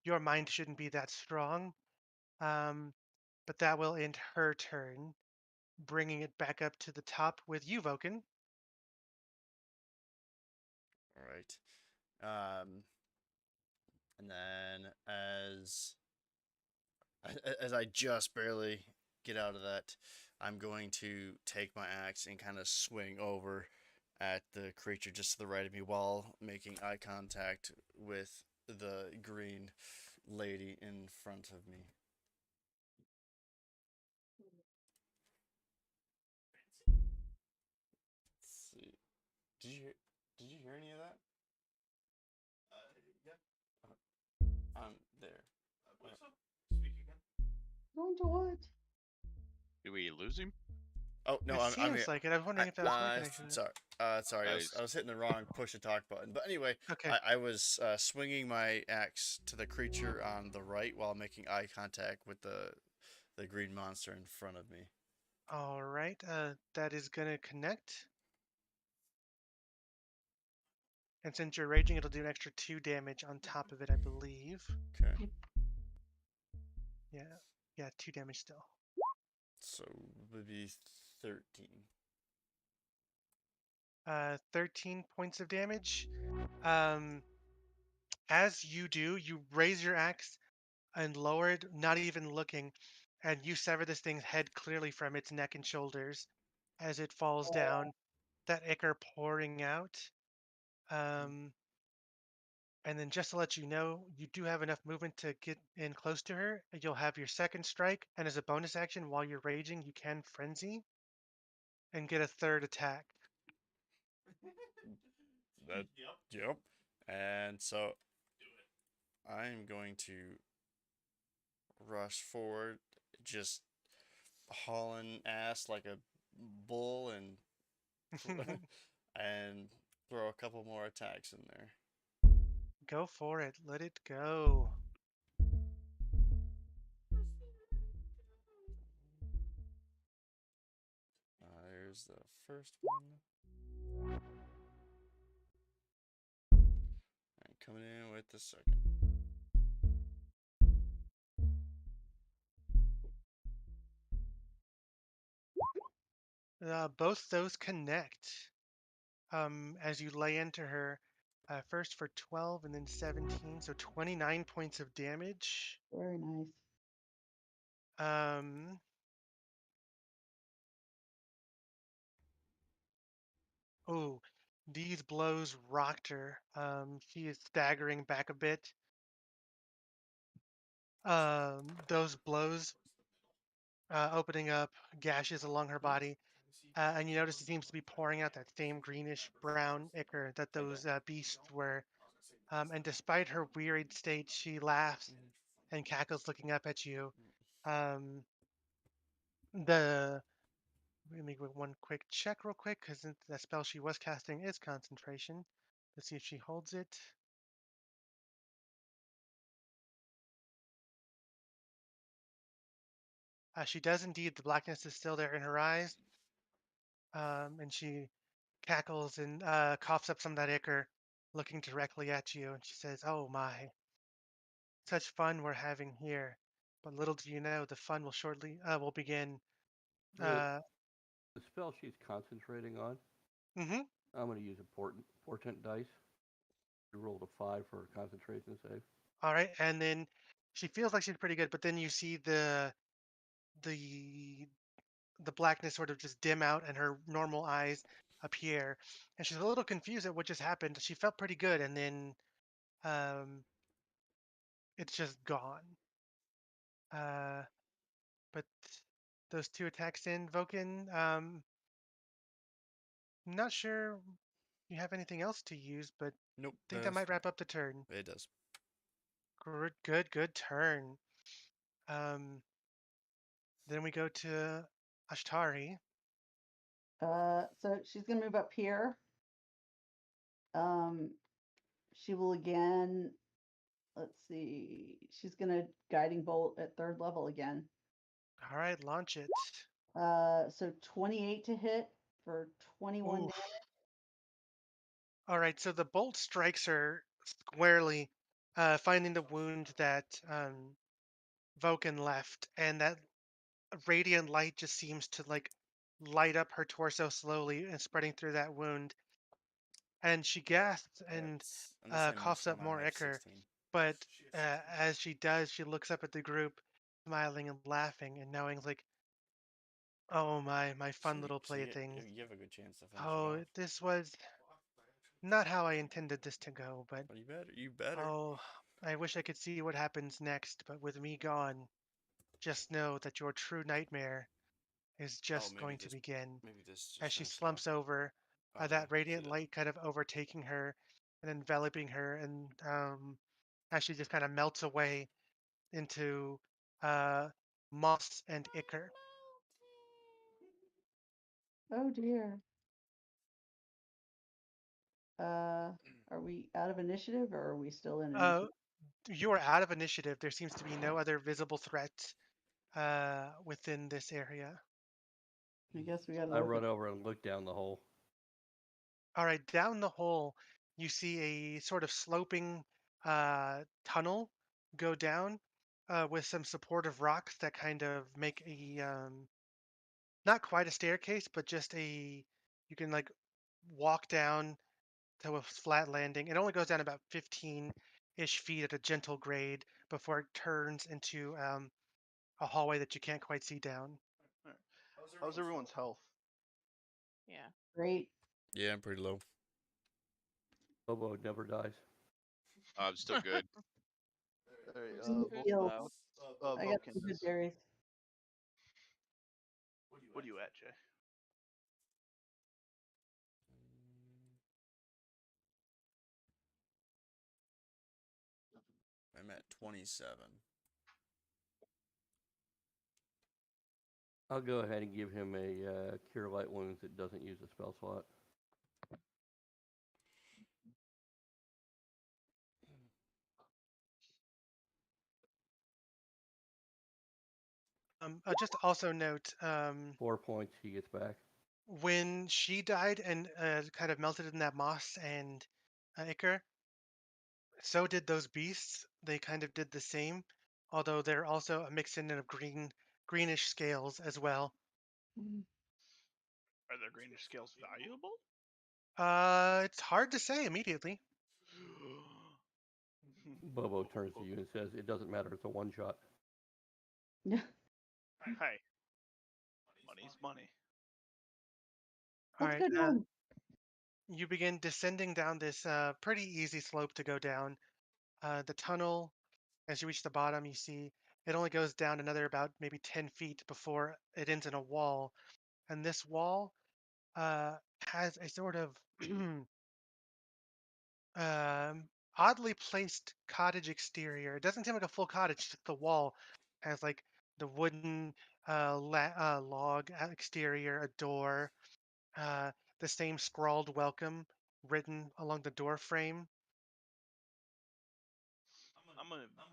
Your mind shouldn't be that strong." Um, but that will end her turn, bringing it back up to the top with you, Vulcan. All right. And then as I just barely get out of that, I'm going to take my axe and kind of swing over at the creature just to the right of me while making eye contact with the green lady in front of me. Let's see. Did you hear any of that? Yeah. There. I believe so. Speak again. Going to what? Do we lose him? Oh no, It I'm seems here. like it. I was wondering if that was my connection. Sorry. I Nice. was hitting the wrong push to talk button. But anyway, Okay. I was swinging my axe to the creature on the right while making eye contact with the green monster in front of me. All right. That is gonna connect. And since you're raging, it'll do an extra 2 damage on top of it, I believe. Okay. Yeah, 2 damage still. So it would be 13. 13 points of damage. As you do, you raise your axe and lower it, not even looking, and you sever this thing's head clearly from its neck and shoulders as it falls down. that ichor pouring out. Um, and then just to let you know, you do have enough movement to get in close to her. And you'll have your second strike, and as a bonus action, while you're raging, you can frenzy and get a third attack. That, Yep. yep. And so Do it. I'm going to rush forward, just hauling ass like a bull and and throw a couple more attacks in there. Go for it. Let it go. There's the first one. And coming in with the second. Both those connect. As you lay into her, first for 12 and then 17, so 29 points of damage. Very nice. Um, oh, these blows rocked her. She is staggering back a bit. Those blows opening up gashes along her body. And you notice it seems to be pouring out that same greenish brown ichor that those beasts were. And despite her wearied state, she laughs and cackles, looking up at you. Um, the Let me do one quick check real quick, because the spell she was casting is concentration. Let's see if she holds it. She does indeed. The blackness is still there in her eyes. And she cackles and coughs up some of that ichor, looking directly at you. And she says, "Oh my, such fun we're having here. But little do you know, the fun will shortly will begin." The, Uh, the spell she's concentrating on, hmm I'm going to use a portent dice. You rolled a 5 for a concentration save. All right, and then she feels like she's pretty good, but then you see the the blackness sort of just dim out and her normal eyes appear, and she's a little confused at what just happened. She felt pretty good, and then um, it's just gone. Uh, but those two attacks in Voken, not sure you have anything else to use, but Nope. think that might wrap up the turn. It does. Good turn. Um, then we go to Ashtari. So she's gonna move up here. Um, she will again. Let's see. She's gonna guiding bolt at 3rd level again. All right, launch it. So 28 to hit for 21 Oof. damage. All right, so the bolt strikes her squarely, finding the wound that Vulcan left, and that radiant light just seems to like light up her torso slowly and spreading through that wound. And she gasps and Unless I coughs missed up one, more I have ichor. 16. But Shit. as she does, she looks up at the group, smiling and laughing, and knowing like, "Oh my fun little So you, playthings. you have a good chance to finish it Oh, off. this was not how I intended this to go, but But you better. You better. oh, I wish I could see what happens next. But with me gone, just know that your true nightmare is just maybe going to this. begin." Maybe this As just she finished slumps off. over, Okay. that See radiant that. light kind of overtaking her and enveloping her, and as she just kind of melts away into uh, moss and ichor. Oh dear. Are we out of initiative or are we still in Uh, initiative? you are out of initiative. There seems to be no other visible threat within this area. I guess we gotta I look run at. over and look down the hole. All right, down the hole, you see a sort of sloping tunnel go down with some supportive rocks that kind of make a not quite a staircase, but just you can like walk down to a flat landing. It only goes down about 15-ish feet at a gentle grade before it turns into a hallway that you can't quite see down. Alright. How's everyone's health? Yeah. Great. Yeah, I'm pretty low. Bobo never dies. I'm still good. Alright, Some Food heals. I got Vulcan. some good berries. What are you at, Jay? I'm at 27. I'll go ahead and give him a Cure Light Wounds that doesn't use a spell slot. Just also note, 4 points he gets back. when she died and kind of melted in that moss and ichor, so did those beasts. They kind of did the same, although they're also a mix in of greenish scales as well. Are their greenish scales valuable? It's hard to say immediately. Bobo turns to you and says, "It doesn't matter. It's a one shot." Hey, money's money. All Let's right, go down. you begin descending down this pretty easy slope to go down. The tunnel, as you reach the bottom, you see it only goes down another about maybe 10 feet before it ends in a wall. And this wall has a sort of oddly placed cottage exterior. It doesn't seem like a full cottage, just the wall has like the wooden log exterior, a door, uh, the same scrawled welcome written along the door frame.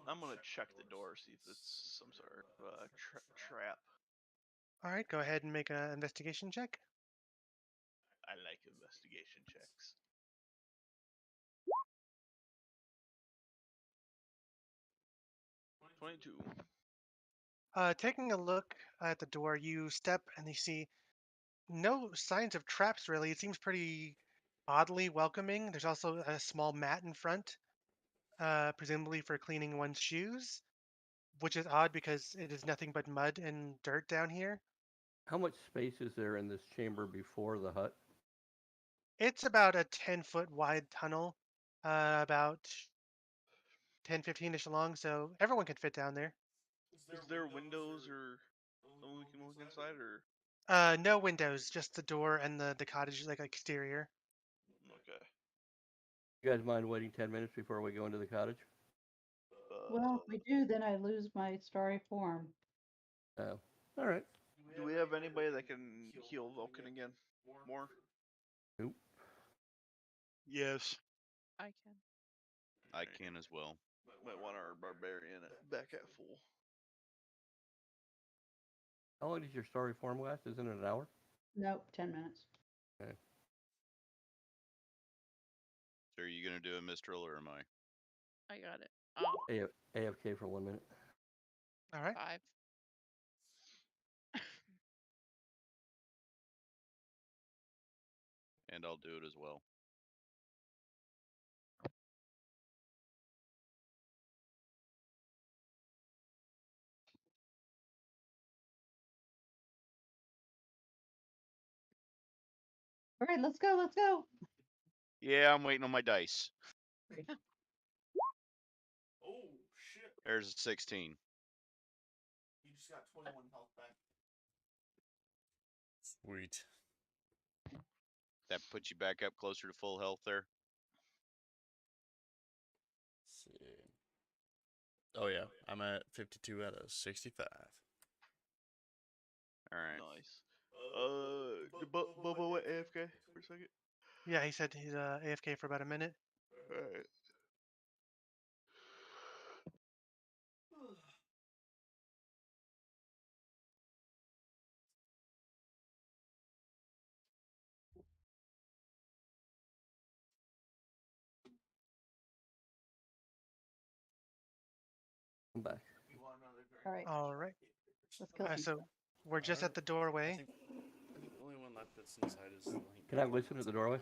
I'm gonna check the door, see if it's some sort of trap. All right, go ahead and make an investigation check. I like investigation checks. $22. Taking a look at the door, you step and you see no signs of traps really. It seems pretty oddly welcoming. There's also a small mat in front, presumably for cleaning one's shoes, which is odd because it is nothing but mud and dirt down here. How much space is there in this chamber before the hut? It's about a 10-foot wide tunnel, about 10, 15-ish long, so everyone can fit down there. Is there windows or something we can look inside, or No windows, just the door and the cottage like exterior. okay? You guys mind waiting 10 minutes before we go into the cottage? Well, if we do, then I lose my starry form. Oh, all right. Do we have anybody that can heal Vulcan again? More? Nope. Yes. I can. I can as well. Might want our barbarian back at full. How long does your story form last? Isn't it an hour? Nope, 10 minutes. Okay. So are you gonna do a Mistral or am I? I got it. Oh, AFK for 1 minute. All right. 5. And I'll do it as well. All right, let's go. Let's go. Yeah, I'm waiting on my dice. Oh shit! There's a 16. You just got 21 health back. Sweet. That puts you back up closer to full health there. Let's see. Oh yeah, I'm at 52 out of 65. All right. Nice. Bobo went AFK for a second. Yeah, he said he's AFK for about a minute. Alright. I'm back. All right, All right. let's kill some So stuff. we're just at the I doorway. think the only one left that's inside is. Link Can I on listen at the the doorway?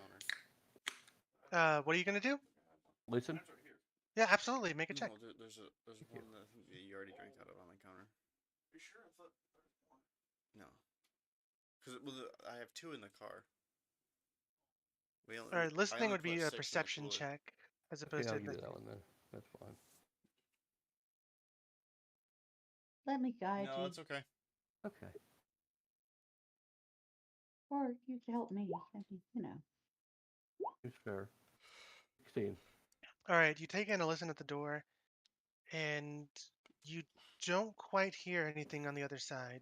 counter. What are you gonna do? Listen. Yeah, absolutely. Make a check. No, there's one that I think you already drank out of on the counter. You sure? I thought. No, because I have 2 in the car. All right, I listening only would be put a 6 on the perception board. check as Okay, opposed to I'll give you that investigation. one then. That's fine. Let me guide No, you, it's okay. Okay. or you can help me. I mean, you know. It's fair. 16. All right, you take in a listen at the door, and you don't quite hear anything on the other side.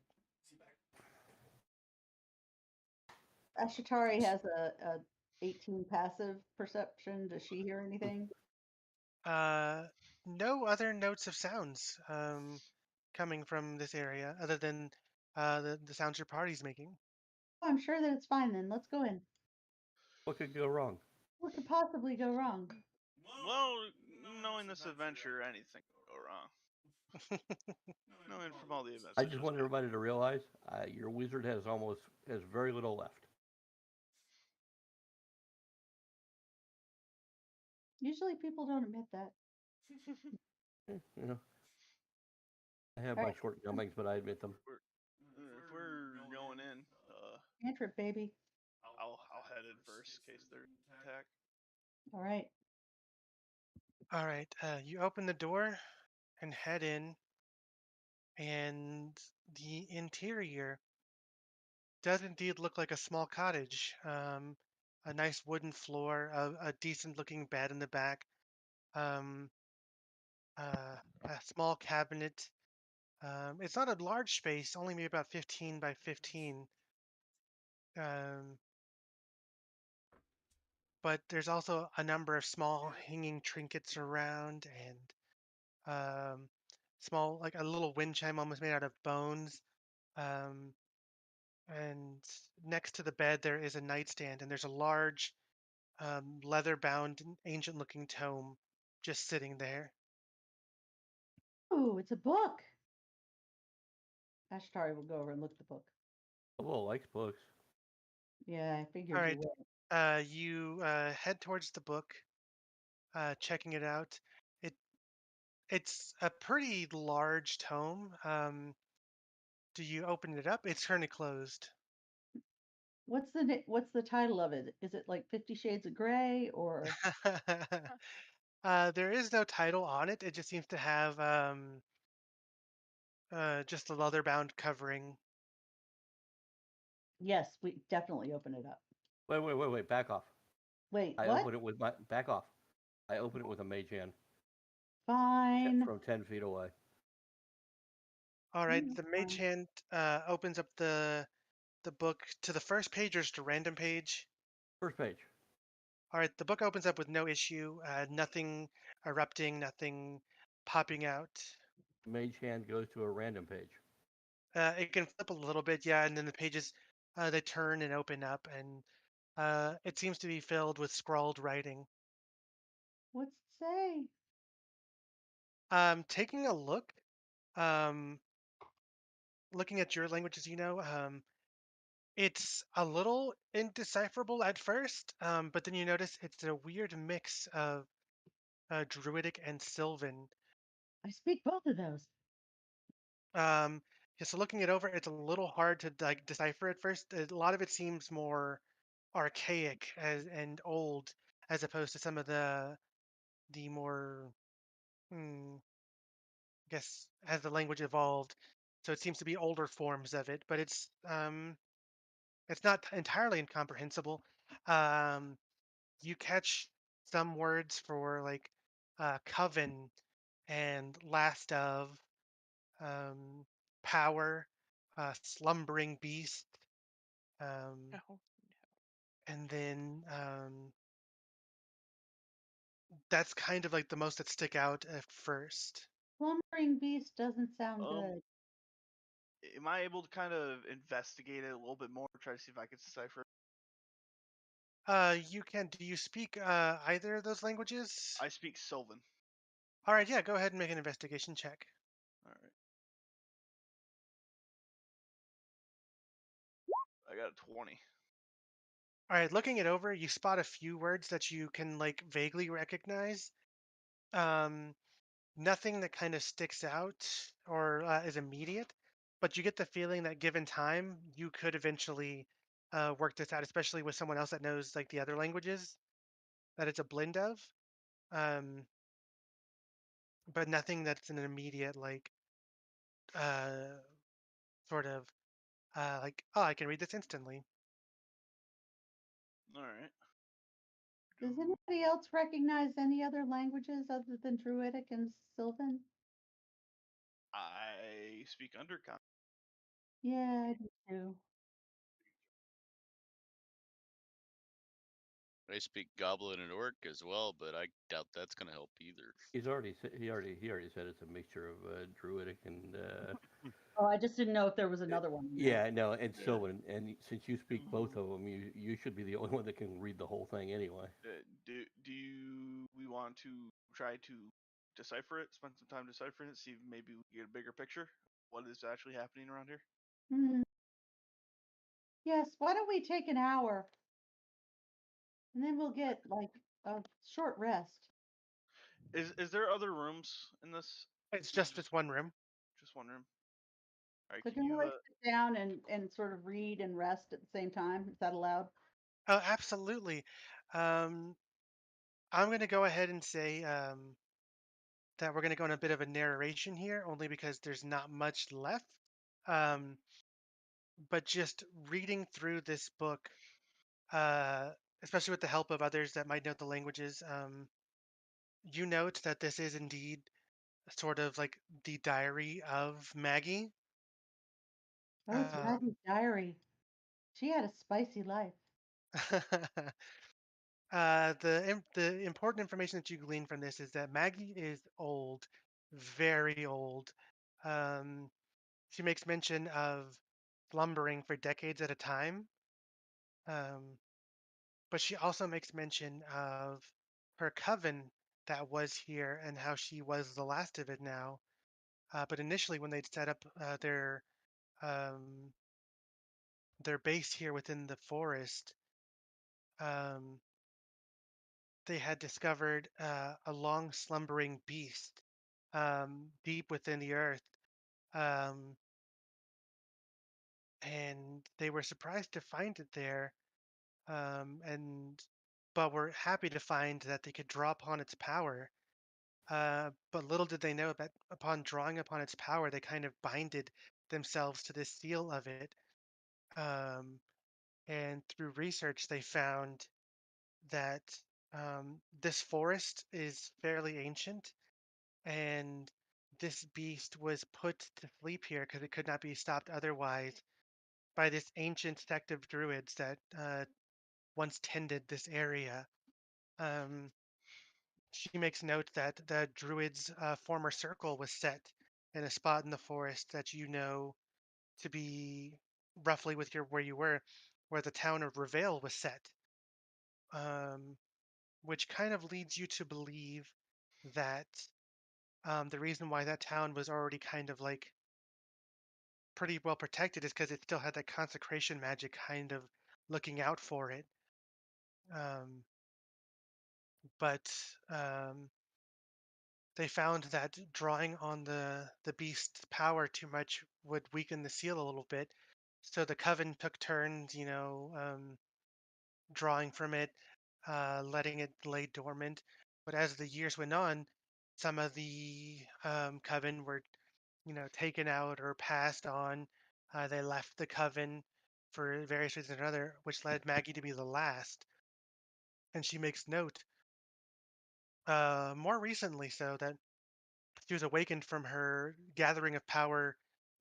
Ashatari has a 18 passive perception. Does she hear anything? No other notes of sounds coming from this area other than the sounds your party's making. Oh, I'm sure that it's fine then. Let's go in. What could go wrong? What could possibly go wrong? Well, knowing this adventure, anything could go wrong. Knowing from all the events. I just want everybody to realize your wizard has very little left. Usually people don't admit that. You know, I have All my right. shortcomings, but I admit them. If we're going in, Cantrip, baby. I'll head in first in case they're attack. All right. All right, you open the door and head in, and the interior does indeed look like a small cottage. A nice wooden floor, a decent looking bed in the back, um, a small cabinet. It's not a large space, only maybe about 15 by 15. Um, but there's also a number of small hanging trinkets around and small, like a little wind chime almost made out of bones. Um, and next to the bed, there is a nightstand, and there's a large leather-bound, ancient-looking tome just sitting there. Ooh, it's a book. Ashatari will go over and look at the book. Oh, likes books. Yeah, I figured All you right, would. you head towards the book, checking it out. It it's a pretty large tome. Do you open it up? It's currently closed. What's the title of it? Is it like 50 Shades of Grey or There is no title on it. It just seems to have just a leather-bound covering. yes, we definitely open it up. Wait. Back off. Wait, I what? open it with my back off. I open it with a mage hand Fine. from 10 feet away. All right, Mm, the mage fine. hand opens up the book to the first page or just a random page. First page. All right, the book opens up with no issue, nothing erupting, nothing popping out. Mage hand goes to a random page. It can flip a little bit, yeah, and then the pages they turn and open up, and it seems to be filled with scrawled writing. What's it say? Taking a look, um, looking at your languages, it's a little indecipherable at first, but then you notice it's a weird mix of Druidic and Sylvan. I speak both of those. Yeah, so looking it over, it's a little hard to like decipher at first. A lot of it seems more archaic and old, as opposed to some of the more, I guess, as the language evolved. So it seems to be older forms of it, but it's not entirely incomprehensible. Um, you catch some words for like coven and last of, um, power, slumbering beast, No. and then that's kind of like the most that stick out at first. Slumbering Beast doesn't sound good. Am I able to kind of investigate it a little bit more, try to see if I can decipher it? You can. Do you speak either of those languages? I speak Sylvan. All right, yeah. Go ahead and make an investigation check. All right. I got a 20. All right, looking it over, you spot a few words that you can like vaguely recognize. Um, Nothing that kind of sticks out or is immediate, but you get the feeling that given time, you could eventually work this out, especially with someone else that knows like the other languages that it's a blend of. Um, but nothing that's an immediate like uh, sort of like, oh, I can read this instantly. All right. Does anybody else recognize any other languages other than Druidic and Sylvan? I speak Undercommon. Yeah, I do too. I speak Goblin and Orc as well, but I doubt that's gonna help either. He already said it's a mixture of Druidic and Oh, I just didn't know if there was another one. in there. yeah, no, and Yeah. Sylvan. And since you speak both of them, you should be the only one that can read the whole thing anyway. Do you we want to try to decipher it? Spend some time deciphering it. See if maybe we can get a bigger picture. What is actually happening around here? Hmm. Yes, why don't we take an hour? And then we'll get like a short rest. Is there other rooms in this? It's just this one room. Just one room. All right. So Can can you? we sit down and sort of read and rest at the same time? Is that allowed? Oh, absolutely. I'm going to go ahead and say that we're going to go on a bit of a narration here, only because there's not much left. Um, but just reading through this book, uh, especially with the help of others that might know the languages, you note that this is indeed sort of like the diary of Maggie. Oh, it's Maggie's diary. She had a spicy life. The important information that you glean from this is that Maggie is old, very old. Um, she makes mention of slumbering for decades at a time, um, but she also makes mention of her coven that was here and how she was the last of it now. But initially, when they'd set up um, their base here within the forest, um, they had discovered a long slumbering beast deep within the earth. Um, and they were surprised to find it there, and but were happy to find that they could draw upon its power. But little did they know that upon drawing upon its power, they kind of binded themselves to this seal of it. Um, and through research, they found that this forest is fairly ancient, and this beast was put to sleep here because it could not be stopped otherwise by this ancient sect of druids that once tended this area. Um, she makes note that the druids' former circle was set in a spot in the forest that you know to be roughly with your where you were, where the town of Reveil was set, um, which kind of leads you to believe that the reason why that town was already kind of like pretty well protected is because it still had that consecration magic kind of looking out for it. Um, but they found that drawing on the beast's power too much would weaken the seal a little bit. So the coven took turns, drawing from it, letting it lay dormant. But as the years went on, some of the coven were, taken out or passed on. They left the coven for various reasons or another, which led Maggie to be the last. And she makes note, more recently, so that she was awakened from her gathering of power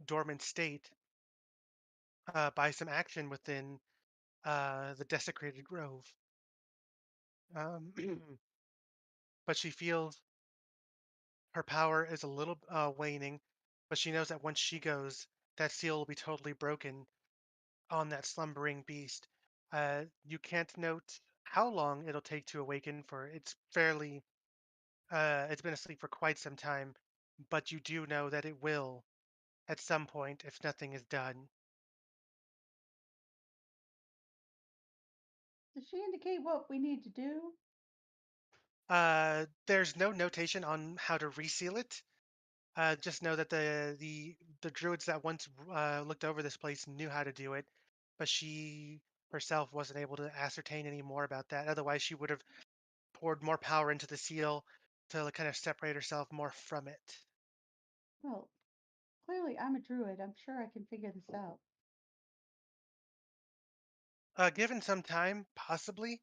dormant state by some action within the desecrated grove. Um, but she feels her power is a little waning, but she knows that once she goes, that seal will be totally broken on that slumbering beast. You can't note how long it'll take to awaken, for it's been asleep for quite some time, but you do know that it will at some point if nothing is done. Does she indicate what we need to do? There's no notation on how to reseal it. Just know that the druids that once looked over this place knew how to do it, but herself wasn't able to ascertain any more about that. Otherwise, she would have poured more power into the seal to like, kind of separate herself more from it. Well, clearly I'm a druid. I'm sure I can figure this out. Given some time, possibly,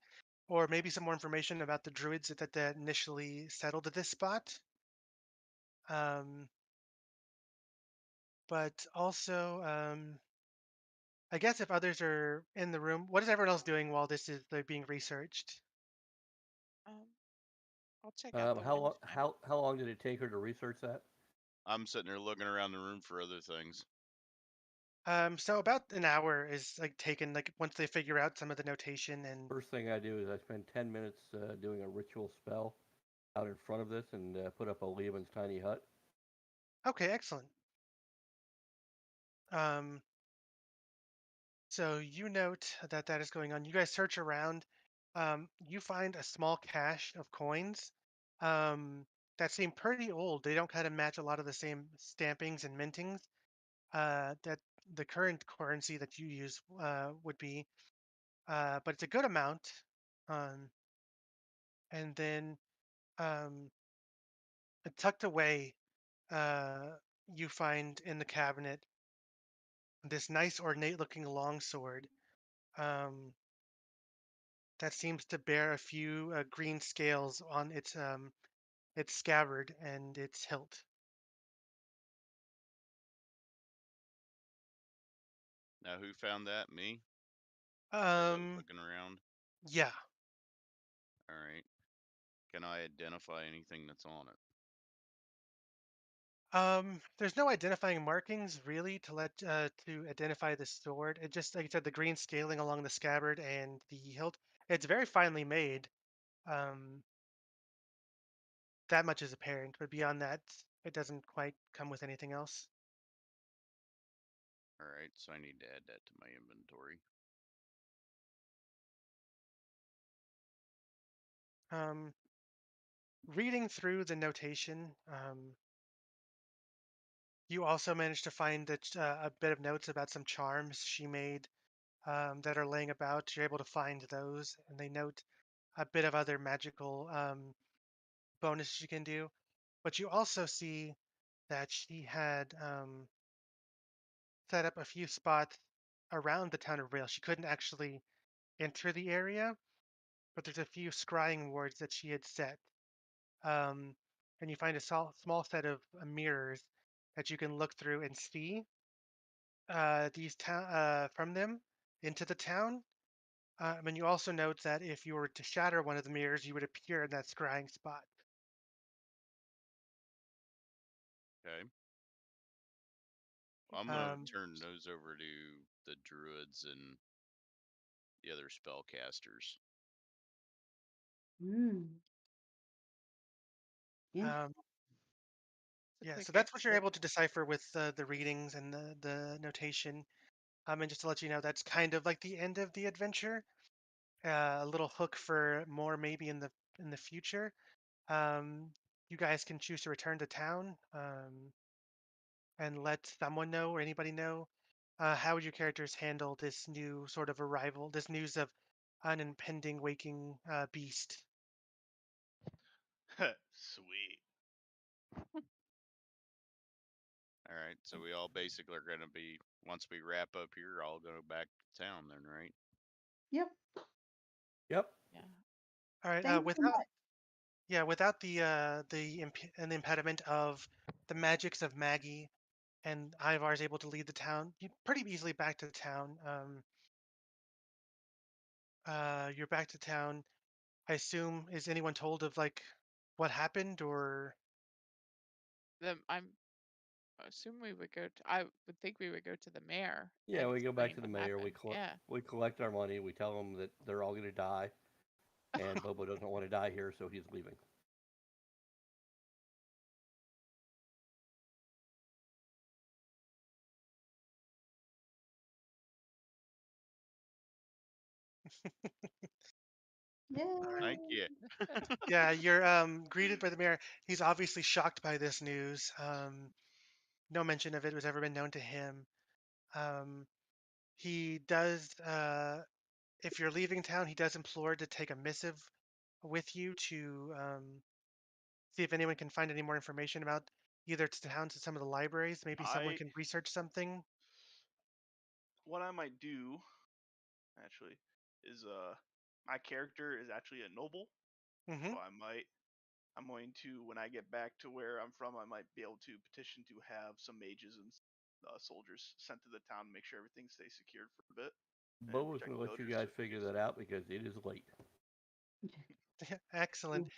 or maybe some more information about the druids that initially settled at this spot. Um, but also, I guess if others are in the room, what is everyone else doing while this is like, being researched? Um, I'll check out the How wind long? chime. How long did it take her to research that? I'm sitting there looking around the room for other things. So about an hour is like taken, like once they figure out some of the notation and First thing I do is I spend 10 minutes doing a ritual spell out in front of this and put up a Leomund's tiny hut. okay, excellent. Um, so you note that that is going on. You guys search around. You find a small cache of coins that seem pretty old. They don't kind of match a lot of the same stampings and mintings that the current currency that you use would be. But it's a good amount. Um, and then um, tucked away, uh, you find in the cabinet this nice ornate looking longsword um, that seems to bear a few green scales on its scabbard and its hilt. Now, who found that? Me? Um, Looking around. yeah. All right. Can I identify anything that's on it? There's no identifying markings really to identify the sword. It just like I said, the green scaling along the scabbard and the hilt. It's very finely made. Um, that much is apparent, but beyond that, it doesn't quite come with anything else. All right, so I need to add that to my inventory. Um, reading through the notation, you also managed to find that a bit of notes about some charms she made that are laying about. You're able to find those, and they note a bit of other magical bonuses you can do. But you also see that she had set up a few spots around the town of Rail. She couldn't actually enter the area, but there's a few scrying wards that she had set. Um, and you find a small set of mirrors that you can look through and see these from them into the town. And you also note that if you were to shatter one of the mirrors, you would appear in that scrying spot. Okay. I'm gonna Um, turn those over to the druids and the other spellcasters. Mm. um, It's a yeah, quick so that's what you're expert. able to decipher with the readings and the notation. And just to let you know, that's kind of like the end of the adventure. A little hook for more maybe in the future. Um, you guys can choose to return to town and let someone know or anybody know. How would your characters handle this new sort of arrival, this news of an impending waking beast? Sweet. All right, so we all basically are gonna be, once we wrap up here, all go back to town then, right? Yep. Yep. Yeah. All right. Thanks so much. Without the impediment of the magics of Maggie and Ivar is able to lead the town, you pretty easily back to town. You're back to town. I assume, is anyone told of like what happened or I'm assume we would go to. I would think we would go to the mayor. Yeah, and we go back explain to the what mayor. happened. Yeah. We collect our money. We tell them that they're all going to die, and Bobo doesn't want to die here, so he's leaving. Thank Yay. you. yeah, you're greeted by the mayor. He's obviously shocked by this news. No mention of it was ever been known to him. Um, he does if you're leaving town, he does implore to take a missive with you to see if anyone can find any more information about either town to some of the libraries. Maybe someone I can research something. what I might do actually is my character is actually a noble, Hmm. so I'm going to, when I get back to where I'm from, I might be able to petition to have some mages and soldiers sent to the town to make sure everything stays secured for a bit. Bo was protect going to let you villagers guys just in figure case. that out because it is late. Excellent.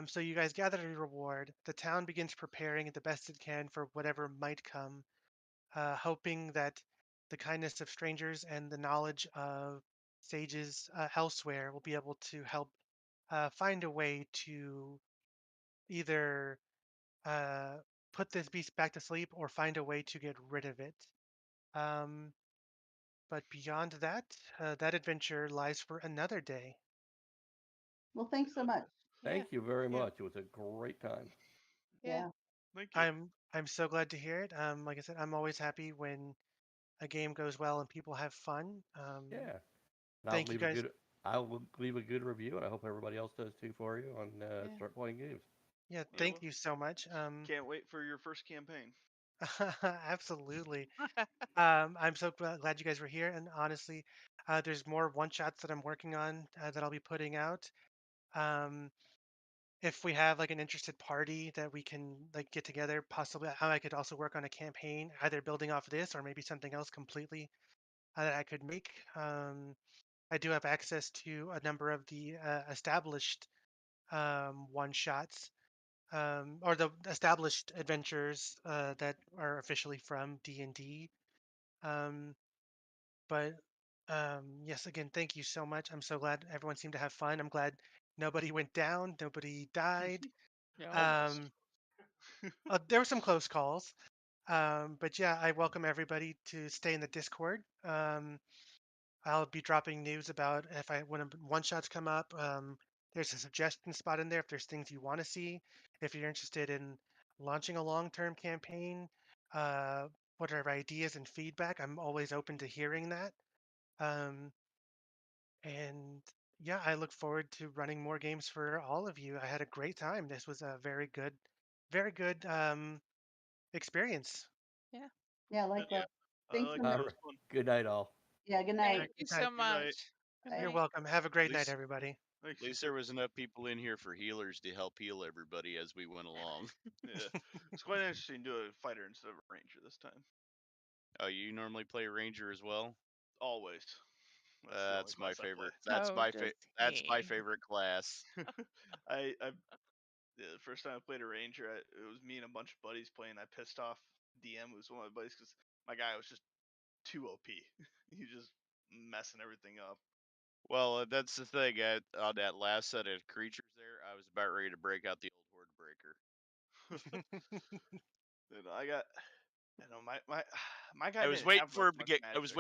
So you guys gather a reward. The town begins preparing the best it can for whatever might come, hoping that the kindness of strangers and the knowledge of sages elsewhere will be able to help find a way to either uh, put this beast back to sleep or find a way to get rid of it. Um, but beyond that, that adventure lies for another day. Well, thanks so much. Yeah. Thank you very Yeah. much. It was a great time. Yeah. Thank you. I'm so glad to hear it. Like I said, I'm always happy when a game goes well and people have fun. Yeah. And Thank you guys. I'll leave a good review, and I hope everybody else does too for you on Yeah. Start Playing Games. Yeah, Yeah, thank well, you so much. can't wait for your first campaign. Absolutely. I'm so glad you guys were here. And honestly, there's more one shots that I'm working on that I'll be putting out. Um, if we have like an interested party that we can like get together, possibly I could also work on a campaign, either building off this or maybe something else completely that I could make. I do have access to a number of the established one shots or the established adventures that are officially from D&D. Um, but yes, again, thank you so much. I'm so glad everyone seemed to have fun. I'm glad nobody went down, nobody died. Almost. There were some close calls. But yeah, I welcome everybody to stay in the Discord. I'll be dropping news about if when one shots come up. There's a suggestion spot in there if there's things you want to see. If you're interested in launching a long-term campaign, uh, whatever ideas and feedback, I'm always open to hearing that. Um, and yeah, I look forward to running more games for all of you. I had a great time. This was a very good experience. Yeah. Yeah, likewise. I Thanks like so that. All much. It right. was fun. Good night, all. Yeah, good Thank night. you Good night. so Good night. much. Good Bye. You're night. welcome. Have a great At night, least, everybody. Thanks, at least you there too. was enough people in here for healers to help heal everybody as we went along. Yeah, it's quite interesting to do a fighter instead of a ranger this time. Oh, you normally play ranger as well? Always. That's the only That's my class I play. favorite. So does That's my he. favorite class. I the first time I played a ranger, it was me and a bunch of buddies playing. I pissed off DM, who was one of my buddies, because my guy was just too OP. He was just messing everything up. Well, that's the thing. On that last set of creatures there, I was about ready to break out the old horde breaker. And I got, my guy I was didn't waiting have for like him to much get. I magic. was waiting